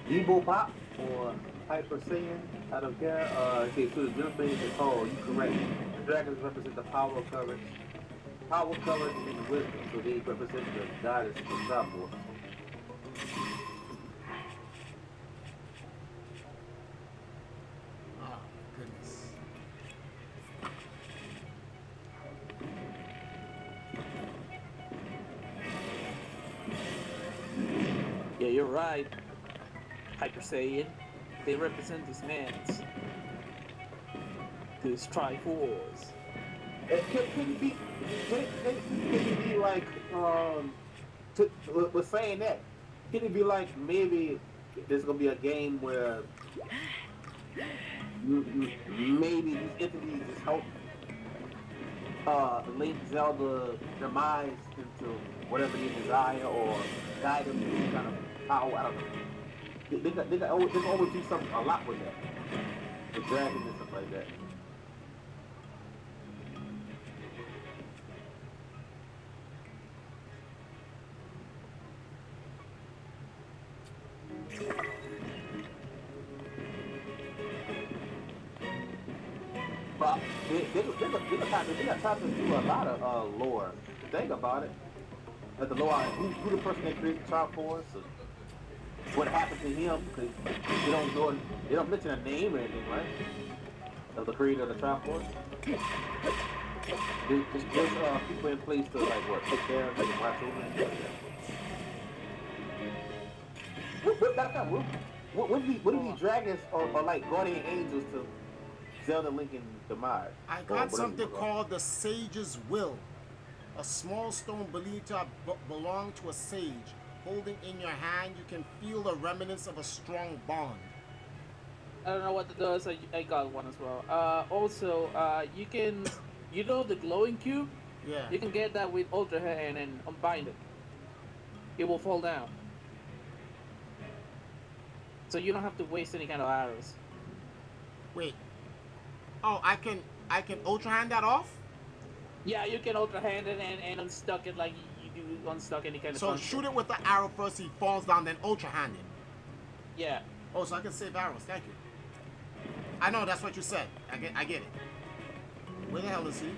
Debo Pop or Hyper Saiyan, I don't care. He said, to the gentleman is called, you correct. The dragons represent the power of courage, and wisdom, so they represent the goddess of Triforce. Oh, goodness. Yeah, you're right. Hyper Saiyan. They represent these mans. This Triforce. Could it be like, with saying that, could it be like maybe there's gonna be a game where maybe these entities just help Link Zelda demise into whatever they desire or guide them to some kind of power? I don't know. They can always do something a lot with that. The dragon and stuff like that. But they got time to do a lot of lore. Think about it. Like the lore, who the person that created the Triforce, what happened to him, because they don't mention a name or anything, right? Of the creator of the Triforce. There's people in place to like take care of it and watch over it. What if these dragons are like guardian angels to Zelda, Link, and Demise? I got something called the Sage's Will. A small stone believed to have belonged to a sage. Holding in your hand, you can feel the remnants of a strong bond. I don't know what it does. I got one as well. Also, you can, the glowing cube? Yeah. You can get that with Ultra Hand and unbind it. It will fall down. So you don't have to waste any kind of arrows. Wait. Oh, I can Ultra Hand that off? Yeah, you can Ultra Hand it and unstuck it like you do unstuck any kind of So function. shoot it with the arrow first, he falls down, then Ultra Hand it. Yeah. Oh, so I can save arrows. Thank you. I know, that's what you said. I get it. Where the hell is he?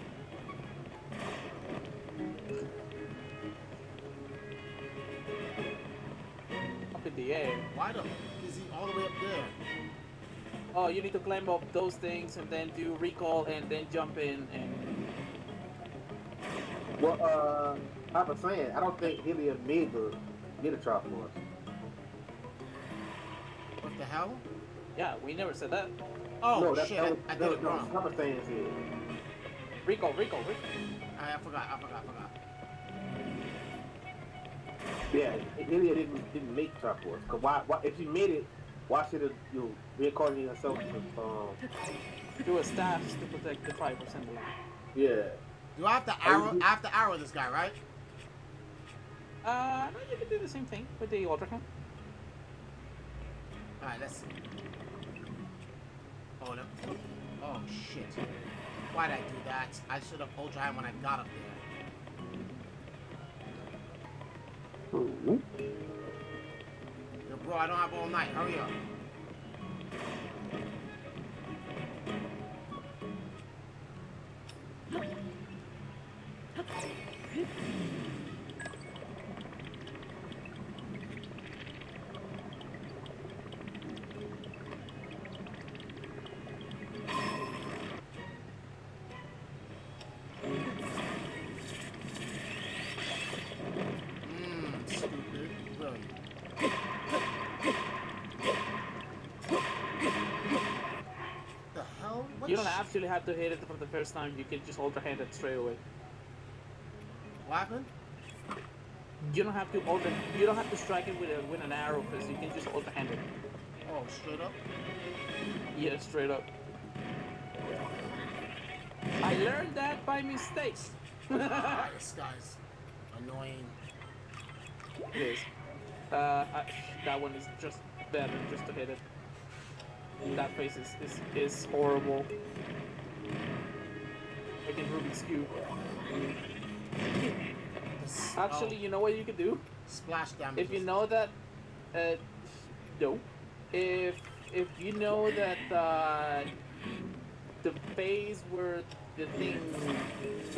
Up in the air. Why the fuck is he all the way up there? Oh, you need to climb up those things and then do recall and then jump in and... Well, I was saying, I don't think Hylia made the Triforce. What the hell? Yeah, we never said that. Oh, No, shit, I did it wrong. Papa saying is here. Recall. I forgot. Yeah, Hylia didn't make Triforce. Cause why? If she made it, why should you reincarnate herself? Do a staff to protect the Triforce and the land. Yeah. Do I have to arrow this guy, right? No, you can do the same thing with the Ultra Hand. Alright, let's see. Oh, no. Oh, Oh shit. Why'd I do that? I should have ultra hand when I got up there. Mhm. Yo, bro, I don't have all night. Hurry up. Stupid. Brilliant. The hell? What You don't actually have to hit it for the first time. You can just ultra hand it straight away. What happened? You don't have to You don't have to strike it with an arrow first. You can just ultra hand it. Oh, straight up? Yeah, straight up. I learned that by mistake. This guy's annoying. It is. That one is just better just to hit it. That face is horrible. Like in Rubik's Cube. Actually, you know what you could do? Splash damage. If you know that, no. If you know that the phase where the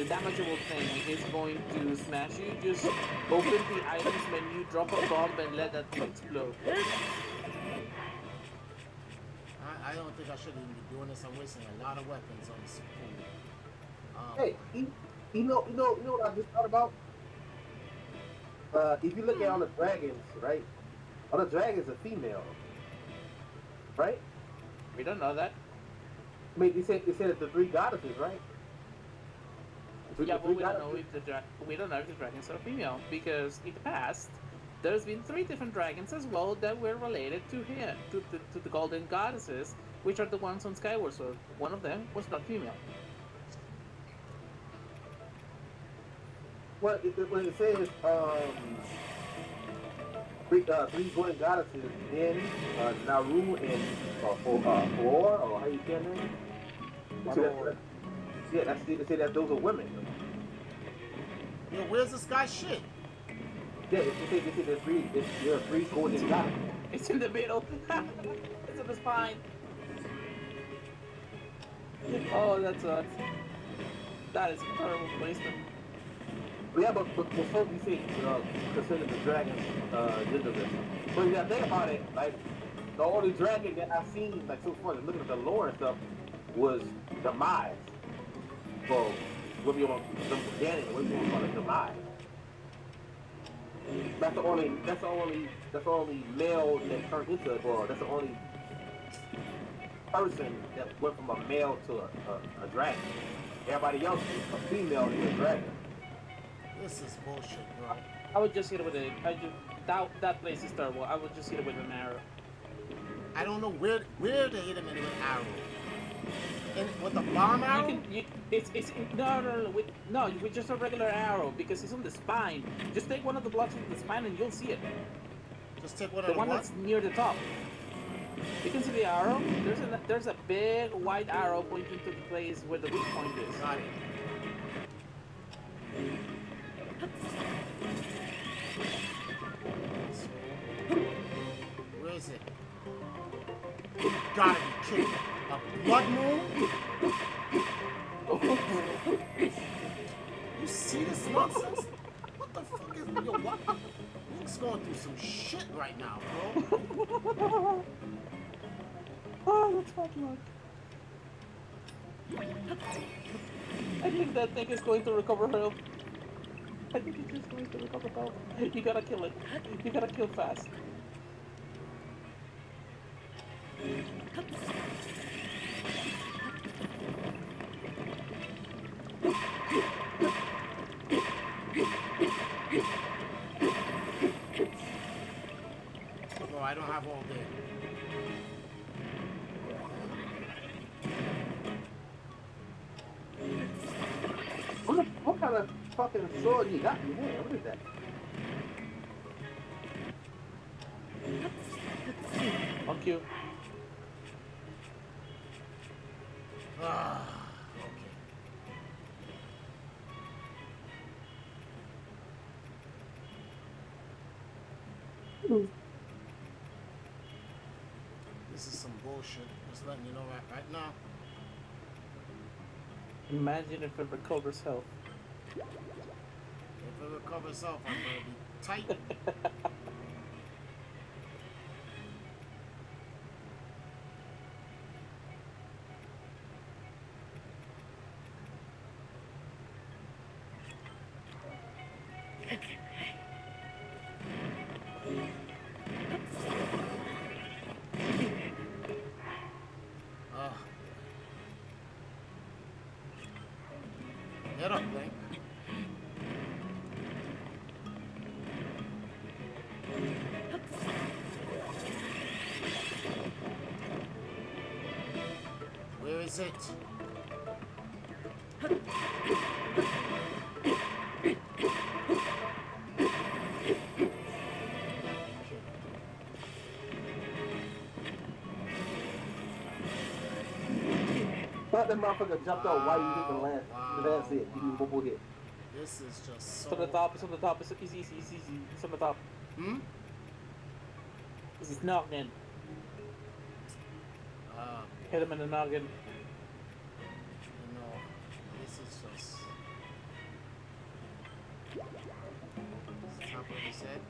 damageable thing is going to smash you, just open the items menu, drop a bomb, and let that thing explode. I don't think I should even be doing this. I'm wasting a lot of weapons on this fool. Hey, you know what I just thought about? If you look at all the dragons, right? All the dragons are female, right? We don't know that. I mean, they said it's the three goddesses, right? Yeah, but we don't know if the dragons are female, because in the past there's been 3 different dragons as well that were related to here, to the golden goddesses, which are the ones on Skyward Sword. One of them was not female. Well, when it says three golden goddesses, Din, Naru, and Or, or how you say that name? Yeah, they say that those are women. Yo, where's this guy's shit? Yeah, they say there are three golden goddesses. It's in the middle. It's in the spine. Oh, that sucks. That is a terrible placement. But yeah, but before we say consider the dragons genderless. But you gotta think about it, like the only dragon that I've seen like so far, looking at the lore and stuff, was Demise. Well, what do you want the beginning? What do you want to call it, Demise? That's the only male that turned into it. Well, that's the only person that went from a male to a dragon. Everybody else is a female to a dragon. This is bullshit, bro. I would just hit it with that place is terrible. I would just hit it with an arrow. I don't know where to hit him in with an arrow. With a bomb arrow? No, with just a regular arrow, because it's on the spine. Just take one of the blocks from the spine and you'll see it. Just take one of the the one what? that's near the top. You can see the arrow. There's a big white arrow pointing to the place where the weak point is. Got it. Where is it? You gotta be kidding. A blood moon? You see this nonsense? What the fuck is... Yo, what? Luke's going through some shit right now, bro. Oh, that's bad luck. I think that thing is going to recover health. I think it's just going to recover health. You gotta kill it. You gotta kill fast. Bro, I don't have all day. What kind of fucking sword you got in your hand? What is that? On cue. Ah, okay. This is some bullshit. Just letting you know right now. Imagine if it recovers health. If it recovers health, I'm gonna be tight. Ah, get up, Link. Where is it? Thought that motherfucker jumped out while you hit the last. Wow, That's it. Give me one more hit. This is just It's so. on the top. It's on the top. It's easy. It's on the top. Hmm? This is noggin. Uh, Hit him in the noggin. you know, this is just. Top of his head.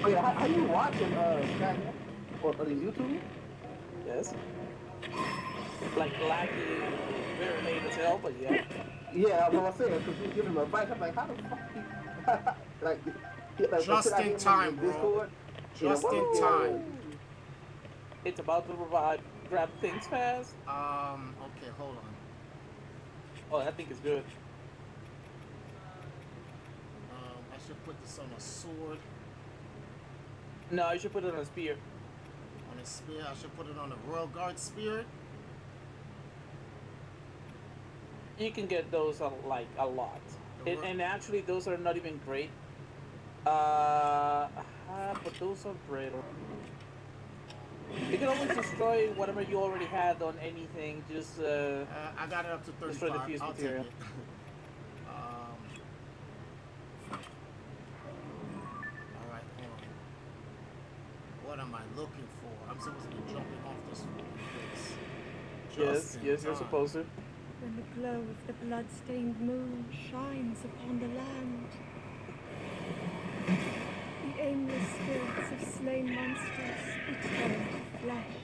Oh yeah, how you watching Sky on his YouTube? Yes. Like laggy, very late as hell, but yeah. Yeah, I'm saying because you give him advice. I'm like, how the fuck you like? Just should I in get him time, on bro. Discord? Just You know, in time. It's about to revive. Grab things fast. Okay, hold on. Oh, that thing is good. I should put this on a sword, No, you should put it on a spear. on a spear. I should put it on a Royal Guard spear. You can get those like a lot, and actually those are not even great. But those are brittle. You can always destroy whatever you already had on anything. Just I got it up to Destroy the 35. fuse I'll material. take it. All right, hold on. What am I looking for? I'm supposed to be jumping off this place. Just in yes, you're time. supposed to. When the glow of the blood-stained moon shines upon the land, the aimless spirits of slain monsters return to flesh.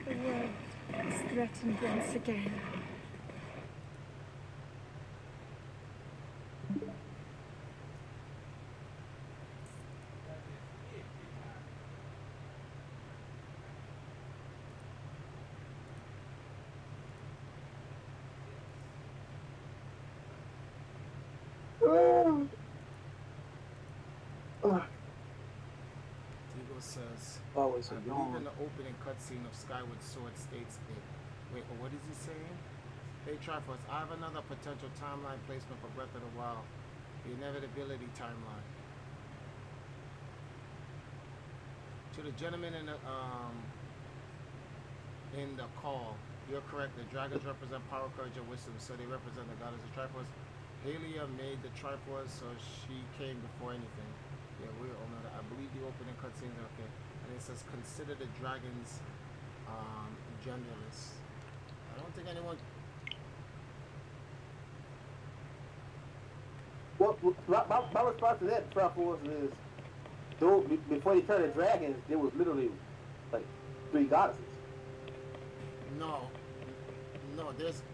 The world is threatened once again. Tigo says, Always I a believe in yawn. the opening cutscene of Skyward Sword states it. Wait, what is he saying? Hey Triforce, I have another potential timeline placement for Breath of the Wild. The inevitability timeline. To the gentleman in the call, you're correct. The dragons represent power, courage, and wisdom, so they represent the goddess of Triforce. Halia made the Triforce, so she came before anything. Yeah, we all know that. I believe the opening cutscenes are okay. And it says, consider the dragons genderless. I don't think anyone. Well, my response to that, Triforce, is though before they turned to dragons, there was literally like 3 goddesses. No,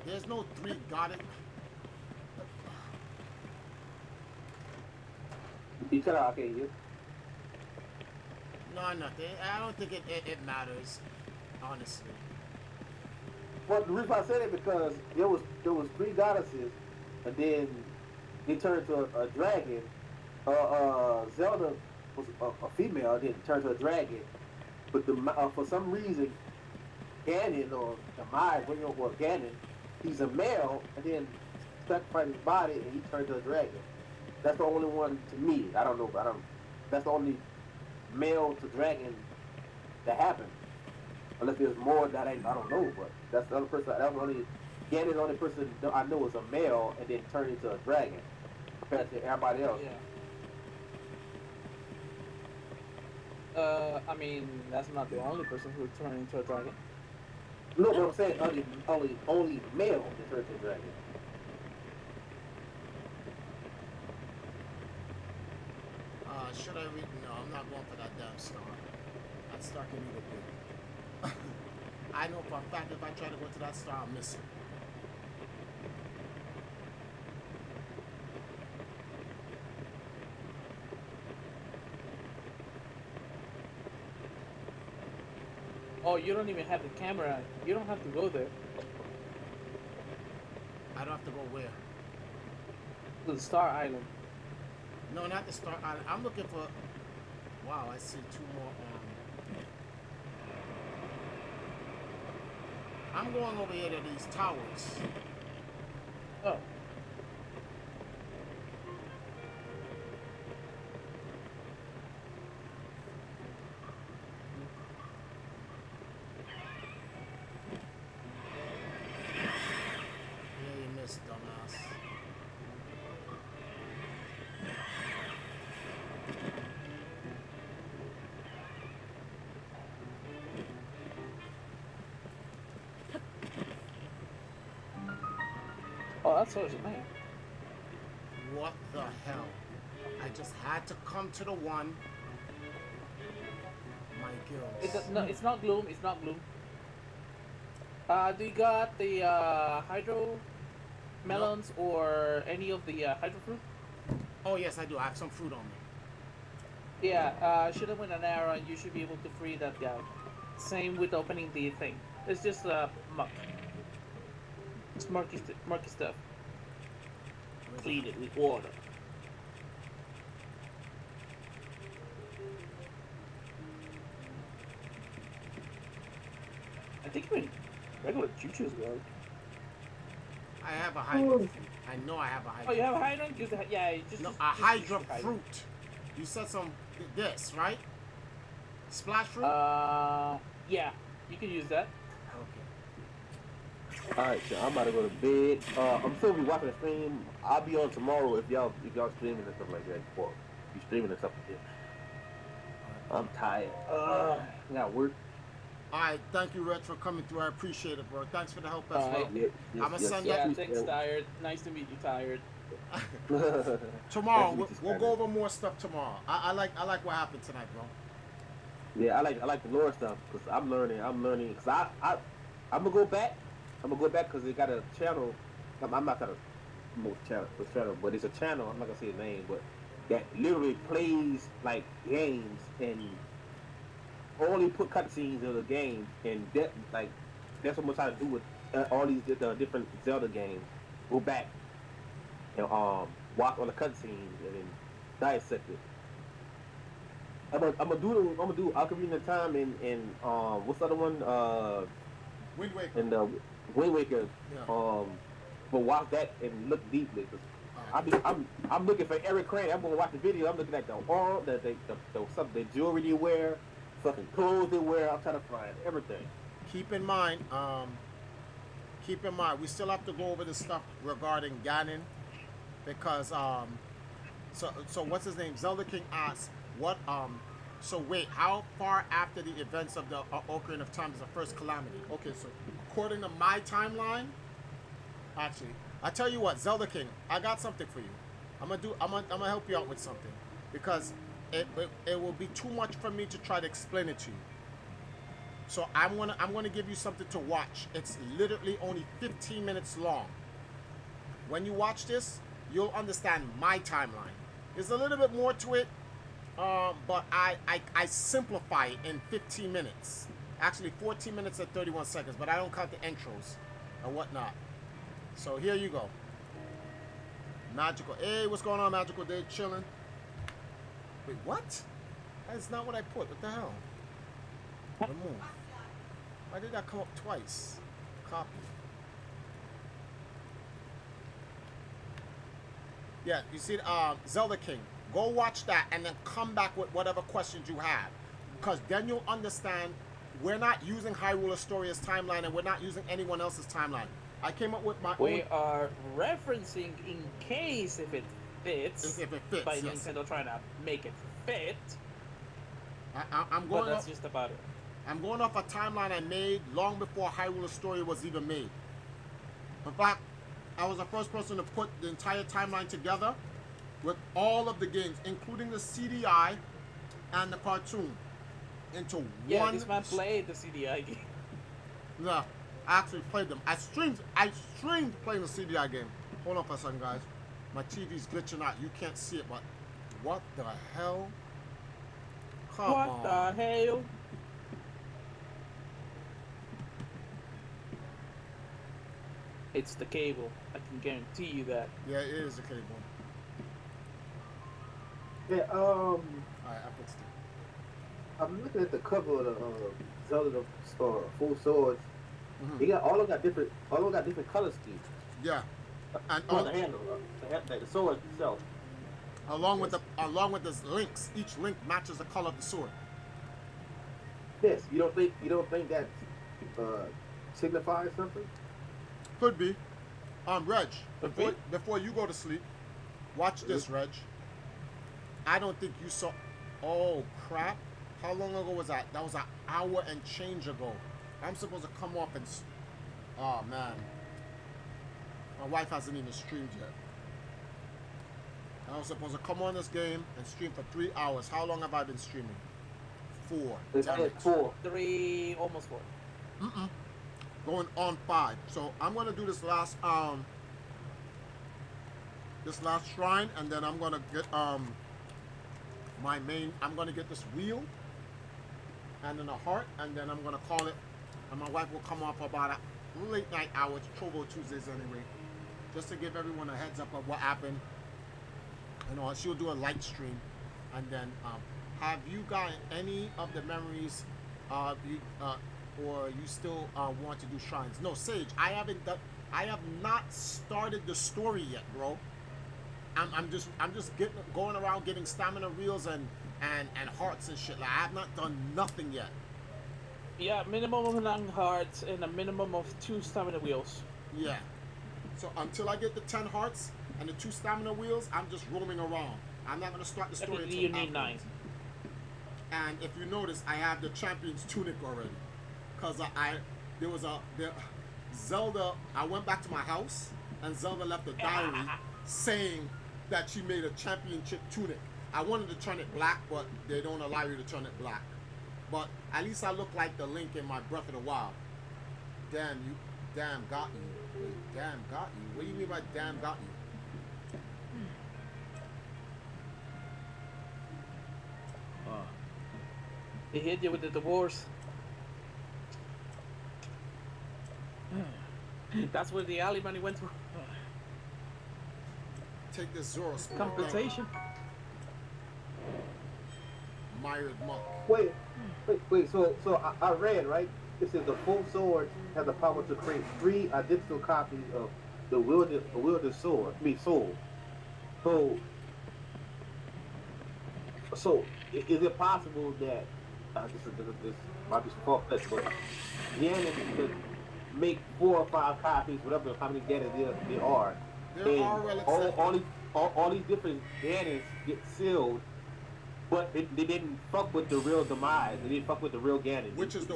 there's no 3 goddess. You cut out, okay, you. No, nothing. I don't think it matters, honestly. Well, the reason I said it because there was 3 goddesses, and then they turned to a dragon. Zelda was a female, then turned to a dragon. But for some reason, Ganon or Demise, or Ganon, he's a male, and then sacrificed his body, and he turned to a dragon. That's the only one to me. I don't know, but I don't. that's the only male to dragon that happened. Unless there's more that I don't know, but that's the only person. That's the only Ganon is the only person that I know is a male and then turned into a dragon compared to everybody else. Yeah. I mean, that's not the only person who turned into a dragon. No, but I'm saying only male that turned into a dragon. Should I read? No, I'm not going for that damn star. That star can eat a bit. I know for a fact if I try to go to that star, I'll miss it. Oh, you don't even have the camera. You don't have to go there. I don't have to go where? To the Star Island. No, not the star island. I'm looking for. Wow, I see two more. I'm going over here to these towers. Oh. Yeah, you missed, dumbass. Oh, that's what it's made. What the hell? I just had to come to the one. My gills. No, it's not Gloom. It's not Gloom. Do you got the hydro melons or any of the hydro fruit? Oh yes, I do. I have some fruit on me. Yeah, shoot him with an arrow and you should be able to free that guy. Same with opening the thing. It's just muck. It's murky stuff. Clean it with water. I think even regular choo-choos work. I have a hydra fruit. I know I have a hydra. Oh, you have a hydrant? Use the, yeah, just No, just, a just use hydra the hydrant. fruit. You said some this, right? Splash fruit? Yeah, you can use that. Okay. Alright, so I'm about to go to bed. I'm still be watching the stream. I'll be on tomorrow if y'all streaming and stuff like that. Or you streaming and stuff like that. I'm tired. I got work. Alright, thank you, Red, for coming through. I appreciate it, bro. Thanks for the help as well. I'ma send Yeah, that thanks, Tired. Nice to meet you, Tired. tomorrow. Nice to meet you, We'll Skyler. go over more stuff tomorrow. I like what happened tonight, bro. Yeah, I like the lore stuff because I'm learning. Because I'm gonna go back. I'm gonna go back because they got a channel. I'm not gonna promote channel, but it's a channel. I'm not gonna say the name, but that literally plays like games and only put cutscenes in the game, and that like that's what I'm trying to do with all these different Zelda games. Go back and watch all the cutscenes and then dissect it. I'm gonna do Ocarina of Time and what's the other one? Wind Waker. And Wind Waker. Yeah. But watch that and look deeply. I'm looking for Eric Crane. I'm gonna watch the video. I'm looking at the arm, the jewelry they wear, fucking clothes they wear. I'm trying to find everything. Keep in mind, we still have to go over the stuff regarding Ganon, because so what's his name? Zelda King asks what so wait, how far after the events of the Ocarina of Time is the first calamity? Okay, so according to my timeline, actually, I tell you what, Zelda King, I got something for you. I'm gonna help you out with something, because it will be too much for me to try to explain it to you. So I'm gonna give you something to watch. It's literally only 15 minutes long. When you watch this, you'll understand my timeline. There's a little bit more to it, but I simplify it in 15 minutes. Actually, 14 minutes and 31 seconds, but I don't count the intros and whatnot. So here you go. Magical. Hey, what's going on, Magical Day? Chilling. Wait, what? That's not what I put. What the hell? Remove. Why did that come up twice? Copy. Yeah, you see, Zelda King. Go watch that and then come back with whatever questions you have. Because then you'll understand we're not using Hyrule Astoria's timeline and we're not using anyone else's timeline. I came up with my We own. are referencing in case if it fits. If it fits, by yes. Nintendo trying to make it fit. I'm But going that's off, just about it. I'm going off a timeline I made long before Hyrule Astoria was even made. In fact, I was the first person to put the entire timeline together with all of the games, including the CDI and the cartoon, into Yeah, one. this man played the CDI game. No, I actually played them. I streamed playing the CDI game. Hold on for a second, guys. My TV's glitching out. You can't see it, but what the hell? Come What on. the hell? It's the cable. I can guarantee you that. Yeah, it is a cable. Yeah, Alright, I fixed it. I'm looking at the cover of the Zelda the Full Swords. Mhm. They got all of them got different color schemes. Yeah, and On the handle, the sword itself. along with the links, each link matches the color of the sword. Yes, you don't think that signifies something? Could be. Reg, Could be. before you go to sleep, watch this, Reg. I don't think you saw. Oh crap! How long ago was that? That was an hour and change ago. I'm supposed to come off and. Oh man. My wife hasn't even streamed yet. I was supposed to come on this game and stream for 3 hours. How long have I been streaming? 4. It's Damn it. 4. 3, almost 4. Going on 5. So I'm gonna do this last shrine, and then I'm gonna get I'm gonna get this wheel and then a heart, and then I'm gonna call it, and my wife will come off about a late night hour. It's Trovo Tuesdays anyway, just to give everyone a heads up of what happened. You know, she'll do a light stream, and then have you got any of the memories or you still want to do shrines? No, Sage, I have not started the story yet, bro. I'm just going around getting stamina reels and hearts and shit. Like, I have not done nothing yet. Yeah, minimum of 9 hearts and a minimum of 2 stamina wheels. Yeah. So until I get the 10 hearts and the 2 stamina wheels, I'm just roaming around. I'm not gonna start the story Technically, until you need 9. afterwards. And if you notice, I have the champion's tunic already, cause Zelda. I went back to my house and Zelda left a diary saying that she made a championship tunic. I wanted to turn it black, but they don't allow you to turn it black. But at least I look like the Link in my Breath of the Wild. Damn you, damn got you. Wait, damn got you. What do you mean by damn got you? They hit you with the divorce. That's what the alley money went through. Take this Zoro spirit. Compensation. Mired monk. Wait. So I read, right? It says the full sword has the power to create 3 identical copies of the wielded sword. Soul. So is it possible that this might be far-fetched, but Ganon could make 4 or 5 copies, whatever how many Ganons there are, There are relics. all these different Ganons get sealed, but they didn't fuck with the real demise. They didn't fuck with the real Ganon. Which is the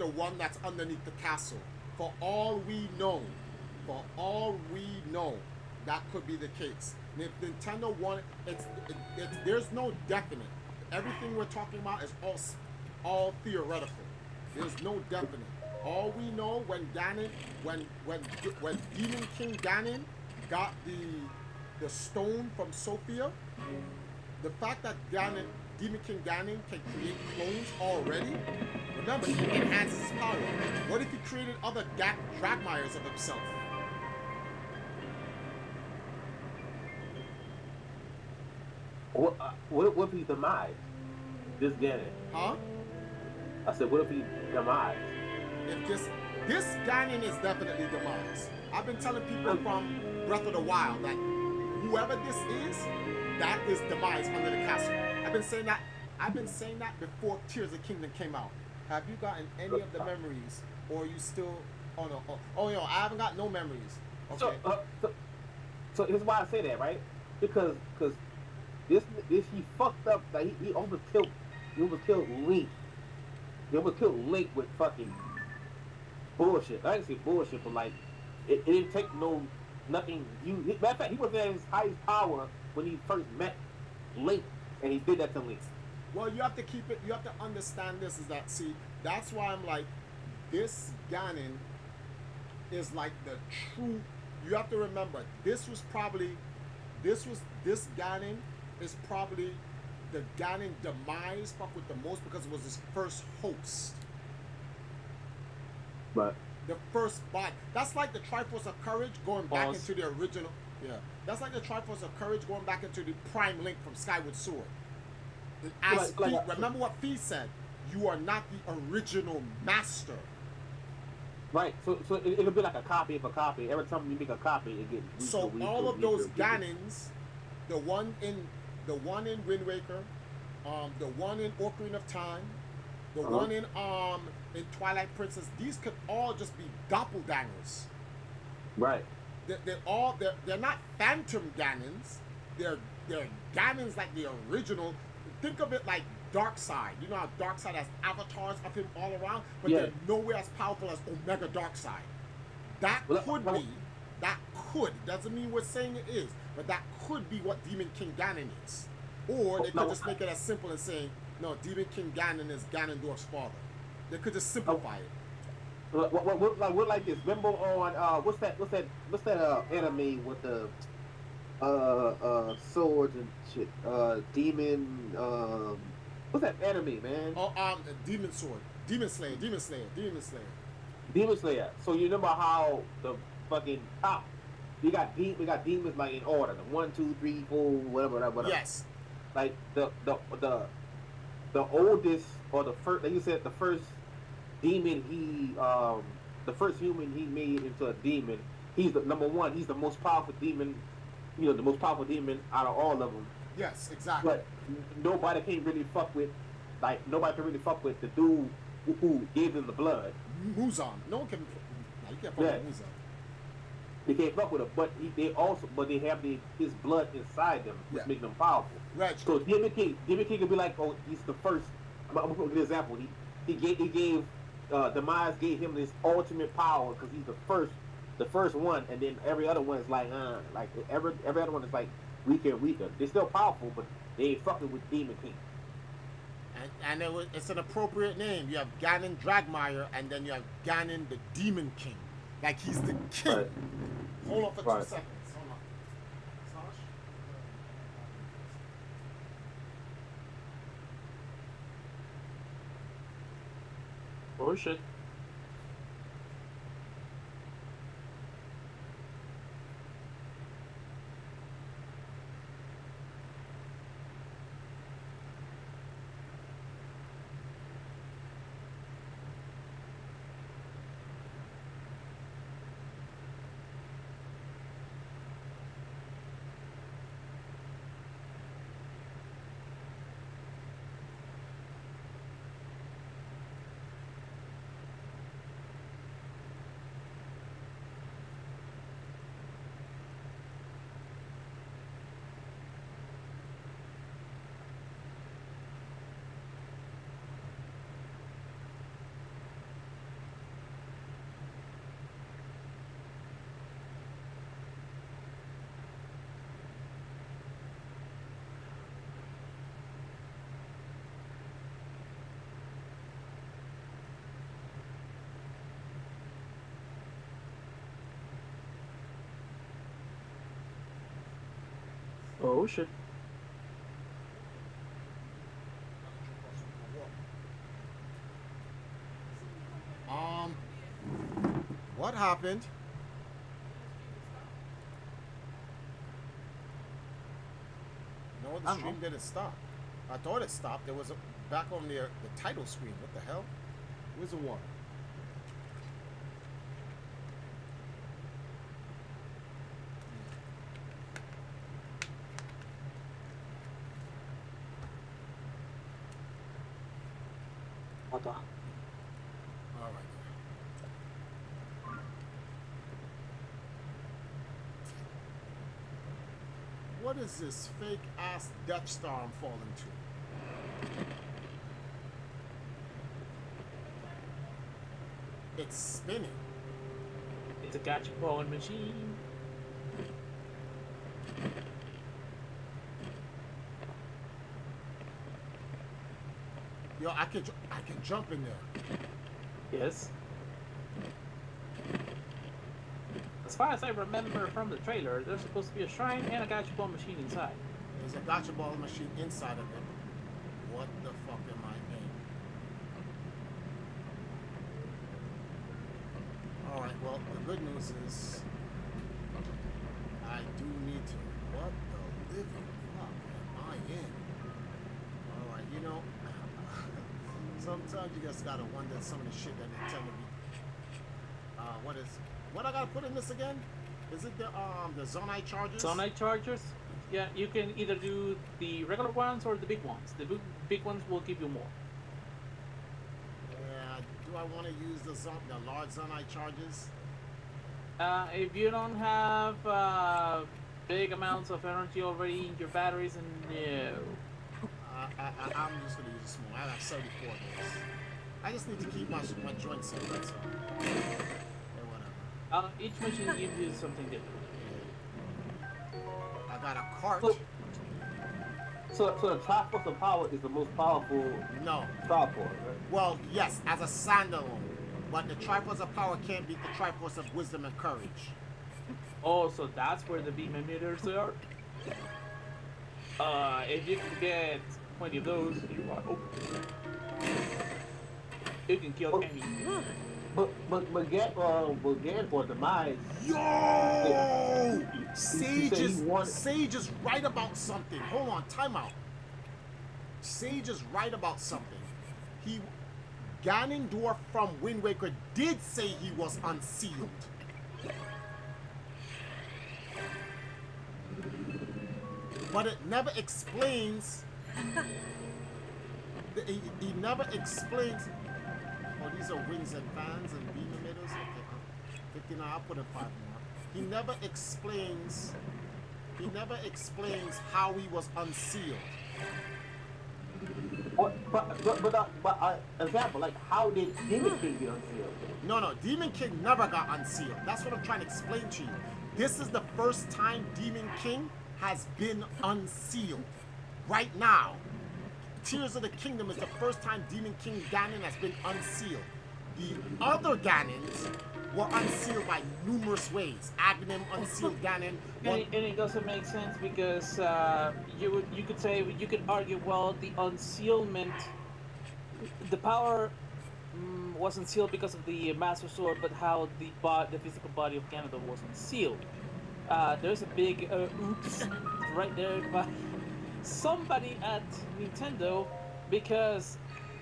one that's underneath the castle. For all we know, that could be the case. And if Nintendo wanted, there's no definite. Everything we're talking about is all theoretical. There's no definite. All we know when Demon King Ganon got the stone from Sophia, the fact that Demon King Ganon can create clones already, remember, he enhances his power. What if he created other Dragmires of himself? What if he demise this Ganon? Huh? I said, what if he demise? If this Ganon is definitely demise. I've been telling people from Breath of the Wild that whoever this is, that is demise under the castle. I've been saying that. I've been saying that before Tears of Kingdom came out. Have you gotten any of the memories, or are you still? Oh no. Oh no, I haven't got no memories. Okay. So here's why I say that, right? Because this he fucked up. Like he almost killed Link. He almost killed Link with fucking bullshit. I didn't say bullshit, but like it didn't take nothing. Matter of fact, he was at his highest power when he first met Link, and he did that to Link. Well, you have to keep it. You have to understand this. Is that that's why I'm like, this Ganon is like the true. You have to remember, this Ganon is probably the Ganon demise fuck with the most because it was his first host. But the first bot. That's like the Triforce of Courage going back into the original. Yeah. That's like the Triforce of Courage going back into the Prime Link from Skyward Sword. As remember what Fee said, you are not the original master. Right, so it'll be like a copy of a copy. Every time you make a copy, it gets so all of those Ganons, the one in Wind Waker, the one in Ocarina of Time, the one in Twilight Princess, these could all just be doppelgangers. Right. They're not phantom Ganons. They're Ganons like the original. Think of it like Darkseid. You know how Darkseid has avatars of him all around, but they're nowhere as powerful as Omega Darkseid. That could, doesn't mean we're saying it is, but that could be what Demon King Ganon is. Or they could just make it as simple as saying, no, Demon King Ganon is Ganondorf's father. They could just simplify it. What like this? Remember on what's that anime with the swords and shit? Demon what's that anime, man? Demon Sword. Demon Slayer. So you remember how the fucking top we got demons like in order, the 1, 2, 3, 4, whatever. Yes. Like the oldest or the first, like you said, the first demon the first human he made into a demon. He's the number one. He's the most powerful demon. You know, the most powerful demon out of all of them. Yes, exactly. But nobody can really fuck with the dude who gave them the blood. Muzan. No one can. You can't fuck with Muzan. They can't fuck with him, but they have his blood inside them, which make them powerful. Right. So Demon King could be like, oh, he's the first. I'm gonna give an example. He gave Demise gave him this ultimate power because he's the first one, and then every other one is like every other one is like weaker. They're still powerful, but they ain't fucking with Demon King. And it's an appropriate name. You have Ganon Dragmire, and then you have Ganon the Demon King. Like he's the king. Right. Hold on for 2 seconds. Hold on. Oh shit. Oh shit. What happened? No, the stream didn't stop. I thought it stopped. There was back on the title screen. What the hell? Where's the one? What the? All right. What is this fake ass Death Star I'm falling to? It's spinning. It's a gotcha ball machine. Yo, I can jump in there. Yes. As far as I remember from the trailer, there's supposed to be a shrine and a gotcha ball machine inside. There's a gotcha ball machine inside of it. What the fuck am I in? Alright, well, the good news is I do need to. What the living fuck am I in? Alright, you know, sometimes you just gotta wonder some of the shit that Nintendo be. What I gotta put in this again? Is it the Zonite chargers? Zonite chargers? Yeah, you can either do the regular ones or the big ones. The big ones will give you more. Yeah, do I want to use the large Zonite charges? If you don't have big amounts of energy already in your batteries, no. I'm just gonna use a small. I have 74 of those. I just need to keep my joints simple. That's all. Yeah, whatever. Each machine gives you something different. I got a cart. So the Triforce of Power is the most powerful No. Star Force, right? Well, yes, as a standalone. But the Triforce of Power can't beat the Triforce of Wisdom and Courage. Oh, so that's where the beam emitters are? If you can get 20 of those, you are open. You can kill any. But Ganondorf demise. Yo! Sage Sage is right about something. Hold on, time out. Sage is right about something. Ganondorf from Wind Waker did say he was unsealed. But it never explains. He never explains. Oh, these are wings and fans and beam emitters. Okay, 59. I'll put in 5 more. He never explains. He never explains how he was unsealed. Example, like how did Demon King get unsealed? No, Demon King never got unsealed. That's what I'm trying to explain to you. This is the first time Demon King has been unsealed. Right now, Tears of the Kingdom is the first time Demon King Ganon has been unsealed. The other Ganons were unsealed by numerous ways. Aghanim unsealed Ganon. And it doesn't make sense because you could argue, well, the unsealment, the power was unsealed because of the Master Sword, but how the physical body of Ganondorf was unsealed. There's a big oops right there by somebody at Nintendo, because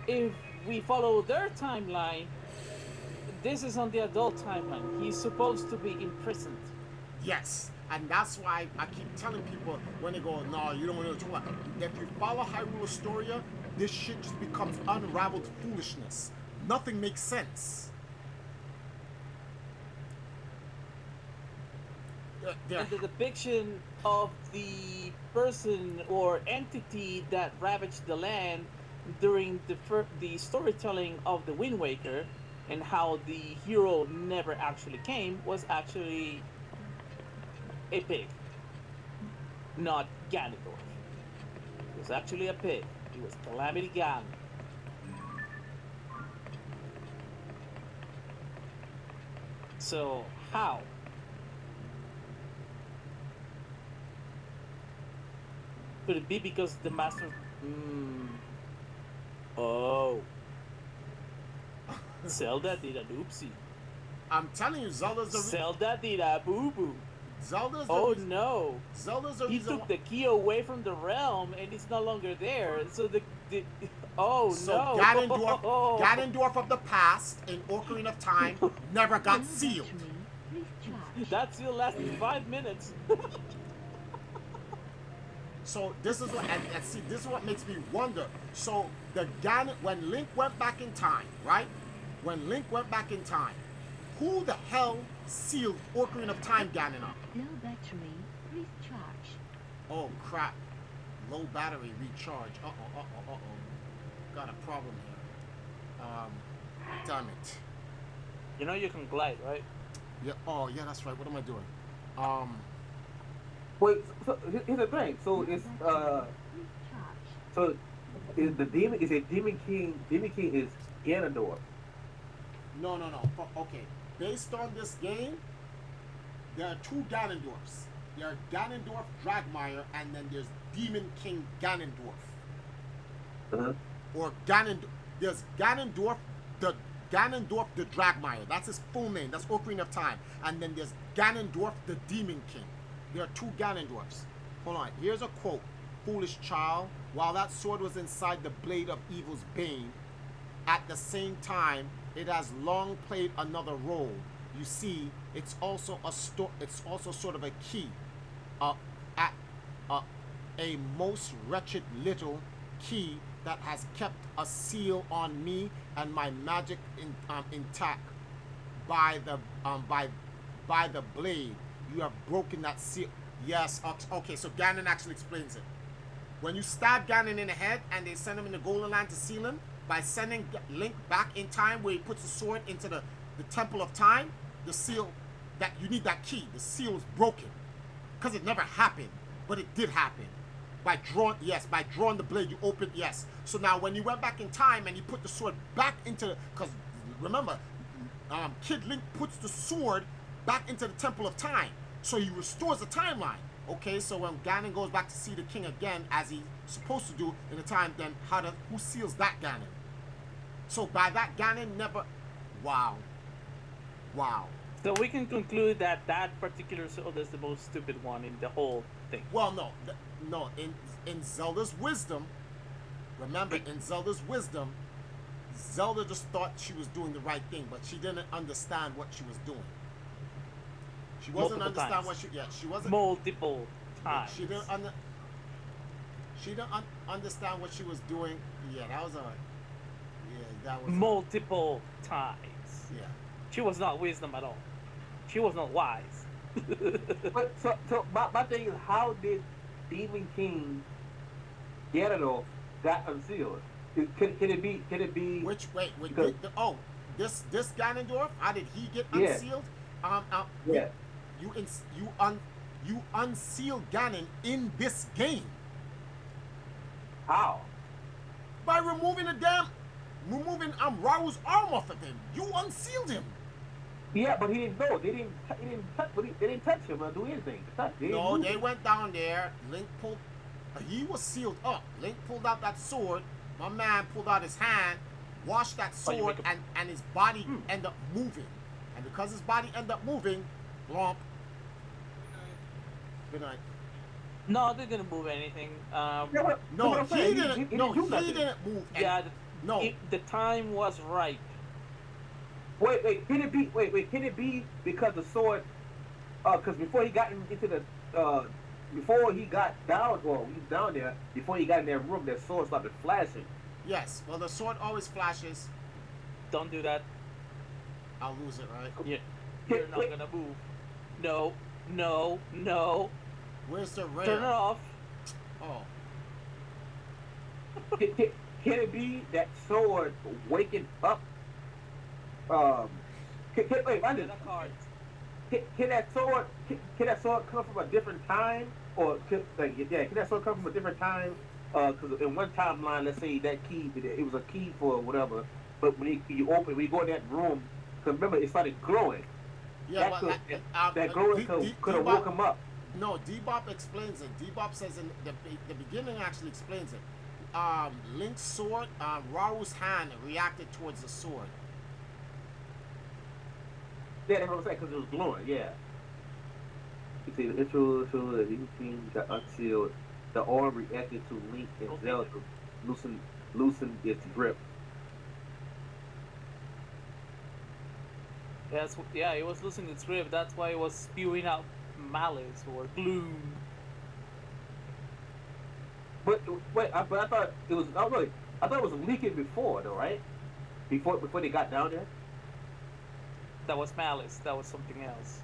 if we follow their timeline, this is on the adult timeline. He's supposed to be imprisoned. Yes, and that's why I keep telling people when they go, no, you don't know what you're talking about. If you follow Hyrule Historia, this shit just becomes unraveled foolishness. Nothing makes sense. And the depiction of the person or entity that ravaged the land during the storytelling of the Wind Waker, and how the hero never actually came, was actually a pig, not Ganondorf. It was actually a pig. It was Calamity Ganon. So how? Could it be because the master? Oh. Zelda did an oopsie. I'm telling you, Zelda's the Zelda did a boo boo. Zelda's the Oh reason. no! Zelda's the He reason. took the key away from the realm, and it's no longer there. So the oh So no! Ganondorf of the past in Ocarina of Time never got sealed. That still lasted 5 minutes. So this is what, and see, this is what makes me wonder. So the Ganon, when Link went back in time, right? When Link went back in time, who the hell sealed Ocarina of Time Ganon up? Low battery, recharge. Oh crap! Low battery recharge. Uh oh. Got a problem here. Damn it. You know you can glide, right? Yeah. Oh yeah, that's right. What am I doing? Wait, so here's the thing. So it's Recharge. so is the demon is a demon king? Demon king is Ganondorf. No. Okay. Based on this game, there are two Ganondorfs. There are Ganondorf Dragmire, and then there's Demon King Ganondorf. Uh-huh. Or there's Ganondorf the Dragmire. That's his full name. That's Ocarina of Time. And then there's Ganondorf the Demon King. There are two Ganondorfs. Hold on. Here's a quote. Foolish child, while that sword was inside the blade of evil's bane, at the same time, it has long played another role. You see, it's also it's also sort of a key. A most wretched little key that has kept a seal on me and my magic intact. By the blade, you have broken that seal. Yes. Okay. So Ganon actually explains it. When you stab Ganon in the head and they send him in the Golden Land to seal him, by sending Link back in time where he puts the sword into the Temple of Time, the seal that you need that key. The seal is broken because it never happened, but it did happen. By drawing the blade, you open, yes. So now when you went back in time and you put the sword back into, because remember, Kid Link puts the sword back into the Temple of Time. So he restores the timeline. Okay, so when Ganon goes back to see the king again, as he's supposed to do in the time, then who seals that Ganon? So by that, Ganon never... Wow. So we can conclude that that particular sword is the most stupid one in the whole thing. Well, no. In Zelda's wisdom, remember, in Zelda's wisdom, Zelda just thought she was doing the right thing, but she didn't understand what she was doing. She wasn't understand what she wasn't multiple times. She didn't understand what she was doing. Yeah, that was multiple times. Yeah. She was not wisdom at all. She was not wise. But so my thing is, how did Demon King Ganondorf got unsealed? Can it be? Wait. Because, This Ganondorf, how did he get Yeah. unsealed? Yeah. You unseal Ganon in this game How? by removing Raoul's arm off of him. You unsealed him. Yeah, but he didn't know. They didn't touch him or do anything. They went down there. Link pulled. He was sealed up. Link pulled out that sword. My man pulled out his hand, washed that sword, and his body ended up moving. And because his body ended up moving, blomp. Good night. No, they didn't move anything. No, he didn't. No, he didn't move. Yeah. No. The time was right. Wait. Can it be because the sword? Because before he got into the, before he got down, or he was down there, before he got in that room, that sword started flashing. Yes. Well, the sword always flashes. Don't do that. I'll lose it, right? Yeah. You're not gonna move. No. Where's the rail? Turn it off. Oh. Can it be that sword waking up? Wait, I just, can that sword come from a different time, or can that sword come from a different time? Because in one timeline, let's say that key, it was a key for whatever, but when you go in that room, because remember it started glowing. Yeah, that glowing could have woke him up. No, Debop explains it. Debop says in the beginning actually explains it. Link's sword, Raoul's hand reacted towards the sword. Yeah, that's what I'm saying, because it was glowing, yeah. You see, the intro to the Demon King got unsealed. The arm reacted to Link and Zelda, loosened its grip. Yeah, it was losing its grip. That's why it was spewing out malice or gloom. wait, but I thought it was. Oh, really? I thought it was leaking before, though, right? Before they got down there. That was malice. That was something else.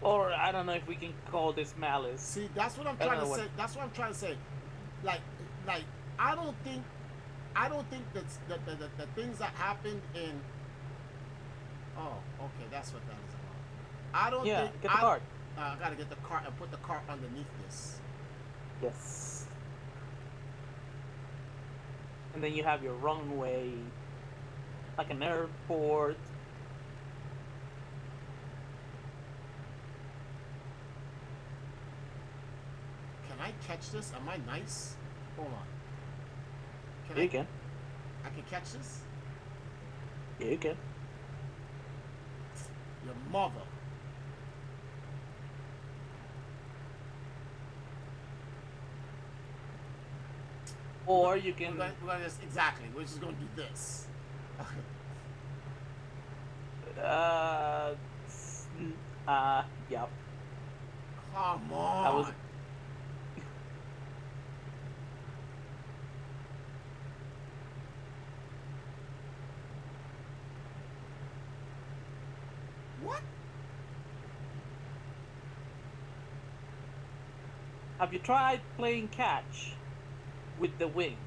Or I don't know if we can call this malice. See, that's what I'm I don't trying to know say. what- That's what I'm trying to say. Like, like I don't think, the things that happened in. Oh, okay, that's what that is about. I don't Yeah, think. get the card. I gotta get the cart and put the cart underneath this. Yes. And then you have your runway, like an airport. Can I catch this? Am I nice? Hold on. Yeah, you can. I can catch this? Yeah, you can. Your mother. Or you can. We're gonna just, exactly. We're just gonna do this. Uh. Yep. Come on. That was. What? Have you tried playing catch with the wing?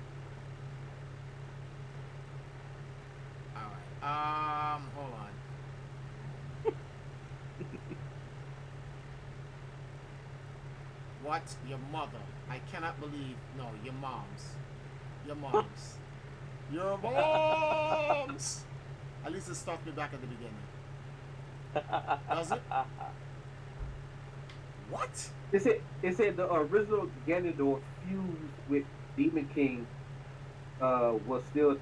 Alright. Hold on. What? Your mother. I cannot believe. No, your mom's. Your mom's. Your mom's! At least it stopped me back at the beginning. Does it? What? It said the original Ganondorf fused with Demon King was still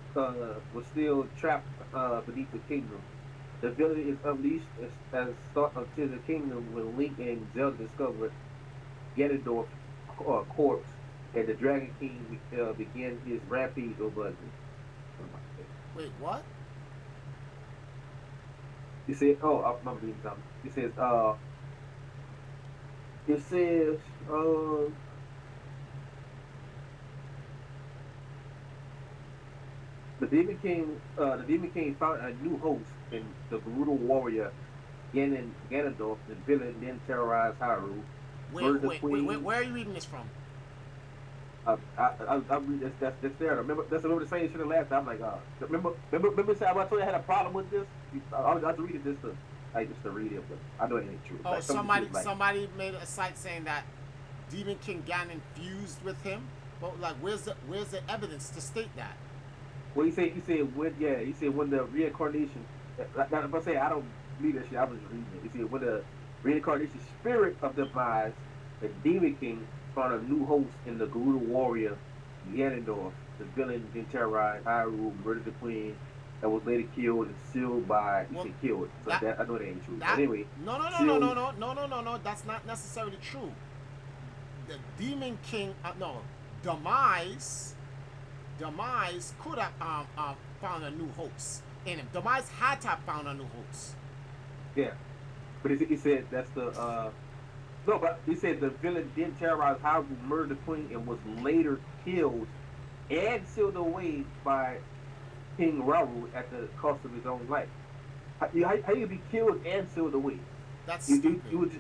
trapped beneath the kingdom. The villain is unleashed as start of Tears of the Kingdom when Link and Zelda discovered Ganondorf's corpse, and the Dragon King began his rampage over. Wait, what? It said, "Oh, I'm reading something." It says, the Demon King found a new host in the brutal warrior Ganondorf, the villain, then terrorized Hyrule. Wait, where are you reading this from? I read that's there. Remember the same shit last time. I'm like, remember I told you I had a problem with this. I was reading this to read it, but I know it ain't true. Oh, like, somebody made a site saying that Demon King Ganon fused with him. But like, where's the evidence to state that? Well, he said when the reincarnation. Now, if I say I don't read that shit, I was just reading it. He said when the reincarnation spirit of the demise, the Demon King found a new host in the Gerudo warrior Ganondorf. The villain then terrorized Hyrule, murdered the queen, that was later killed and sealed by. Killed. So that I know that ain't true. But anyway. No. That's not necessarily true. The Demon King, Demise could have found a new host in him. Demise had to have found a new host. Yeah, but he said that's the. No, but he said the villain then terrorized Hyrule, murdered the queen, and was later killed and sealed away by King Raoul at the cost of his own life. How you be killed and sealed away? That's stupid. Just,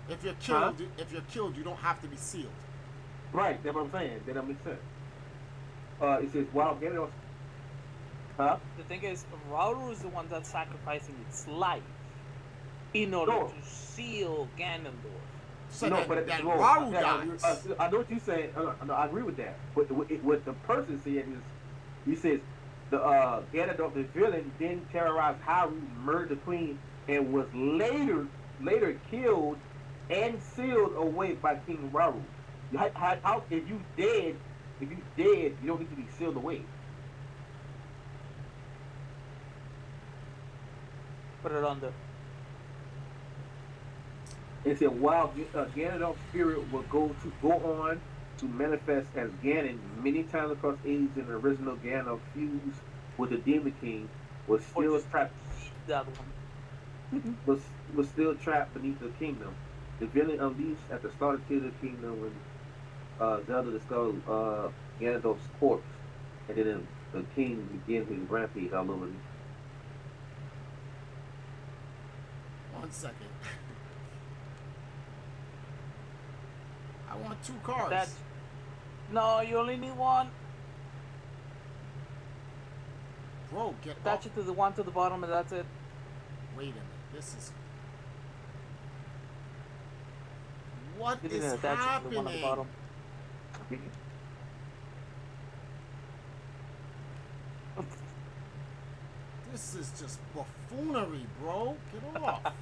if you're killed, you don't have to be sealed. Right, that's what I'm saying. That don't make sense. It says, "Wow, Ganondorf." Huh? The thing is, Rauru is the one that's sacrificing its life in order to seal Ganondorf. So no, that Rauru dies. I know what you're saying. No, I agree with that. But what the person said is, he says, the Ganondorf, the villain, then terrorized Hyrule, murdered the queen, and was later killed and sealed away by King Raoul. How if you dead, you don't need to be sealed away. Put it on the. It said, while Ganondorf's spirit will go on to manifest as Ganon many times across ages, in the original Ganondorf fused with the Demon King was still trapped. That one. was still trapped beneath the kingdom. The villain unleashed at the start of Tears of the Kingdom when Zelda discovers Ganondorf's corpse, and then the king begins his rampage all over. 1 second. I want 2 cars. That's no, you only need one. Bro, get Attach off. it to the one to the bottom, and that's it. Wait a minute. This is. What You is didn't attach it to the one at the happening? bottom. This is just buffoonery, bro. Get off.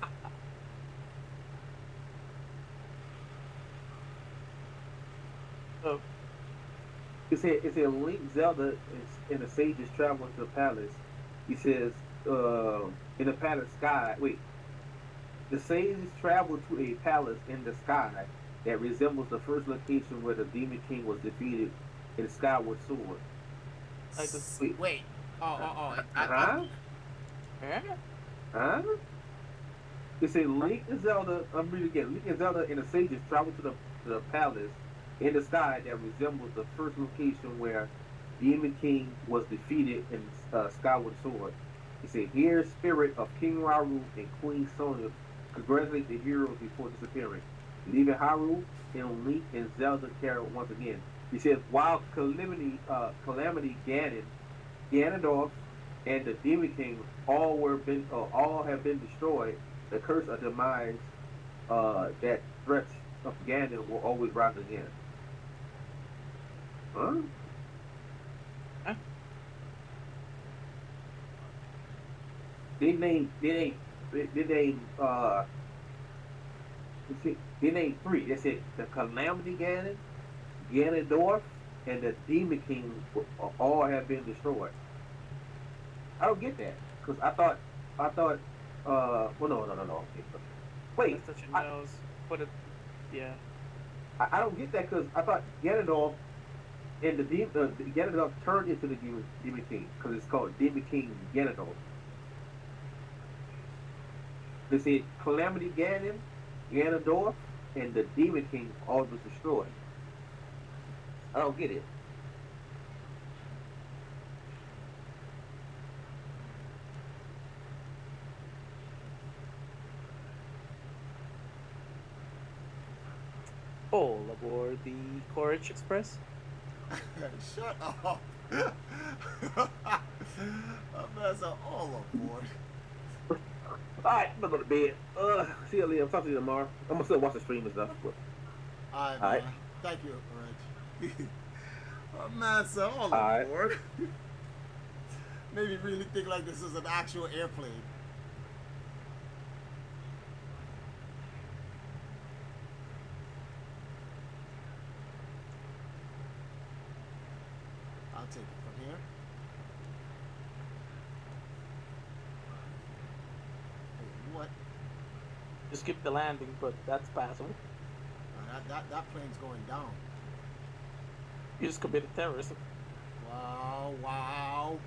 So, It said Link, Zelda, and the sages travel to the palace. He says, in the palace sky. Wait, the sages travel to a palace in the sky that resembles the first location where the Demon King was defeated in Skyward Sword. like this. Wait. Oh. Huh? Eh? Huh? It said Link and Zelda. I'm reading again. Link and Zelda and the sages travel to the palace in the sky that resembles the first location where Demon King was defeated in Skyward Sword. He said, "Here, spirit of King Rauru and Queen Sonya, congratulate the heroes before disappearing, leaving Haru and Link and Zelda care once again." He says, "While Calamity Ganon, Ganondorf, and the Demon King all have been destroyed, the curse of demise that threats of Ganon will always rise again." Huh? Huh? They name three. They said the Calamity Ganon, Ganondorf, and the Demon King all have been destroyed. I don't get that because I thought well no. Okay. Wait, That's your nose. Put it. Yeah. I don't get that because I thought Ganondorf and the Ganondorf turned into the Demon King because it's called Demon King Ganondorf. They said Calamity Ganon, Ganondorf, and the Demon King all was destroyed. I don't get it. All aboard the Courage Express. Shut up. I'm as all aboard. Alright, I'm gonna go to bed. See you later. Talk to you tomorrow. I'm gonna still watch the stream and stuff. Alright, Alright. man. Thank you, Reg. I'm as all Alright. aboard. Maybe really think like this is an actual airplane. I'll take it from here. Wait, what? Just skip the landing, but that's passable. That plane's going down. You just committed terrorism. Wow.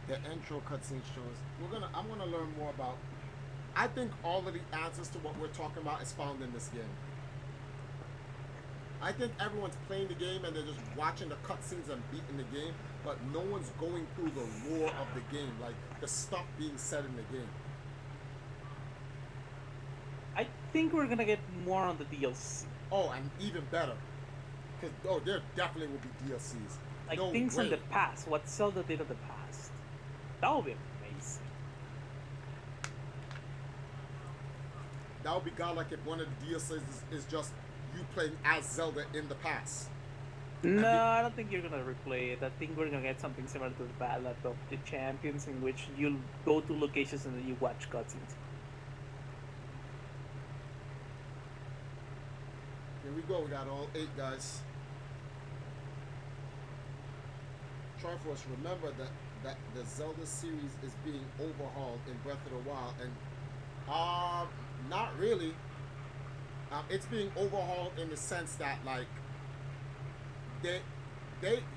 The intro cutscene shows. I'm gonna learn more about. I think all of the answers to what we're talking about is found in this game. I think everyone's playing the game and they're just watching the cutscenes and beating the game, but no one's going through the lore of the game, like the stuff being said in the game. I think we're gonna get more on the DLC. Oh, and even better, because there definitely will be DLCs. Like No things way. in the past, what Zelda did in the past. That would be amazing. That would be godlike if one of the DLCs is just you playing as Zelda in the past. No, I don't think you're gonna replay it. I think we're gonna get something similar to the Battle of the Champions, in which you'll go to locations and then you watch cutscenes. Here we go. We got all 8 guys. Triforce, remember that the Zelda series is being overhauled in Breath of the Wild, and not really. It's being overhauled in the sense that like they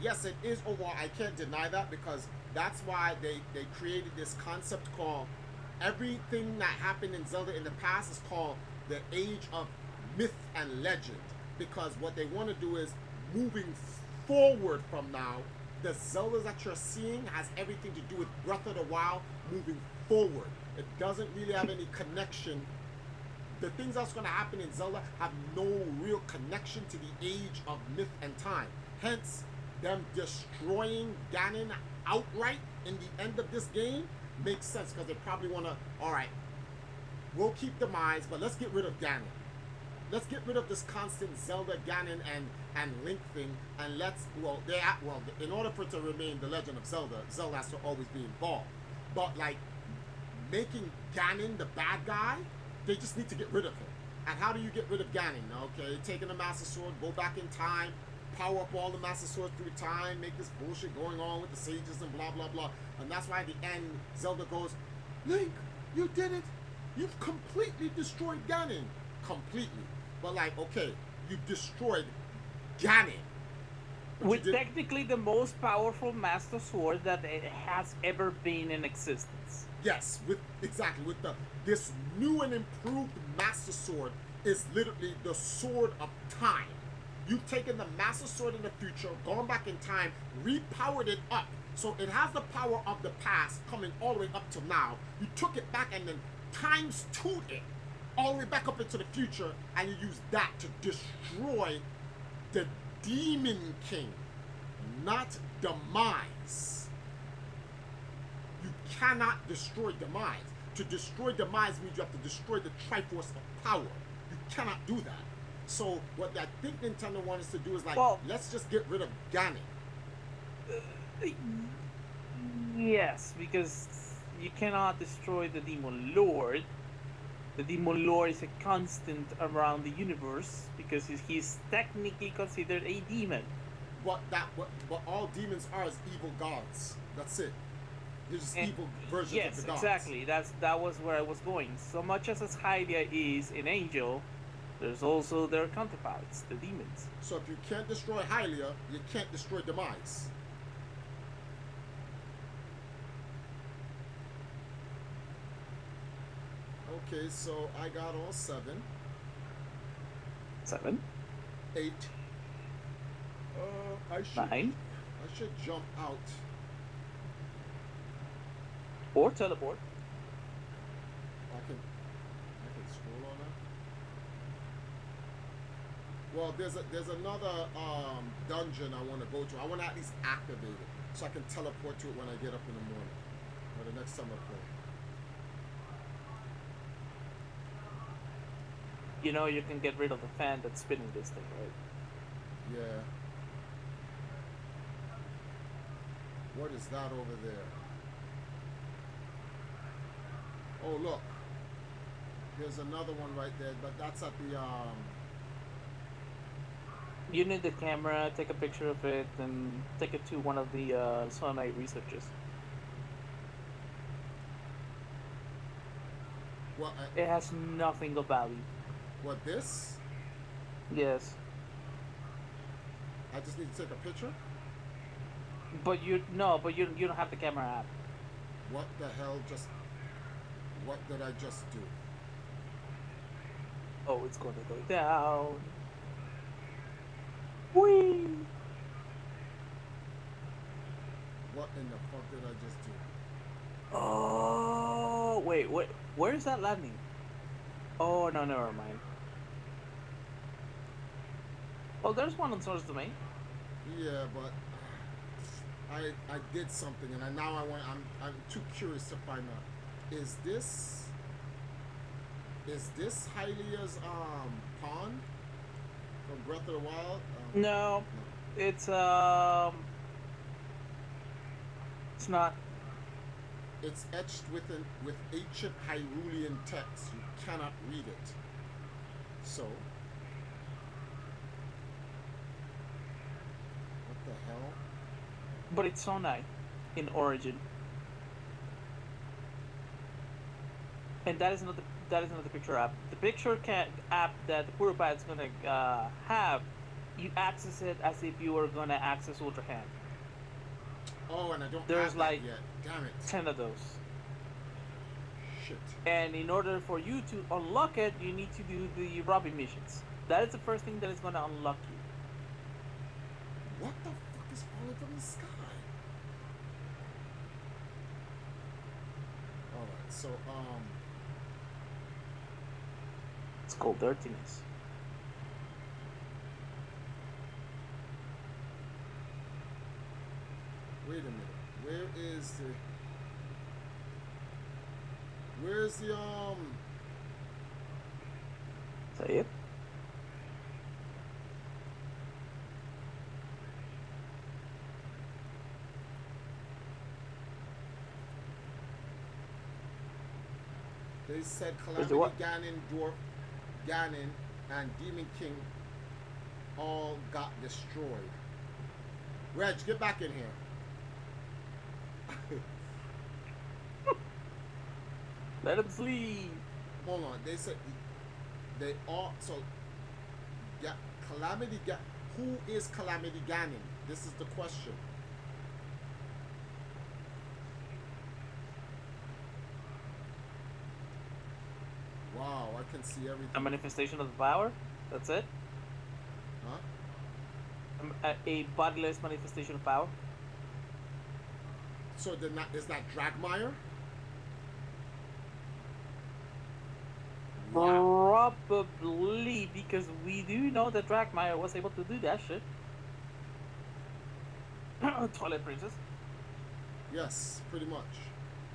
yes, it is overhauled. I can't deny that because that's why they created this concept called everything that happened in Zelda in the past is called the age of myth and legend, because what they want to do is moving forward from now. The Zeldas that you're seeing has everything to do with Breath of the Wild moving forward. It doesn't really have any connection. The things that's going to happen in Zelda have no real connection to the age of myth and time. Hence, them destroying Ganon outright in the end of this game makes sense, because they probably want to, all right, we'll keep Demise, but let's get rid of Ganon. Let's get rid of this constant Zelda, Ganon, and Link thing, and let's, in order for it to remain the Legend of Zelda, Zelda has to always be involved. But, like, making Ganon the bad guy, they just need to get rid of him. And how do you get rid of Ganon? Okay, taking the Master Sword, go back in time, power up all the Master Swords through time, make this bullshit going on with the sages and blah, blah, blah. And that's why at the end, Zelda goes, Link, you did it. You've completely destroyed Ganon. Completely. But like, okay, you destroyed Ganon. With technically the most powerful Master Sword that it has ever been in existence. Yes, with this new and improved Master Sword is literally the sword of time. You've taken the Master Sword in the future, gone back in time, repowered it up. So it has the power of the past coming all the way up to now. You took it back and then times two'd it all the way back up into the future, and you use that to destroy the Demon King, not Demise. You cannot destroy Demise. To destroy Demise means you have to destroy the Triforce of Power. You cannot do that. So what I think Nintendo wants us to do is like, let's just get rid of Ganon. Yes, because you cannot destroy the Demon Lord. The Demon Lord is a constant around the universe because he's technically considered a demon. But all demons are is evil gods. That's it. They're just evil versions of the gods. Yes, exactly. That was where I was going. So much as Hylia is an angel, there's also their counterparts, the demons. So if you can't destroy Hylia, you can't destroy Demise. Okay, so I got all 7. 7. 8. I 9. I should jump out. Or teleport. I can scroll on that. Well, there's another dungeon I want to go to. I want to at least activate it so I can teleport to it when I get up in the morning or the next time I play. You know, you can get rid of the fan that's spinning this thing, right? Yeah. What is that over there? Oh, look. There's another one right there, but that's at the You need the camera, take a picture of it, and take it to one of the Sonite researchers. Well, it has nothing of value. What, this? Yes. I just need to take a picture? But you don't have the camera app. What the hell what did I just do? Oh, it's going to go down. Whee! What in the fuck did I just do? Oh, wait, where is that landing? Oh, no, never mind. Oh, there's one on source domain. Yeah, but I did something, and I'm too curious to find out. Is this Hylia's pond from Breath of the Wild? No, it's not. It's etched with ancient Hyrulean text. You cannot read it. So, what the hell? But it's Sonite in origin, and that is not the picture app. The picture app that the Purify is gonna have, you access it as if you were gonna access Ultra Hand. Oh, and I don't There's have like that yet. Damn it. 10 of those. Shit. And in order for you to unlock it, you need to do the robbing missions. That is the first thing that is going to unlock you. What the fuck is falling from the sky? Alright, so, It's called dirtiness. wait a minute. Where's the, Say it. they said Where's the Calamity what? Ganon, Dwarf Ganon, and Demon King all got destroyed. Reg, get back in here. Let him sleep. Hold on. They said they all. So, yeah, who is Calamity Ganon? This is the question. Wow, I can see everything. A manifestation of the power. That's it. Huh? A bodiless manifestation of power. So is that Dragmire? Probably, because we do know that Dragmire was able to do that shit. Toilet princess. Yes, pretty much.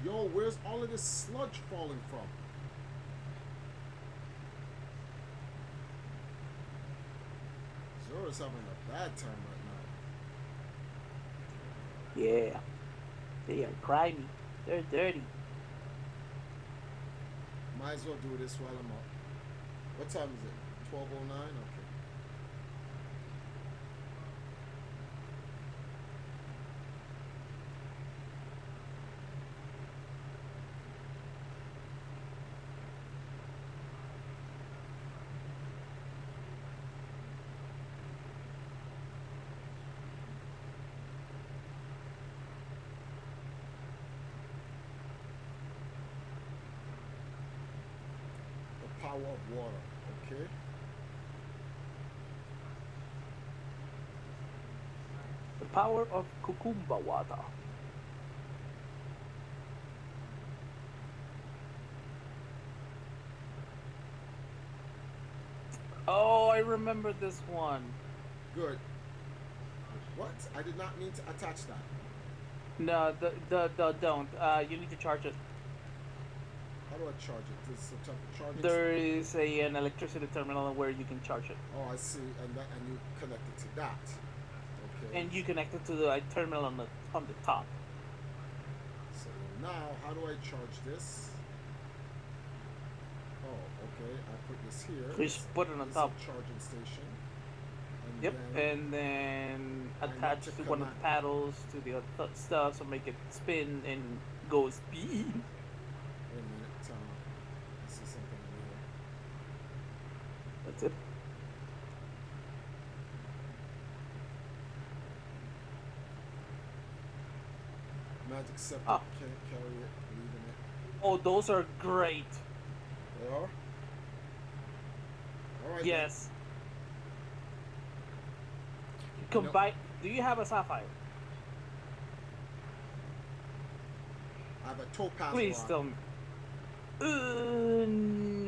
Yo, where's all of this sludge falling from? Zora's having a bad time right now. Yeah. They are grimy. They're dirty. Might as well do this while I'm up. What time is it? 12:09? Okay. Power of water, okay? The power of cucumber water. Oh, I remember this one. Good. What? I did not mean to attach that. No, don't. You need to charge it. How do I charge it? This is some type of charging. There is an electricity terminal where you can charge it. Oh, I see. And you connect it to that. Okay. And you connect it to the terminal on the top. So now, how do I charge this? Oh, okay. I put this here. Just put it on This top. is a charging station. And Yep, then and then I need attach to to one of the connect- paddles to the other stuff, so make it spin and go speed. Wait a minute. I see something in here. That's it. Magic scepter Ah. can't carry it, leaving it. Oh, those are great. They are? Alright. Yes. Combine. Do you have a sapphire? I have a topaz Please rock. tell me.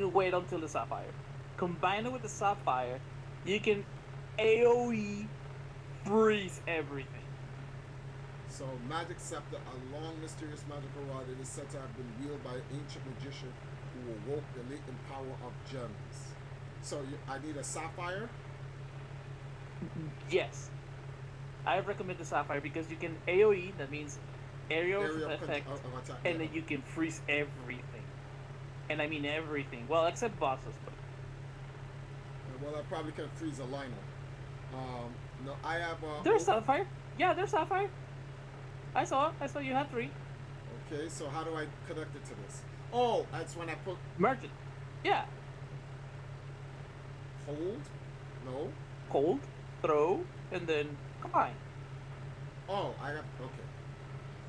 Wait until the sapphire. Combine it with the sapphire, you can AOE freeze everything. So, magic scepter, a long, mysterious magical rod. It is said to have been wielded by an ancient magician who awoke the latent power of gems. So, I need a sapphire. Yes. I recommend the sapphire because you can AOE, that means aerial effect, of attack. and then you can freeze everything. And I mean everything. Well, except bosses, but Well, I probably can freeze a liner. No, I have. there's sapphire. Yeah, there's sapphire. I saw you had 3. Okay, so how do I connect it to this? Oh, that's when I put Merge it. Yeah. hold. No. Hold, throw, and then combine. Oh, I have. Okay.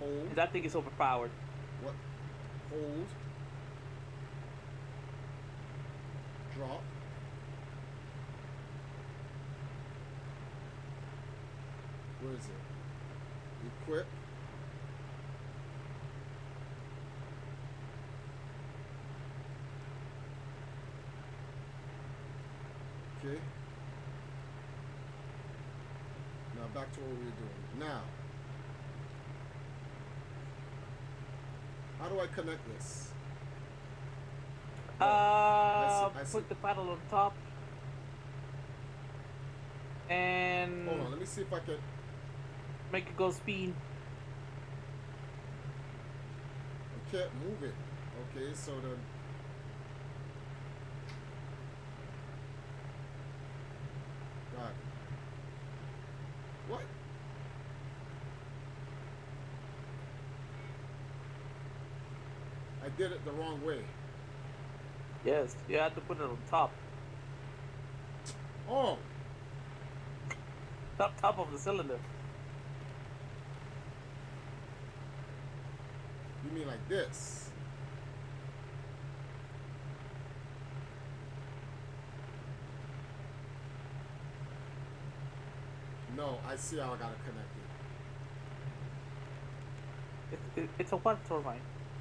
Hold. That thing is overpowered. What? Hold. drop. Where is it? Equip. Okay. Now back to what we were doing. Now, how do I connect this? I see. Put the paddle on top. And Hold on, let me see if I can. make it go speed. I can't move it. Okay, so then. God. What? I did it the wrong way. Yes, you have to put it on top. Oh, Top of the cylinder. you mean like this? No, I see how I gotta connect it. It's a water turbine.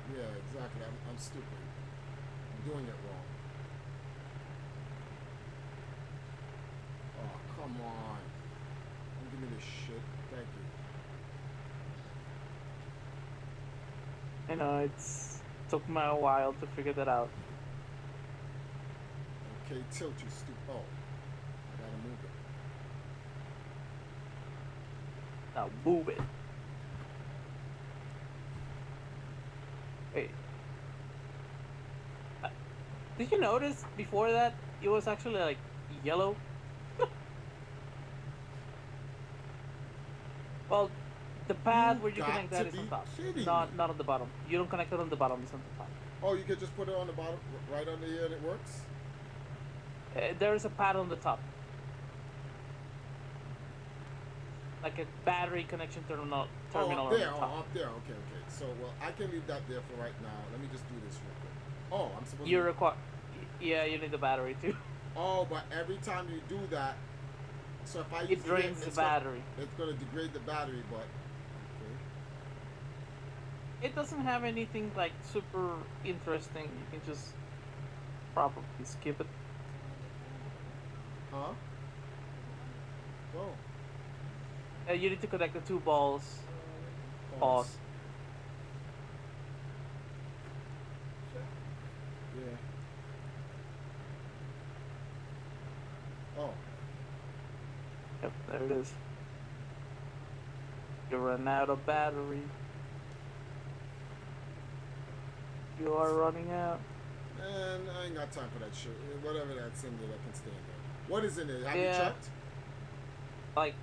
Yeah, exactly. I'm stupid. I'm doing it wrong. Oh, come on. Don't give me this shit. Thank you. You know, it's took me a while to figure that out. Okay, tilt, you stupid. Oh, I gotta move it. Now move it. Wait. Did you notice before that it was actually like yellow? Well, the pad You where you got connect that to is on be top, kidding not me. on the bottom. You don't connect it on the bottom; it's on the top. Oh, you could just put it on the bottom, right under here, and it works? There is a pad on the top, like a battery connection terminal. Oh, Terminal up on there. the Oh, top. up there. Okay, okay. So, well, I can leave that there for right now. Let me just do this real quick. Oh, I'm supposed You to. require, yeah, you need the battery too. Oh, but every time you do that, so if I use It drains the it's battery. it's gonna degrade the battery, but okay. It doesn't have anything like super interesting. You can just probably skip it. Huh? Oh. You need to connect the two balls. Pause. Pause. Yeah. Oh. Yep, there it is. You run out of battery. You are running out. Man, I ain't got time for that shit. Whatever that's in there, that can stay in there. What is in there? Have you Yeah. checked? Like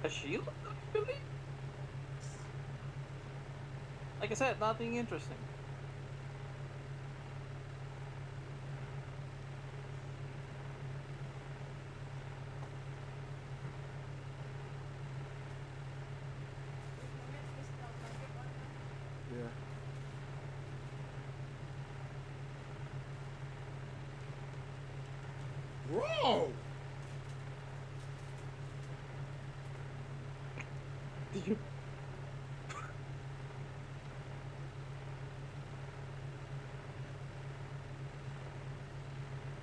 a shield, I believe? Like I said, nothing interesting. Yeah. Bro! Did you?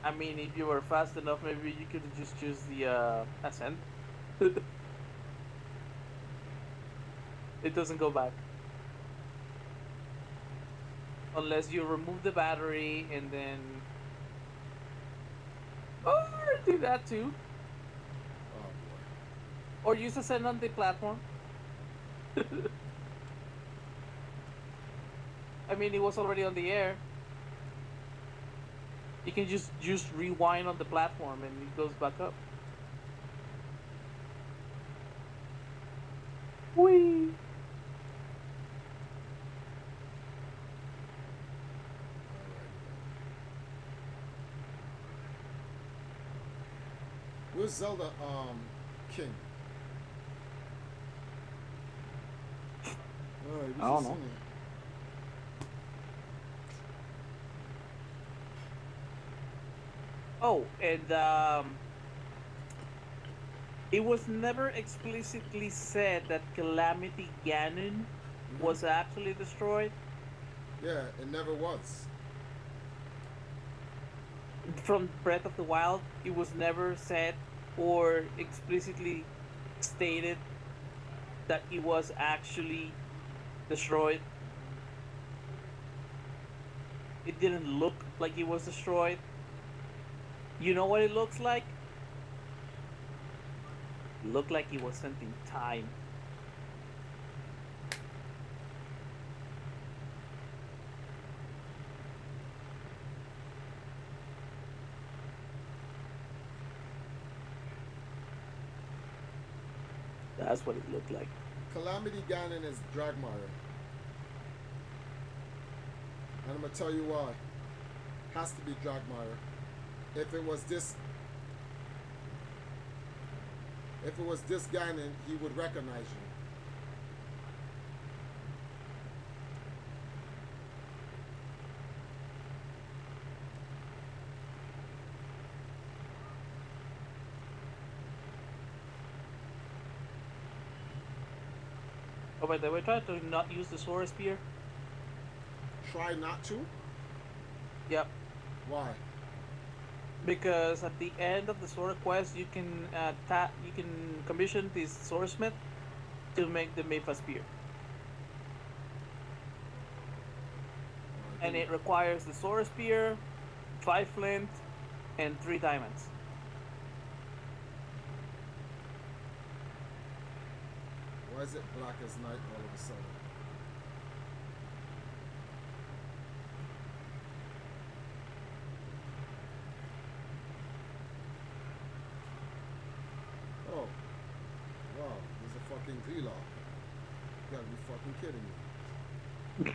I mean, if you were fast enough, maybe you could just choose the ascent. It doesn't go back. Unless you remove the battery and then... Or do that too. Oh boy. Or use ascent on the platform. I mean, it was already on the air. You can just rewind on the platform and it goes back up. Whee! Where's Zelda King? Oh, he was I don't just know. in there. Oh, and it was never explicitly said that Calamity Ganon Hmm. was actually destroyed. Yeah, it never was. From Breath of the Wild, it was never said or explicitly stated that it was actually destroyed. It didn't look like it was destroyed. You know what it looks like? It looked like it was sent in time. That's what it looked like. Calamity Ganon is Dragmire. And I'm gonna tell you why. Has to be Dragmire. If it was this if it was this Ganon, he would recognize you. Oh, by the way, try to not use the Sora Spear. Try not to? Yep. Why? Because at the end of the Sora quest, you can you can commission this swordsmith to make the Mepha spear, and it requires the Sora spear, 5 flint, and 3 diamonds. Why is it black as night all of a sudden? Oh, wow, there's a fucking Glila. You gotta be fucking kidding me.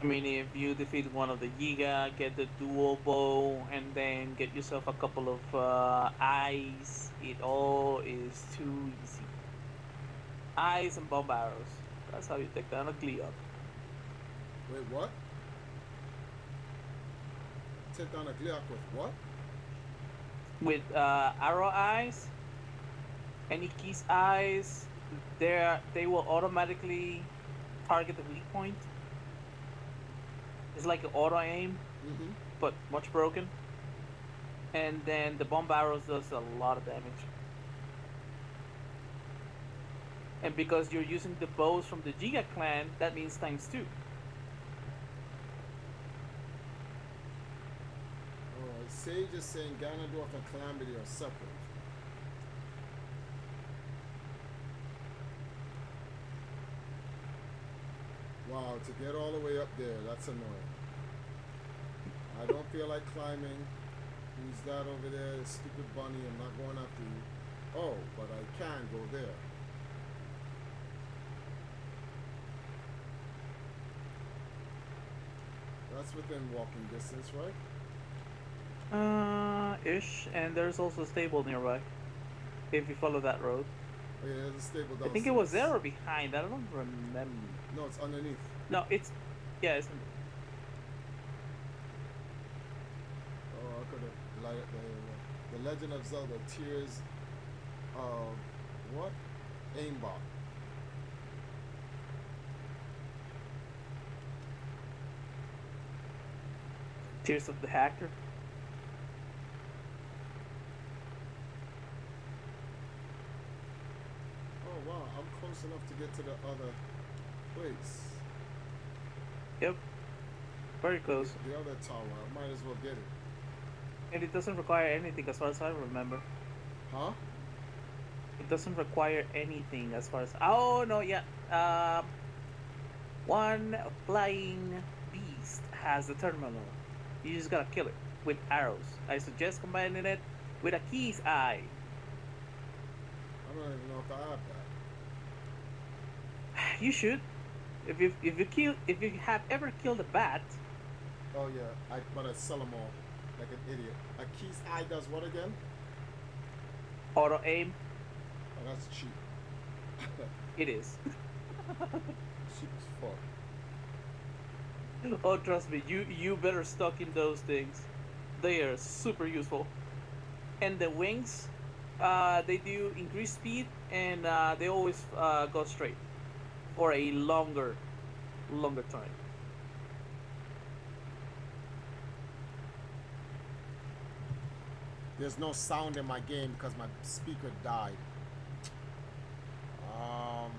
I mean, if you defeat one of the Giga, get the dual bow, and then get yourself a couple of eyes, it all is too easy. Eyes and bomb arrows. That's how you take down a Gleok. Wait, what? Take down a Gliak with what? With arrow eyes, any keys eyes, they will automatically target the weak point. It's like an auto aim, Mm-hmm. but much broken. And then the bomb arrows does a lot of damage. And because you're using the bows from the Giga clan, that means ×2. Alright, Sage is saying Ganondorf and Calamity are separate. Wow, to get all the way up there, that's annoying. I don't feel like climbing. Who's that over there? The stupid bunny, I'm not going after you. Oh, but I can go there. That's within walking distance, right? Ish. And there's also a stable nearby. If you follow that road. Oh, yeah, there's a stable downstairs. I think it was there or behind. I don't remember. No, it's underneath. No, it's. Yeah, it's. Oh, I could have light the Legend of Zelda Tears of what? Aimbot. Tears of the Hacker. Oh wow, I'm close enough to get to the other place. Yep. Very close. The other tower. I might as well get it. And it doesn't require anything as far as I remember. Huh? It doesn't require anything as far as. Oh, no, yeah. One flying beast has the terminal. You just gotta kill it with arrows. I suggest combining it with a key's eye. I don't even know if I have that. You should. If you have ever killed a bat, Oh yeah, but I sell them all like an idiot. A Key's Eye does what again? auto aim, Oh, that's cheap. it is. Oh, trust me, you better stock in those things. They are super useful. And the wings, they do increase speed, and they always go straight for a longer time. There's no sound in my game because my speaker died. Um,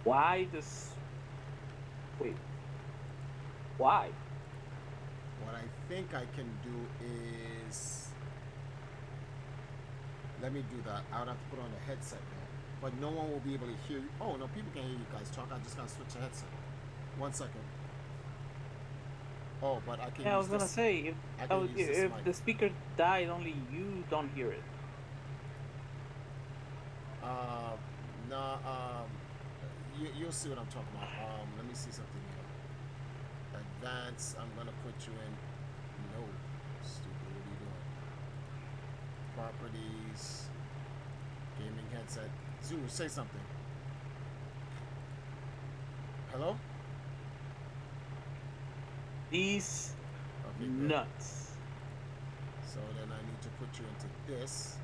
Why does wait? Why? what I think I can do is let me do that. I would have to put on a headset now, but no one will be able to hear you. Oh no, people can hear you guys talk. I just gotta switch the headset. 1 second. Oh, but I can Yeah, I use was gonna this. say if I can use this if mic. the speaker died, only you don't hear it. Uh, nah. You'll see what I'm talking about. Let me see something here. Advance. I'm gonna put you in. No, stupid. What are you doing? Properties. Gaming headset. Zoo, say something. Hello? These Okay, good. nuts. So then I need to put you into this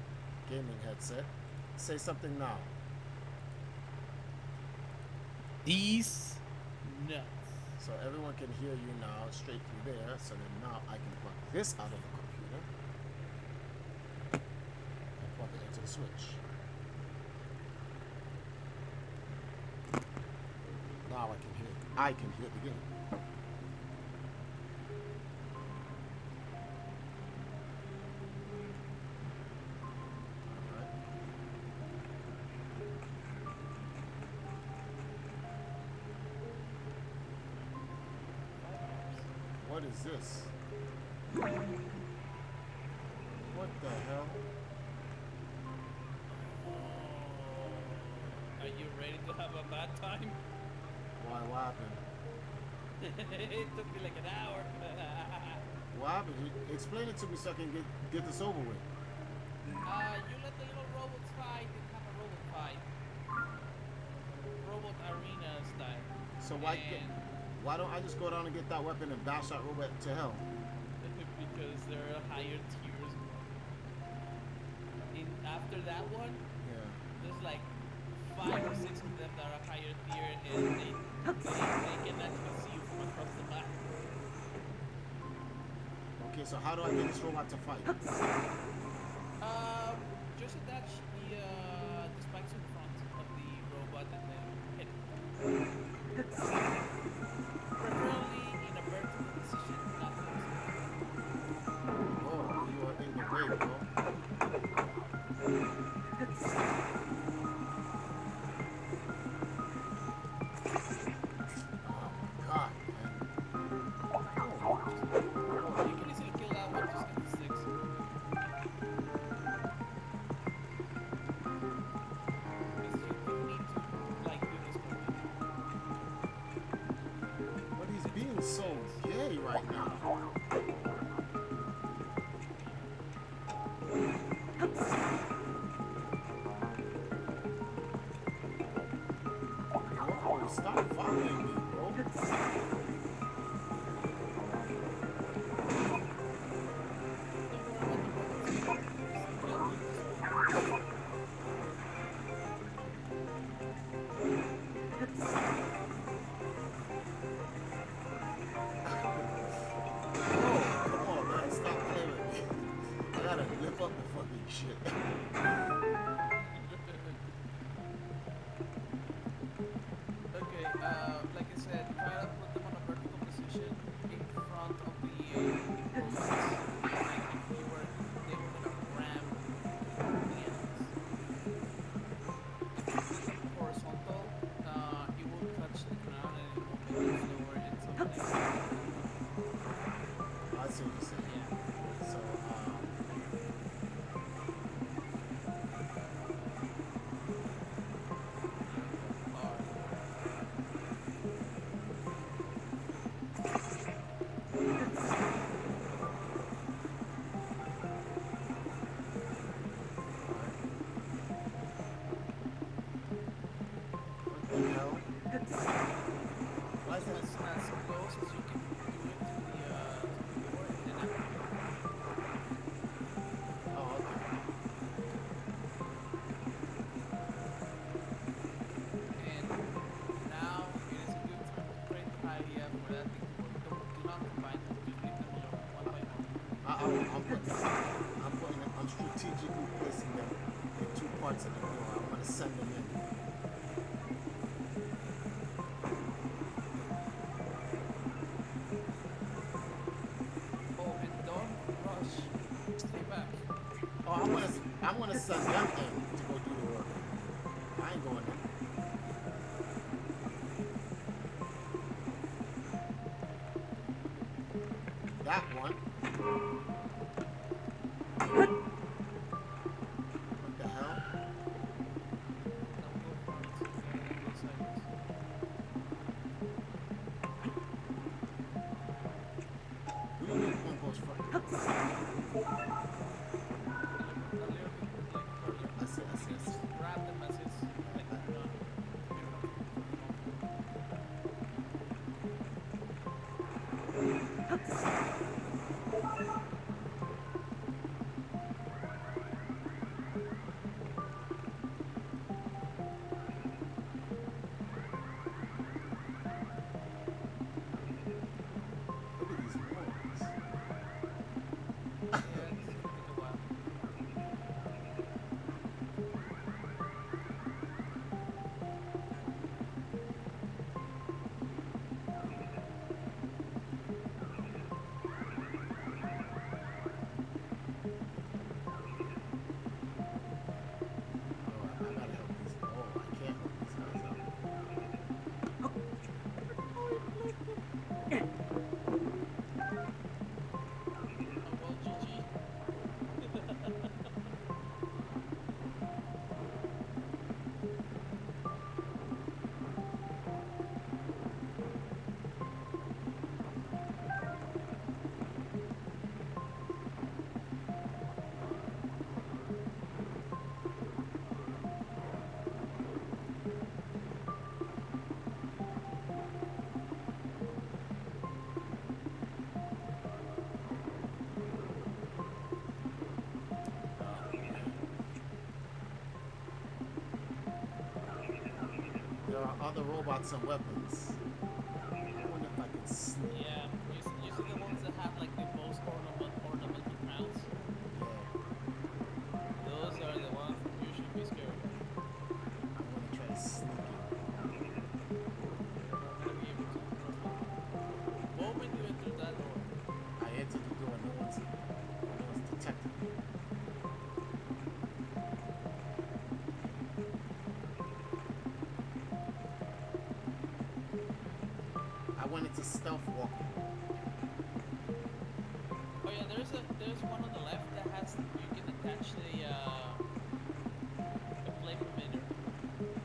gaming headset. Say something now. These nuts. So everyone can hear you now straight through there. So then now I can plug this out of the computer and plug it into the switch. Now I can hear the game. Alright. What is this? What the hell? Are you ready to have a bad time? Why, what happened? It took me like an hour. What happened? Explain it to me so I can get this over with. You let the little robots fight and have a robot fight. Robot arena style. So And why don't I just go down and get that weapon and bash that robot to hell? because there are higher tiers. After that one, Yeah. there's like 5 or 6 of them that are higher tier, and they can actually see you from across the map. Okay, so how do I get this robot to fight? Just attach the spikes in front of the robot and then hit it. Preferably in a vertical position, not horizontal. Oh, you are in the way, bro. Oh my god, man. Oh, You can easily kill that one just with the sticks. Because you do need to like do this quickly. but he's being so gay right now. Whoa, stop following me, bro. Come on, man. Stop playing with me. I gotta lift up the fucking shit. Okay, like I said, try to put them on as close as you can do it to the door and then activate it. Oh, okay. And now it is a good time to pray to Hylia for that thing to work. Do not combine them, just leave them alone, one by one. I'm strategically placing them in two parts of the door. I want to send them in. Oh, and don't rush. Stay back. Oh, I'm gonna send them in to go do the work. I ain't going in. That one. What the hell? Now go for it. Go sideways. We don't need one goes first. A little bit like further. I see. Just grab them as it's like you're not Look at these morons. yeah, this is gonna take a while. Oh, I gotta help these. Oh, I can't help these guys out. Oh well, GG. There are other robots and weapons. I wonder if I can sneak. Yeah, you see the ones that have like the most ornamental crowns? Yeah, Those are the ones that you should be scared of. I'm gonna try to sneak in. You're not gonna be able to trust them. The moment you enter that door, I entered the door. No one's detected me. I went into stealth walking. oh yeah, there's one on the left that has you can attach the flame emitter.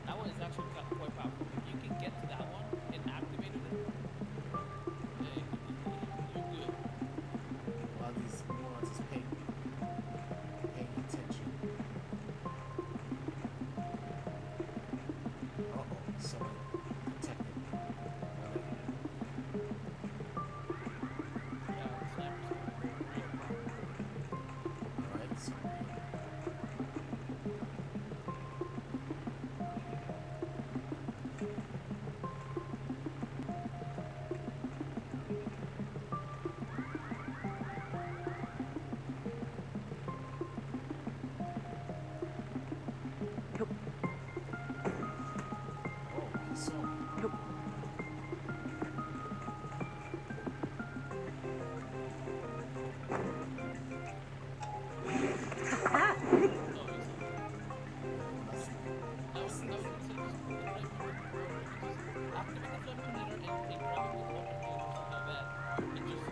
That one is actually quite powerful. If you can get to that one and activate it, you're good. While these morons is paying attention. Uh-oh, someone detected me. Yeah, the snipers are a real problem. Alright, so oh, he saw me. Oh, easy. That's I would say just put the flame emitter, or you can just activate the flame emitter and grab it with open fingers like that. And just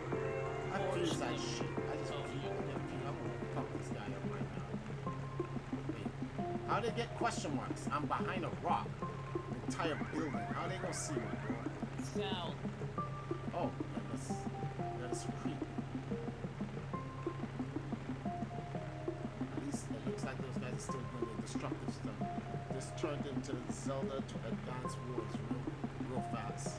I force fuse that them. shit. I just Oh, fuse you- I get fuse. I'm gonna fuck this guy up right now. Wait. How they get question marks? I'm behind a rock. Entire building. How they gonna see me, bro? Sound. Oh, that is creepy. At least it looks like those guys are still doing the destructive stuff. This turned into Zelda to Advance Wars real fast.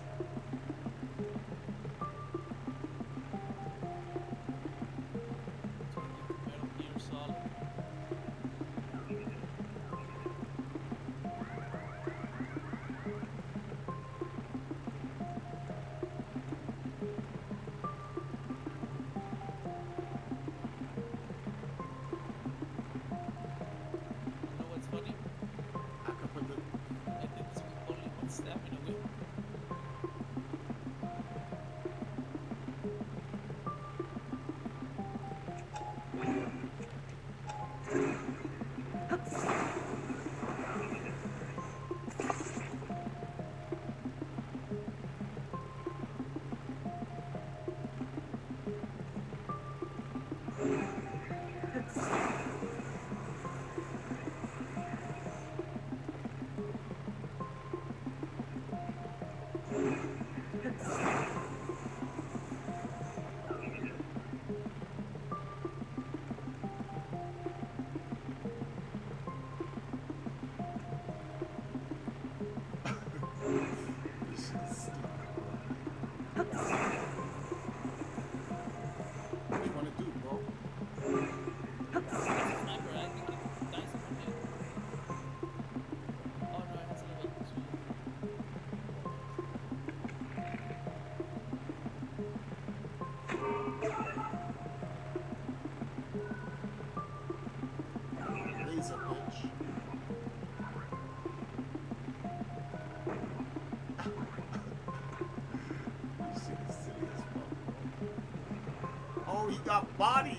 bodied.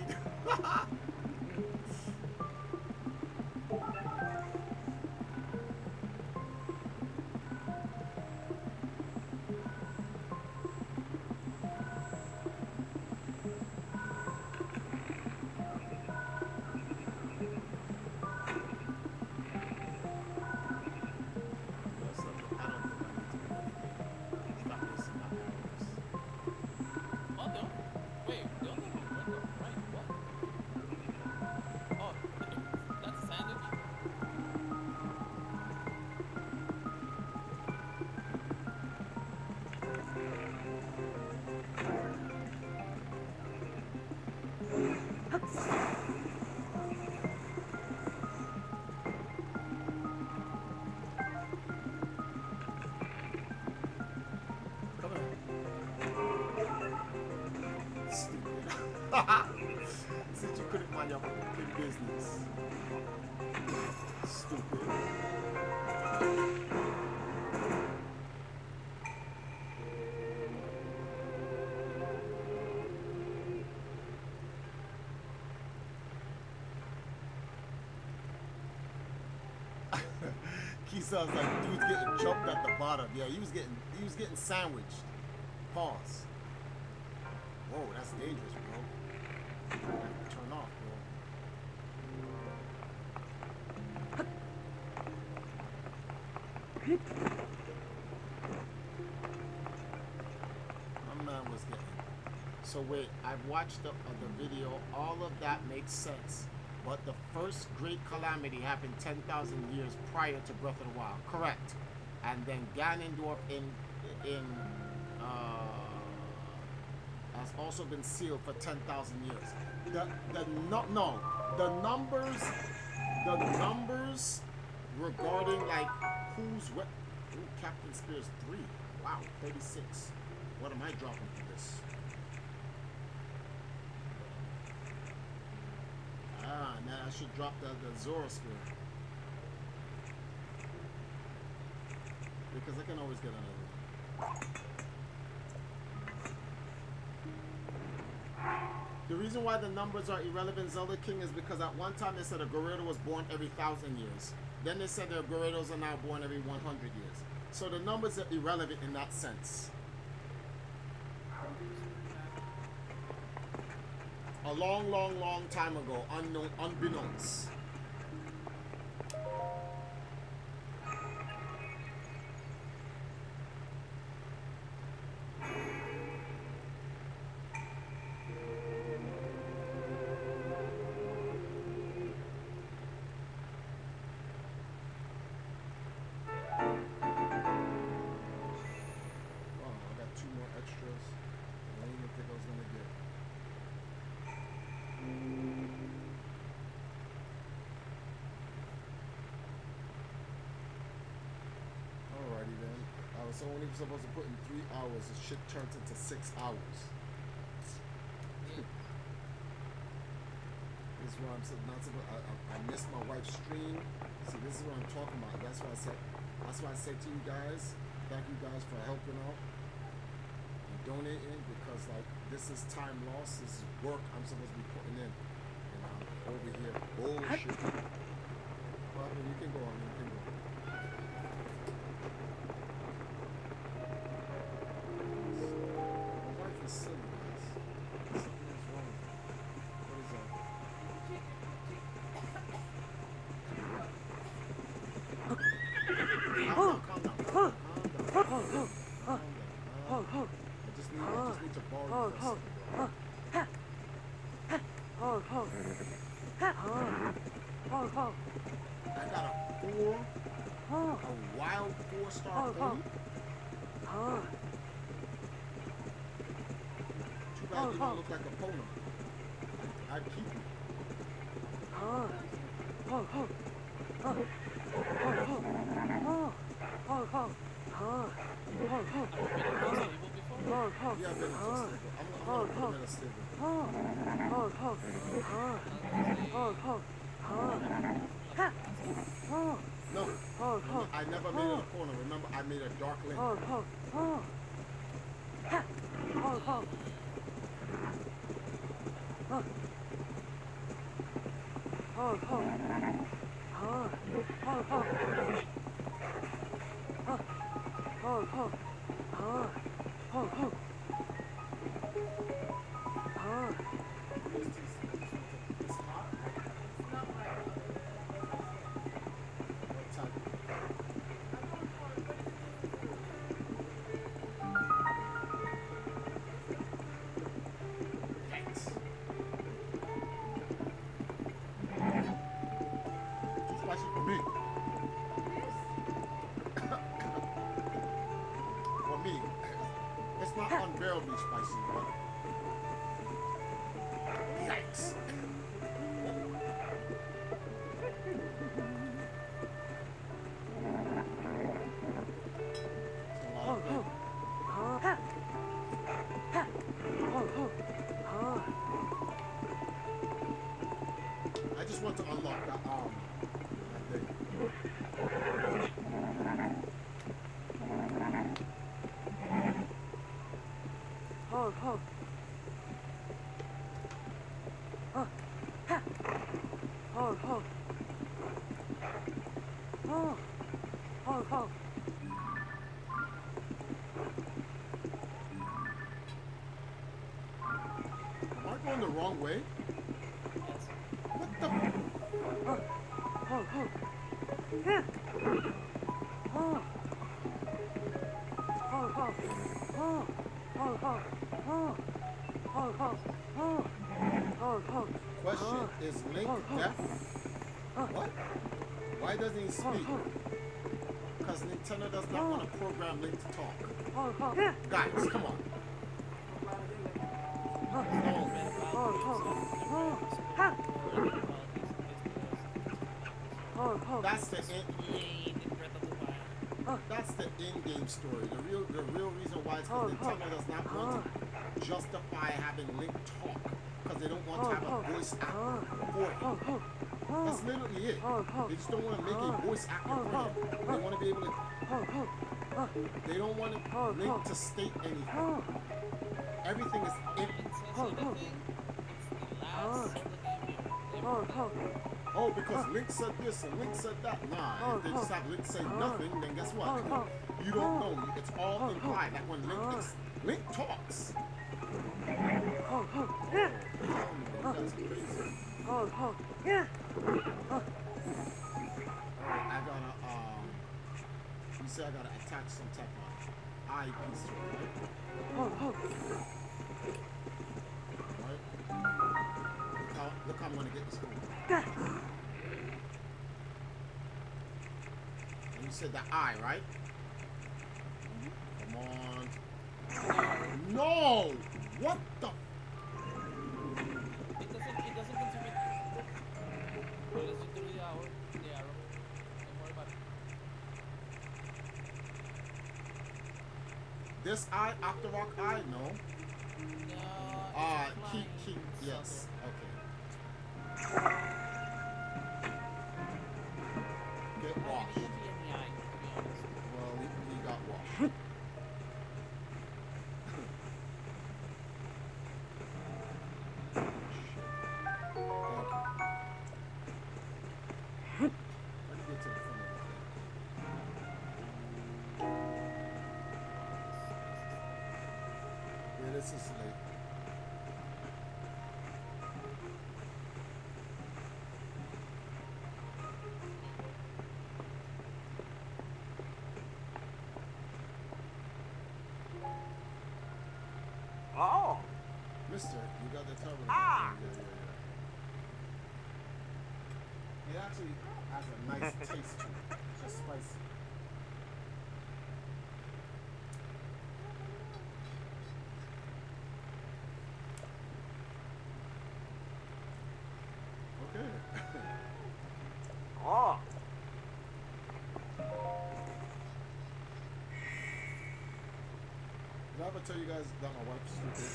Oh, no. Wait, the other one went up, right? What? Oh, that's a sandwich? Come on. Stupid. Since you couldn't mind your fucking business. Stupid. Key sounds like dude's getting jumped at the bottom. Yeah, he was getting sandwiched. Pause. Whoa, that's dangerous, bro. Turn off, bro. My man was getting. So wait, I've watched the video. All of that makes sense. But the first great calamity happened 10,000 years prior to Breath of the Wild. Correct. And then Ganondorf has also been sealed for 10,000 years. The numbers regarding like who's what. Ooh, Captain Spears 3. Wow, 36. What am I dropping for this? Ah, now I should drop the Zora Spear. Because I can always get another one. The reason why the numbers are irrelevant, Zelda King, is because at one time they said a Gerudo was born every 1,000 years. Then they said the Gerudos are now born every 100 years. So the numbers are irrelevant in that sense. A long, long, long time ago, unknown, unbeknownst. So only supposed to put in 3 hours, the shit turns into 6 hours. This is why I'm not supposed. I missed my wife's stream. See, this is what I'm talking about. That's why I said to you guys, thank you guys for helping out and donating, because like this is time lost. This is work I'm supposed to be putting in, and I'm over here bullshit. Well, you can go on. You can go. Silly, guys. Something is wrong. What is that? Calm down. I just need to borrow you for I got a wild 4-star pony. Too bad you don't look like a pony. I'd keep you. Yeah, I've been into a stable. I'm gonna put him in a stable. No, I never made it a corner. Remember, I made a dark lane. It's hot. It's not like What type? I don't know what is Yikes. Too spicy for me. this? For me. It's not unbearably spicy, but yikes. It's a lot of flavor. I just want to unlock that thing. Am I going the wrong way? What the? Question, is Link deaf? What? Why doesn't he speak? Because Nintendo does not want to program Link to talk. Guys, come on. No. That's the in-game story. The real reason why is because Nintendo does not want to justify having Link talk because they don't want to have a voice actor for him. That's literally it. They just don't want to make a voice actor for him. They want to be able to. They don't want Link to state anything. Everything is in. Oh, because Link said this and Link said that. Nah, if they just have Link say nothing, then guess what? You don't know. It's all implied. Like when Link talks. Oh, you guys are crazy. I gotta you say I gotta attach some type of eyepiece to it, right? Right? Look how I'm gonna get this phone. And you said the eye, right? Come on. No! What the? It doesn't contribute. Well, let's do the arrow. Don't worry about it. This eye, Octorok eye? No. No. Key, yes. Okay. Get washed. Well, he got washed. This is late. Oh. Mister, you got the towel. Ah. Yeah. It actually has a nice taste to it. It's just spicy. Okay. Oh. Did I ever tell you guys that my wife's stupid?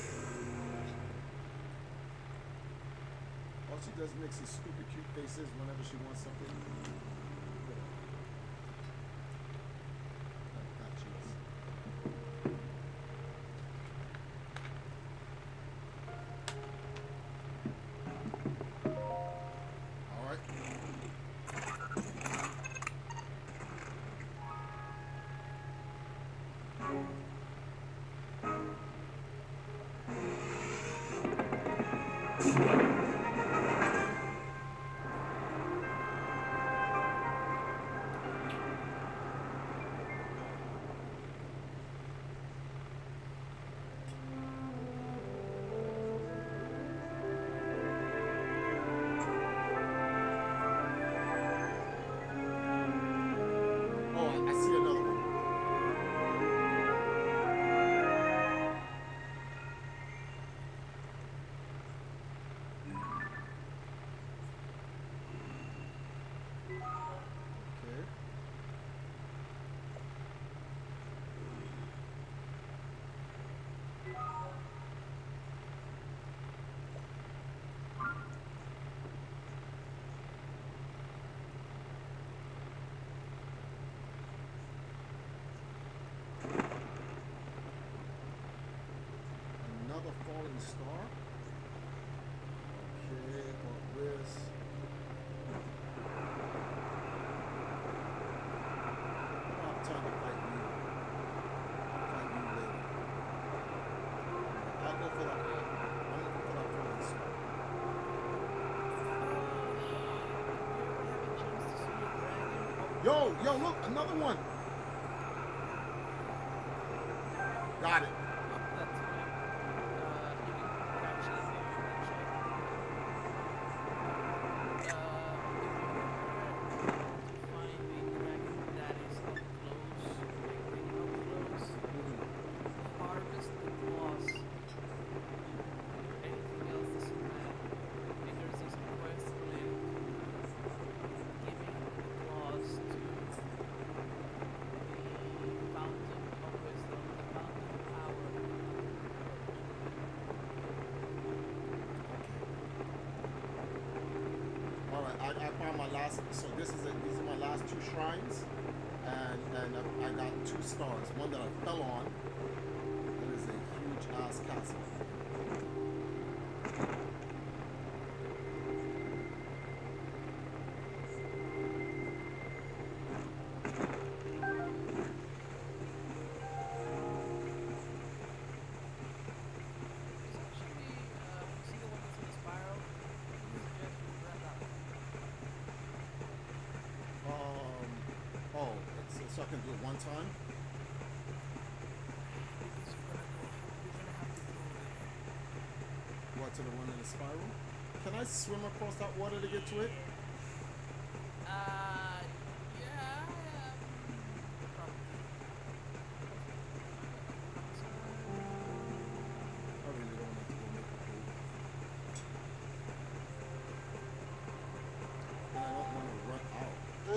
All she does makes these stupid cute faces whenever she wants something. That cheese. Golden star. Okay, but where's... I'm trying to fight you. I'll fight you later. I'll go for that. I'm looking for that golden star. Yo, look, another one. Got it. I found my last, so these are my last two shrines, and I got 2 stars. One that I fell on. It is a huge ass castle. So I can do it one time. What, to the one in the spiral? Can I swim across that water to get to it? Yeah. I really don't want to go make a pool. And I don't want to run out. I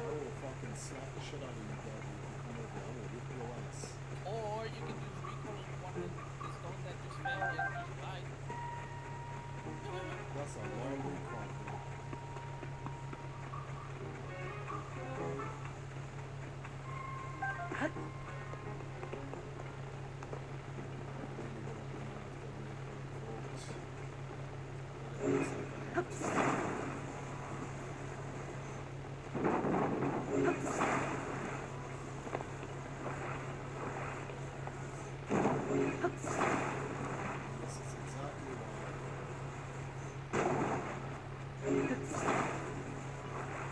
will fucking slap the shit out of you, dog. If you come over, I will whip your ass. Or you can use recoil on one of the stone that just fell and just died. That's a long way card, bro. This is exactly why.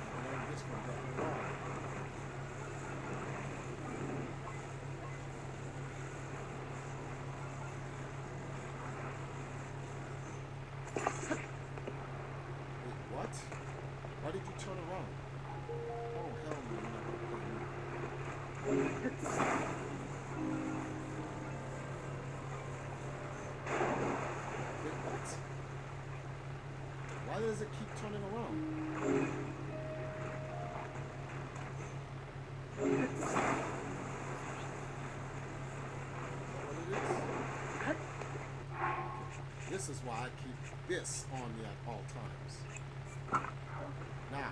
I learned this from Dr. Ron. Wait, what? Why did you turn around? Oh, hell no, you're not gonna play me. Wait, what? Why does it keep turning around? Is that what it is? This is why I keep this on me at all times. Now,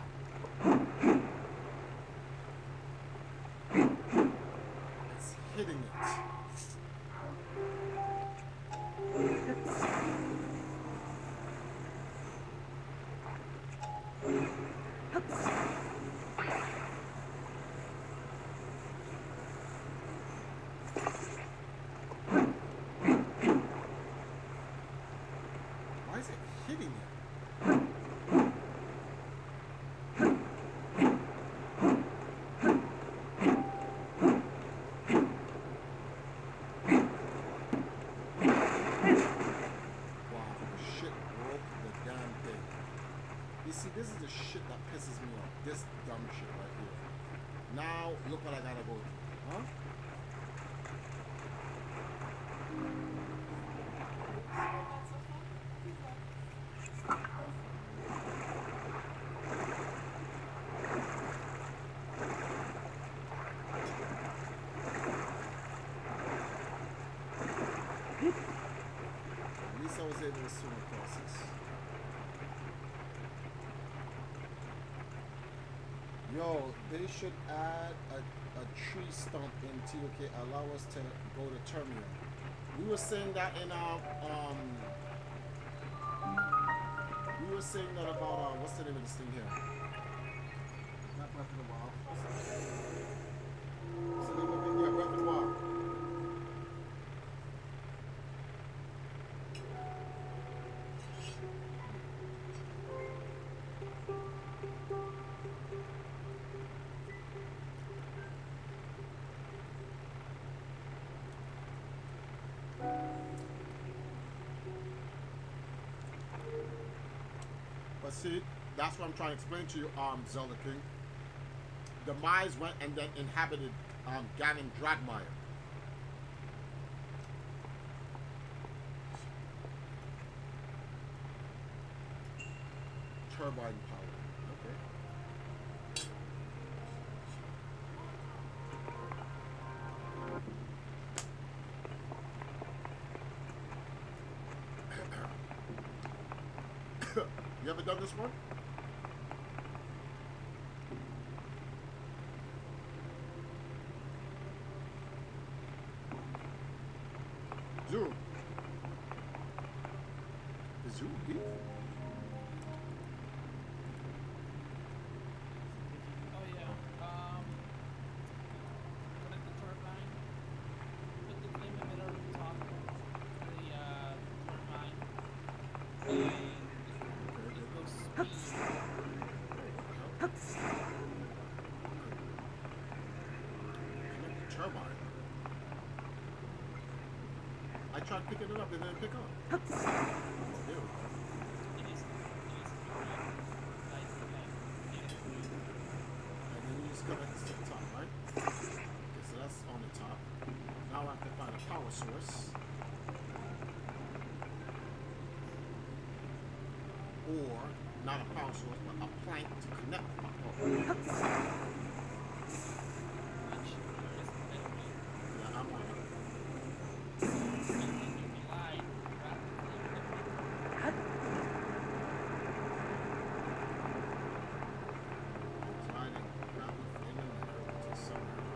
it's hitting it. Why is it hitting it? Wow, shit broke the damn thing. You see, this is the shit that pisses me off. This dumb shit right here. Now, look what I gotta go through. Huh? At least I was able to swim across this. Yo, they should add a tree tree stump in TOK allow us to go to terminal. We were saying that in our we were saying that about what's the name of this thing here? Not Breath of the Wild. What's the name of it? Yeah, Breath of the Wild. But see, that's what I'm trying to explain to you, Zelda King. The Mai's went and then inhabited Ganon Dragmire. Turbine power. Okay. You ever done this one? Zero. Is Zero beef? Oh yeah. Connect the turbine. Put the flame emitter on top of the turbine. And it goes speed. Connect the turbine. I tried picking it up, it didn't pick up. Oh, there we go. It is light lamp. And then you just connect this to the top, right? Okay, so that's on the top. Now I have to find a power source. Or, not a power source, but a plank to connect the power. Which there is Yeah, I'm on it. and then you glide rapidly. Gliding rapidly in the middle to somewhere.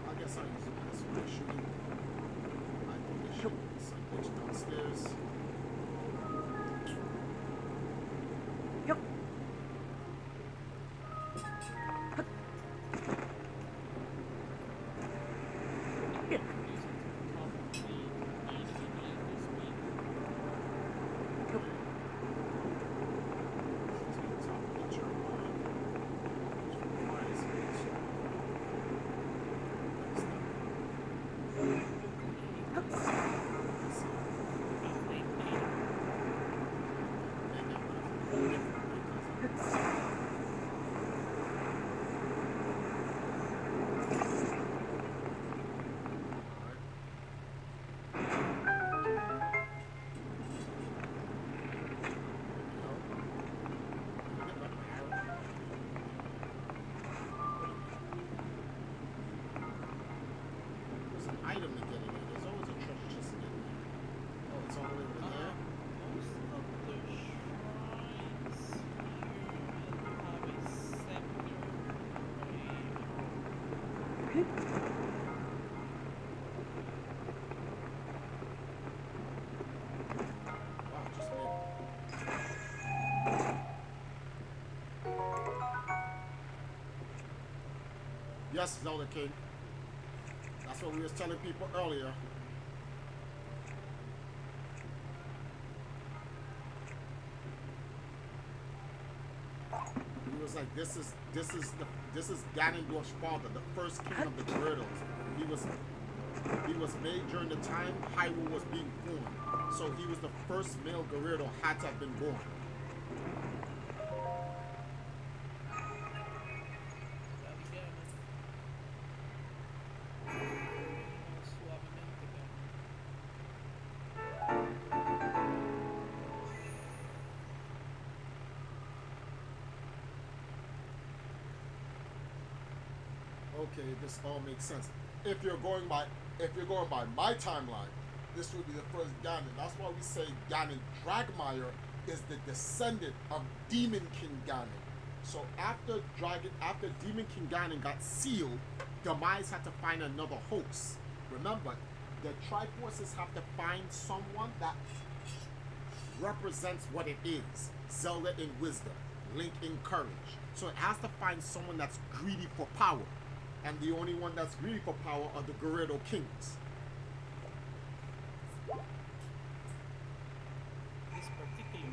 I guess I'll use it as for shooting. I think they shoot some bitch downstairs. There's an item to get in there. There's always a treasure chest to get in there. Oh, it's all the way over there. Most of the shrines here have a scepter. Wow, just made it. Yes, Zelda King. That's what we was telling people earlier. He was like, this is Ganondorf's father, the first king of the Gyarados. He was made during the time Hyrule was being formed. So he was the first male Gyarado had to have been born. Suavemente, pero Okay, this all makes sense. If you're going by my timeline, this would be the first Ganon. That's why we say Ganon Dragmire is the descendant of Demon King Ganon. So after Demon King Ganon got sealed, Demise had to find another host. Remember, the Triforces have to find someone that represents what it is. Zelda in wisdom, Link in courage. So it has to find someone that's greedy for power. And the only one that's greedy for power are the Gerudo Kings. This particular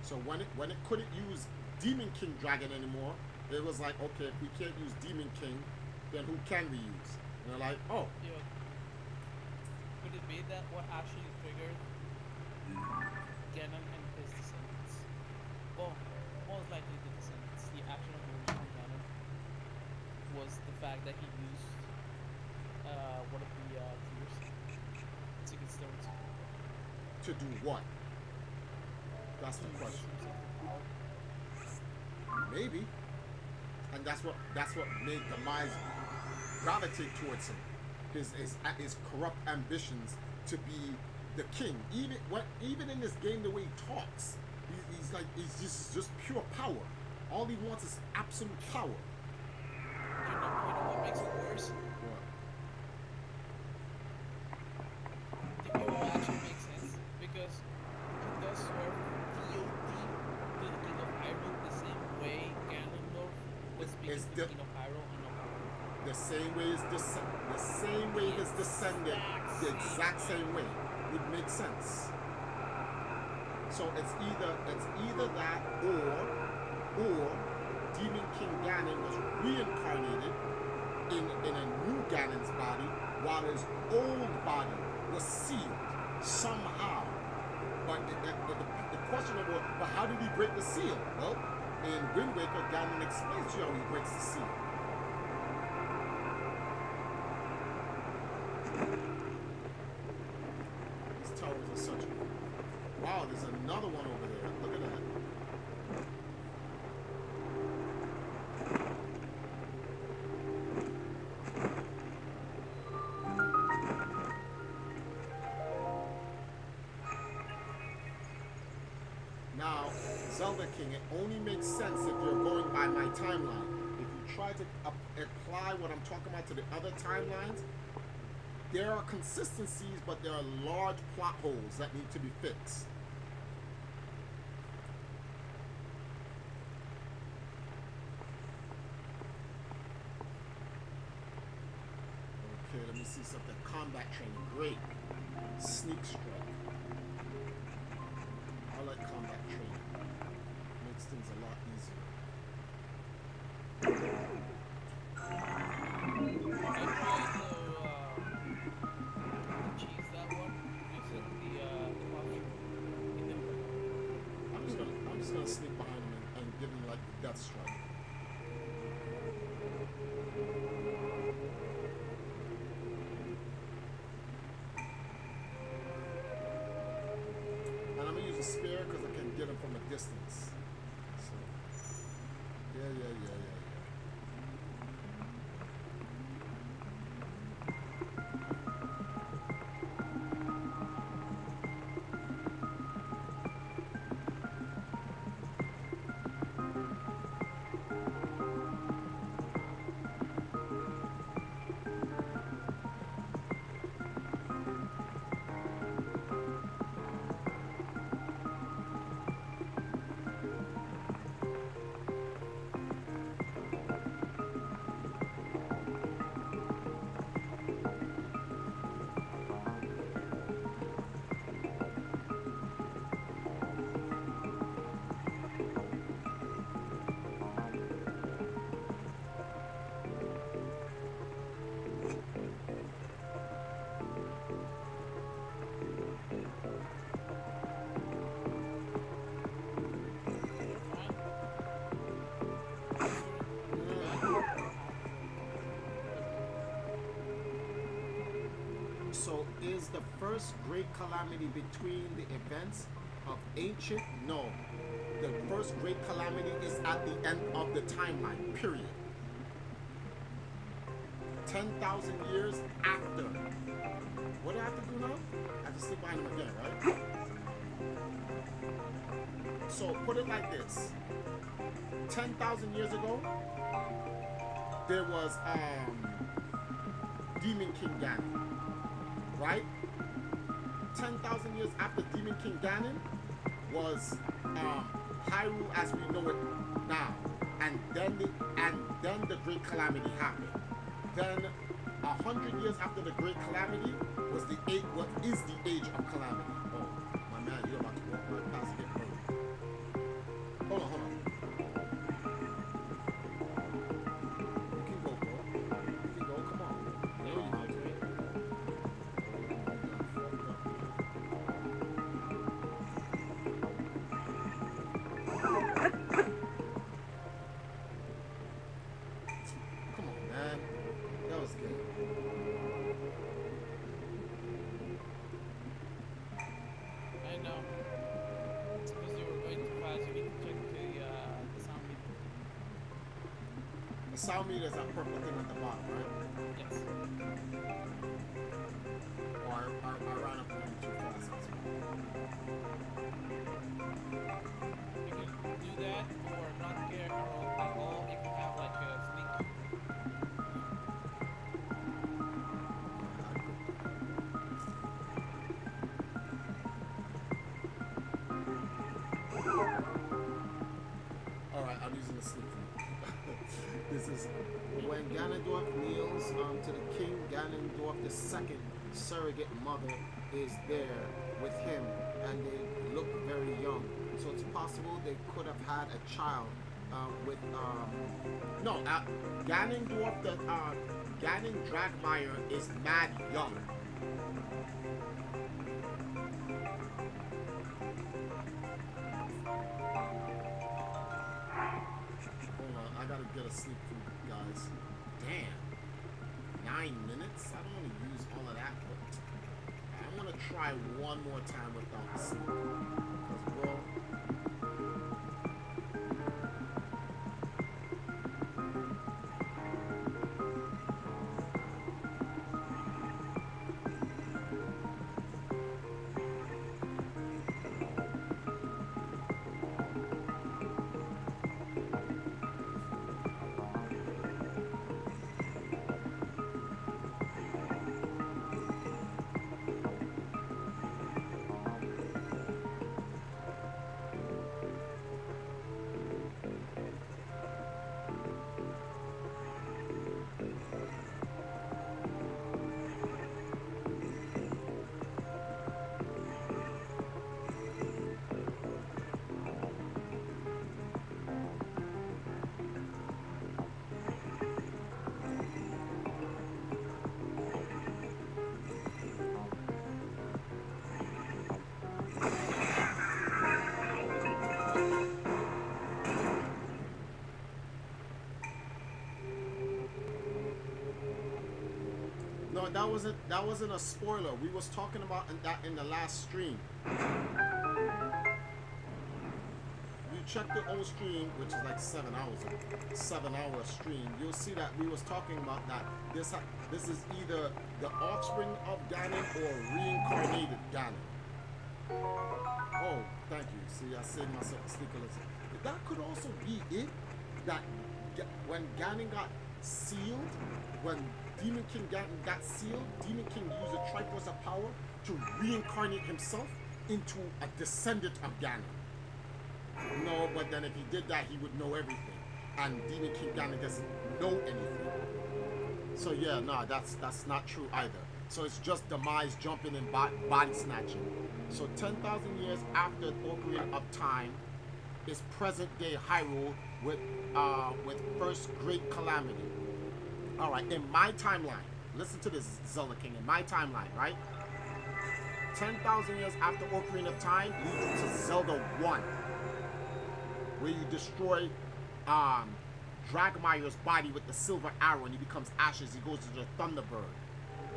So when it couldn't use Demon King Dragon anymore, it was like, okay, if we can't use Demon King, then who can we use? And they're like, oh, yeah. Could it be that what actually triggered Ganon and his descendants? Well, most likely the descendants. The action of the original Ganon was the fact that he used one of the tears, Secret Stones. to do what? That's the question. Maybe. And that's what made Demise gravitate towards him. His corrupt ambitions to be the king. Even in this game, the way he talks, he's just pure power. All he wants is absolute power. You know what makes it worse? What? The people actually make sense because he does sort of feel deep to the King of Hyrule the same way Ganondorf was speaking It's to the- the King of Hyrule on Ocarina. The same way his descendant, the exact same way, would make sense. So it's either that or Demon King Ganon was reincarnated in a new Ganon's body while his old body was sealed somehow. But the question of, well, but how did he break the seal? Well, in Wind Waker, Ganon explains to you how he breaks the seal. These towers are such. Wow, there's another one over there. Look at that. Now, Zelda King, it only makes sense if you're going by my timeline. If you try to apply what I'm talking about to the other timelines, there are consistencies, but there are large plot holes that need to be fixed. Okay, let me see something. Combat training, great. Sneak strike. I like combat training. Makes things a lot easier. I tried to cheese that one using the posture. It didn't work. I'm just gonna sneak behind him and give him like the death strike. And I'm gonna use a spear because I can get him from a distance. So, yeah. So is the first great calamity between the events of ancient? No. The first great calamity is at the end of the timeline, period. 10,000 years after. What do I have to do now? I have to sleep behind him again, right? So put it like this: 10,000 years ago, there was Demon King Ganon, right? 10,000 years after Demon King Ganon was Hyrule as we know it now, and then the Great Calamity happened. Then 100 years after the Great Calamity was what is the Age of Calamity. Oh my man, you're about to walk right past it. Hold on. You can go, bro. You can go. Come on. There you go. Come on, man. That was good. I know. Because you were going too fast, you need to check the sound meter. The sound meter is that purple thing at the bottom, right? Yes. Or I ran up on you too fast. That's why. You can do that or not care at all if you have like a sneak. Alright, I'm using the sleep phone. This is when Ganondorf kneels to the king. Ganondorf the second surrogate mother is there with him, and they look very young. So it's possible they could have had a child with Ganondorf the Ganon Dragmire is mad young. Hold on, I gotta get a sleep food, guys. Damn. 9 minutes? I don't want to use all of that, but I want to try one more time without sleep. Because, bro, no, that wasn't a spoiler. We was talking about that in the last stream. You check the old stream, which is like 7 hours ago, 7-hour stream. You'll see that we was talking about that. This is either the offspring of Ganon or reincarnated Ganon. Oh, thank you. See, I saved myself a sneaker listen. That could also be it. That when Ganon got sealed, when Demon King Ganon got sealed, Demon King used a Triforce of power to reincarnate himself into a descendant of Ganon. No, but then if he did that, he would know everything. And Demon King Ganon doesn't know anything. So yeah, no, that's not true either. So it's just Demise jumping and body snatching. So 10,000 years after Ocarina of Time is present day Hyrule with first Great Calamity. All right, in my timeline, listen to this, Zelda King. In my timeline, right? 10,000 years after Ocarina of Time leads you to Zelda 1, where you destroy Dragmire's body with the silver arrow and he becomes ashes. He goes to the Thunderbird.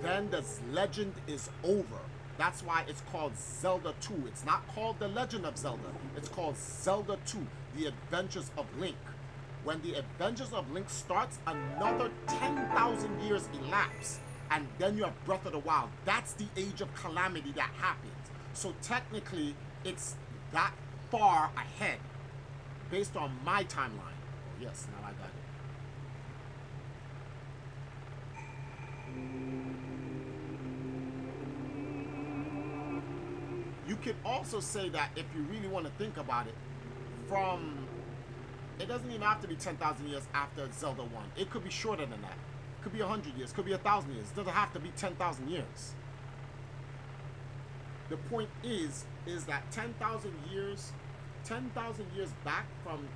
Then the legend is over. That's why it's called Zelda 2. It's not called The Legend of Zelda. It's called Zelda 2, The Adventures of Link. When the Adventures of Link starts, another 10,000 years elapse, and then you have Breath of the Wild. That's the Age of Calamity that happens. So technically, it's that far ahead based on my timeline. Oh, yes, now I got it. You could also say that if you really want to think about it, from it doesn't even have to be 10,000 years after Zelda 1. It could be shorter than that. It could be 100 years, could be 1,000 years. It doesn't have to be 10,000 years. The point is that 10,000 years back from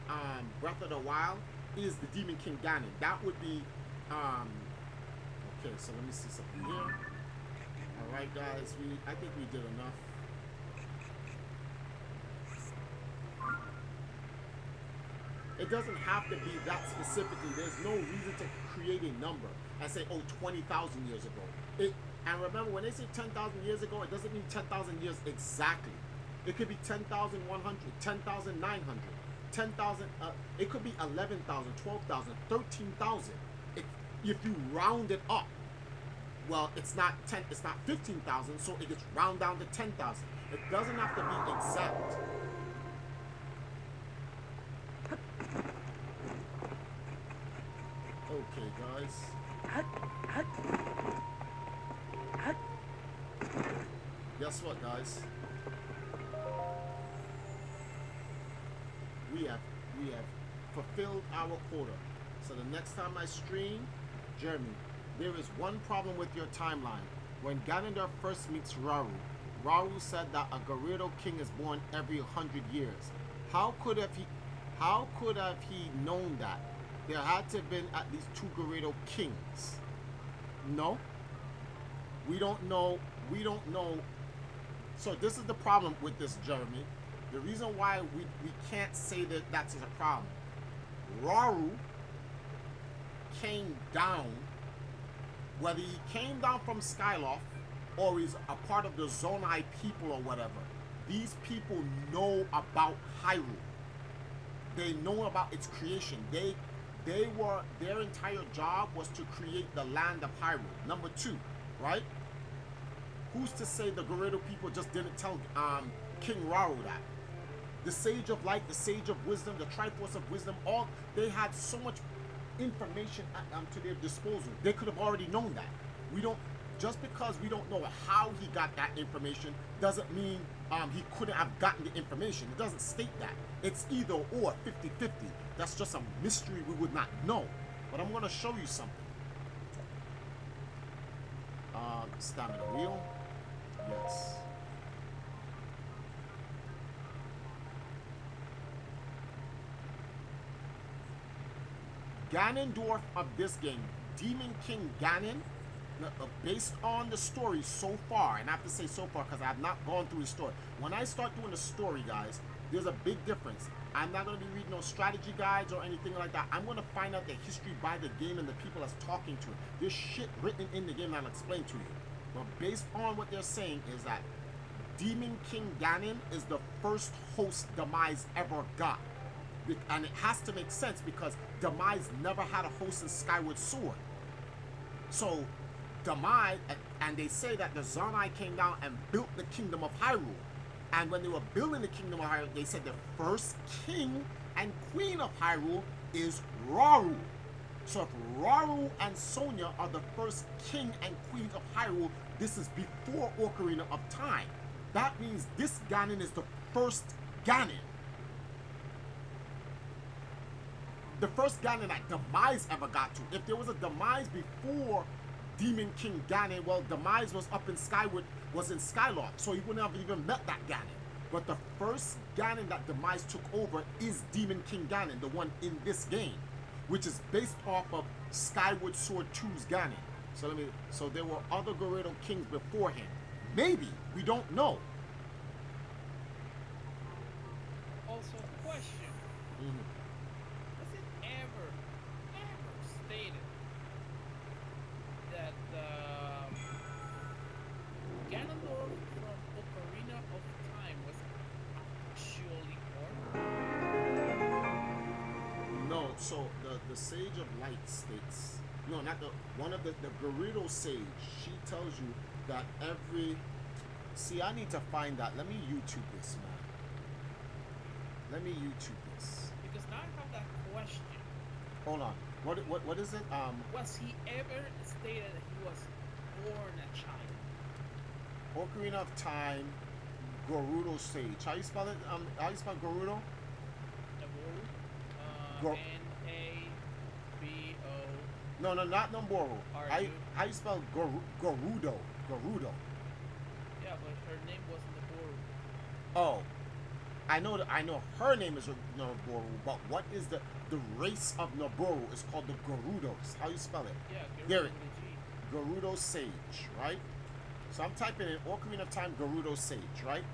Breath of the Wild is the Demon King Ganon. That would be, okay, so let me see something here. All right, guys, I think we did enough. It doesn't have to be that specifically. There's no reason to create a number and say, oh, 20,000 years ago. And remember, when they say 10,000 years ago, it doesn't mean 10,000 years exactly. It could be 10,100, 10,900, 10,000. It could be 11,000, 12,000, 13,000. If you round it up, well, it's not 15,000, so it gets round down to 10,000. It doesn't have to be exact. Okay, guys. Guess what, guys? We have fulfilled our quota. So the next time I stream, Jeremy, there is one problem with your timeline. When Ganondorf first meets Rauru, Rauru said that a Gerudo king is born every 100 years. How could have he known that? There had to have been at least 2 Gerudo kings. No. We don't know. So this is the problem with this, Jeremy. The reason why we can't say that that's a problem. Rauru came down, whether he came down from Skyloft or he's a part of the Zonai people or whatever, these people know about Hyrule. They know about its creation. Their entire job was to create the land of Hyrule. Number 2, right? Who's to say the Gerudo people just didn't tell King Rauru that? The Sage of Light, the Sage of Wisdom, the Triforce of Wisdom, they had so much information to their disposal. They could have already known that. Just because we don't know how he got that information doesn't mean he couldn't have gotten the information. It doesn't state that. It's either or, 50-50. That's just a mystery we would not know. But I'm going to show you something. Stamina wheel. Yes. Ganondorf of this game, Demon King Ganon, based on the story so far, and I have to say so far because I have not gone through the story. When I start doing the story, guys, there's a big difference. I'm not going to be reading no strategy guides or anything like that. I'm going to find out the history by the game and the people that's talking to it. There's shit written in the game that I'll explain to you. But based on what they're saying is that Demon King Ganon is the first host Demise ever got. And it has to make sense because Demise never had a host in Skyward Sword. So Demise, and they say that the Zonai came down and built the Kingdom of Hyrule. And when they were building the Kingdom of Hyrule, they said the first king and queen of Hyrule is Rauru. So if Rauru and Sonia are the first king and queen of Hyrule, this is before Ocarina of Time. That means this Ganon is the first Ganon. The first Ganon that Demise ever got to. If there was a Demise before Demon King Ganon, well, Demise was up in Skyward, was in Skyloft, so he wouldn't have even met that Ganon. But the first Ganon that Demise took over is Demon King Ganon, the one in this game, which is based off of Skyward Sword 2's Ganon. So there were other Gerudo kings before him. Maybe, we don't know. Also, question. Was it ever stated that Ganondorf from Ocarina of Time was actually born? No, so the Sage of Light states, no, not one of the Gerudo Sage, she tells you that every, see, I need to find that, let me YouTube this, man. Let me YouTube this. Because now I have that question. Hold on. What is it? Was he ever stated that he was born a child? Ocarina of Time, Gerudo Sage. How you spell it? How you spell Gerudo? Gor- Nabo. No, not Nomboru. Are How you? how you spell Gerudo? Gerudo. Yeah, but her name wasn't Naboru. Oh, I know her name is Noboru, but what is the race of Noboru is called the Gerudos. How you spell it? Yeah, There Gerudo it. with a G. Gerudo Sage, right? So I'm typing in Ocarina of Time Gerudo Sage, right?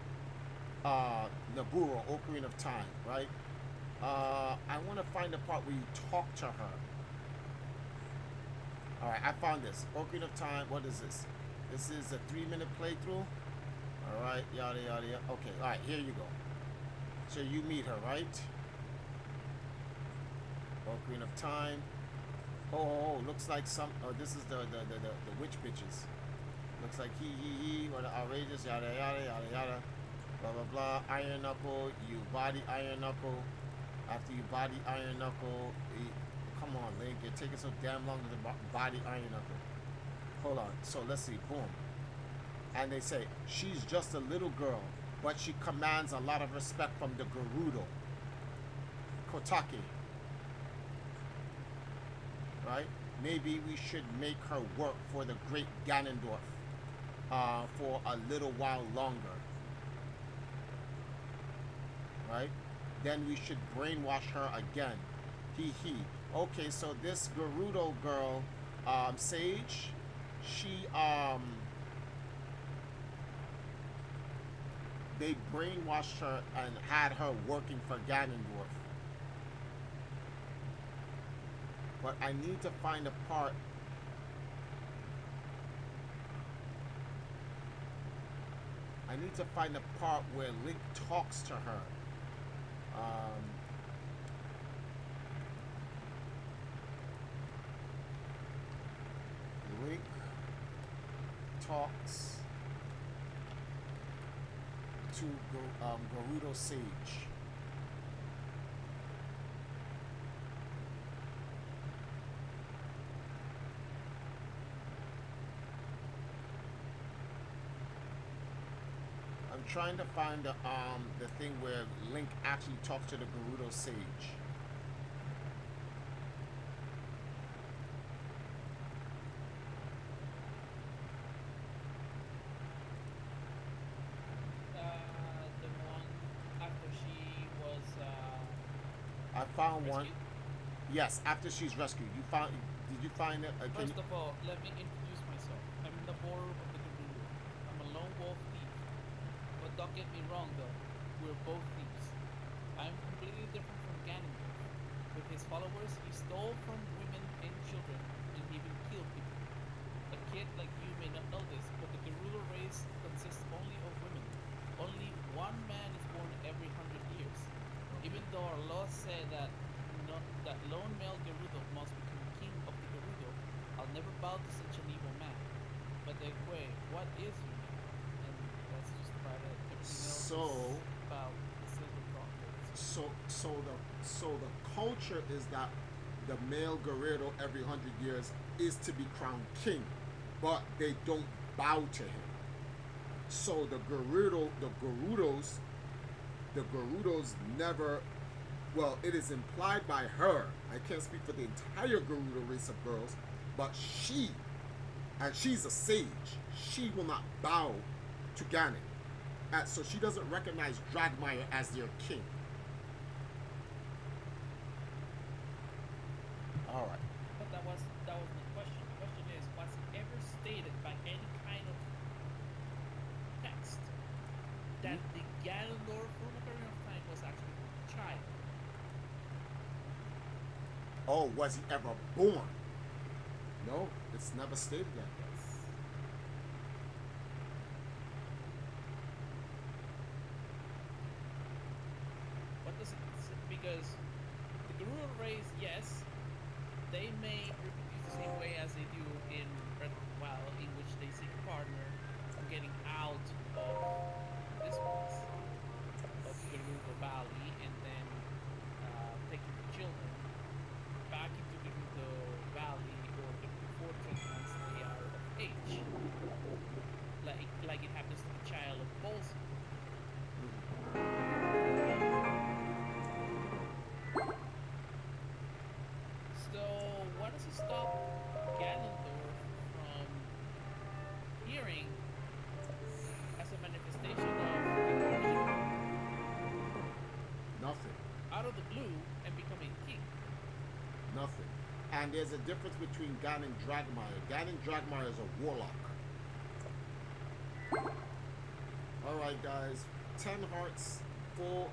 Naburo, Ocarina of Time, right? I want to find the part where you talk to her. Alright, I found this. Ocarina of Time, what is this? This is a 3-minute playthrough. Alright, yada yada yada. Okay, alright, here you go. So you meet her, right? Ocarina of Time. Oh, looks like some. Oh, this is the witch bitches. Looks like he, what outrageous, yada yada yada yada, blah blah blah. Iron Knuckle, you body Iron Knuckle. After you body Iron Knuckle, come on, Link, you're taking so damn long to body Iron Knuckle. Hold on. So let's see. Boom. And they say she's just a little girl, but she commands a lot of respect from the Gerudo. Kotake. Right? Maybe we should make her work for the great Ganondorf for a little while longer. Right? Then we should brainwash her again. Hee hee. Okay, so this Gerudo girl, Sage, she, they brainwashed her and had her working for Ganondorf. But I need to find a part. I need to find the part where Link talks to her. Link talks to Gerudo Sage. I'm trying to find the thing where Link actually talks to the Gerudo Sage. The one after she was I found one. rescued. Yes, after she's rescued. You found? Did you find it? First of all, let me introduce myself. I'm the board of the Gerudo. I'm a lone wolf thief. But don't get me wrong though, we're both thieves. I'm completely different from Ganondorf. With his followers, he stole from women and children, and he even killed people. A kid like you may not know this, but the Gerudo race consists only of women. Only one man is born every 100 years. Even though our laws say that that lone male Gerudo must become king of the Gerudo, I'll never bow to such an evil man. But anyway, what is your name? And that's just about it. Everything else So- is about the silver gauntlet. So the culture is that the male Gerudo every 100 years is to be crowned king, but they don't bow to him. So the Gerudos never. Well, it is implied by her. I can't speak for the entire Gerudo race of girls, but she, and she's a sage, she will not bow to Ganon. So she doesn't recognize Dragmire as their king. All right. But that was the question. The question is, was it ever stated by any kind of text that the Ganondorf from Ocarina of Time was actually a child? Oh, was he ever born? No, it's never stated that. Yes. What does it say? Because the Gerudo race, yes, they may reproduce the same way as they do in Breath of the Wild, in which they seek a partner for getting out of this place, of Gerudo Valley, and then nothing. And there's a difference between Ganon Dragmire. Ganon Dragmire is a warlock. Alright guys, 10 hearts, full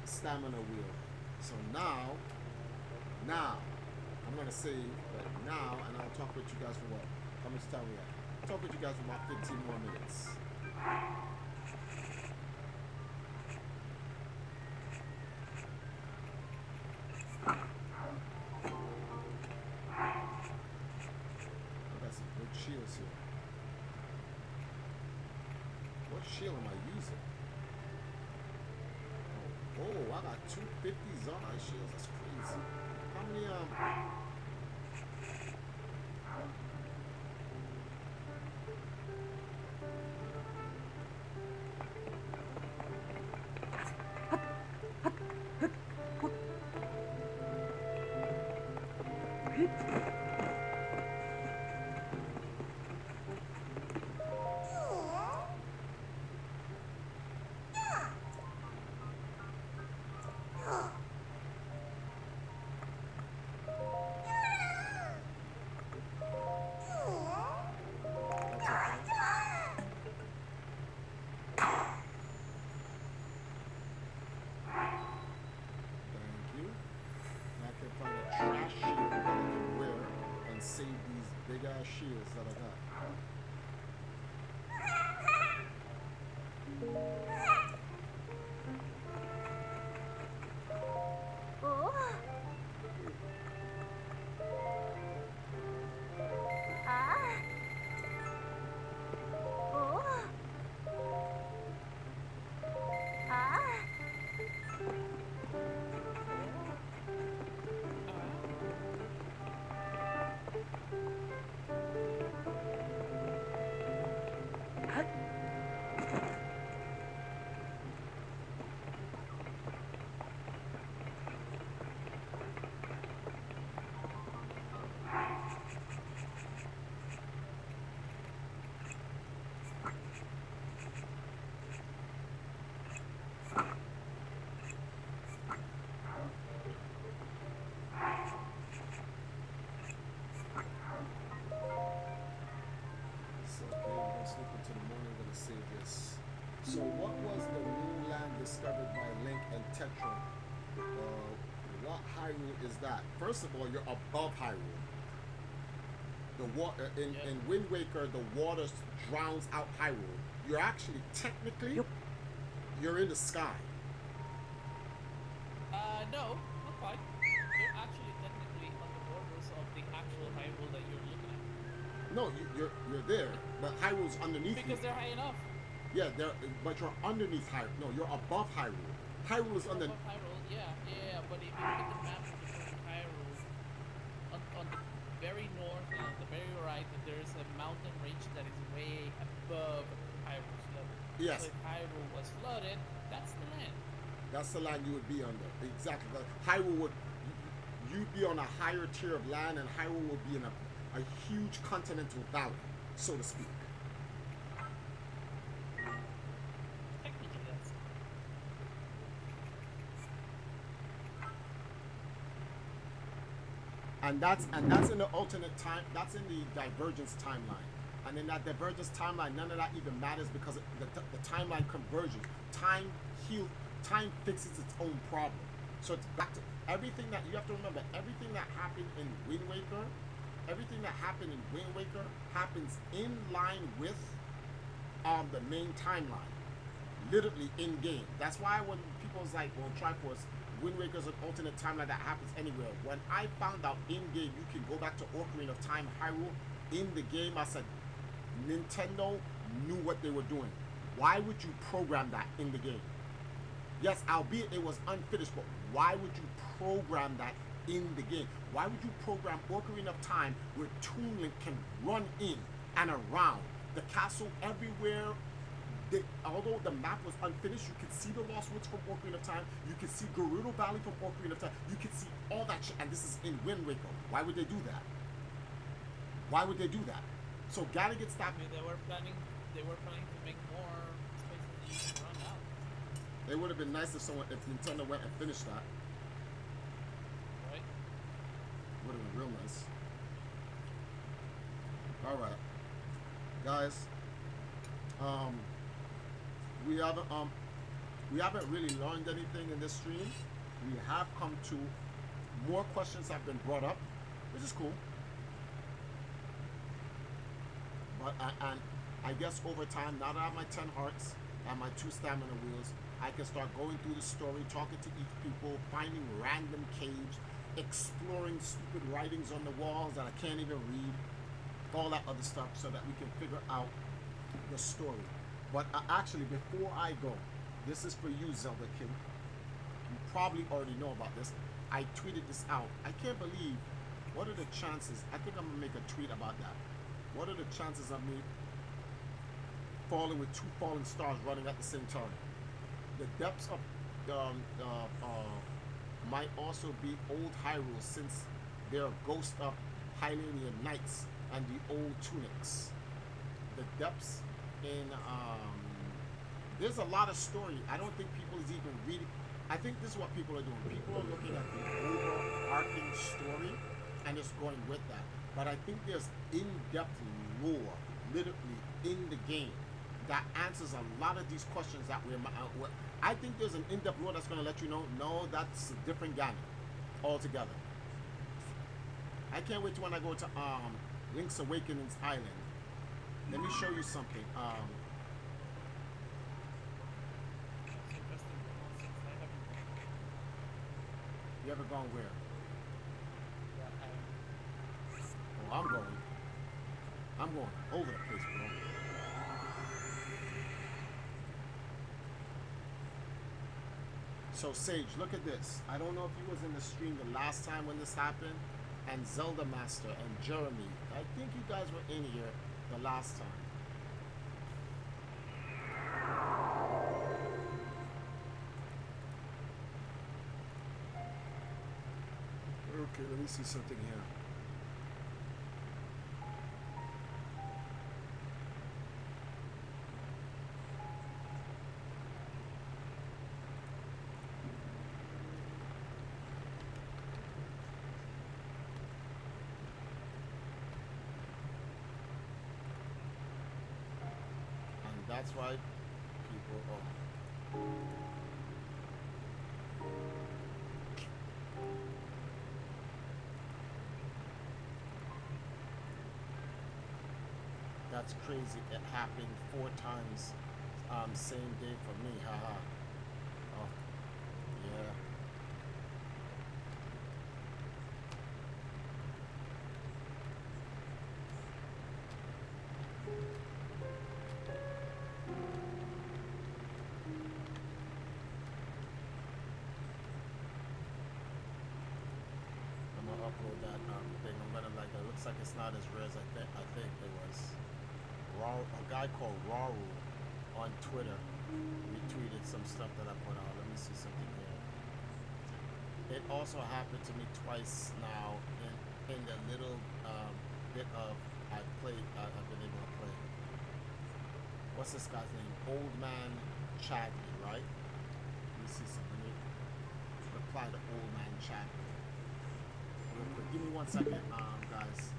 stamina wheel. So now, I'm gonna save right now, and I'll talk with you guys for what? How much time we have? I'll talk with you guys for about 15 more minutes. I got some good shields here. What shield am I using? Oh, I got 250 Zonai shields. That's crazy. How many trash shield that I can wear and save these big ass shields that I got. So what was the new land discovered by Link and Tetra? What Hyrule is that? First of all, you're above Hyrule. The water in Wind Waker, the water drowns out Hyrule. You're actually technically you're in the sky. No, not quite. You're actually technically on the borders of the actual Hyrule that you're looking at. No, you're there, but Hyrule's underneath you. Because they're high enough. Yeah, but you're underneath Hyrule. No, you're above Hyrule. Hyrule is under. Above Hyrule, yeah. But if you look at the map of the Hyrule, on the very north and on the very right, there's a mountain range that is way above Hyrule's level. Yes. So if Hyrule was flooded, that's the land. That's the land you would be under. Exactly. Hyrule would. You'd be on a higher tier of land, and Hyrule would be in a huge continental valley, so to speak. And that's in the alternate time. That's in the divergence timeline. And in that divergence timeline, none of that even matters because the timeline converges. Time fixes its own problem. So it's back to everything that you have to remember. Everything that happened in Wind Waker, happens in line with the main timeline, literally in game. That's why when people's like, well, Triforce, Wind Waker's an alternate timeline that happens anywhere. When I found out in game you can go back to Ocarina of Time Hyrule in the game, I said Nintendo knew what they were doing. Why would you program that in the game? Yes, albeit it was unfinished, but why would you program that in the game? Why would you program Ocarina of Time where Toon Link can run in and around the castle everywhere? Although the map was unfinished, you could see the Lost Woods from Ocarina of Time. You could see Gerudo Valley from Ocarina of Time. You could see all that shit, and this is in Wind Waker. Why would they do that? Why would they do that? So Ganon gets stopped. I mean, they were planning to make more spaces to run out. It would have been nice if Nintendo went and finished that. Right? would have been real nice. All right, guys. Um, we haven't really learned anything in this stream. We have come to more questions have been brought up, which is cool. But and I guess over time, now that I have my 10 hearts and my 2 stamina wheels, I can start going through the story, talking to each people, finding random caves, exploring stupid writings on the walls that I can't even read, all that other stuff, so that we can figure out the story. But actually, before I go, this is for you, Zelda King. You probably already know about this. I tweeted this out. I can't believe, what are the chances? I think I'm gonna make a tweet about that. What are the chances of me falling with 2 falling stars running at the same time? The depths of might also be old Hyrule, since there are ghosts of Hylian knights and the old tunics. The depths in there's a lot of story. I don't think people is even reading. I think this is what people are doing. People are looking at the overarching story and just going with that. But I think there's in-depth lore, literally in the game, that answers a lot of these questions that we're. I think there's an in-depth lore that's going to let you know, no, that's a different Ganon altogether. I can't wait till when I go to Link's Awakening's Island. Let me show you something. You ever gone where? Oh, I'm going over the place, bro. So Sage, look at this. I don't know if you was in the stream the last time when this happened, and Zelda Master and Jeremy. I think you guys were in here the last time. Okay, let me see something here. And that's why people, that's crazy. It happened 4 times, same day for me. Haha. Oh, yeah. I'm gonna upload that thing. I'm gonna like. It looks like it's not as rare as I think it was. A guy called Raru on Twitter retweeted some stuff that I put out. Let me see something here. It also happened to me twice now in the little bit of I've been able to play. What's this guy's name? Old Man Chadley, right? Let me see something. Let me reply to Old Man Chadley. Real quick. Give me 1 second, guys.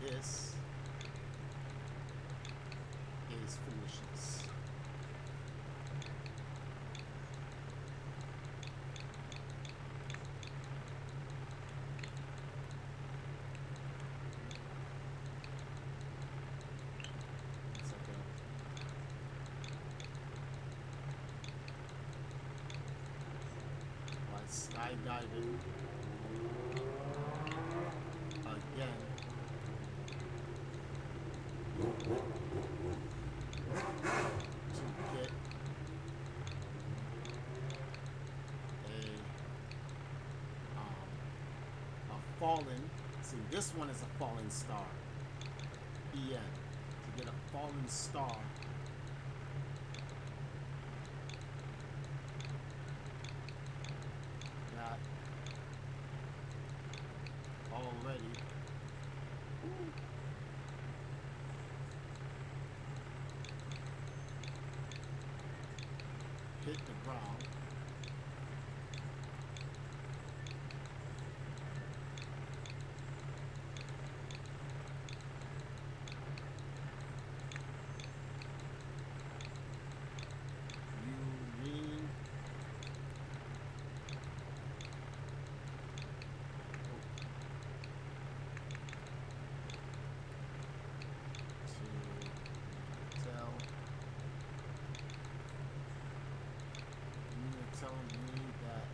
This is foolishness. It's okay. While skydiving again to get a fallen. See, this one is a fallen star. En. To get a fallen star, that already hit the ground. Urine. To tell. You're telling me that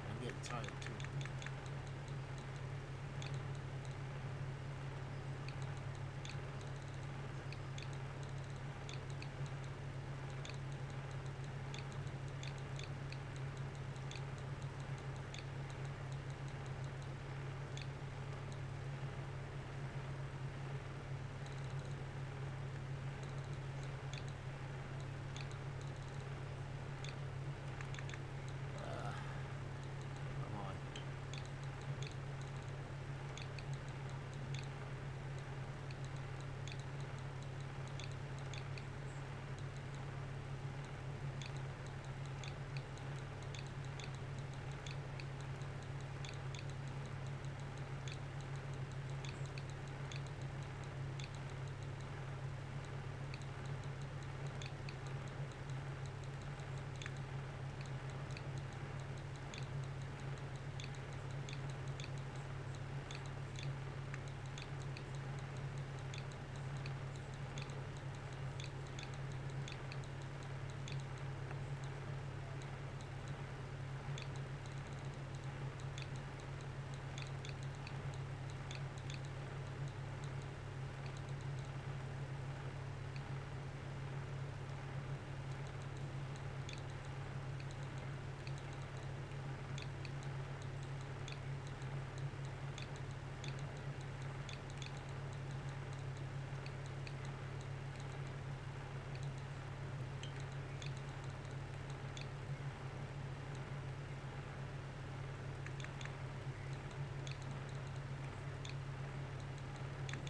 I'm getting tired too. Come on.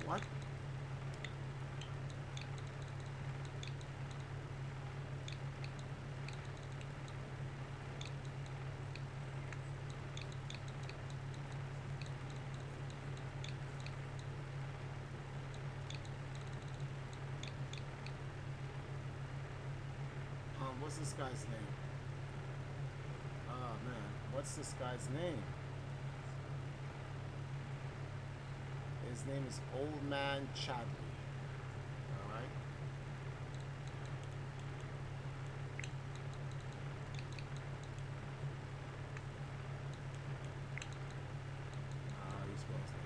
What? What's this guy's name? Oh man, what's this guy's name? His name is Old Man Chadley. Alright. He spells name.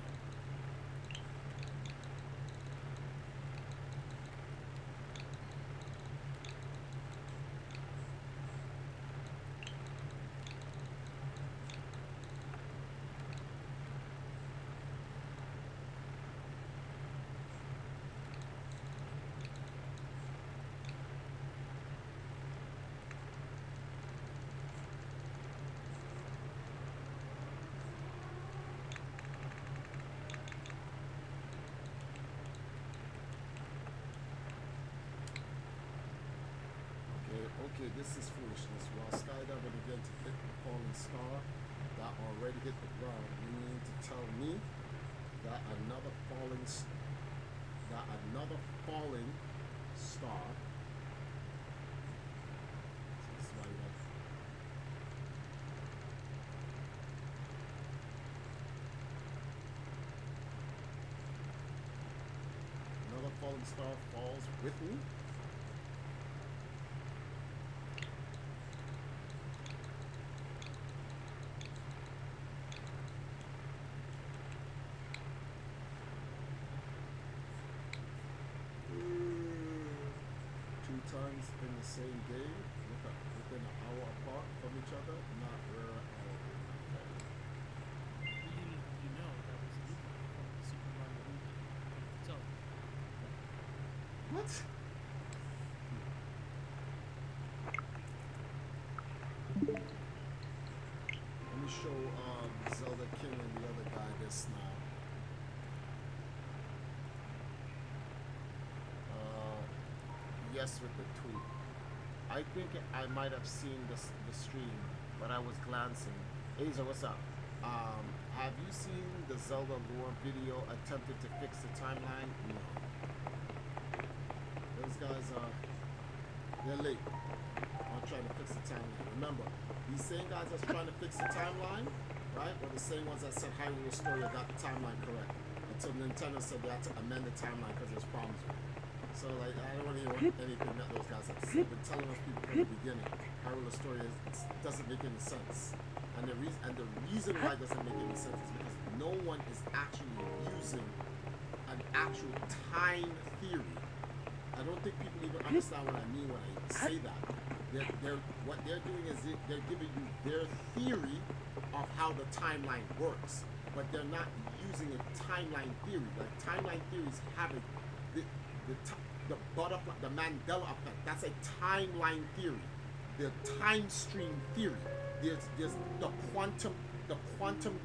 Okay, this is foolishness. While skydiving again to hit the falling star, that already hit the ground, you mean to tell me that another falling star. So this is why you have another falling star falls with me. Two times in the same day, within an hour apart from each other, not rare at all. Okay. You know that was a movie from the Super Mario movie. So, What? Let me show Zelda King and the other guy this now. Yes, with the tweet. I think I might have seen the stream, but I was glancing. Aza, what's up? Have you seen the Zelda lore video attempted to fix the timeline? No. Those guys are, they're late on trying to fix the timeline. Remember, these same guys that's trying to fix the timeline, right, were the same ones that said Hyrule Story got the timeline correct. Until Nintendo said they had to amend the timeline because there's problems with it. So, like, I don't want to hear anything that those guys have said. They've been telling us people from the beginning, Hyrule Story doesn't make any sense. And the reason why it doesn't make any sense is because no one is actually using an actual time theory. I don't think people even understand what I mean when I say that. What they're doing is they're giving you their theory of how the timeline works, but they're not using a timeline theory. Like, timeline theories have the butterfly, the Mandela effect. That's a timeline theory. The time stream theory. There's the quantum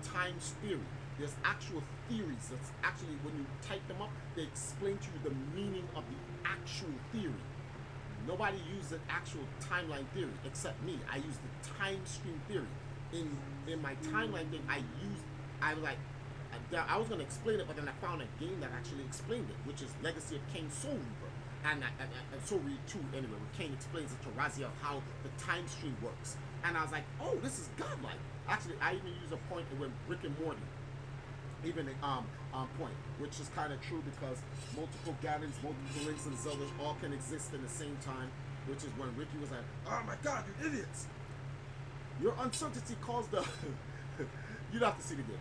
time theory. There's actual theories. That's actually, when you type them up, they explain to you the meaning of the actual theory. Nobody uses the actual timeline theory except me. I use the time stream theory. In my timeline thing, I was gonna explain it, but then I found a game that actually explained it, which is Legacy of Kain Soul Reaper. And Soul Reaper 2 anyway, where Kain explains it to Raziel how the time stream works. And I was like, oh, this is godlike. Actually, I even use a point with Rick and Morty, even point, which is kind of true because multiple Ganons, multiple Links, and Zeldas all can exist in the same time, which is when Ricky was like, oh my god, you idiots! Your uncertainty caused the... You'd have to see the game.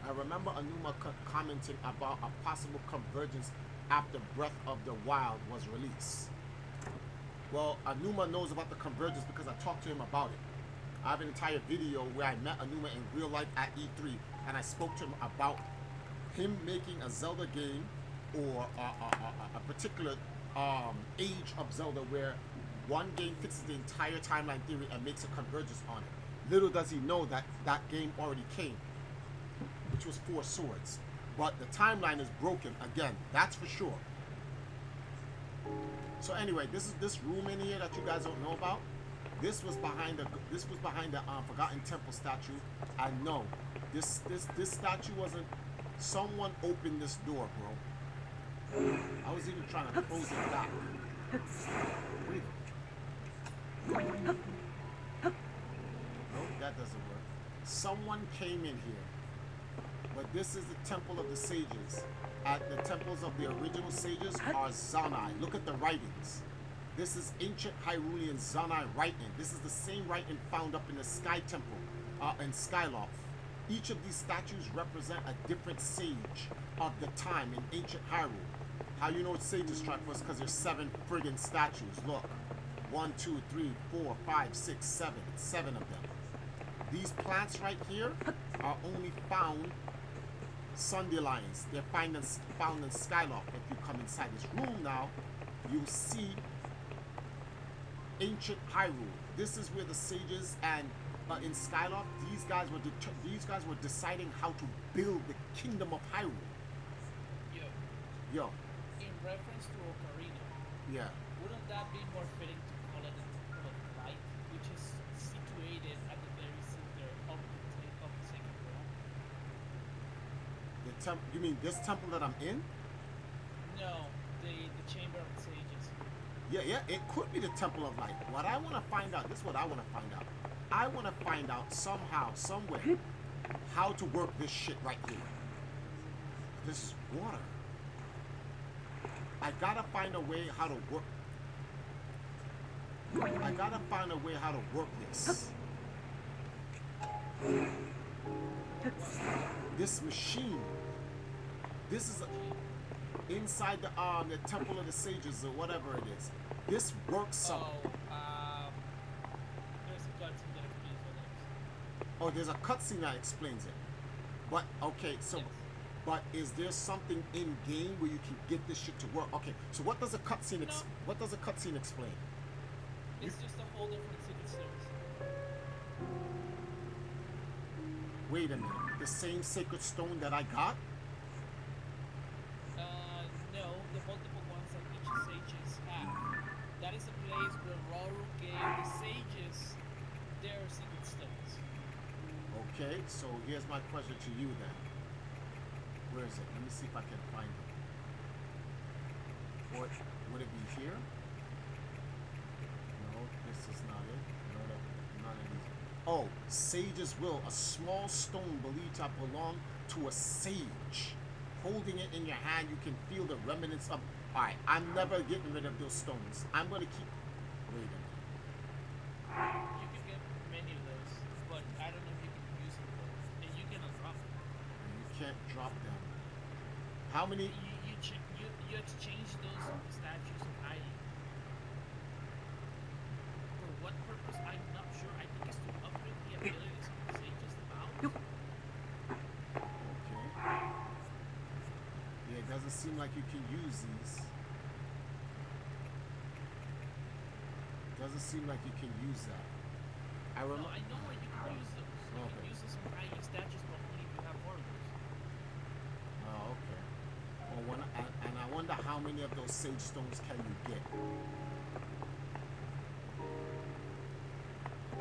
I remember Anuma commenting about a possible convergence after Breath of the Wild was released. Well, Anuma knows about the convergence because I talked to him about it. I have an entire video where I met Anuma in real life at E3, and I spoke to him about him making a Zelda game or a particular age of Zelda where one game fixes the entire timeline theory and makes a convergence on it. Little does he know that that game already came, which was 4 Swords. But the timeline is broken again, that's for sure. So anyway, this is this room in here that you guys don't know about. This was behind the Forgotten Temple statue. I know this statue wasn't. Someone opened this door, bro. I was even trying to close it back. Wait. Nope, that doesn't work. Someone came in here. But this is the Temple of the Sages. At the temples of the original sages are Zanai. Look at the writings. This is ancient Hyrulean Zanai writing. This is the same writing found up in the Sky Temple in Skyloft. Each of these statues represent a different sage of the time in ancient Hyrule. How you know it's sages strike was because there's 7 friggin' statues. Look. 1, 2, 3, 4, 5, 6, 7. It's 7 of them. These plants right here are only found Sundelions. They're found in Skyloft. If you come inside this room now, you'll see ancient Hyrule. This is where the sages and in Skyloft, these guys were deciding how to build the kingdom of Hyrule. Yo. In reference to Ocarina, Yeah. wouldn't that be more fitting to call it the Temple of Light, which is situated at the very center of You mean this temple that I'm in? No, the Chamber of the Sages. Yeah, yeah, it could be the Temple of Light. What I want to find out, this is what I want to find out. I want to find out somehow, some way, how to work this shit right here. This is water. I gotta find a way how to work. I gotta find a way how to work this. This machine. This is inside the Temple of the Sages or whatever it is. This works some. There's a cutscene that explains all this. Oh, there's a cutscene that explains it. But okay, so, Yes. but is there something in game where you can get this shit to work? Okay, so what does a cutscene No. what does a cutscene explain? It's just a holder for the Secret Service. Wait a minute, the same sacred stone that I got? No, the multiple ones that each sages have. That is a place where Roru gave the sages their secret stones. Okay, so here's my question to you then. Where is it? Let me see if I can find it. Or would it be here? No, this is not it. No, none of these. Oh, Sage's Will, a small stone believed to belong to a sage. Holding it in your hand, you can feel the remnants of. Alright, I'm never getting rid of those stones. I'm gonna keep. Wait a minute. You can get many of those, but I don't know if you can use them both. And you cannot drop them. You can't drop them. How many? You exchange those statues of hiding. For what purpose? I'm not sure. I think it's to upgrade the abilities of the sages about. Okay. Yeah, it doesn't seem like you can use these. Doesn't seem like you can use that. I No, remember. I know where you can use those. You Okay. can use those for hiding statues, but only if you have warriors. Oh, okay. Well, and I wonder how many of those sage stones can you get?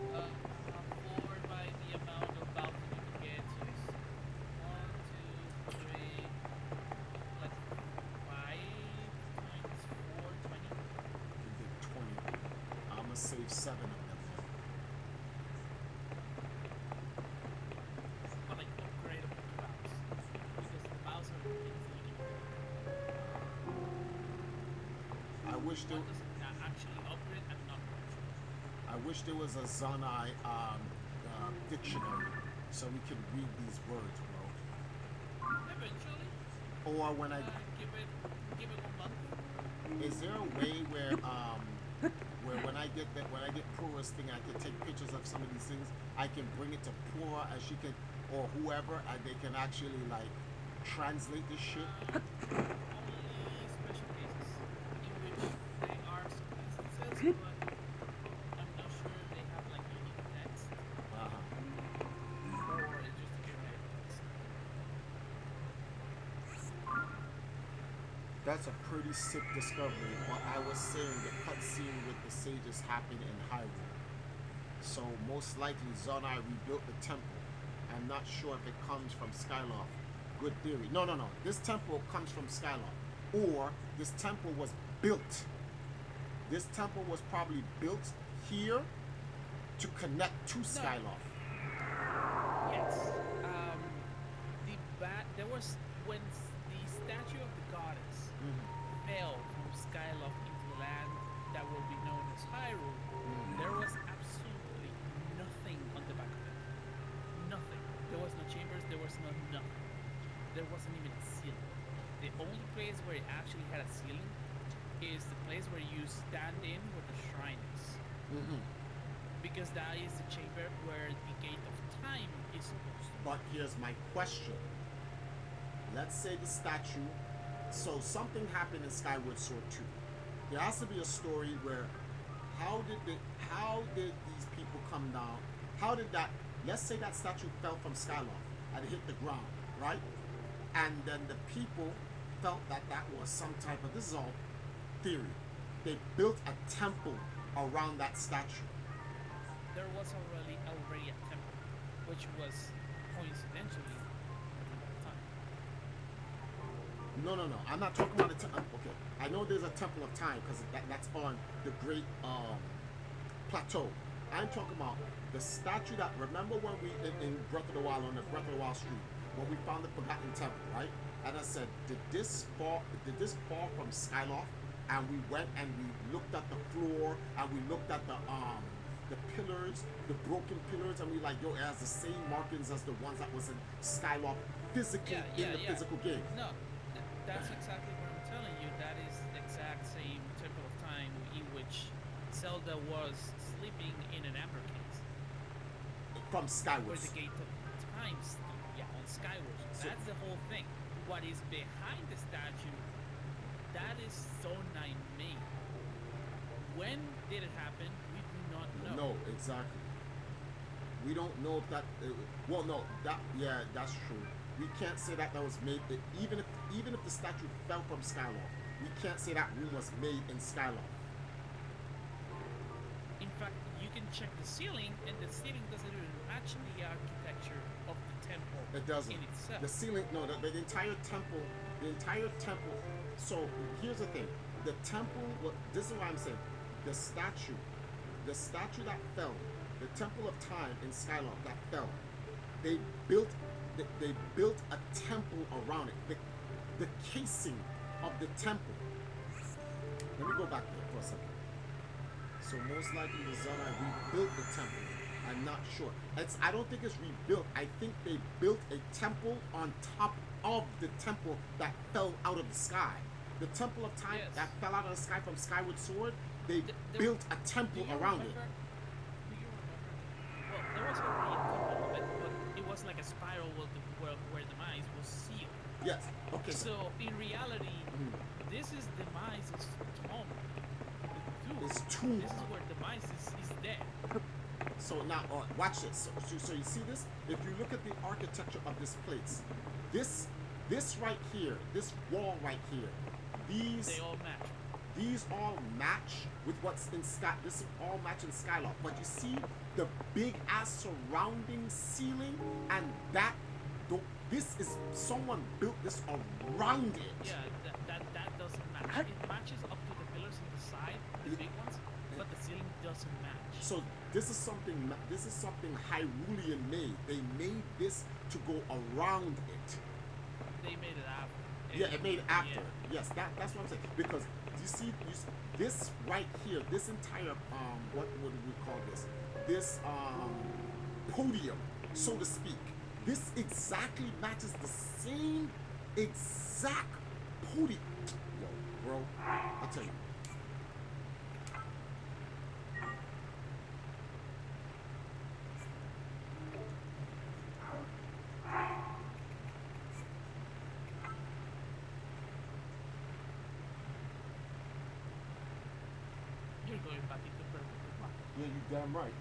Four by the amount of bounty you can get. So it's 1, 2, 3, like 5 times 4, 20. You can get 20. I'm gonna save 7 of them then. But like upgradable mouse. Because the mouse are infinity. I wish there. What does it actually upgrade? I'm not quite sure. I wish there was a Zanai dictionary so we could read these words, bro. Eventually, Or when I give it a month. is there a way where when I get Pura's thing, I can take pictures of some of these things. I can bring it to Pura and she can, or whoever, and they can actually like translate this shit. Only special cases in which they are some instances, but I'm not sure they have like unique text or it's just a generic text. That's a pretty sick discovery. What I was saying, the cutscene with the sages happened in Hyrule. So most likely Zonai rebuilt the temple. I'm not sure if it comes from Skyloft. Good theory. No. This temple comes from Skyloft. Or this temple was built. This temple was probably built here to connect to Skyloft. Yes. There was when the statue of the goddess fell from Skyloft into the land that will be known as Hyrule. There was absolutely nothing on the back of it. Nothing. There was no chambers. There was no nothing. There wasn't even a ceiling. The only place where it actually had a ceiling is the place where you stand in where the shrine is. Because that is the chamber where the gate of time is supposed to be. But here's my question. Let's say the statue. So something happened in Skyward Sword 2. There has to be a story where how did these people come down? How did that? Let's say that statue fell from Skyloft and it hit the ground, right? And then the people felt that was some type of. This is all theory. They built a temple around that statue. There was already a temple, which was coincidentally at that time. No, no, no. I'm not talking about the okay. I know there's a Temple of Time because that's on the Great Plateau. I'm talking about the statue that. Remember when we in Breath of the Wild on the Breath of the Wild street when we found the Forgotten Temple, right? And I said, did this fall? Did this fall from Skyloft? And we went and we looked at the floor and we looked at the pillars, the broken pillars, and we like, yo, it has the same markings as the ones that was in Skyloft physically in the physical game. No, that's exactly what I'm telling you. That is the exact same Temple of Time in which Zelda was sleeping in an amber case. From Skyward. Where the Gate of Time stood. Yeah, on Skyward. So, that's the whole thing. What is behind the statue, that is Zone 9 made. When did it happen? We do not know. No, exactly. We don't know if that. Well, no, that that's true. We can't say that was made. Even if the statue fell from Skyloft, we can't say that room was made in Skyloft. In fact, you can check the ceiling, and the ceiling doesn't even match the architecture of the temple. It doesn't. In itself. The ceiling, no, the entire temple, So here's the thing: the temple. This is what I'm saying. The statue that fell, the Temple of Time in Skyloft that fell. They built a temple around it. The casing of the temple. Let me go back there for a second. So most likely the Zelda rebuilt the temple. I'm not sure. I don't think it's rebuilt. I think they built a temple on top of the temple that fell out of the sky. The Temple of Time that fell out of the sky from Skyward Sword, they built a temple around it. Do you remember? Well, there was already a temple, but it was like a spiral where the demise was sealed. Yes. Okay. So in reality, this is Demise's tomb. It's tomb. This is where Demise is dead. So now, watch this. So you see this? If you look at the architecture of this place, this right here, this wall right here, they all match. These all match with what's in Sky. This all match in Skyloft. But you see the big ass surrounding ceiling, and this is someone built this around it. Yeah, that doesn't match. It matches up to the pillars on the side, the big ones, but the ceiling doesn't match. So this is something Hyrulean made. They made this to go around it. They made it after. Yeah, it made it after. Yes, that's what I'm saying. Because you see this right here, this entire what do we call this? This podium, so to speak. This exactly matches the same exact podium. Yo, bro, I'll tell you. You're going back into purple. Yeah, you damn right.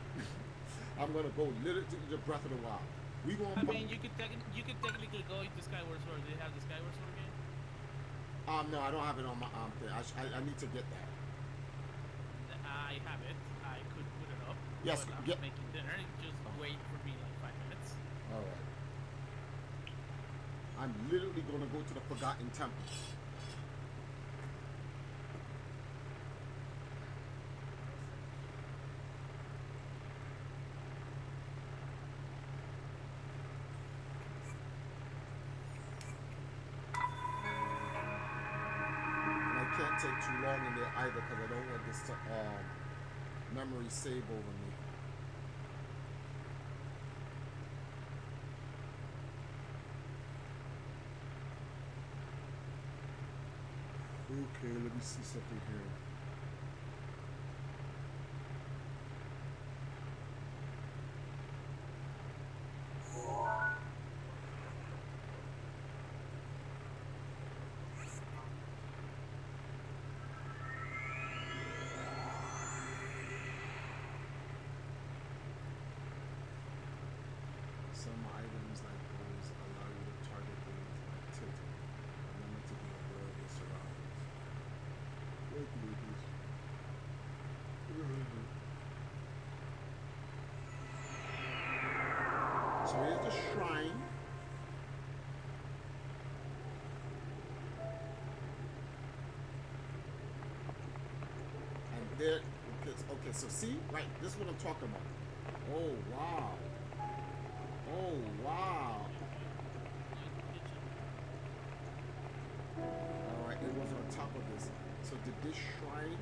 I'm gonna go literally to the Breath of the Wild. We gonna. I mean, you could technically go into Skyward Sword. Do you have the Skyward Sword game? No, I don't have it on my thing. I need to get that. I have it. I could put it up. Yes, but I'm making dinner. Just wait for me like 5 minutes. All right. I'm literally gonna go to the Forgotten Temple. Can't take too long in there either because I don't want this to memory save over me. Okay, let me see something here. Some items like those allow you to target things like tilting, remember to be aware of your surroundings. What do we do? So here's the shrine. there. Okay, so see, right, this is what I'm talking about. Oh wow. Oh wow. Alright, it was on top of this. So did this shrine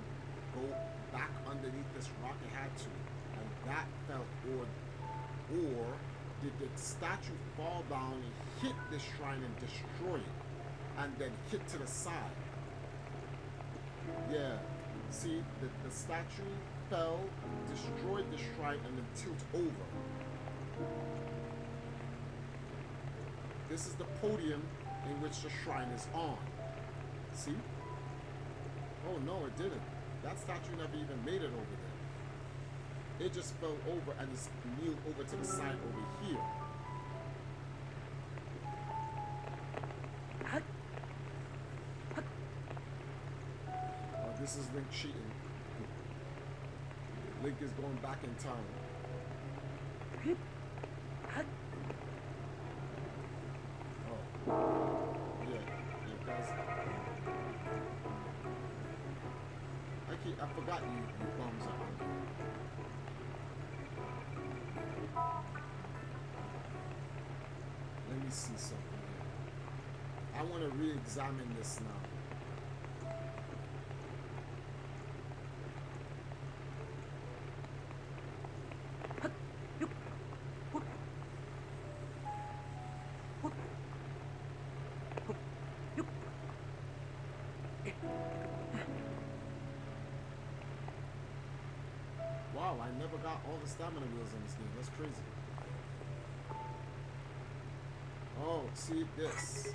go back underneath this rock? It had to. And that fell, or did the statue fall down and hit this shrine and destroy it? And then hit to the side? Yeah. See, the statue fell, destroyed the shrine, and then tilt over. This is the podium in which the shrine is on. See? Oh no, it didn't. That statue never even made it over there. It just fell over and it's kneeled over to the side over here. Oh, this is Link cheating. Link is going back in time. Oh. Yeah, guys. I forgot you bums are on here. Let me see something here. I want to re-examine this now. Wow, I never got all the stamina wheels in this game. That's crazy. Oh, see this.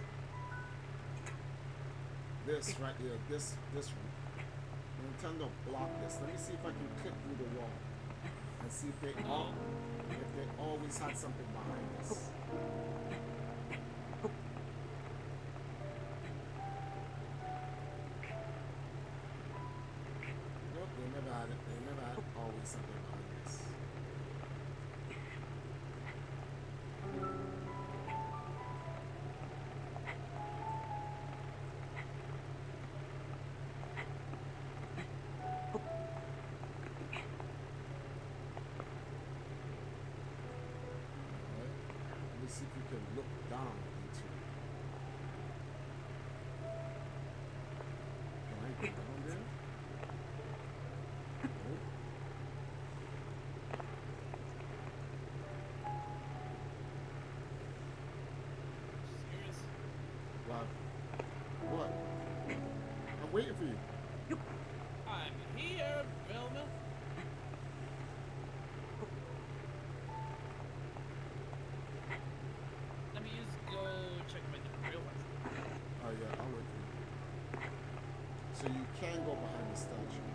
This right here. This Nintendo blocked this. Let me see if I can click through the wall and see if they always had something behind this. Nope, they never had it. They never had always something behind this. Let me see if you can look down into it. Can I go down there? Nope. Serious? What? I'm waiting for you. I'm here, Velma. Let me just go check my real fast. Oh yeah, I'll wait for you. So you can go behind the statue.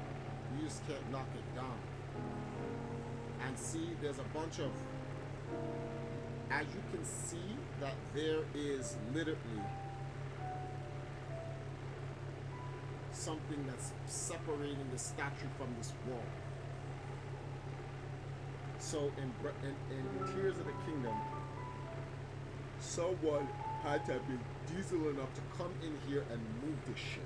You just can't knock it down. And see, there's a bunch of, as you can see, that there is literally something that's separating the statue from this wall. So in Tears of the Kingdom, someone had to be diesel enough to come in here and move this shit.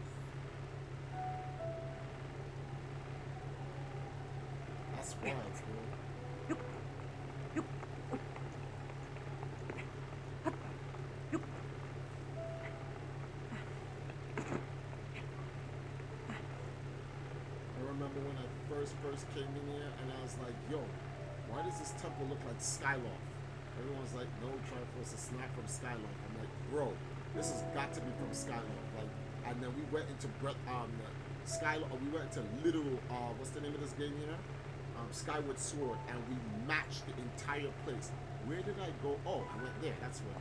That's wild, bro. I remember when I first came in here and I was like, yo, why does this temple look like Skyloft? Everyone's like, no, Triforce, it's not from Skyloft. I'm like, bro, this has got to be from Skyloft. Like, and then we went into Skyloft. We went into literal what's the name of this game here? Skyward Sword, and we matched the entire place. Where did I go? Oh, I went there. That's where.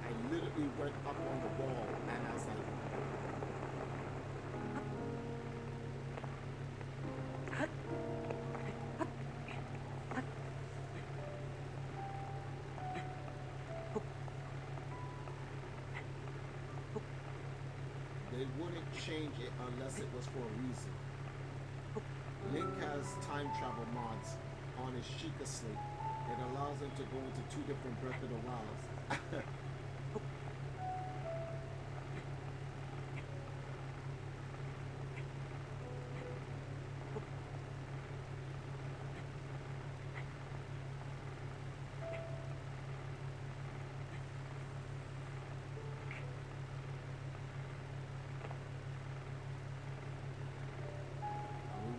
I literally went up on the wall, and I was like, they wouldn't change it unless it was for a reason. Link has time travel mods on his Sheikah slate. It allows him to go into 2 different Breath of the Wilds.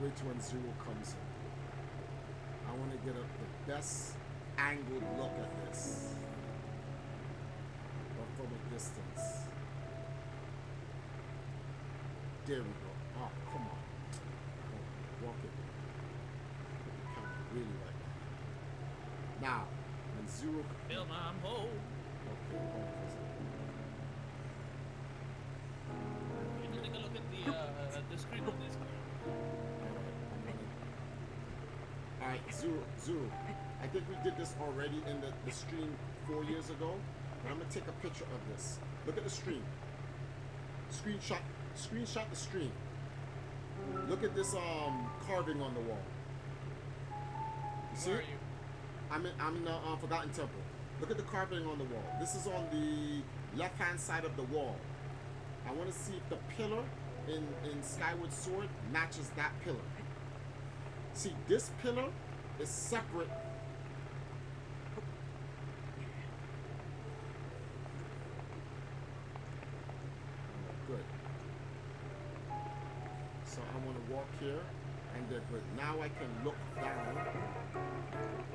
wait till when Zero comes in. I want to get the best angled look at this, but from a distance. There we go. Oh, come on. Walk it. Put the camera really right now. Now, when Zero. Bill, I'm home. Okay, hold on for a second. You can take a look at the screen on this car. Alright, Zero. I think we did this already in the stream 4 years ago, but I'm gonna take a picture of this. Look at the stream. Screenshot the stream. Look at this carving on the wall. You see? Where are it? you? I'm in the Forgotten Temple. Look at the carving on the wall. This is on the left-hand side of the wall. I want to see if the pillar in Skyward Sword matches that pillar. See, this pillar is separate. Good. So I want to walk here, and then good. Now I can look down.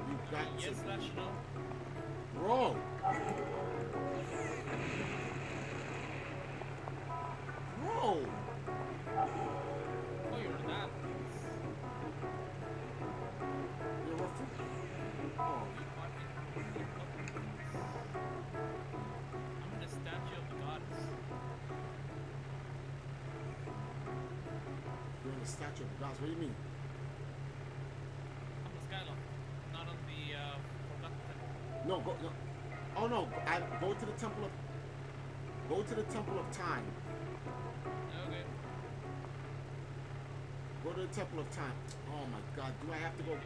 You've got Yes, to. National. Bro! Bro! Oh, you're not. You're a fool. Oh, I'm the statue of the goddess. you're in the statue of the gods. What do you mean? On the skyline, not on the forgotten temple. No, go. No. Oh no! Go to the temple of. Go to the temple of time. Okay. Go to the temple of time. Oh my God! Do I have to go?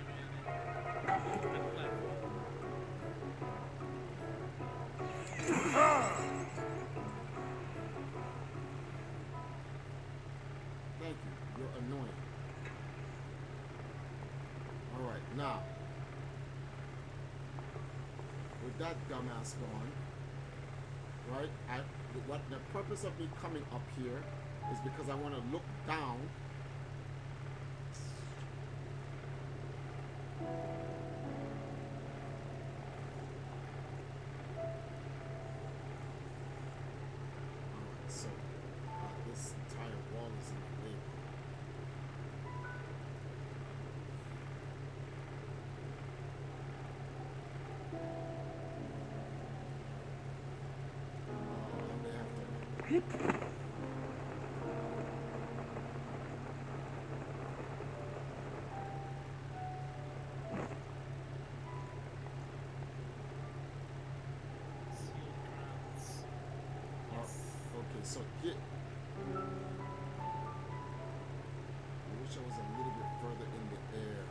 Thank you. You're annoying. All right, now. With that dumbass gone, right? What the purpose of me coming up here is because I want to look down. Alright, so this entire wall is in the way. I may have to. Sealed grounds. Okay, so here. I wish I was a little bit further in the air.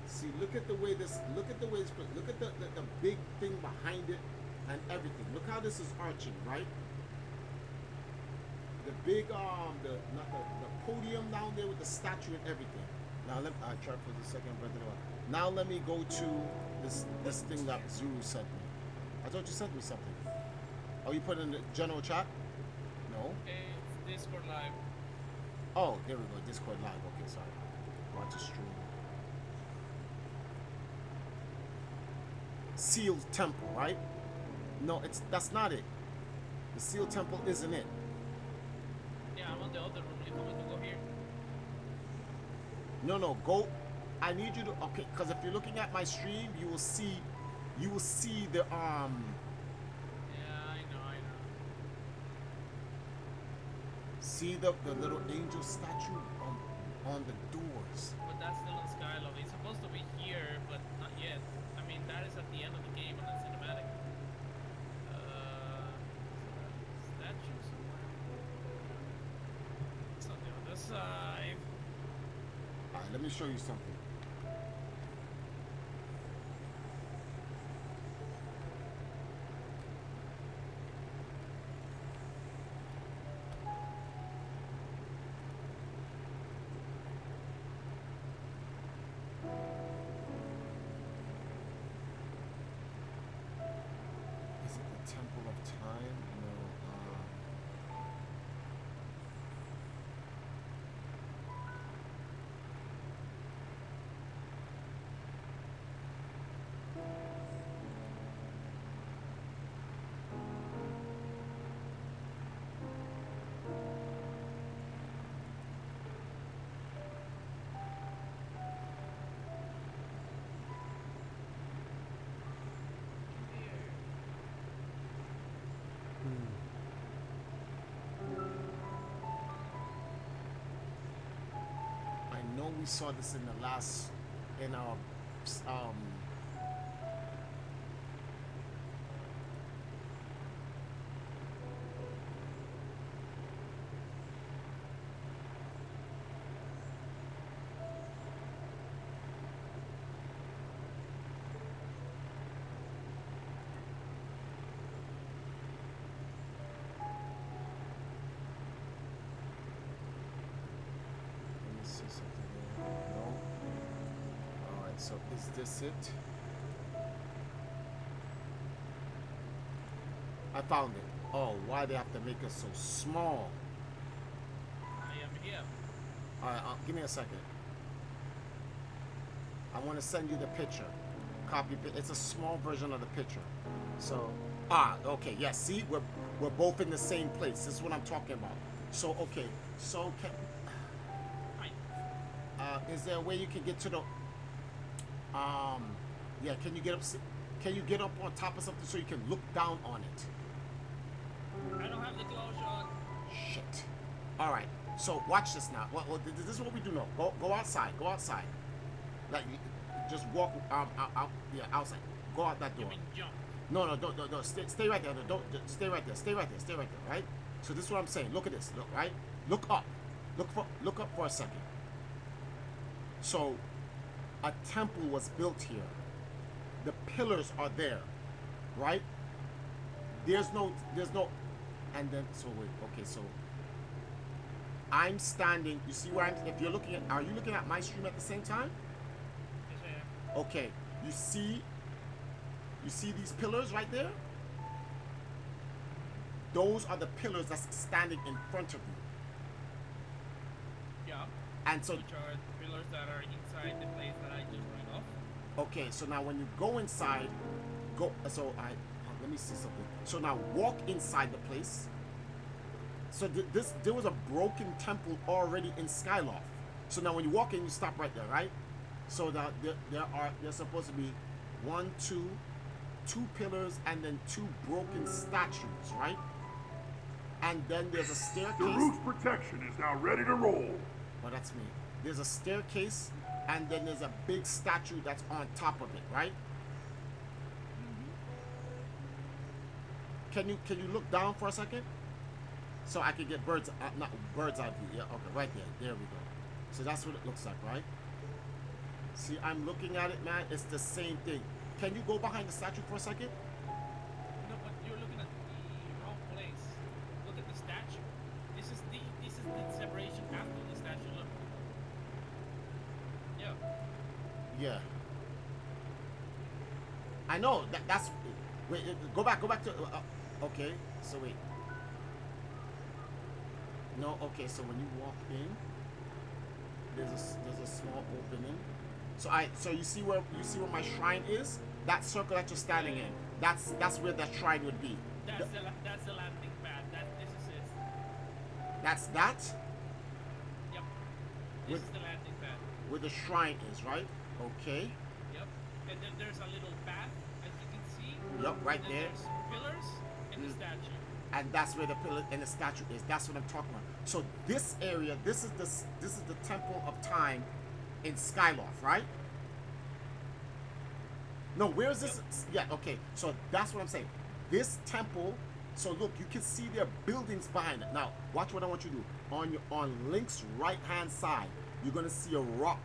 See, look at the way this. Look at the way it's put. Look at the big thing behind it and everything. Look how this is arching, right? The big the podium down there with the statue and everything. Now I tried for the second, but now let me go to this thing that Zuru sent me. I thought you sent me something. Oh, you put it in the general chat? No. It's Discord Live. Oh, there we go. Discord live. Okay, sorry. Watch a stream. Sealed temple, right? No, that's not it. The sealed temple isn't it. Yeah, I'm on the other room. You told me to go here. No, go. I need you to okay, because if you're looking at my stream, you will see the Yeah, I know. see the little angel statue on the doors. But that's still on Skylove. It's supposed to be here, but not yet. I mean, that is at the end of the game on the cinematic. Statue somewhere. It's on the other side. Alright, let me show you something. we saw this in the last, in our, um, let me see something here. No. All right. So is this it? I found it. Oh, why they have to make it so small? I am here. All right, give me a second. I want to send you the picture. Copy. It's a small version of the picture. So, okay, yeah. See, we're both in the same place. This is what I'm talking about. So, okay. So, is there a way you can get to the? Yeah. Can you get up? Can you get up on top of something so you can look down on it? I don't have the clothes on. Shit. All right. So watch this now. Well, this is what we do now. Go outside. Go outside. Like just walk out. Yeah, outside. Go out that door. You mean jump? No. Don't. Stay right there. No, don't. Stay right there. Stay right there. Stay right there. Right. So this is what I'm saying. Look at this. Look right. Look up. Look up for a second. So a temple was built here. The pillars are there. Right. There's no. And then so wait. Okay. So I'm standing. You see where I'm? If you're looking at, are you looking at my stream at the same time? Yes, I am. Okay. You see these pillars right there? Those are the pillars that's standing in front of you. Yeah. And so, Which are the pillars that are inside the place that I just went off. okay. So now when you go inside, let me see something. So now walk inside the place. So there was a broken temple already in Skyloft. So now when you walk in, you stop right there, right? So that there's supposed to be two pillars and then 2 broken statues, right? And then there's a staircase. The roof's protection is now ready to roll. Oh, that's me. There's a staircase and then there's a big statue that's on top of it, right? Can you look down for a second? So I can get not bird's eye view. Yeah, okay, right there. There we go. So that's what it looks like, right? See, I'm looking at it, man. It's the same thing. Can you go behind the statue for a second? No, but you're looking at the wrong place. Look at the statue. This is the separation after the statue. Look. Yeah. Yeah. I know that's. Wait, go back to. Okay, so wait. No, okay. So when you walk in, there's a small opening. So you see where my shrine is? That circle that you're standing in. That's where that shrine would be. That's the landing pad. This is it. That's that? Yep. This is the landing pad. Where the shrine is, right? Okay. Yep. And then there's a little path, as you can see. Yep, right and then there. There's pillars and the statue. And that's where the pillar and the statue is. That's what I'm talking about. So this area, this is the Temple of Time in Skyloft, right? No, where is this? Yeah, okay. So that's what I'm saying. This temple. So look, you can see there are buildings behind it. Now, watch what I want you to do. On Link's right hand side, you're gonna see a wall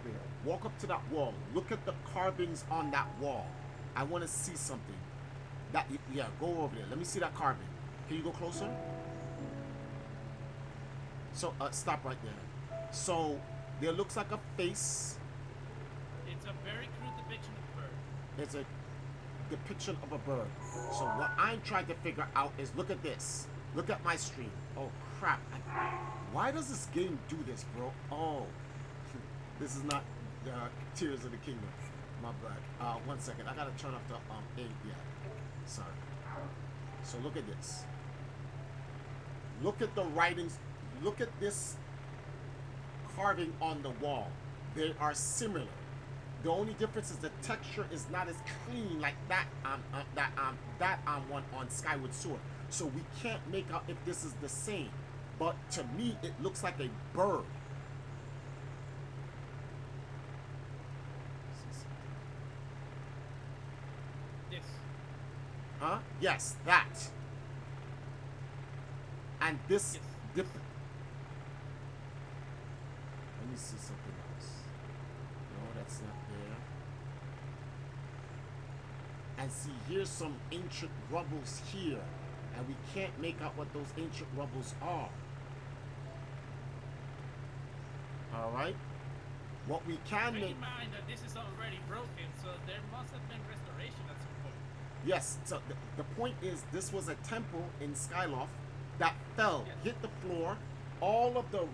there. Walk up to that wall. Look at the carvings on that wall. I want to see something. Go over there. Let me see that carving. Can you go closer? So stop right there. So there looks like a face. It's a very crude depiction of a bird. It's a depiction of a bird. So what I'm trying to figure out is, look at this. Look at my stream. Oh crap. Why does this game do this, bro? Oh, this is not Tears of the Kingdom. My bad. 1 second. I gotta turn off the yeah. Sorry. So look at this. Look at the writings. Look at this carving on the wall. They are similar. The only difference is the texture is not as clean like that one on Skyward Sword. So we can't make out if this is the same. But to me, it looks like a bird. Huh? Yes, that. And this Yes. dip. Let me see something else. No, that's not there. And see, here's some ancient rubbles here, and we can't make out what those ancient rubbles are. All right. What we can Bear make. in mind that this is already broken, so there must have been restoration at some point. Yes. So the point is, this was a temple in Skyloft that fell, Yes. hit the floor. All of the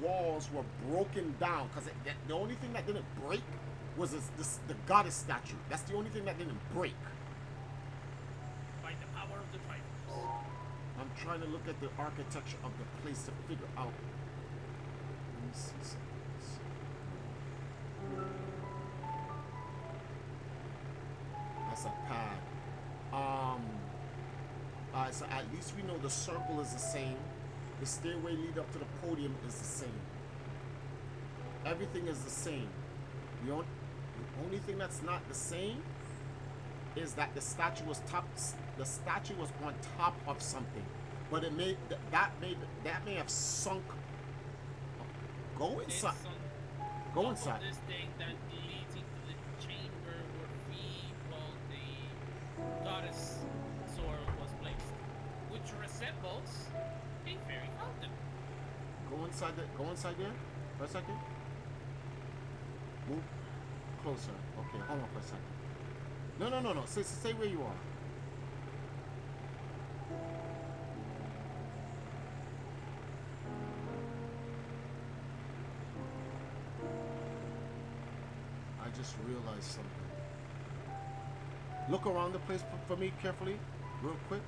walls were broken down because the only thing that didn't break was the goddess statue. That's the only thing that didn't break. By the power of the tribals. I'm trying to look at the architecture of the place to figure out. Let me see something. That's a pad. So at least we know the circle is the same. The stairway lead up to the podium is the same. Everything is the same. The only thing that's not the same is that the statue was on top of something, but it may have sunk. Go inside. Go inside. This thing that leads into the chamber where the goddess sword was placed, which resembles a fairy fountain. Go inside there for a second. Move closer. Okay, hold on for a second. No. Stay where you are. I just realized something. Look around the place for me carefully, real quick.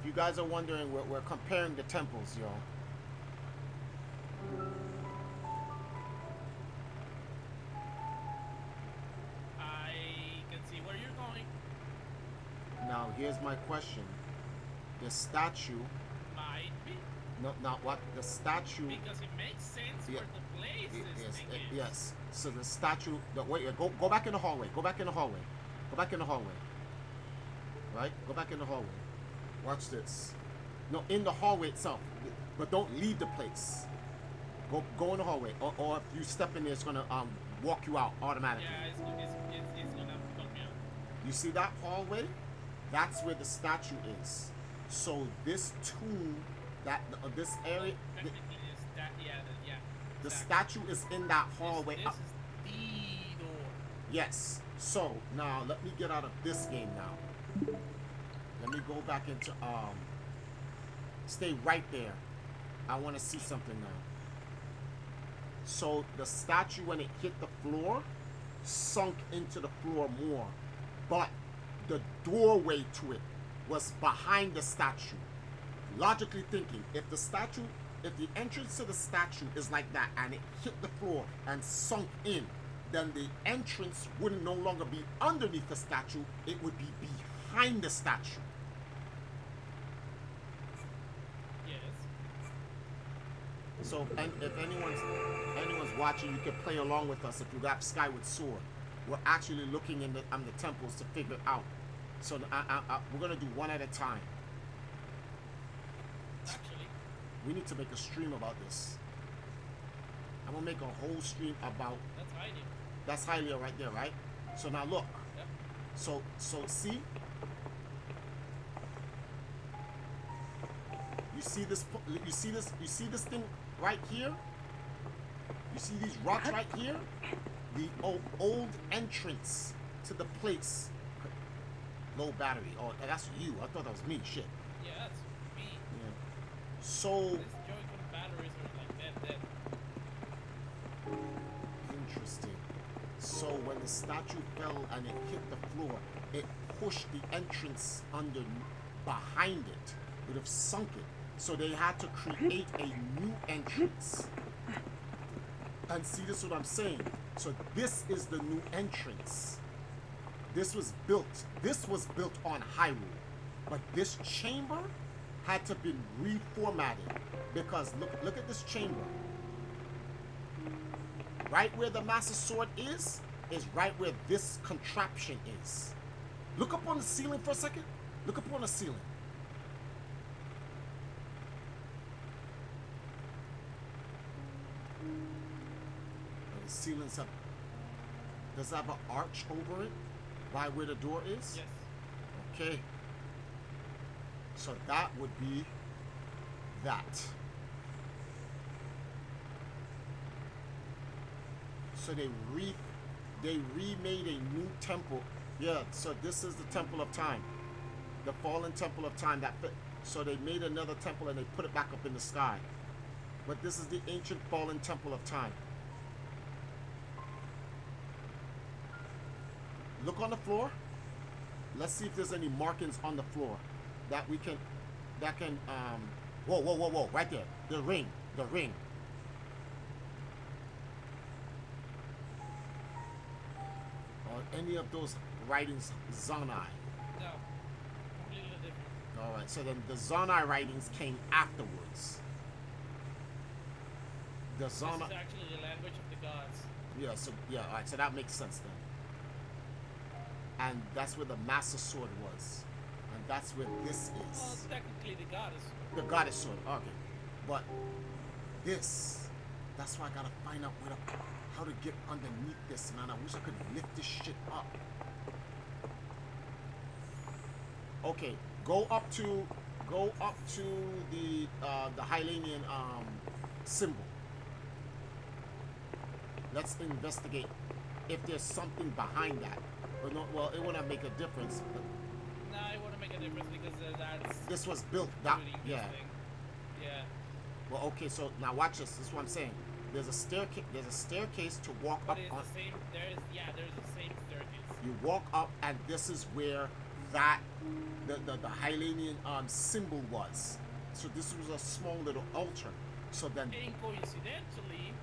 If you guys are wondering, we're comparing the temples, y'all. I can see where you're going. Now, here's my question. The statue, Might be. no, not what? The statue, Because it makes sense Yeah. where the place this thing is. yes. So the statue, wait, go back in the hallway. Go back in the hallway. Go back in the hallway. Right? Go back in the hallway. Watch this. No, in the hallway itself. But don't leave the place. Go in the hallway. Or if you step in there, it's gonna walk you out automatically. Yeah, it's gonna come out. You see that hallway? That's where the statue is. So this tomb, this area, Technically, is that yeah. the exactly. statue is in that hallway. This is the door. Yes. So now let me get out of this game now. Let me go back into stay right there. I want to see something now. So the statue, when it hit the floor, sunk into the floor more, but the doorway to it was behind the statue. Logically thinking, if the entrance to the statue is like that and it hit the floor and sunk in, then the entrance wouldn't no longer be underneath the statue, it would be behind the statue. Yes. So, and if anyone's watching, you can play along with us if you got Skyward Sword. We're actually looking in the temples to figure it out. So we're gonna do one at a time. Actually, We need to make a stream about this. I'm gonna make a whole stream about. that's hiding. That's Hylia right there, right? So now look. Yep. So see. You see this? You see this thing right here? You see these rocks right here? The old entrance to the place. Low battery. Oh, that's you. I thought that was me. Shit. Yeah, that's me. Yeah. So These Joy-Con batteries are like dead. interesting. So when the statue fell and it hit the floor, it pushed the entrance under behind it. It would have sunk it. So they had to create a new entrance. And see, this is what I'm saying. So this is the new entrance. This was built on Hyrule. But this chamber had to be reformatted. Because look at this chamber. Right where the Master Sword is right where this contraption is. Look up on the ceiling for a second. Look up on the ceiling. The ceiling's up. Does it have an arch over it by where the door is? Yes. Okay. So that would be that. So they remade a new temple. Yeah, so this is the Temple of Time. The fallen Temple of Time that fit. So they made another temple and they put it back up in the sky. But this is the ancient fallen Temple of Time. Look on the floor. Let's see if there's any markings on the floor that we can whoa, right there. The ring. Or any of those writings Zonai. No. Completely different. Alright, so then the Zonai writings came afterwards. The This is Zonai, actually the language of the gods. alright, so that makes sense then. And that's where the Master Sword was. And that's where this Well, is. technically the goddess. The Goddess Sword, okay. But this, that's why I gotta find out how to get underneath this, man. I wish I could lift this shit up. Okay, go up to the Hylanian symbol. Let's investigate if there's something behind that. Or no, well, it wouldn't make a difference. But No, it wouldn't make a difference because that's this was built that, including this yeah. thing. Yeah. Well, okay, so now watch this. This is what I'm saying. There's a staircase to walk But up it's on. the same. There's the same staircase. You walk up, and this is where that the Hylanian symbol was. So this was a small little altar. So then And coincidentally,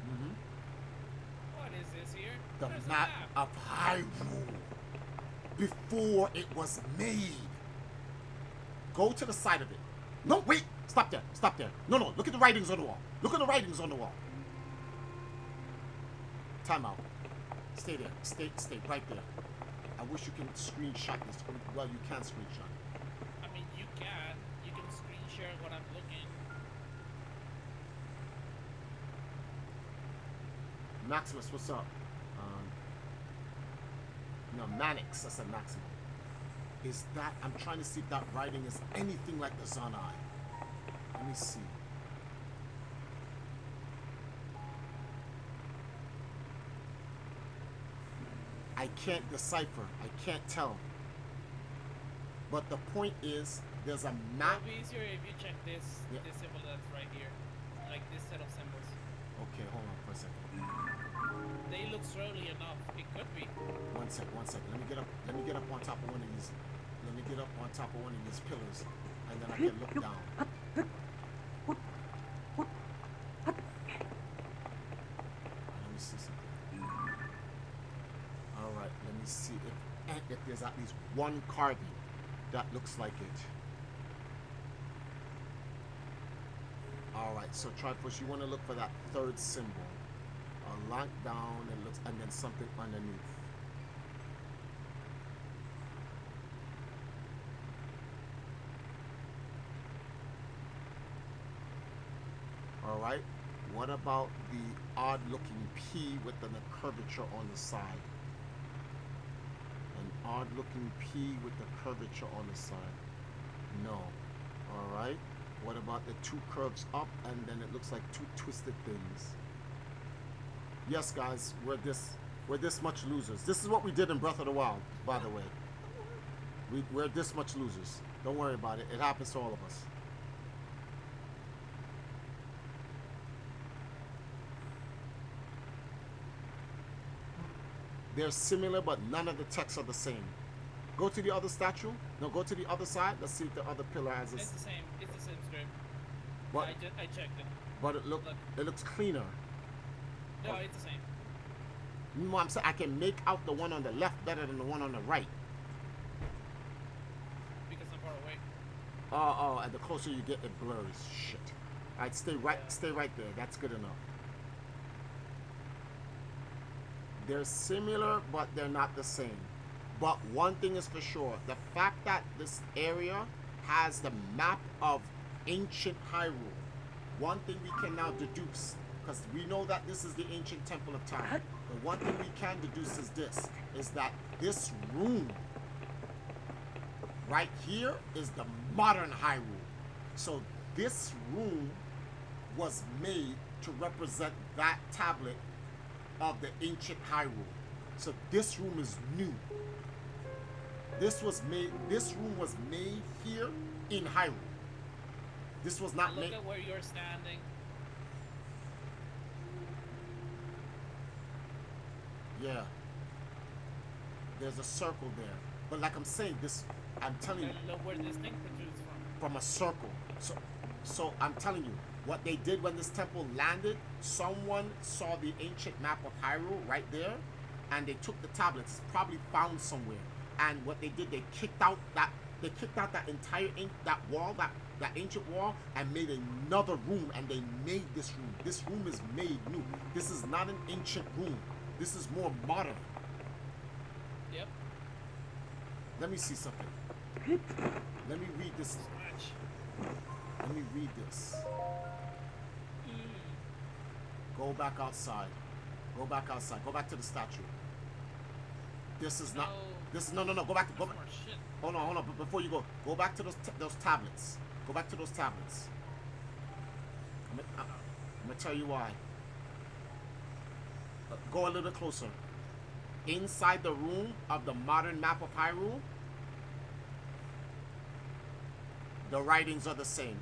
what is this here? the There's a map of Hyrule before it was made. Go to the side of it. No, wait. Stop there. No. Look at the writings on the wall. Look at the writings on the wall. Time out. Stay there. Stay right there. I wish you can screenshot this. Well, you can screenshot it. I mean, you can screen share what I'm looking. Maximus, what's up? No, Manix. I said Maximum. Is that? I'm trying to see if that writing is anything like the Zonai. Let me see. I can't decipher. I can't tell. But the point is, there's a map. It'll be easier if you check this Yeah. this symbol that's right here, like this set of symbols. Okay, hold on for a second. They look slowly enough. It could be. One second. Let me get up on top of one of these. Let me get up on top of one of these pillars, and then I can look down. Let me see something. All right. Let me see if there's at least one carving that looks like it. All right. So Triforce, you want to look for that third symbol. A lock down and looks, and then something underneath. All right. What about the odd-looking P with the curvature on the side? An odd-looking P with the curvature on the side. No. All right. What about the two curves up and then it looks like two twisted things? Yes, guys, we're this much losers. This is what we did in Breath of the Wild, by the way. We're this much losers. Don't worry about it. It happens to all of us. They're similar, but none of the texts are the same. Go to the other statue. No, go to the other side. Let's see if the other pillar has It's this. the same. It's the same script. What? I checked it. But it looks cleaner. No, it's the same. You know what I'm saying? I can make out the one on the left better than the one on the right. Because I'm far away. Oh, and the closer you get, it blurs. Shit. All right, stay right there. That's good enough. They're similar, but they're not the same. But one thing is for sure, the fact that this area has the map of ancient Hyrule, one thing we can now deduce, because we know that this is the ancient Temple of Time. The one thing we can deduce is this, is that this room right here is the modern Hyrule. So this room was made to represent that tablet of the ancient Hyrule. So this room is new. This room was made here in Hyrule. This was not Look made. at where you're standing. Yeah. There's a circle there. But like I'm saying, I'm telling you, And look where this thing protrudes from a circle. So I'm telling you, what they did when this temple landed, someone saw the ancient map of Hyrule right there, and they took the tablets. It's probably found somewhere. And what they did, they kicked out that entire that wall, that ancient wall, and made another room. And they made this room. This room is made new. This is not an ancient room. This is more modern. Yep. Let me see something. Let me read this. Let me read this. Go back outside. Go back outside. Go back to the statue. This is not. This is no. Go back. Go back. Hold on. But before you go back to those tablets. Go back to those tablets. I'm gonna tell you why. Go a little closer. Inside the room of the modern map of Hyrule, the writings are the same.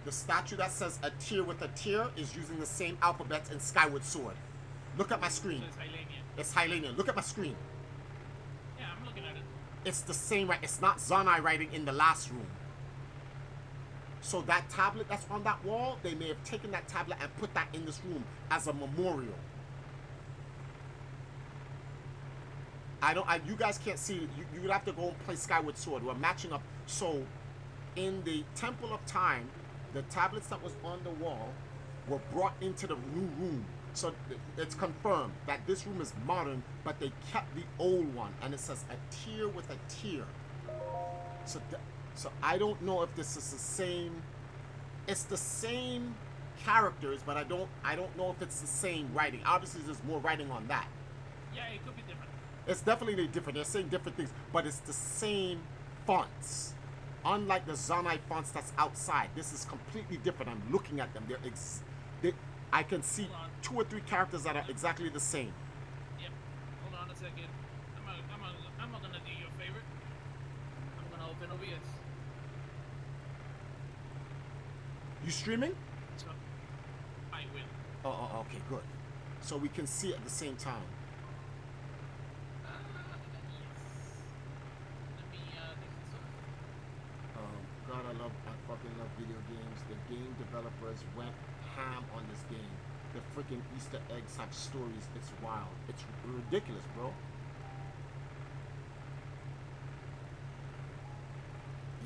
The statue that says a tear with a tear is using the same alphabet in Skyward Sword. Look at my screen. So it's Hylanian. It's Hylanian. Look at my screen. Yeah, I'm looking at it. It's the same, right? It's not Zanai writing in the last room. So that tablet that's on that wall, they may have taken that tablet and put that in this room as a memorial. You guys can't see it. You would have to go and play Skyward Sword. We're matching up. So in the Temple of Time, the tablets that was on the wall were brought into the new room. So it's confirmed that this room is modern, but they kept the old one, and it says a tear with a tear. So I don't know if this is the same. It's the same characters, but I don't know if it's the same writing. Obviously, there's more writing on that. Yeah, it could be different. It's definitely different. They're saying different things, but it's the same fonts. Unlike the Zanai fonts that's outside, this is completely different. I'm looking at them. I can see 2 or 3 characters that are exactly the same. Yep. Hold on a second. I'm not gonna do you a favor. I'm gonna open OBS. You streaming? So I will. Oh, okay, good. So we can see at the same time. Yes. Let me take this off. God, I fucking love video games. The game developers went ham on this game. The freaking Easter eggs have stories. It's wild. It's ridiculous, bro.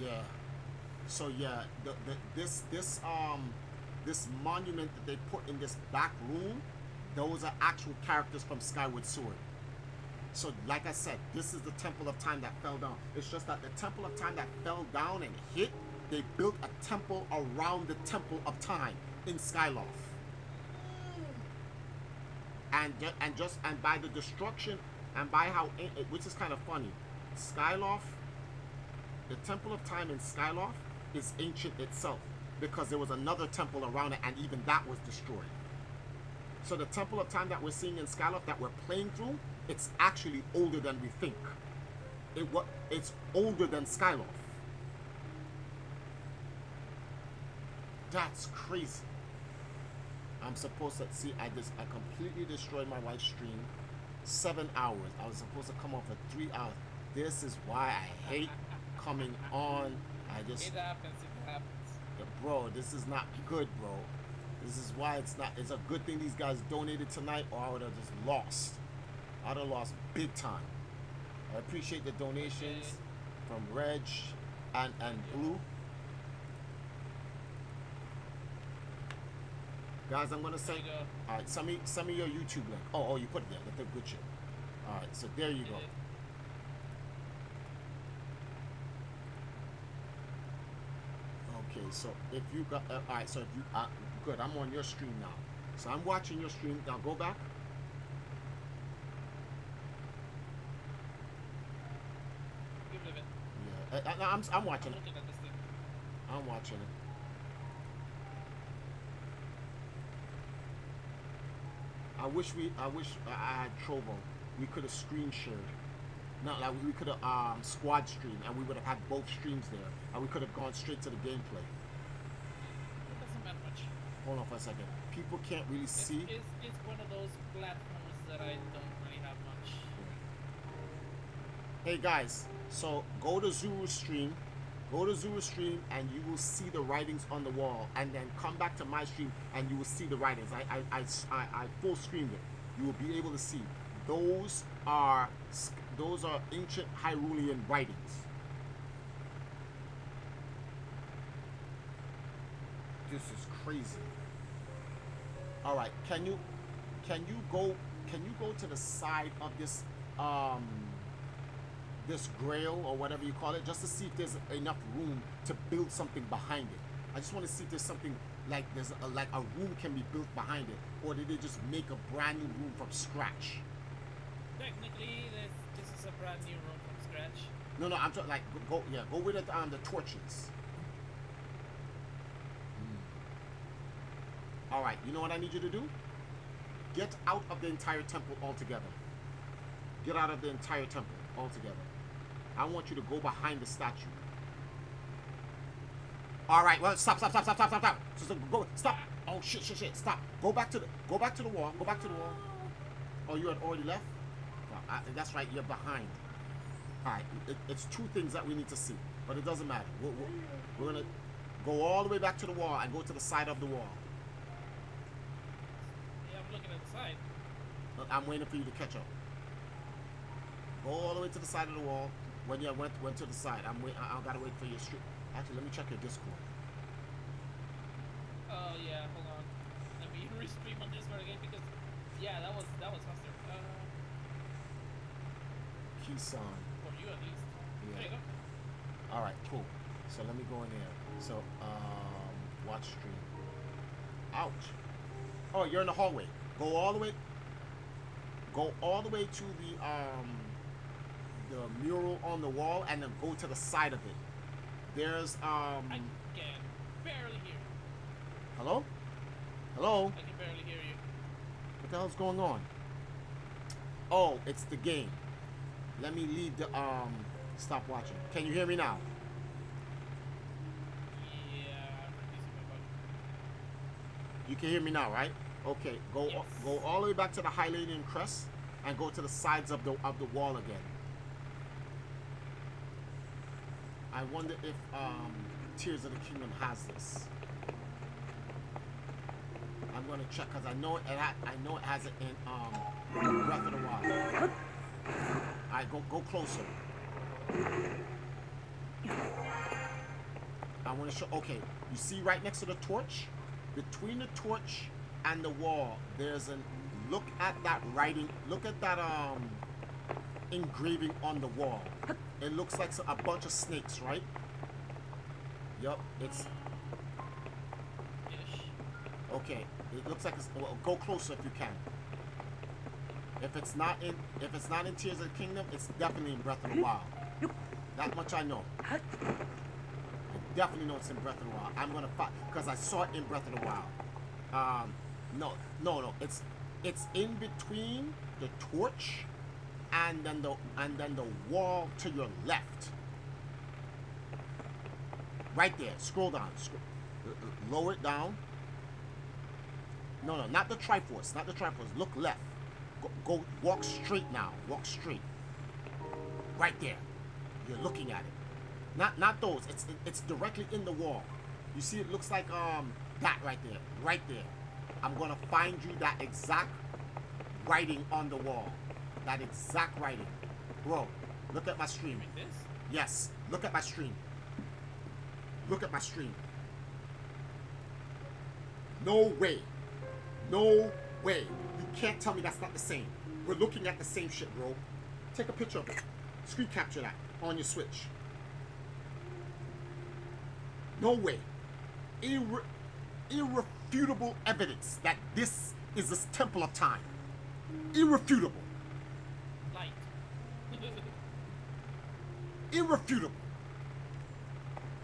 Yeah. So yeah, this monument that they put in this back room, those are actual characters from Skyward Sword. So like I said, this is the Temple of Time that fell down. It's just that the Temple of Time that fell down and hit, they built a temple around the Temple of Time in Skyloft. And by the destruction, and by how, which is kind of funny, Skyloft, the Temple of Time in Skyloft is ancient itself, because there was another temple around it, and even that was destroyed. So the Temple of Time that we're seeing in Skyloft that we're playing through, it's actually older than we think. It's older than Skyloft. That's crazy. I'm supposed to see. I completely destroyed my wife's stream. 7 hours. I was supposed to come on for 3 hours. This is why I hate coming on. It happens. Bro, this is not good, bro. This is why it's not. It's a good thing these guys donated tonight, or I would have just lost. I'd have lost big time. I appreciate the donations from Reg and Blue. Guys, I'm gonna say, all right, send me your YouTube link. Oh, you put it there. That's a good shit. All right, so there you go. so if you got all right, so if you good, I'm on your stream now. So I'm watching your stream. Now go back. Give it a bit. Yeah, I'm watching I'm it. looking at this thing. I'm watching it. I wish I had Trovo. We could have screen shared. No, like we could have squad streamed, and we would have had both streams there, and we could have gone straight to the gameplay. It doesn't matter much. Hold on for a second. People can't really see. It's one of those platforms that I don't really have much. Hey guys, so go to Zuru's stream. Go to Zuru's stream, and you will see the writings on the wall, and then come back to my stream, and you will see the writings. I full screened it. You will be able to see. Those are ancient Hyrulean writings. This is crazy. All right, can you go to the side of this this grail or whatever you call it, just to see if there's enough room to build something behind it. I just want to see if there's something like like a room can be built behind it, or did they just make a brand new room from scratch? Technically, this is a brand new room from scratch. No, I'm talking like go with it on the torches. All right, you know what I need you to do? Get out of the entire temple altogether. Get out of the entire temple altogether. I want you to go behind the statue. All right, well, stop. So go, stop. Oh shit, stop. Go back to the wall. Go back to the wall. Oh, you had already left? No, that's right, you're behind. All right, it's two things that we need to see, but it doesn't matter. We're gonna go all the way back to the wall and go to the side of the wall. Yeah, I'm looking at the side. I'm waiting for you to catch up. Go all the way to the side of the wall. When you went to the side, I gotta wait for your stream. Actually, let me check your Discord. Oh yeah, hold on. Let me restream on Discord again because yeah, that was faster. Kisan. For you at least. Yeah. There you go. All right, cool. So let me go in there. So watch stream. Ouch. Oh, you're in the hallway. Go all the way to the mural on the wall, and then go to the side of it. There's I can barely hear you. Hello? Hello? I can barely hear you. What the hell's going on? Oh, it's the game. Let me leave the stop watching. Can you hear me now? Yeah, I'm releasing my button. You can hear me now, right? Okay, go all the way back to the Hylian crest and go to the sides of the wall again. I wonder if Tears of the Kingdom has this. I'm gonna check because I know it has it in Breath of the Wild. Alright, go closer. I want to show. Okay, you see right next to the torch, between the torch and the wall, there's an. Look at that writing. Look at that engraving on the wall. It looks like a bunch of snakes, right? Yup, it's. Okay, it looks like it's. Well, go closer if you can. If it's not in Tears of the Kingdom, it's definitely in Breath of the Wild. That much I know. I definitely know it's in Breath of the Wild. I'm gonna fight because I saw it in Breath of the Wild. No. It's in between the torch and then the wall to your left. Right there. Scroll down. Lower it down. No, not the Triforce. Not the Triforce. Look left. Go. Walk straight now. Walk straight. Right there. You're looking at it. Not those. It's directly in the wall. You see, it looks like that right there. Right there. I'm gonna find you that exact writing on the wall. That exact writing. Bro, look at my stream. Like this? Yes. Look at my stream. Look at my stream. No way. No way. You can't tell me that's not the same. We're looking at the same shit, bro. Take a picture of it. Screen capture that on your Switch. No way. irrefutable evidence that this is this temple of time. Irrefutable. Light. Irrefutable.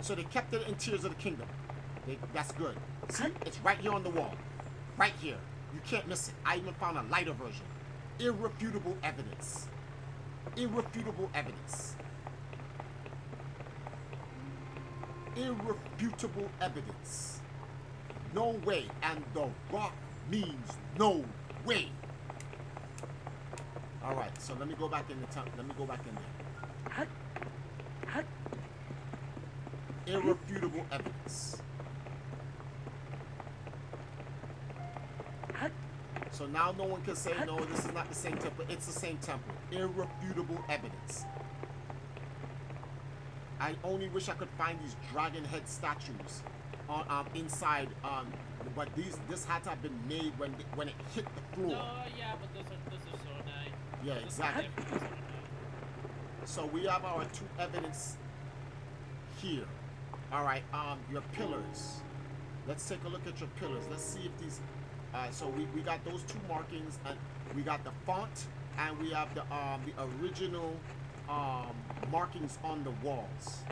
So they kept it in Tears of the Kingdom. That's good. See, it's right here on the wall. Right here. You can't miss it. I even found a lighter version. Irrefutable evidence. Irrefutable evidence. Irrefutable evidence. No way. And the rock means no way. All right. So let me go back in the time. Let me go back in there. Irrefutable evidence. So now no one can say, no, this is not the same temple. It's the same temple. Irrefutable evidence. I only wish I could find these dragon head statues on inside. But this had to have been made when it hit the floor. No, yeah, but those are so nice. Yeah, exactly. So we have our two evidence here. All right, your pillars. Let's take a look at your pillars. Let's see if these. So we got those two markings, and we got the font, and we have the original markings on the walls.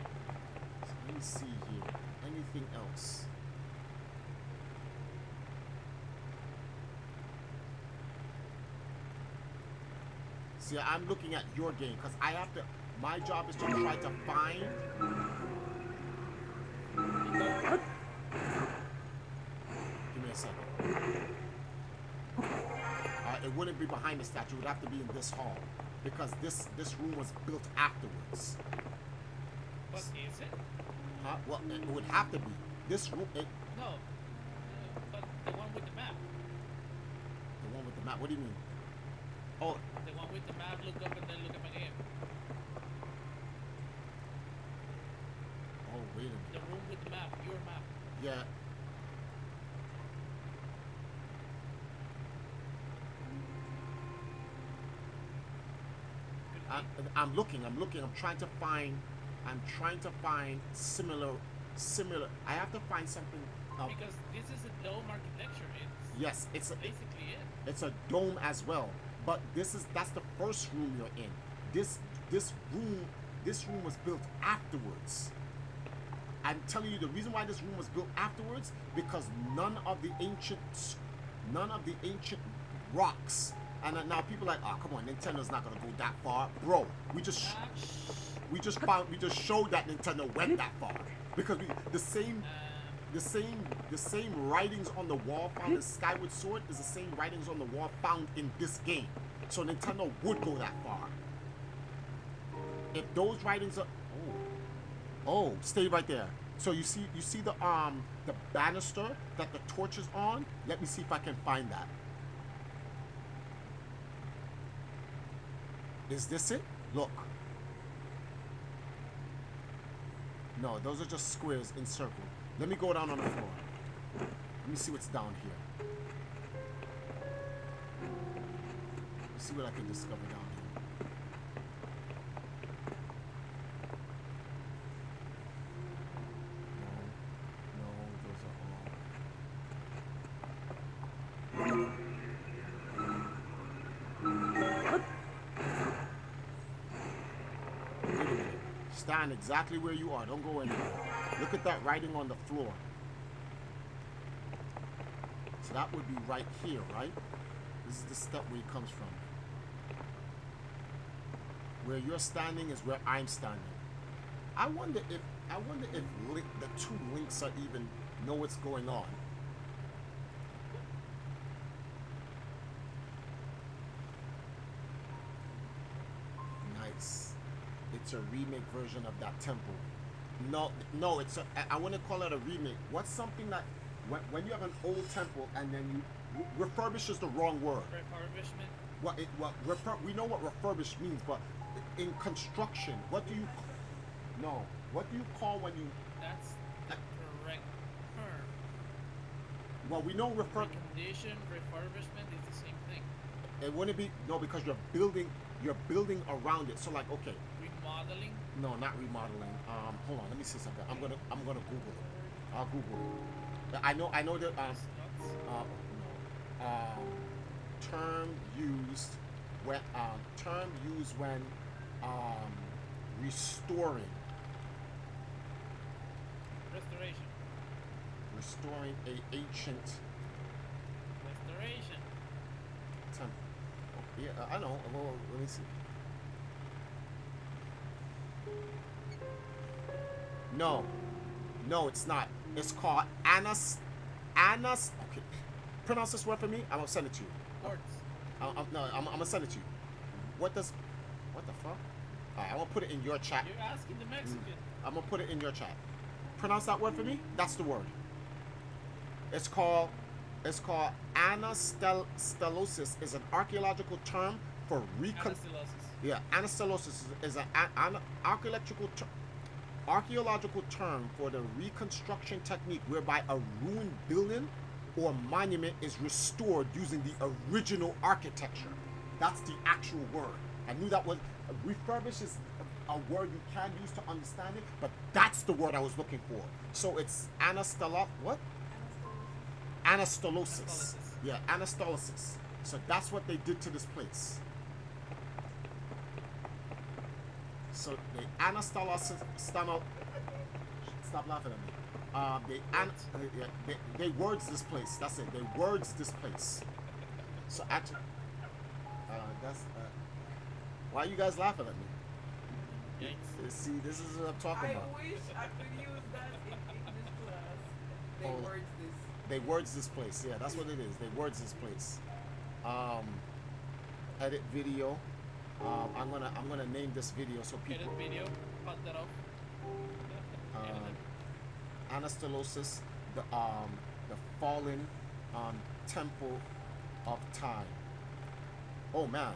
So let me see here. Anything else? See, I'm looking at your game because I have to. My job is to try to find. Give me a second. It wouldn't be behind the statue. It would have to be in this hall because this room was built afterwards. What is it? Huh? Well, it would have to be this room. No, but the one with the map. The one with the map. What do you mean? Oh, the one with the map. Look up and then look at my game. Oh, wait a minute. The room with the map. Your map. Yeah. I'm looking. I'm trying to find similar. I have to find something. Because this is a dome architecture. Yes, it's basically it. It's a dome as well. But that's the first room you're in. This room was built afterwards. I'm telling you the reason why this room was built afterwards because none of the ancient rocks. And now people are like, oh come on, Nintendo's not gonna go that far, bro. We just showed that Nintendo went that far because the same writings on the wall found in Skyward Sword is the same writings on the wall found in this game. So Nintendo would go that far. If those writings are stay right there. So you see the banister that the torch is on? Let me see if I can find that. Is this it? Look. No, those are just squares in circle. Let me go down on the floor. Let me see what's down here. Let's see what I can discover down here. No, those are all. Wait a minute. Stand exactly where you are. Don't go anywhere. Look at that writing on the floor. So that would be right here, right? This is the step where he comes from. Where you're standing is where I'm standing. I wonder if the two links are even know what's going on. Nice. It's a remake version of that temple. No, it's I want to call it a remake. What's something that when you have an old temple and then you refurbish is the wrong word. Refurbishment. We know what refurbish means, but in construction, what do you call when you? That's the correct term. Well, we know Recondition, refurbishment is the same thing. It wouldn't be because you're building around it. So like remodeling. No, not remodeling. Hold on, let me see something. I'm gonna Google it. I'll Google it. I know that no. Term used when um, restoring a ancient Restoration. temple. Yeah, I know. Well, let me see. No, no, it's not. It's called Anas. Okay, pronounce this word for me. I'm gonna send it to you. Words. I'm gonna send it to you. What the fuck? Alright, I'm gonna put it in your chat. You're asking the Mexican. I'm gonna put it in your chat. Pronounce that word for me. That's the word. It's called Anastylosis. Is an archaeological term for Anastylosis. Yeah, anastylosis is an archaeological term for the reconstruction technique whereby a ruined building or monument is restored using the original architecture. That's the actual word. I knew that was refurbish is a word you can use to understand it, but that's the word I was looking for. So it's what? Anastylosis. Yeah, anastylosis. So that's what they did to this place. So the anastylosis. Stop laughing at me. They words this place. That's it. They words this place. So actually, that's why are you guys laughing at me? Yikes. See, this is what I'm talking about. I wish I could use that in English class. They Oh. words this. They words this place. Yeah, that's what it is. They words this place. Edit video. I'm gonna name this video so people. Edit video. Cut that off. Anastylosis, the fallen temple of time. Oh man.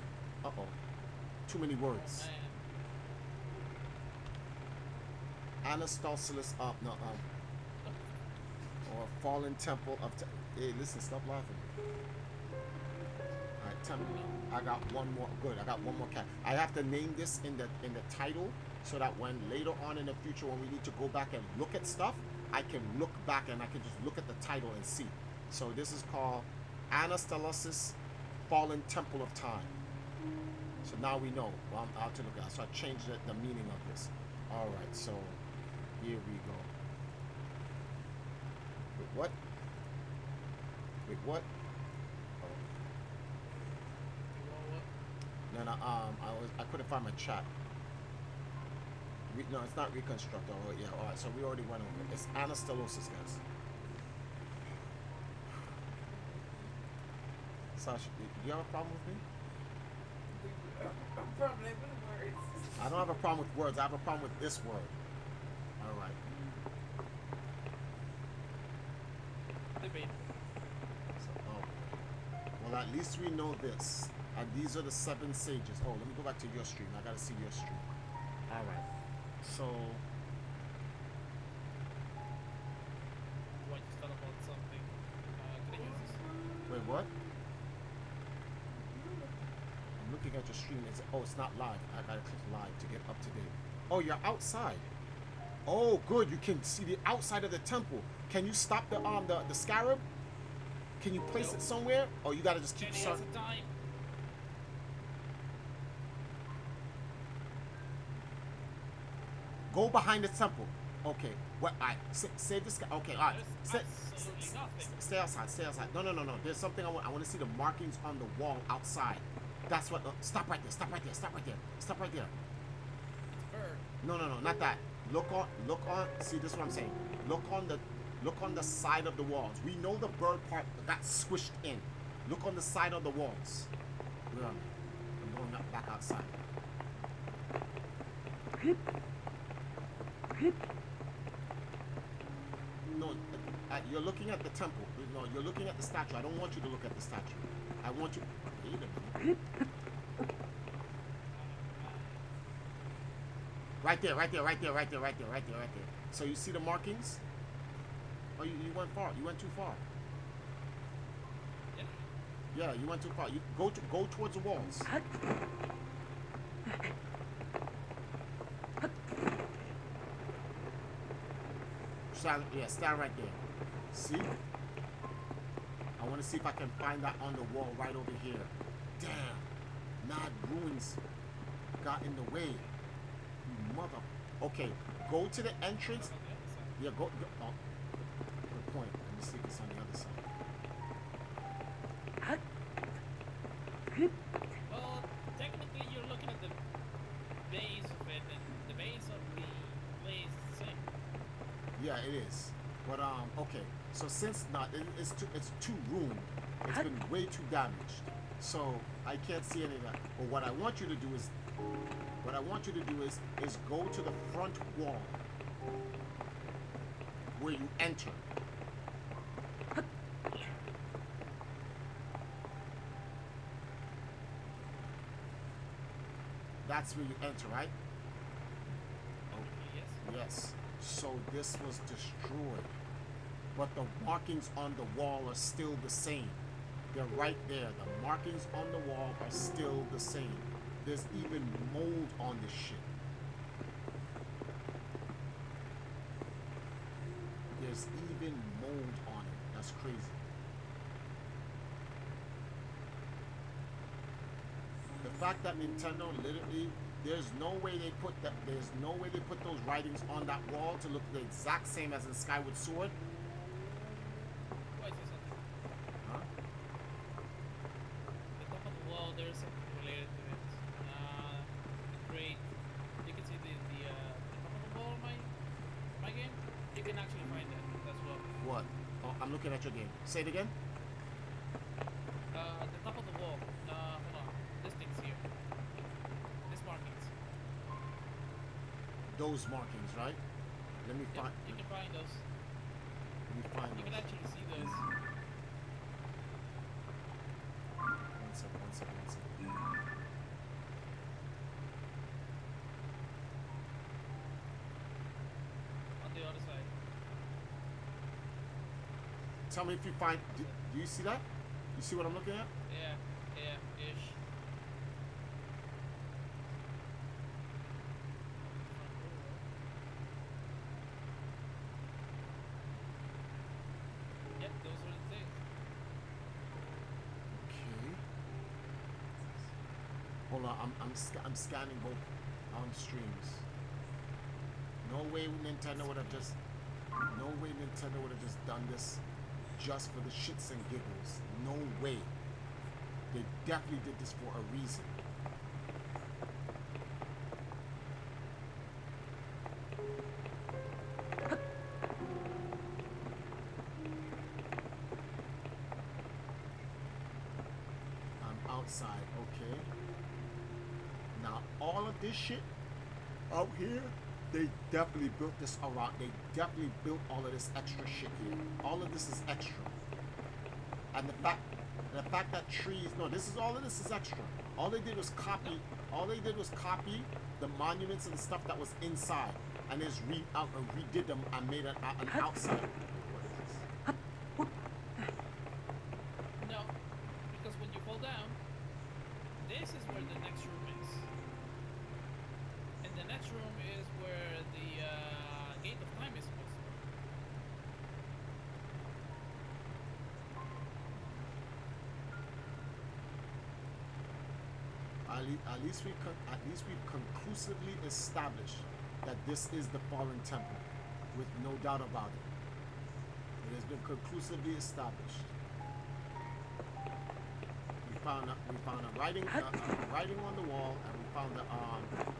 Too many words. Anastylosis or fallen temple of time. Hey, listen, stop laughing. Alright, temple. I got one more. Good, I got one more cat. I have to name this in the title so that when later on in the future when we need to go back and look at stuff, I can look back and I can just look at the title and see. So this is called Anastylosis, Fallen Temple of Time. So now we know. Well, I'm out to look at. So I changed the meaning of this. All right. So here we go. Wait, what? Wait, what? Oh. No. I couldn't find my chat. No, it's not reconstruct. Oh, yeah. All right. So we already went over it. It's anastylosis, guys. Sasha, do you have a problem with me? Problem with words. I don't have a problem with words. I have a problem with this word. All right. Debate. So, well, at least we know this. And these are the 7 sages. Oh, let me go back to your stream. I gotta see your stream. All right. So. Want to talk about something? Can I use this? Wait, what? I'm looking at your stream. It's not live. I gotta click live to get up to date. Oh, you're outside. Oh, good. You can see the outside of the temple. Can you stop the scarab? Can you place it somewhere, or you gotta just keep Kenny has a time. Go behind the temple. Okay. What? Save this guy. Okay. All right. There's absolutely nothing. Stay outside. Stay outside. No. There's something I want. I want to see the markings on the wall outside. That's what. Stop right there. Stop right there. Stop right there. Stop right there. It's bird. No. Not that. Look on. See, this is what I'm saying. Look on the side of the walls. We know the bird part got squished in. Look on the side of the walls. Where am I? I'm going back outside. No, you're looking at the temple. No, you're looking at the statue. I don't want you to look at the statue. I want you. Wait a minute. Right there. So you see the markings? Oh, you went far. You went too far. Yeah, you went too far. You go towards the walls. stand right there. See? I want to see if I can find that on the wall right over here. Damn. Mad ruins got in the way. You mother. Okay, go to the entrance. Yeah, go. Oh, good point. Let me see if it's on the other side. Well, technically you're looking at the base of it, and the base of the place is the same. Yeah, it is. But okay. So since not, it's too ruined. It's been way too damaged. So I can't see any of that. But what I want you to do is go to the front wall where you enter. That's where you enter, right? Okay, yes. Yes. So this was destroyed. But the markings on the wall are still the same. They're right there. The markings on the wall are still the same. There's even mold on this shit. There's even mold on it. That's crazy. The fact that Nintendo literally, there's no way they put those writings on that wall to look the exact same as in Skyward Sword. Why is there something? Huh? The top of the wall, there's something related to it. Great. You can see the top of the wall of my game. You can actually find it as well. What? Oh, I'm looking at your game. Say it again. The top of the wall. Hold on. This thing's here. These markings. Those markings, right? Let me Yep, find. you can find those. Let me find You can those. actually see those. One second. On the other side. Tell me if you find. Do you see that? You see what I'm looking at? Yeah, ish. Yep, those are the things. Okay. Hold on. I'm scanning both streams. No way Nintendo would have just. No way Nintendo would have just done this just for the shits and giggles. No way. They definitely did this for a reason. I'm outside, okay. Now all of this shit out here, they definitely built this around. They definitely built all of this extra shit here. All of this is extra. And the fact that trees, no, this is all of this is extra. All they did was copy the monuments and the stuff that was inside and just redid them and made an outside. No, because when you fall down, this is where the next room is. And the next room is where the gate of time is supposed to be. At least we've conclusively established that this is the fallen temple, with no doubt about it. It has been conclusively established. We found a writing on the wall, and we found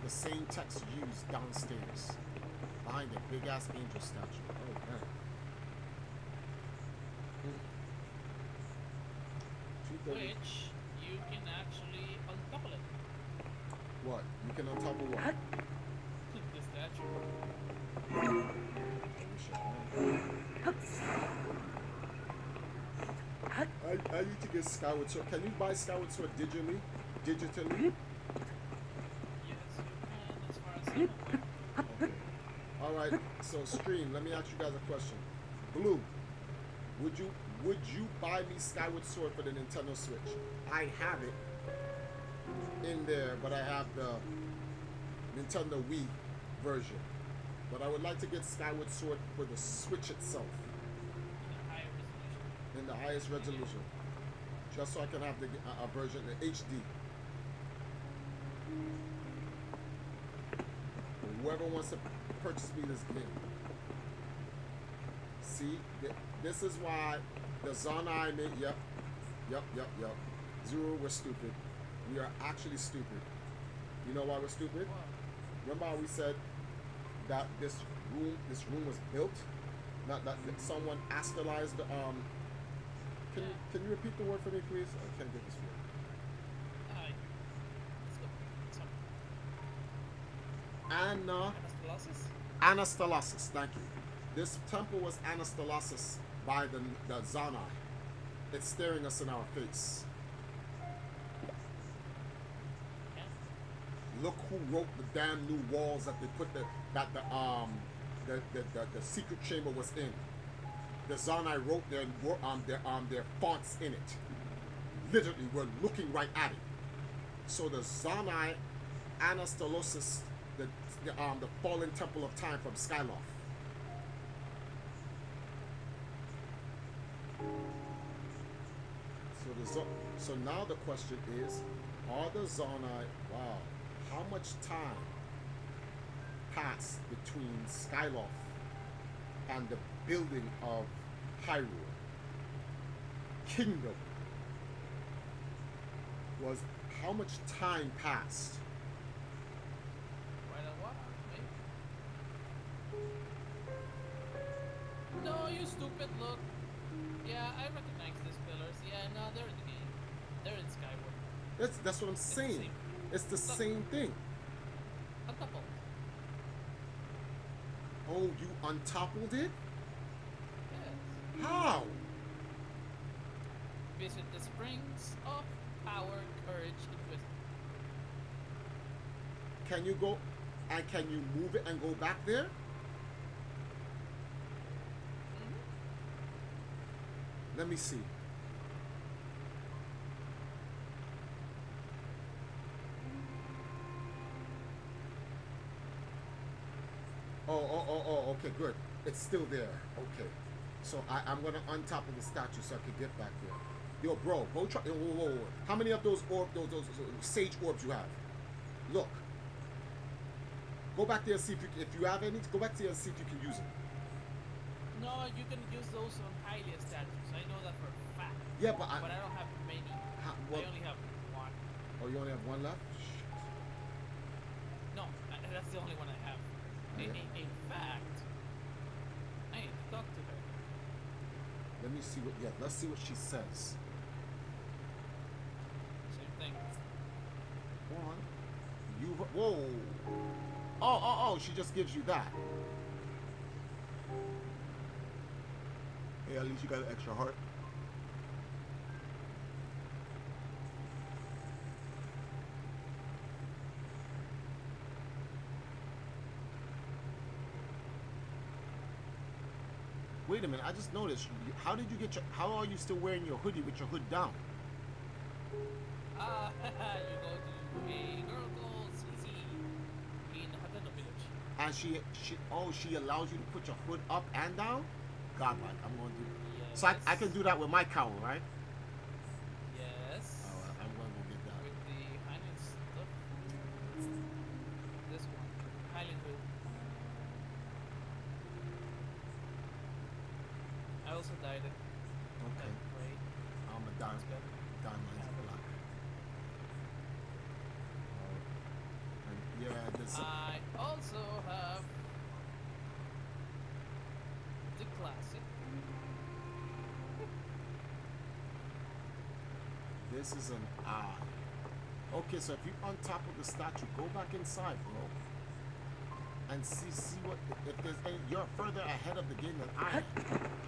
the same text used downstairs behind the big ass angel statue. Oh man. 230. Which you can actually untopple it. What? You can untopple what? The statue. I need to get Skyward Sword. Can you buy Skyward Sword digitally? Yes, you can, as far as I know. Okay. Alright, so stream, let me ask you guys a question. Blue, would you buy me Skyward Sword for the Nintendo Switch? I have it in there, but I have the Nintendo Wii version. But I would like to get Skyward Sword for the Switch itself in the highest resolution, just so I can have the version in HD. Whoever wants to purchase me this game. See, this is why the Zonai made. Yep. Zero, we're stupid. We are actually stupid. You know why we're stupid? Remember how we said that this room was built? Not that someone astralized the Can you repeat the word for me, please? I can't get this word. Anastylosis? Anastylosis, thank you. This temple was Anastylosis by the Zana. It's staring us in our face. Look who wrote the damn new walls that they put the secret chamber was in. The Zanai wrote their fonts in it. Literally, we're looking right at it. So the Zanai Anastylosis, the fallen temple of time from Skyloft. So now the question is, are the Zanai, wow, how much time passed between Skyloft and the building of Hyrule Kingdom? Was how much time passed? Quite a while, maybe. No, you stupid, look. Yeah, I recognize these pillars. Yeah, no, they're in the game. They're in Skyward. That's what I'm saying. It's the same thing. Untoupled. Oh, you untoppled it? Yes. How? Visit the springs of power, courage, and wisdom. Can you go and can you move it and go back there? Mm-hmm. Let me see. Oh, okay, good. It's still there. Okay. So I'm going to untopple the statue so I can get back there. Yo, bro, go try. Whoa. How many of those sage orbs you have? Look. Go back there and see if you have any. Go back there and see if you can use it. No, you can use those on Hylia statues. I know that for a fact. Yeah, but I don't have many. I only have one. Oh, you only have one left? No, that's the only one I have. In fact, I need to talk to her. Let me see let's see what she says. Same thing. One. Whoa. Oh, she just gives you that. Hey, at least you got an extra heart. Wait a minute, I just noticed. How did you get how are you still wearing your hoodie with your hood down? You go to a girl called Susie in Hateno Village. And she allows you to put your hood up and down? Godlike, I'm going to do Yes. So I can do that with my cowl, right? Yes. Oh, I'm going to go get that. With the Highland stuff. This one. Highland hood. I also dyed it. Okay. Great. I'm a That's good. diamond black. And yeah, there's I also have the classic. this is an eye. Okay, so if you on top of the statue, go back inside, bro. And see what if there's any, you're further ahead of the game than I am.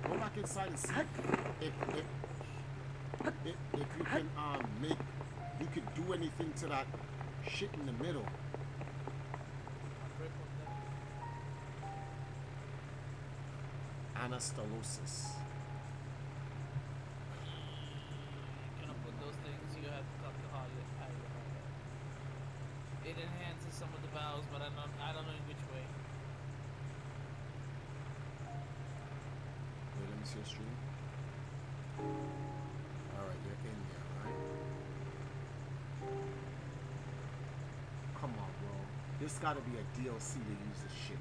Go back inside and see if you can you could do anything to that shit in the middle. Anastylosis. You cannot put those things. You have to talk to Holly. It enhances some of the bows, but I don't know in which way. this your stream? Alright, you're in there, right? Come on, bro. There's gotta be a DLC to use this shit.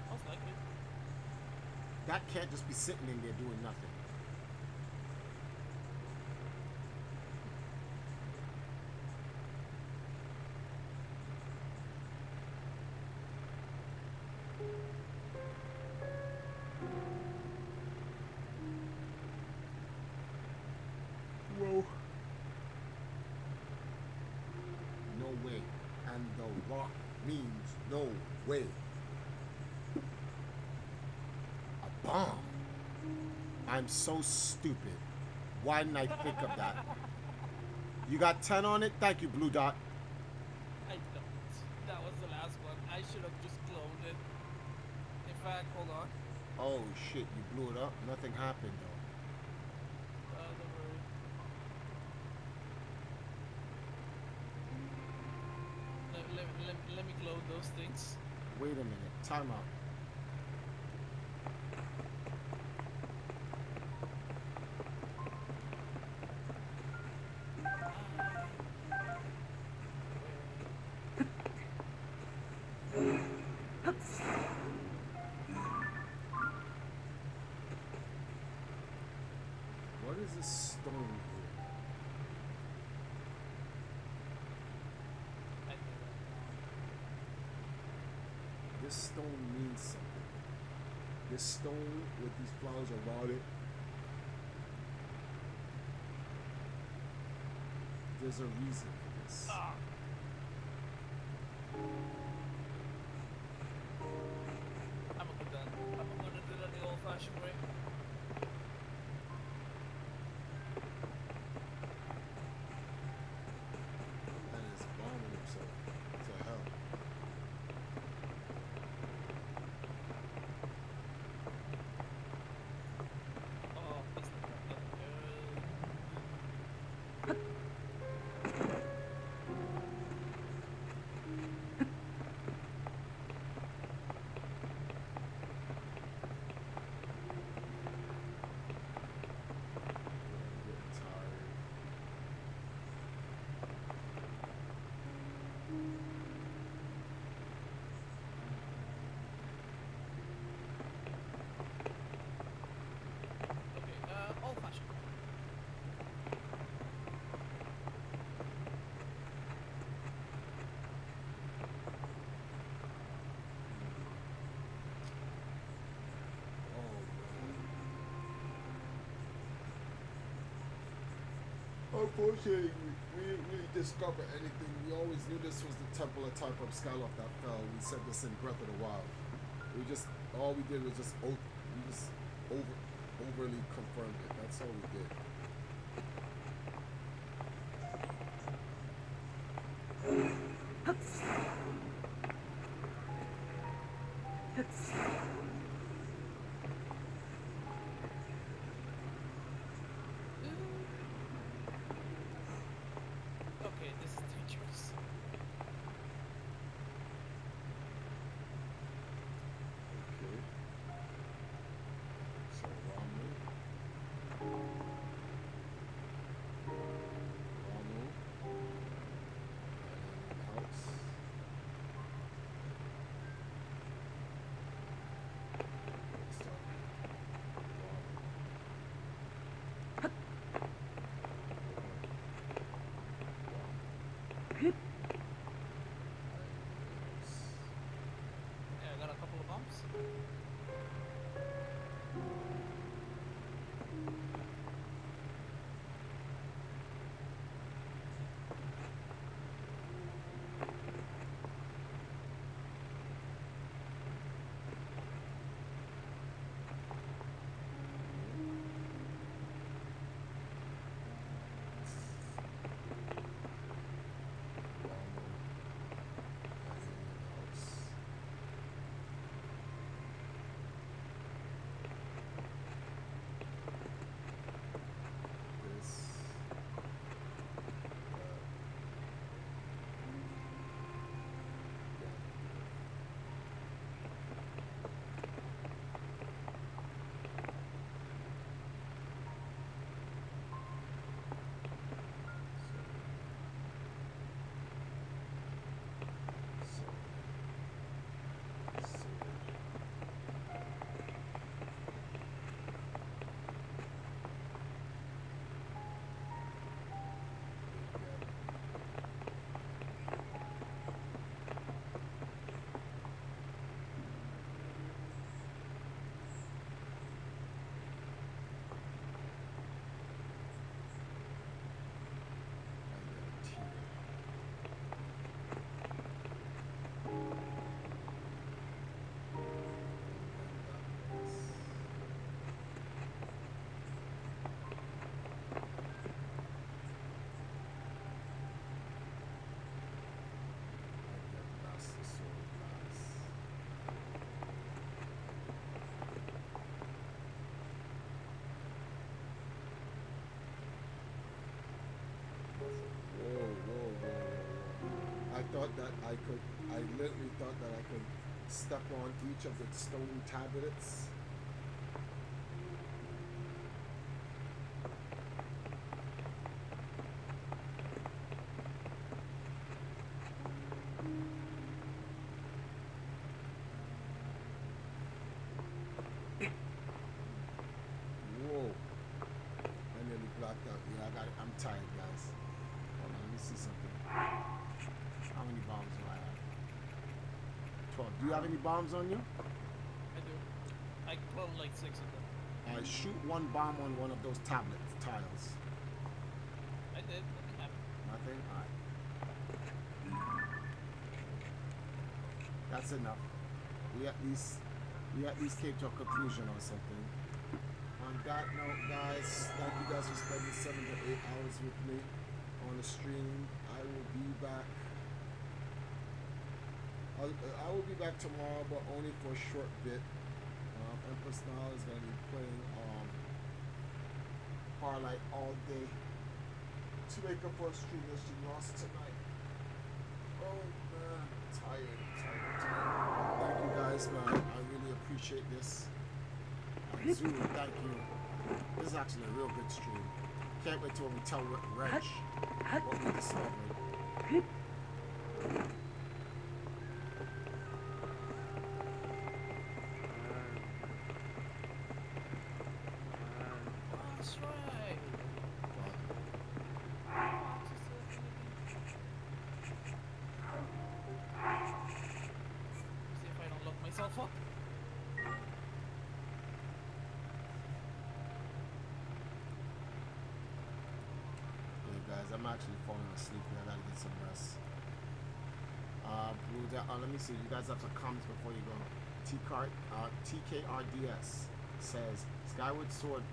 Most likely. That can't just be sitting in there doing nothing. Whoa. No way. And the rock means no way. A bomb? I'm so stupid. Why didn't I think of that? You got 10 on it? Thank you, Blue Dot. I don't. That was the last one. I should have just cloned it. In fact, hold on. Oh shit, you blew it up? Nothing happened though. Don't worry. Let me clone those things. Wait a minute. Time out. What is this stone here? This stone means something. This stone with these flowers around it. There's a reason for this. I'm gonna do that. I'm gonna do that the old-fashioned way. That is bombing himself to hell. Oh, it's not that good. I'm getting tired. Okay, old-fashioned. Unfortunately, we didn't really discover anything. We always knew this was the Temple of Type of Skyloft that fell. We said this in Breath of the Wild. All we did was just overly confirmed it. That's all we did. Okay, this is dangerous. Okay. So Ramu. And house. thought that I literally thought that I could step on each of the stone tablets. Whoa. I nearly blocked out. Yeah, I'm tired, guys. Hold on, let me see something. How many bombs do I have? 12. Do you have any bombs on you? I do. I cloned like 6 of them. I shoot one bomb on one of those tablet tiles. I did. Nothing happened. Nothing? Alright. That's enough. We at least came to a conclusion on something. On that note, guys, thank you guys for spending 7 to 8 hours with me on the stream. I will be back. I will be back tomorrow, but only for a short bit. Empress now is going to be playing Parlay all day to make up for a stream that she lost tonight. Oh man, tired. Thank you guys, man. I really appreciate this. Zulu, thank you. This is actually a real good stream. Can't wait till we tell Reg what we discovered. That's right. See if I don't lock myself up. Guys, I'm actually falling asleep here. I gotta get some rest. Let me see. You guys have some comments before you go. TKRDS says Skyward Sword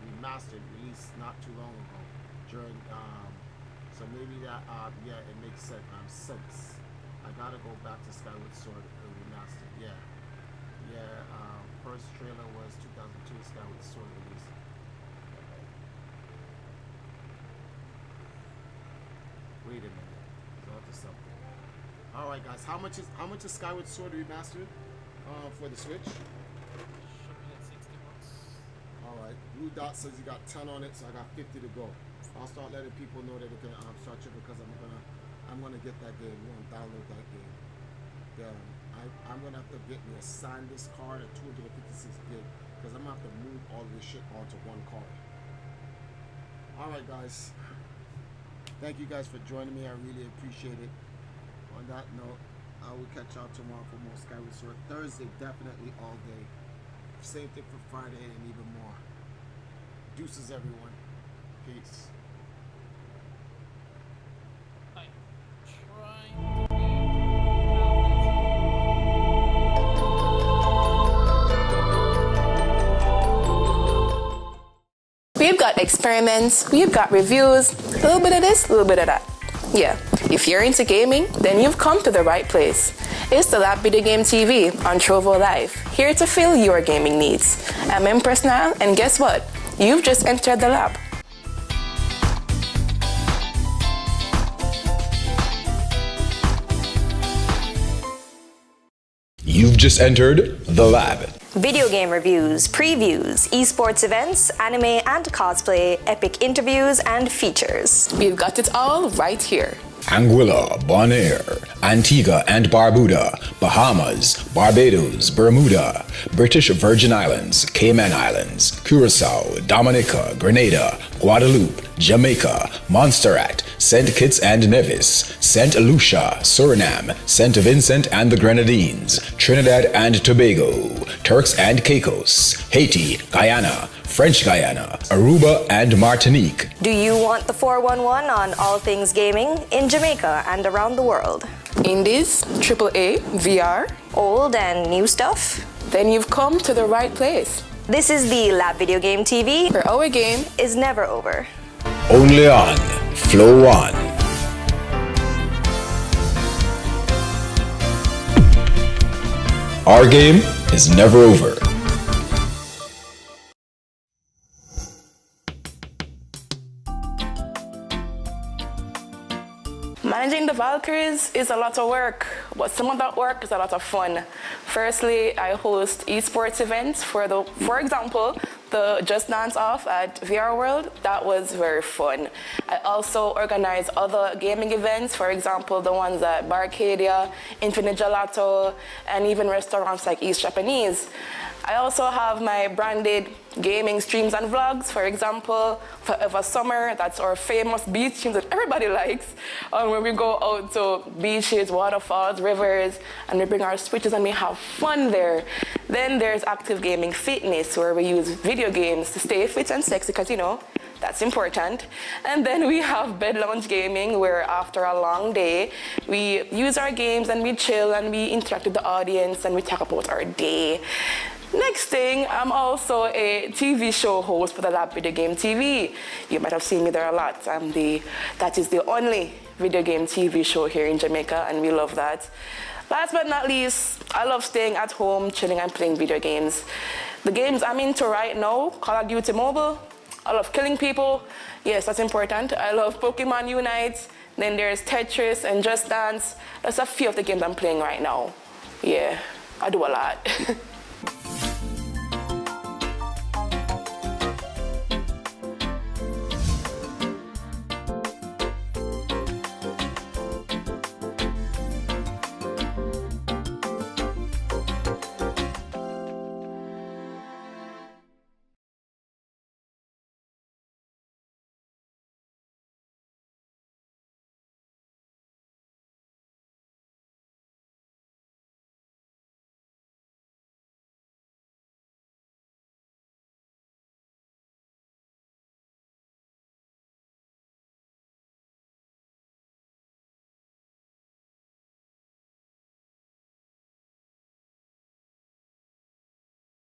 Remastered released not too long ago. During so maybe that yeah, it makes sense. I gotta go back to Skyward Sword Remastered. Yeah. First trailer was 2002. Skyward Sword release. Wait a minute. It's on to something. Alright guys, how much is Skyward Sword Remastered for the Switch? Should be like $60. Alright. Blue Dot says you got 10 on it, so I got 50 to go. I'll start letting people know that they can start tripping because I'm gonna get that game. I'm gonna download that game. I'm gonna have to get me a SanDisk card at 256 gig because I'm gonna have to move all of this shit onto one card. Alright guys. Thank you guys for joining me. I really appreciate it. On that note, I will catch y'all tomorrow for more Skyward Sword. Thursday, definitely all day. Same thing for Friday and even more. Deuces, everyone. Peace. I'm trying to be We've got experiments, we've got reviews, a little bit of this, a little bit of that. Yeah, if you're into gaming, then you've come to the right place. It's the Lab Video Game TV on Trovo Live, here to fill your gaming needs. I'm Empress Nile, and guess what? You've just entered the lab. You've just entered the lab. Video game reviews, previews, esports events, anime and cosplay, epic interviews, and features. We've got it all right here. Anguilla, Bonaire, Antigua and Barbuda, Bahamas, Barbados, Bermuda, British Virgin Islands, Cayman Islands, Curacao, Dominica, Grenada, Guadeloupe, Jamaica, Montserrat, St. Kitts and Nevis, St. Lucia, Suriname, St. Vincent and the Grenadines, Trinidad and Tobago, Turks and Caicos, Haiti, Guyana, French Guyana, Aruba and Martinique. Do you want the 411 on all things gaming in Jamaica and around the world? Indies, AAA, VR, old and new stuff? Then you've come to the right place. This is the Lab Video Game TV, where our game is never over. Only on Flow One. Our game is never over. Managing the Valkyries is a lot of work, but some of that work is a lot of fun. Firstly, I host esports events for example, the Just Dance Off at VR World. That was very fun. I also organize other gaming events, for example, the ones at Barcadia, Infinite Gelato, and even restaurants like East Japanese. I also have my branded gaming streams and vlogs. For example, Forever Summer, that's our famous beach streams that everybody likes, where we go out to beaches, waterfalls, rivers, and we bring our switches and we have fun there. Then there's Active Gaming Fitness, where we use video games to stay fit and sexy, because, you know, that's important. And then we have Bed Lounge Gaming, where after a long day, we use our games and we chill and we interact with the audience and we talk about our day. Next thing, I'm also a TV show host for the Lab Video Game TV. You might have seen me there a lot. That is the only video game TV show here in Jamaica, and we love that. Last but not least, I love staying at home, chilling and playing video games. The games I'm into right now, Call of Duty Mobile. I love killing people. Yes, that's important. I love Pokemon Unite. Then there's Tetris and Just Dance. That's a few of the games I'm playing right now. Yeah, I do a lot.